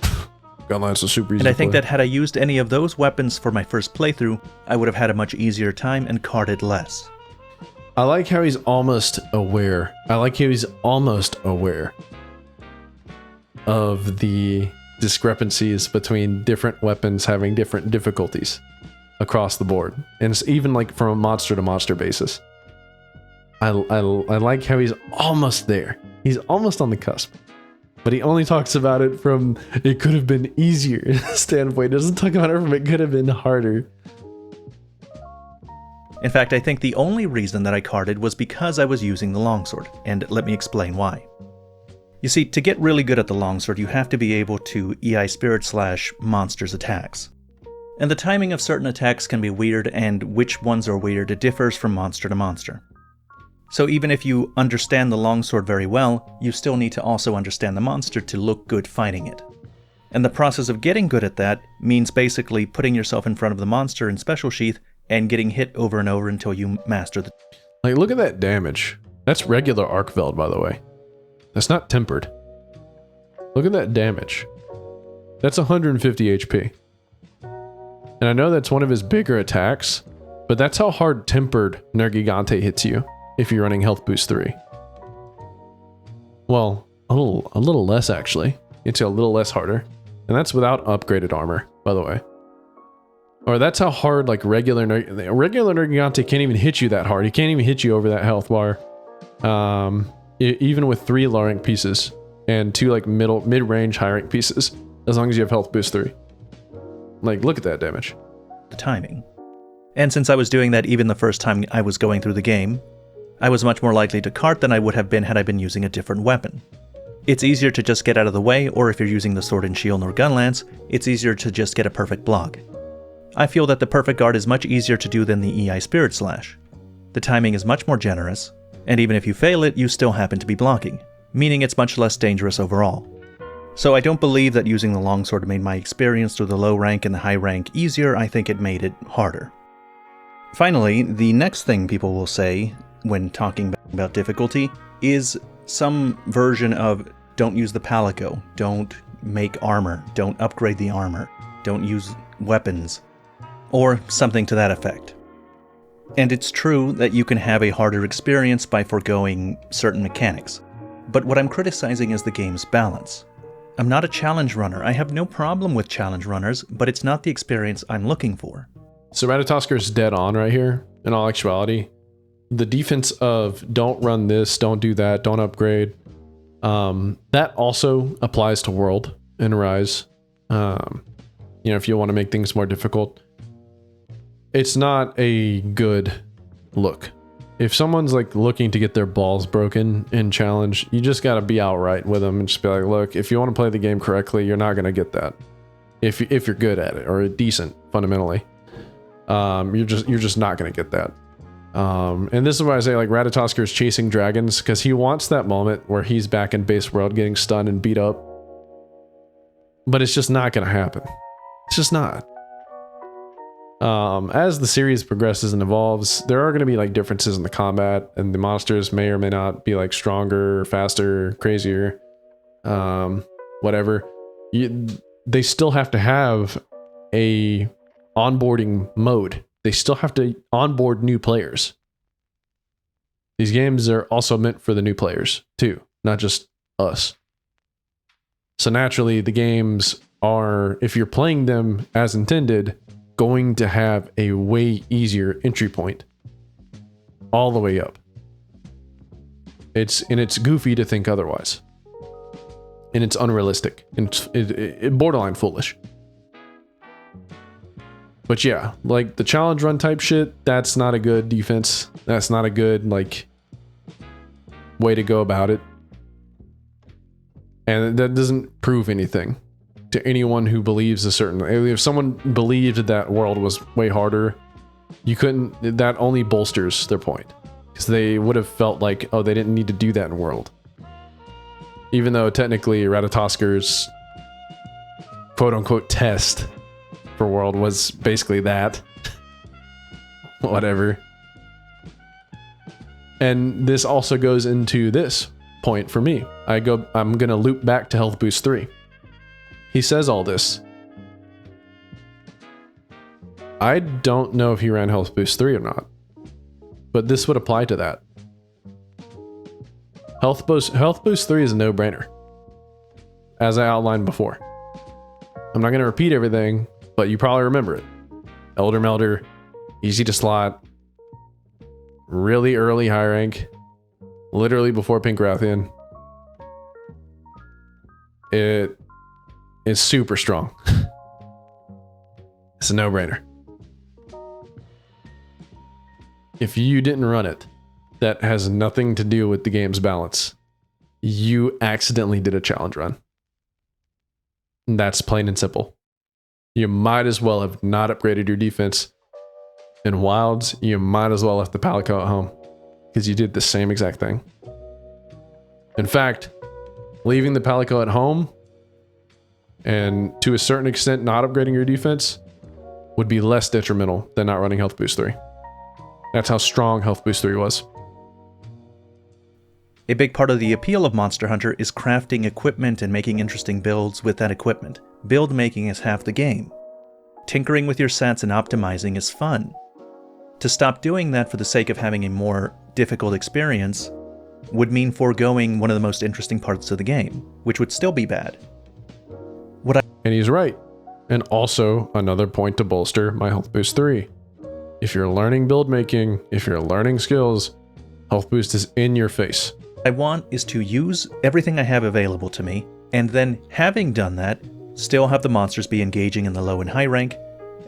Gun lance is super easy And I to think play. that had I used any of those weapons for my first playthrough, I would have had a much easier time and carded less. I like how he's almost aware. Of the discrepancies between different weapons having different difficulties across the board. And it's even from a monster to monster basis. I like how he's almost there. He's almost on the cusp. But he only talks about it from it could have been easier standpoint. He doesn't talk about it from it could have been harder. In fact, I think the only reason that I carded was because I was using the longsword, and let me explain why. You see, to get really good at the longsword, you have to be able to EI Spirit / monsters attacks. And the timing of certain attacks can be weird, and which ones are weird differs from monster to monster. So even if you understand the longsword very well, you still need to also understand the monster to look good fighting it. And the process of getting good at that means basically putting yourself in front of the monster in special sheath and getting hit over and over until you master the... Like, look at that damage. That's regular Arcveld, by the way. That's not tempered. Look at that damage. That's 150 HP. And I know that's one of his bigger attacks, but that's how hard tempered Nergigante hits you if you're running Health Boost 3. Well, a little less actually. It's a little less harder. And that's without upgraded armor, by the way. Or that's how hard like regular Nergigante can't even hit you that hard. He can't even hit you over that health bar. Even with 3 low rank pieces and 2 like mid-range high rank pieces, as long as you have Health Boost 3. Like, look at that damage. The timing. And since I was doing that even the first time I was going through the game, I was much more likely to cart than I would have been had I been using a different weapon. It's easier to just get out of the way, or if you're using the sword and shield or gun lance, it's easier to just get a perfect block. I feel that the perfect guard is much easier to do than the EI Spirit Slash. The timing is much more generous, and even if you fail it, you still happen to be blocking, meaning it's much less dangerous overall. So I don't believe that using the longsword made my experience through the low rank and the high rank easier. I think it made it harder. Finally, the next thing people will say when talking about difficulty is some version of don't use the palico, don't make armor, don't upgrade the armor, don't use weapons, or something to that effect. And it's true that you can have a harder experience by foregoing certain mechanics, but what I'm criticizing is the game's balance. I'm not a challenge runner. I have no problem with challenge runners, but it's not the experience I'm looking for. So Ratatosker's dead on right here, in all actuality. The defense of don't run this, don't do that, don't upgrade, that also applies to World and Rise. If you want to make things more difficult. It's not a good look. If someone's like looking to get their balls broken in challenge, you just gotta be outright with them and just be like, look, if you want to play the game correctly, you're not gonna get that. If you're good at it or decent fundamentally, you're just not gonna get that. And this is why I say like Ratatosker is chasing dragons, because he wants that moment where he's back in base world getting stunned and beat up. But it's just not gonna happen. It's just not. As the series progresses and evolves, there are going to be like differences in the combat, and the monsters may or may not be like stronger, faster, crazier, whatever. They still have to have a onboarding mode. They still have to onboard new players. These games are also meant for the new players too, not just us. So naturally, the games are, if you're playing them as intended, going to have a way easier entry point all the way up. It's goofy to think otherwise, and it's unrealistic, and it's borderline foolish. But yeah, like the challenge run type shit, that's not a good defense. That's not a good like way to go about it, and that doesn't prove anything to anyone who believes a certain... If someone believed that World was way harder, you couldn't... That only bolsters their point. Because they would have felt like, oh, they didn't need to do that in World. Even though technically Ratatosker's quote-unquote test for World was basically that. Whatever. And this also goes into this point for me. I'm gonna loop back to Health Boost 3. He says all this. I don't know if he ran Health Boost 3 or not, but this would apply to that. Health Boost 3 is a no-brainer, as I outlined before. I'm not going to repeat everything, but you probably remember it. Elder Melder, easy to slot, really early high rank, literally before Pink Rathian, it is super strong. It's a no-brainer. If you didn't run it, that has nothing to do with the game's balance. You accidentally did a challenge run. And that's plain and simple. You might as well have not upgraded your defense. In Wilds, you might as well left the palico at home, because you did the same exact thing. In fact, leaving the palico at home and to a certain extent not upgrading your defense would be less detrimental than not running Health Boost 3. That's how strong Health Boost 3 was. A big part of the appeal of Monster Hunter is crafting equipment and making interesting builds with that equipment. Build making is half the game. Tinkering with your sets and optimizing is fun. To stop doing that for the sake of having a more difficult experience would mean foregoing one of the most interesting parts of the game, which would still be bad. And he's right. And also, another point to bolster my Health Boost 3. If you're learning build making, if you're learning skills, Health Boost is in your face. What I want is to use everything I have available to me, and then, having done that, still have the monsters be engaging in the low and high rank,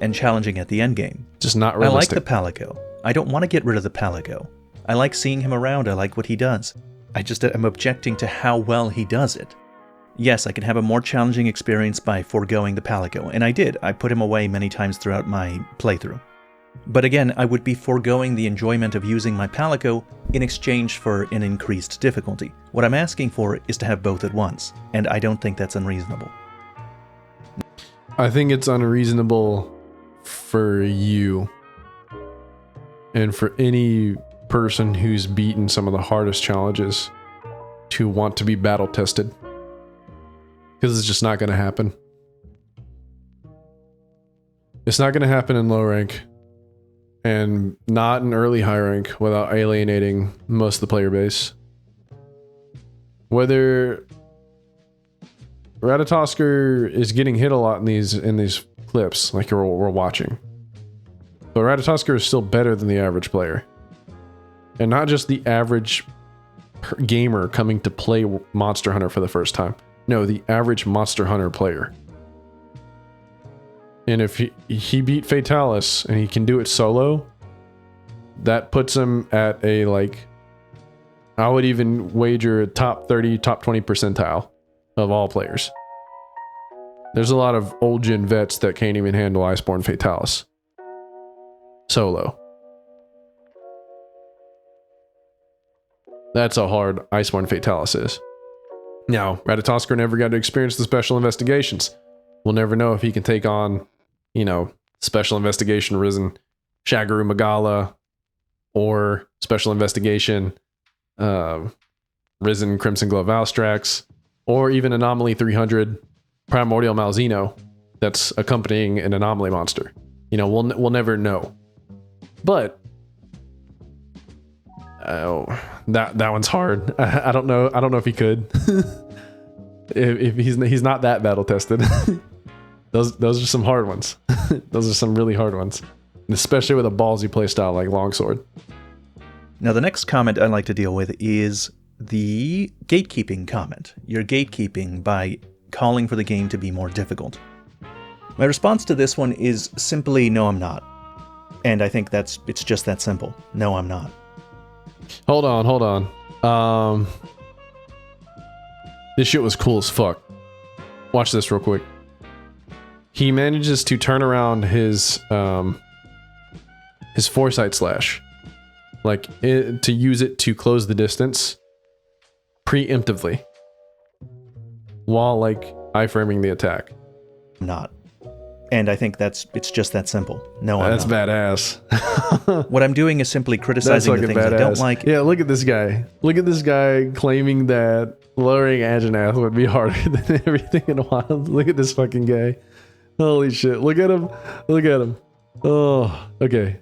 and challenging at the end game. Just not realistic. I like the palico. I don't want to get rid of the palico. I like seeing him around, I like what he does. I just am objecting to how well he does it. Yes, I can have a more challenging experience by foregoing the palico, and I did. I put him away many times throughout my playthrough. But again, I would be foregoing the enjoyment of using my palico in exchange for an increased difficulty. What I'm asking for is to have both at once, and I don't think that's unreasonable. I think it's unreasonable for you and for any person who's beaten some of the hardest challenges to want to be battle tested. Because it's just not going to happen. It's not going to happen in low rank. And not in early high rank without alienating most of the player base. Whether Ratatosker is getting hit a lot in these clips, like we're watching. But Ratatosker is still better than the average player. And not just the average gamer coming to play Monster Hunter for the first time. No, the average Monster Hunter player. And if he beat Fatalis and he can do it solo, that puts him at a, like, I would even wager a top 30, top 20 percentile of all players. There's a lot of old gen vets that can't even handle Iceborne Fatalis solo. That's how hard Iceborne Fatalis is. Now, Ratatosker never got to experience the special investigations. We'll never know if he can take on, you know, Special Investigation Risen Shagaru Magala, or Special Investigation Risen Crimson Glove Valstrax, or even Anomaly 300 Primordial Malzeno that's accompanying an Anomaly monster. You know, we'll never know. But that one's hard. I don't know if he could. if he's not that battle tested. Those are some hard ones. Those are some really hard ones. And especially with a ballsy playstyle like Longsword. Now the next comment I'd like to deal with is the gatekeeping comment. You're gatekeeping by calling for the game to be more difficult. My response to this one is simply no, I'm not. And I think it's just that simple. No, I'm not. Hold on. This shit was cool as fuck. Watch this real quick. He manages to turn around his foresight slash, to use it to close the distance preemptively, while iframing the attack. Not. And I think it's just that simple. No, I'm That's not. badass. What I'm doing is simply criticizing the things I don't like. Yeah, look at this guy. Look at this guy claiming that lowering Anjanath would be harder than everything in Wild. Look at this fucking guy. Holy shit. Look at him. Oh, okay.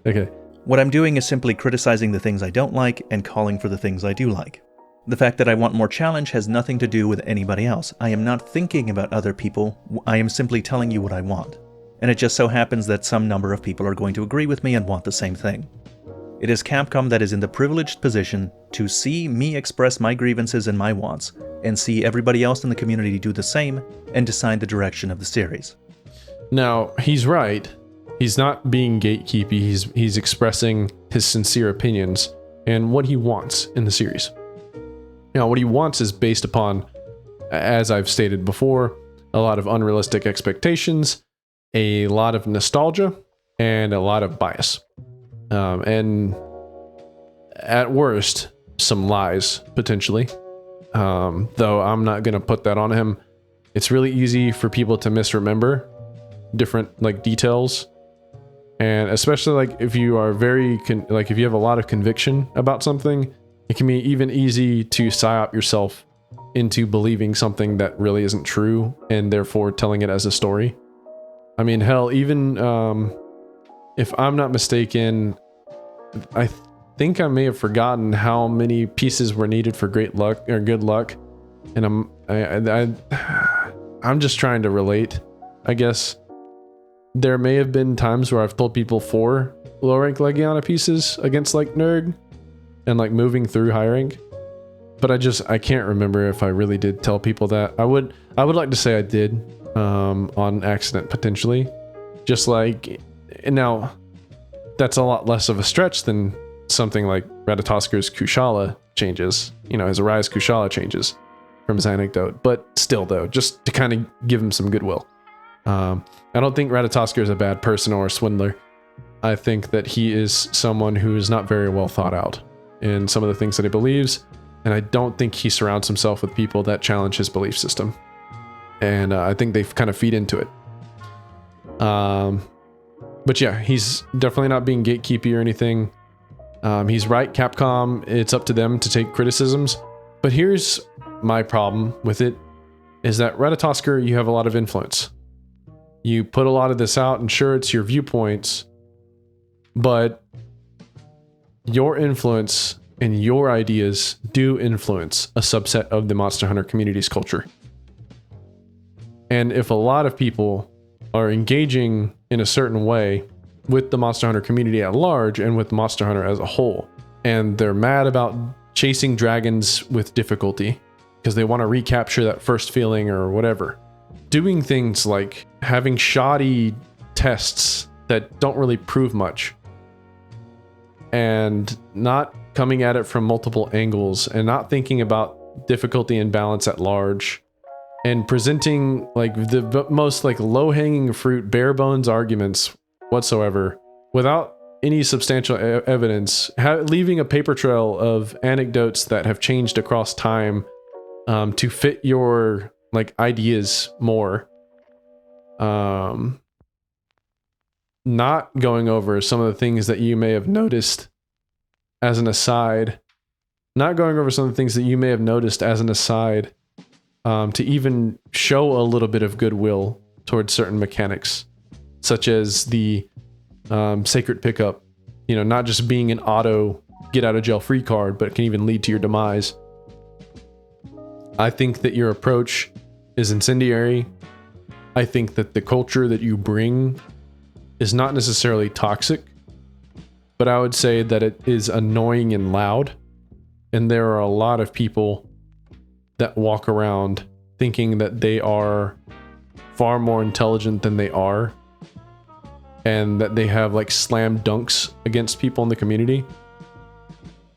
What I'm doing is simply criticizing the things I don't like and calling for the things I do like. The fact that I want more challenge has nothing to do with anybody else. I am not thinking about other people. I am simply telling you what I want. And it just so happens that some number of people are going to agree with me and want the same thing. It is Capcom that is in the privileged position to see me express my grievances and my wants, and see everybody else in the community do the same, and decide the direction of the series. Now, he's right. He's not being gatekeepy. He's expressing his sincere opinions and what he wants in the series. Now, what he wants is based upon, as I've stated before, a lot of unrealistic expectations, a lot of nostalgia, and a lot of bias. And at worst, some lies, potentially. Though I'm not going to put that on him. It's really easy for people to misremember different like details. And especially like if you are if you have a lot of conviction about something, it can be even easy to psyop yourself into believing something that really isn't true and therefore telling it as a story. I mean, hell, even if I'm not mistaken, I think I may have forgotten how many pieces were needed for great luck or good luck, and I'm just trying to relate, I guess. There may have been times where I've told people 4 low rank Legiana pieces against like Nerg and like moving through high rank, but I can't remember if I really did tell people that. I would like to say I did on accident potentially, just like. And now that's a lot less of a stretch than something like Ratatosker's Kushala changes, his Arise Kushala changes from his anecdote, but still though, just to kind of give him some goodwill. I don't think Ratatosker is a bad person or a swindler. I think that he is someone who is not very well thought out in some of the things that he believes, and I don't think he surrounds himself with people that challenge his belief system. And I think they kind of feed into it. But yeah, he's definitely not being gatekeepy or anything. He's right, Capcom, it's up to them to take criticisms. But here's my problem with it, is that Ratatosker, you have a lot of influence. You put a lot of this out, and sure, it's your viewpoints, but your influence and your ideas do influence a subset of the Monster Hunter community's culture. And if a lot of people are engaging in a certain way with the Monster Hunter community at large and with Monster Hunter as a whole, and they're mad about chasing dragons with difficulty because they want to recapture that first feeling or whatever, doing things like having shoddy tests that don't really prove much, and not coming at it from multiple angles, and not thinking about difficulty and balance at large, and presenting like the most like low-hanging fruit, bare bones arguments whatsoever without any substantial evidence, leaving a paper trail of anecdotes that have changed across time to fit your like ideas more. Not going over some of the things that you may have noticed as an aside. Not going over some of the things that you may have noticed as an aside to even show a little bit of goodwill towards certain mechanics, such as the Seikret pickup, not just being an auto get out of jail free card, but it can even lead to your demise. I think that your approach is incendiary. I think that the culture that you bring is not necessarily toxic, but I would say that it is annoying and loud. And there are a lot of people that walk around thinking that they are far more intelligent than they are, and that they have like slam dunks against people in the community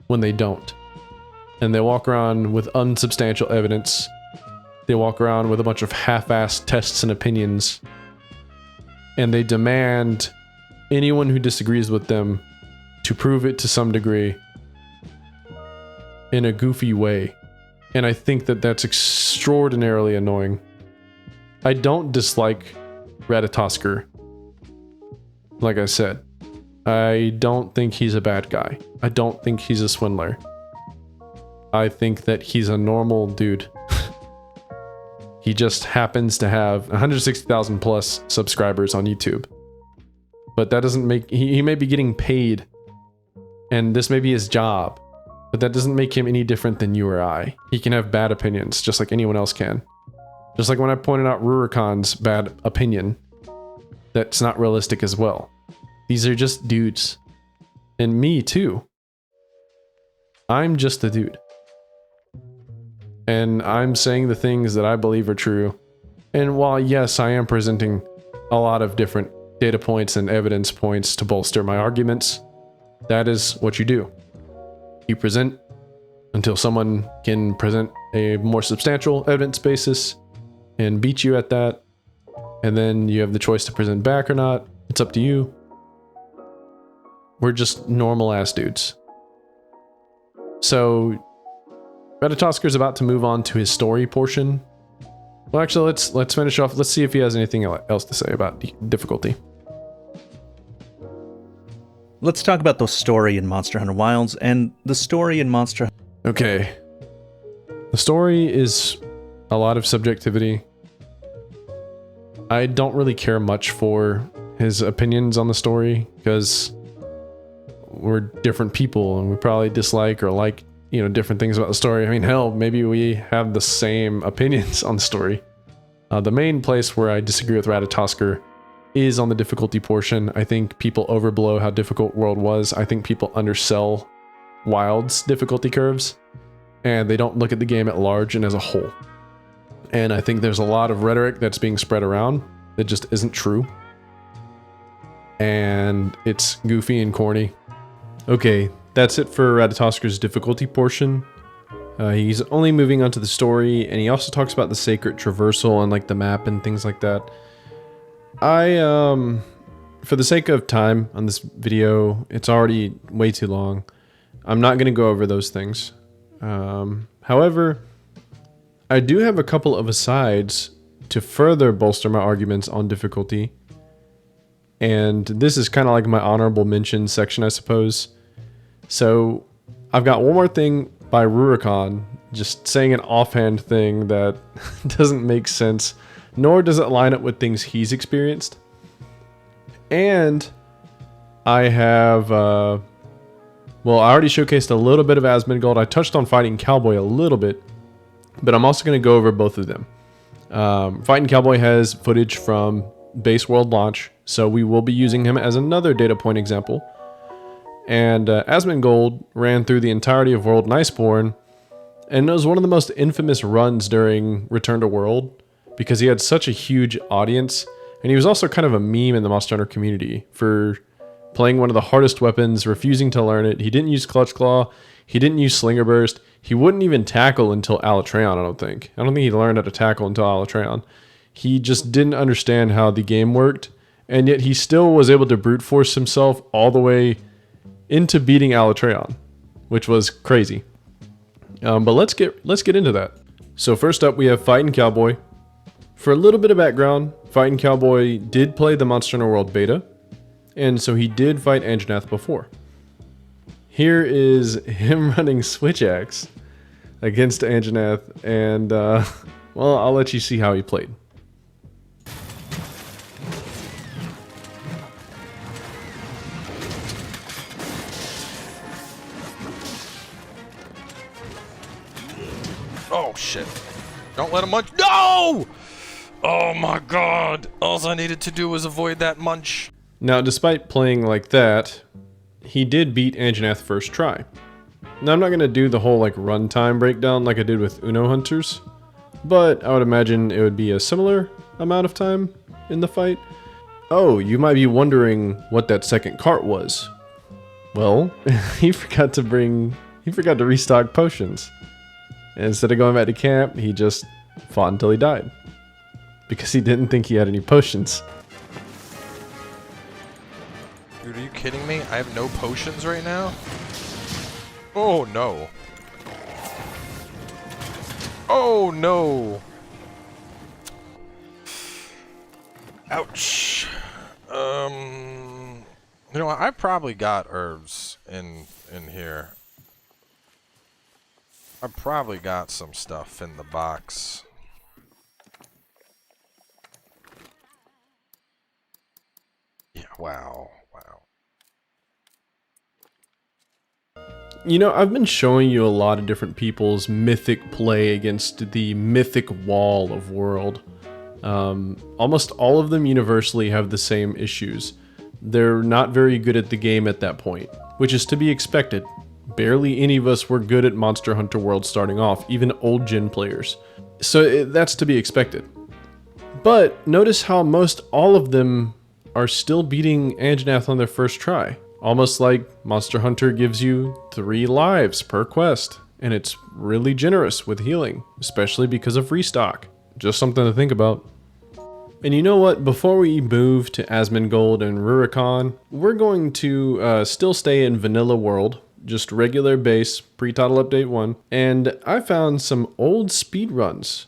when they don't. And they walk around with unsubstantial evidence. They walk around with a bunch of half-assed tests and opinions, and they demand anyone who disagrees with them to prove it to some degree in a goofy way. And I think that that's extraordinarily annoying. I don't dislike Ratatosker. Like I said, I don't think he's a bad guy. I don't think he's a swindler. I think that he's a normal dude. He just happens to have 160,000 plus subscribers on YouTube. But that doesn't make... He may be getting paid, and this may be his job, but that doesn't make him any different than you or I. He can have bad opinions, just like anyone else can. Just like when I pointed out Rurikan's bad opinion, that's not realistic as well. These are just dudes. And me too. I'm just a dude. And I'm saying the things that I believe are true. And while, yes, I am presenting a lot of different data points and evidence points to bolster my arguments, that is what you do. You present until someone can present a more substantial evidence basis and beat you at that. And then you have the choice to present back or not. It's up to you. We're just normal ass dudes. So Ratatosker's about to move on to his story portion. Well, actually, let's finish off. Let's see if he has anything else to say about difficulty. Let's talk about the story in Monster Hunter Wilds and the story in Monster. Okay. The story is a lot of subjectivity. I don't really care much for his opinions on the story because we're different people and we probably dislike or like, you know, different things about the story. I mean, hell, maybe we have the same opinions on the story. The main place where I disagree with Ratatosker is on the difficulty portion. I think people overblow how difficult World was. I think people undersell Wild's difficulty curves, and they don't look at the game at large and as a whole. And I think there's a lot of rhetoric that's being spread around that just isn't true. And it's goofy and corny. Okay, that's it for Ratatosker's difficulty portion. He's only moving on to the story, and he also talks about the Seikret traversal and like the map and things like that. For the sake of time on this video, it's already way too long. I'm not going to go over those things. However, I do have a couple of asides to further bolster my arguments on difficulty. And this is kind of like my honorable mention section, I suppose. So I've got one more thing by Rurikon, just saying an offhand thing that doesn't make sense, nor does it line up with things he's experienced. And I have, well, I already showcased a little bit of Asmongold. I touched on Fighting Cowboy a little bit, but I'm also going to go over both of them. Fighting Cowboy has footage from base world launch, so we will be using him as another data point example. And Asmongold ran through the entirety of World in Iceborne, and it was one of the most infamous runs during Return to World because he had such a huge audience, and he was also kind of a meme in the Monster Hunter community for playing one of the hardest weapons, refusing to learn it. He didn't use Clutch Claw, he didn't use Slinger Burst, he wouldn't even tackle until Alatreon, I don't think he learned how to tackle until Alatreon. He just didn't understand how the game worked, and yet he still was able to brute force himself all the way into beating Alatreon, which was crazy. But let's get into that. So first up, we have Fighting Cowboy. For a little bit of background, Fighting Cowboy did play the Monsterhunterworld beta, and so he did fight Anjanath before. Here is him running Switch Axe against Anjanath, and well, I'll let you see how he played. Oh shit. Don't let him munch. No! Oh my god. All I needed to do was avoid that munch. Now, despite playing like that, he did beat Anjanath first try. Now, I'm not going to do the whole like runtime breakdown like I did with Uno Hunters, but I would imagine it would be a similar amount of time in the fight. Oh, you might be wondering what that second cart was. Well, he forgot to restock potions. And instead of going back to camp, he just fought until he died. Because he didn't think he had any potions. Dude, are you kidding me? I have no potions right now? Oh no. Oh no. Ouch. You know what? I probably got herbs in here. I probably got some stuff in the box. Yeah, wow. You know, I've been showing you a lot of different people's mythic play against the mythic wall of World. Almost all of them universally have the same issues. They're not very good at the game at that point. which is to be expected. Barely any of us were good at Monster Hunter World starting off, even old gen players. So that's to be expected. But notice how most all of them are still beating Anjanath on their first try. Almost like Monster Hunter gives you 3 lives per quest, and it's really generous with healing, especially because of restock. Just something to think about. And you know what, before we move to Asmongold and Rurikon, we're going to still stay in Vanilla World, just regular base, pre-title update 1, and I found some old speedruns,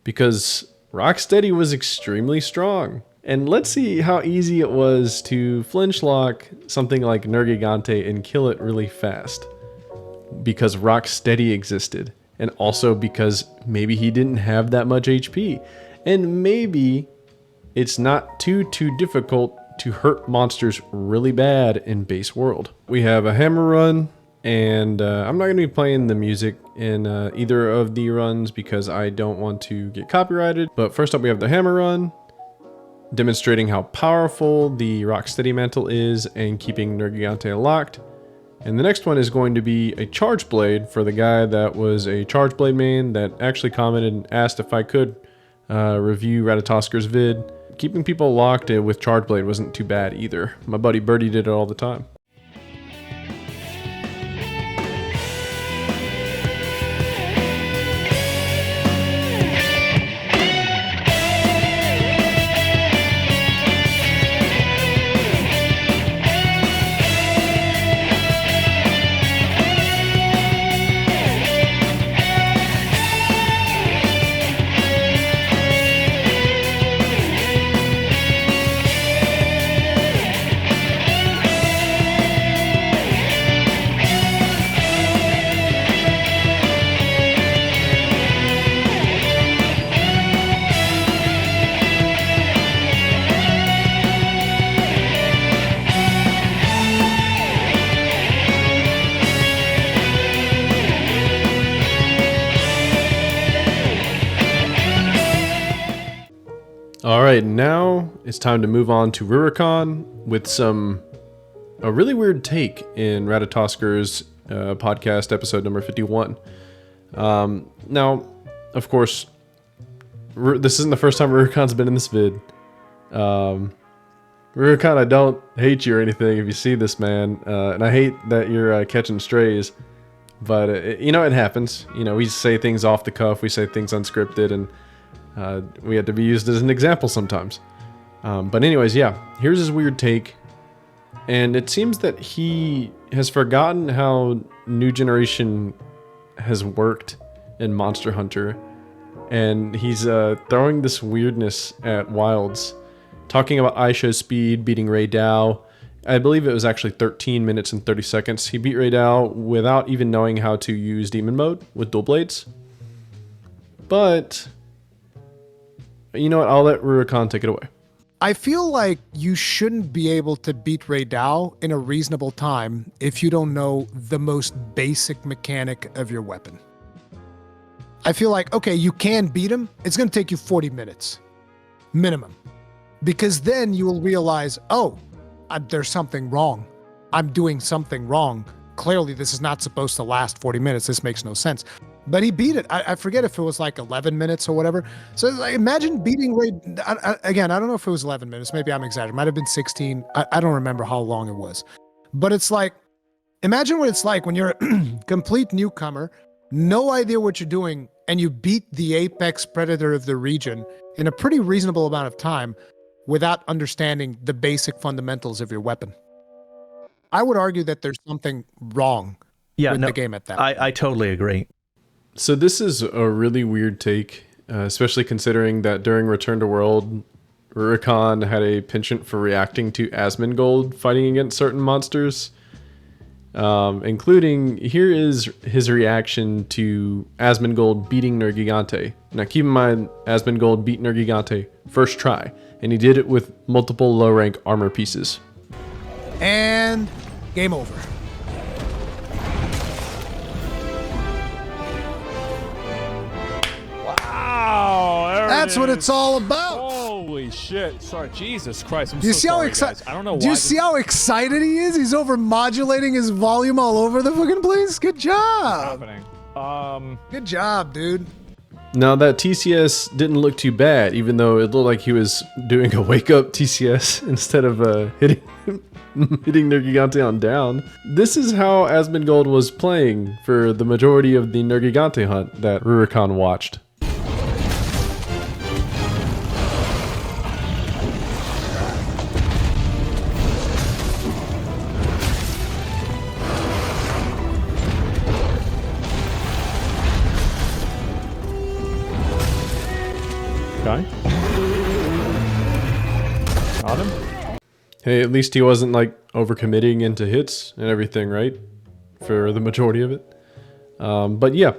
because Rocksteady was extremely strong. And let's see how easy it was to flinch lock something like Nergi and kill it really fast. Because Rocksteady existed, and also because maybe he didn't have that much HP, and maybe it's not too difficult to hurt monsters really bad in base world. We have a hammer run, and I'm not going to be playing the music in either of the runs because I don't want to get copyrighted. But first up we have the hammer run, demonstrating how powerful the Rocksteady mantle is and keeping Nergi locked. And the next one is going to be a charge blade for the guy that was a charge blade main that actually commented and asked if I could review Ratatosker's vid. Keeping people locked with charge blade wasn't too bad either. My buddy Birdie did it all the time. Alright, now it's time to move on to Rurikon with a really weird take in Ratatosker's podcast episode number 51. Now, of course, this isn't the first time Rurikon's been in this vid. Rurikon, I don't hate you or anything if you see this, man, and I hate that you're catching strays, but it happens. We say things off the cuff, we say things unscripted, and we had to be used as an example sometimes. But anyways, yeah, here's his weird take. And it seems that he has forgotten how New Generation has worked in Monster Hunter. And he's throwing this weirdness at Wilds. Talking about Aisha's speed, beating Ray Dow. I believe it was actually 13 minutes and 30 seconds. He beat Ray Dow without even knowing how to use Demon Mode with dual blades. But you know what? I'll let Rurikon take it away. I feel like you shouldn't be able to beat Ray Dow in a reasonable time if you don't know the most basic mechanic of your weapon. I feel like, okay, you can beat him. It's going to take you 40 minutes. Minimum. Because then you will realize, oh, there's something wrong. I'm doing something wrong. Clearly, this is not supposed to last 40 minutes. This makes no sense. But he beat it. I forget if it was like 11 minutes or whatever. So imagine beating Ray. Again, I don't know if it was 11 minutes. Maybe I'm exaggerating. It might have been 16. I don't remember how long it was. But it's like, imagine what it's like when you're a complete newcomer, no idea what you're doing, and you beat the apex predator of the region in a pretty reasonable amount of time without understanding the basic fundamentals of your weapon. I would argue that there's something wrong with the game at that point. I totally agree. So this is a really weird take, especially considering that during Return to World, Rurikon had a penchant for reacting to Asmongold fighting against certain monsters, including, here is his reaction to Asmongold beating Nergigante. Now keep in mind, Asmongold beat Nergigante first try, and he did it with multiple low-rank armor pieces. And game over. Wow, That's what it's all about. Holy Holy shit! Sorry, Jesus Christ! I'm Do you so see how sorry, excited? guys. I don't know why. Do you see how excited he is? He's over modulating his volume all over the fucking place. Good job. Happening. Good job, dude. Now that TCS didn't look too bad, even though it looked like he was doing a wake up TCS instead of hitting Nergigante on down. This is how Asmongold was playing for the majority of the Nergigante hunt that Rurikon watched. Okay. Got him. Hey, at least he wasn't like overcommitting into hits and everything, right? For the majority of it. But yeah,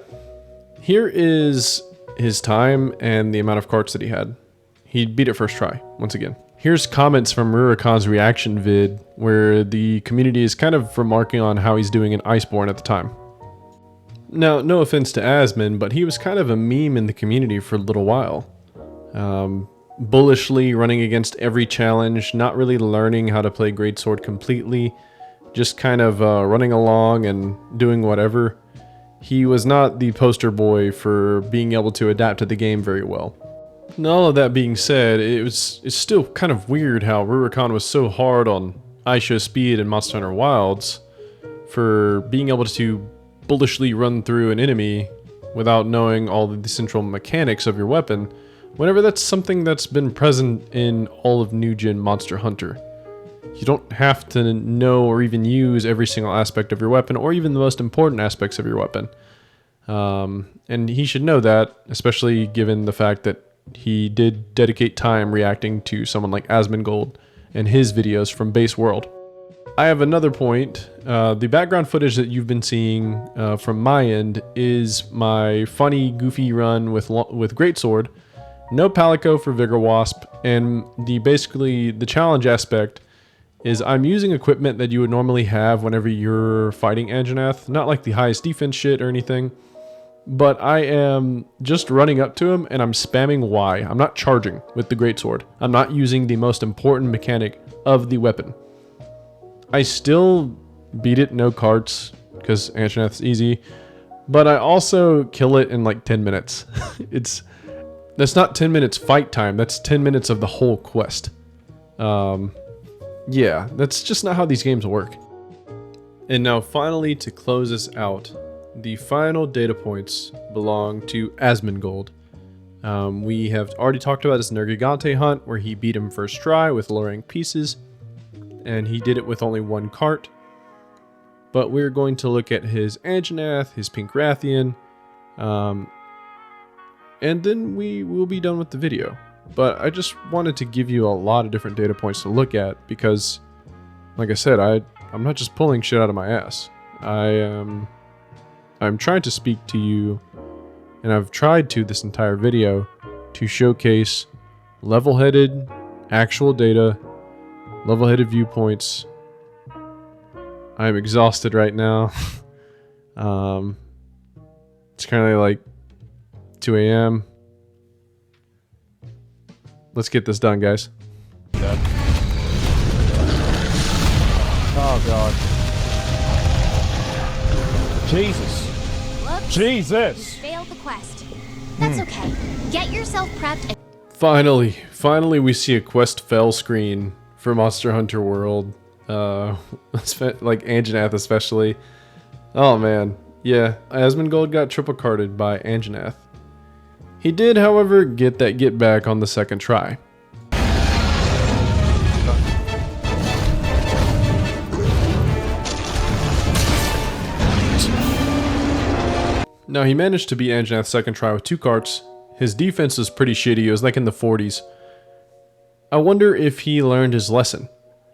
here is his time and the amount of carts that he had. He beat it first try, once again. Here's comments from Rurikon's reaction vid, where the community is kind of remarking on how he's doing in Iceborne at the time. Now, no offense to Asmon, but he was kind of a meme in the community for a little while. Bullishly running against every challenge, not really learning how to play Greatsword completely, just kind of running along and doing whatever. He was not the poster boy for being able to adapt to the game very well. And all of that being said, it's still kind of weird how Rurikon was so hard on Aisha Speed and Monsterhunterwilds for being able to bullishly run through an enemy without knowing all the central mechanics of your weapon, whenever that's something that's been present in all of New Gen Monster Hunter. You don't have to know or even use every single aspect of your weapon, or even the most important aspects of your weapon. And he should know that, especially given the fact that he did dedicate time reacting to someone like Asmongold and his videos from Base World. I have another point. The background footage that you've been seeing from my end is my funny, goofy run with Greatsword. No palico for Vigor Wasp, and basically the challenge aspect is I'm using equipment that you would normally have whenever you're fighting Anjanath, not like the highest defense shit or anything, but I am just running up to him and I'm spamming Y. I'm not charging with the Greatsword. I'm not using the most important mechanic of the weapon. I still beat it, no carts, because Anjanath's easy, but I also kill it in like 10 minutes. That's not 10 minutes fight time, that's 10 minutes of the whole quest. Yeah, that's just not how these games work. And now finally, to close us out, the final data points belong to Asmongold. We have already talked about his Nergigante hunt, where he beat him first try with low rank pieces, and he did it with only one cart. But we're going to look at his Anjanath, his Pink Rathian, and then we will be done with the video. But I just wanted to give you a lot of different data points to look at because, like I said, I'm not just pulling shit out of my ass. I'm trying to speak to you, and I've tried to this entire video to showcase level-headed, actual data, level-headed viewpoints. I'm exhausted right now. It's currently like 2 a.m. Let's get this done, guys. Oh god. Jesus. Whoops. Jesus. You failed the quest. That's okay. Get yourself prepped. Finally we see a quest fail screen for Monsterhunterworld. Like Anjanath especially. Oh man. Yeah, Asmongold got triple carded by Anjanath. He did, however, get that get back on the second try. Now, he managed to beat Anjanath's second try with 2 carts. His defense was pretty shitty, it was like in the 40s. I wonder if he learned his lesson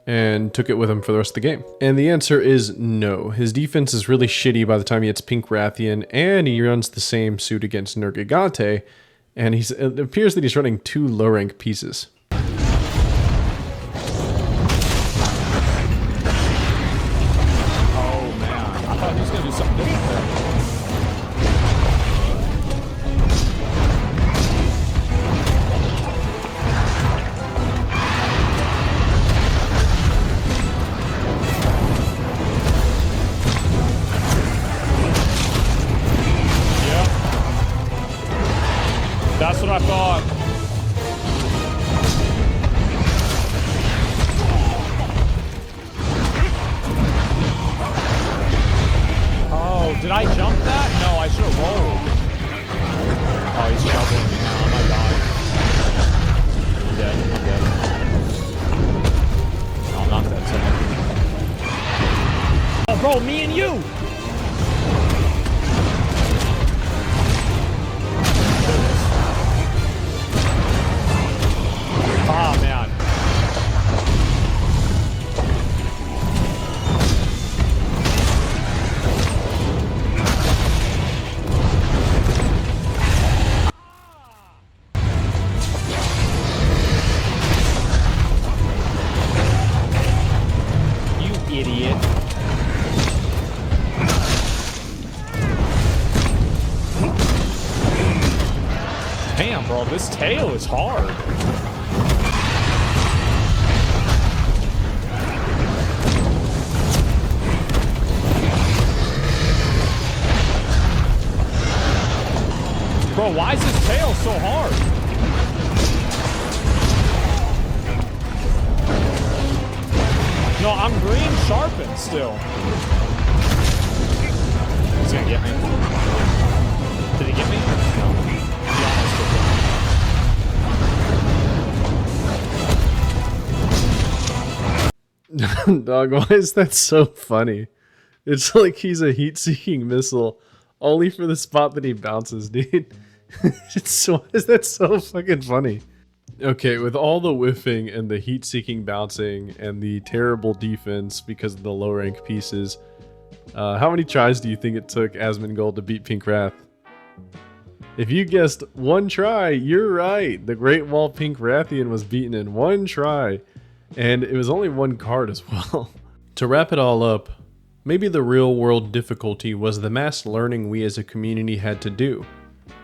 and took it with him for the rest of the game. And the answer is no. His defense is really shitty by the time he hits Pink Rathian, and he runs the same suit against Nergigante, and it appears that he's running 2 low rank pieces. Oh man, I thought he was gonna do something different there. Bro, me and you. Ah, man. You idiot. Damn, bro, this tail is hard. Bro, why is his tail so hard? No, I'm green sharpened still. He's gonna get me. Did he get me? No. He almost did that. Dog, why is that so funny? It's like he's a heat-seeking missile, only for the spot that he bounces, dude. Why is that so fucking funny? Okay, with all the whiffing and the heat-seeking bouncing and the terrible defense because of the low-rank pieces, how many tries do you think it took Asmongold to beat Pink Wrath? If you guessed one try, you're right. The Great Wall Pink Wrathian was beaten in one try, and it was only one card as well. To wrap it all up, maybe the real-world difficulty was the mass learning we as a community had to do.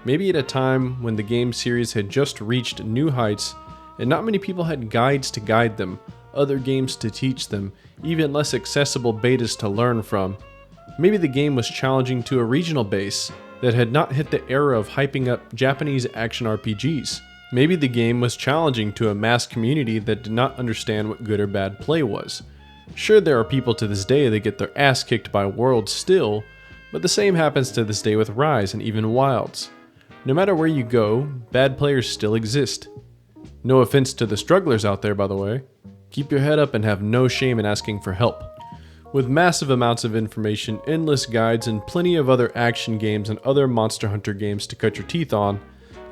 Maybe at a time when the game series had just reached new heights and not many people had guides to guide them, other games to teach them, even less accessible betas to learn from. Maybe the game was challenging to a regional base that had not hit the era of hyping up Japanese action RPGs. Maybe the game was challenging to a mass community that did not understand what good or bad play was. Sure, there are people to this day that get their ass kicked by Worlds still, but the same happens to this day with Rise and even Wilds. No matter where you go, bad players still exist. No offense to the strugglers out there, by the way. Keep your head up and have no shame in asking for help. With massive amounts of information, endless guides, and plenty of other action games and other Monster Hunter games to cut your teeth on,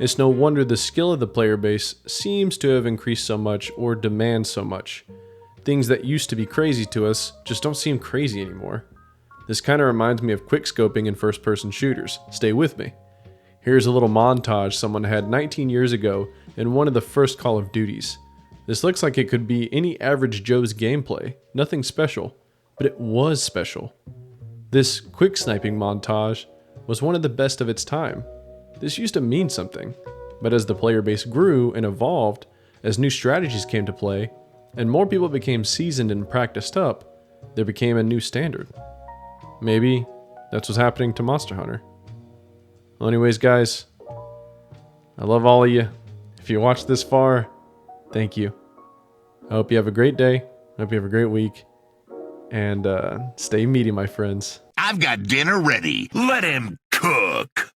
it's no wonder the skill of the player base seems to have increased so much or demands so much. Things that used to be crazy to us just don't seem crazy anymore. This kinda reminds me of quickscoping in first-person shooters. Stay with me. Here's a little montage someone had 19 years ago in one of the first Call of Duties. This looks like it could be any average Joe's gameplay, nothing special, but it was special. This quick sniping montage was one of the best of its time. This used to mean something, but as the player base grew and evolved, as new strategies came to play, and more people became seasoned and practiced up, there became a new standard. Maybe that's what's happening to Monster Hunter. Well, anyways, guys, I love all of you. If you watched this far, thank you. I hope you have a great day. I hope you have a great week. And stay meaty, my friends. I've got dinner ready. Let him cook.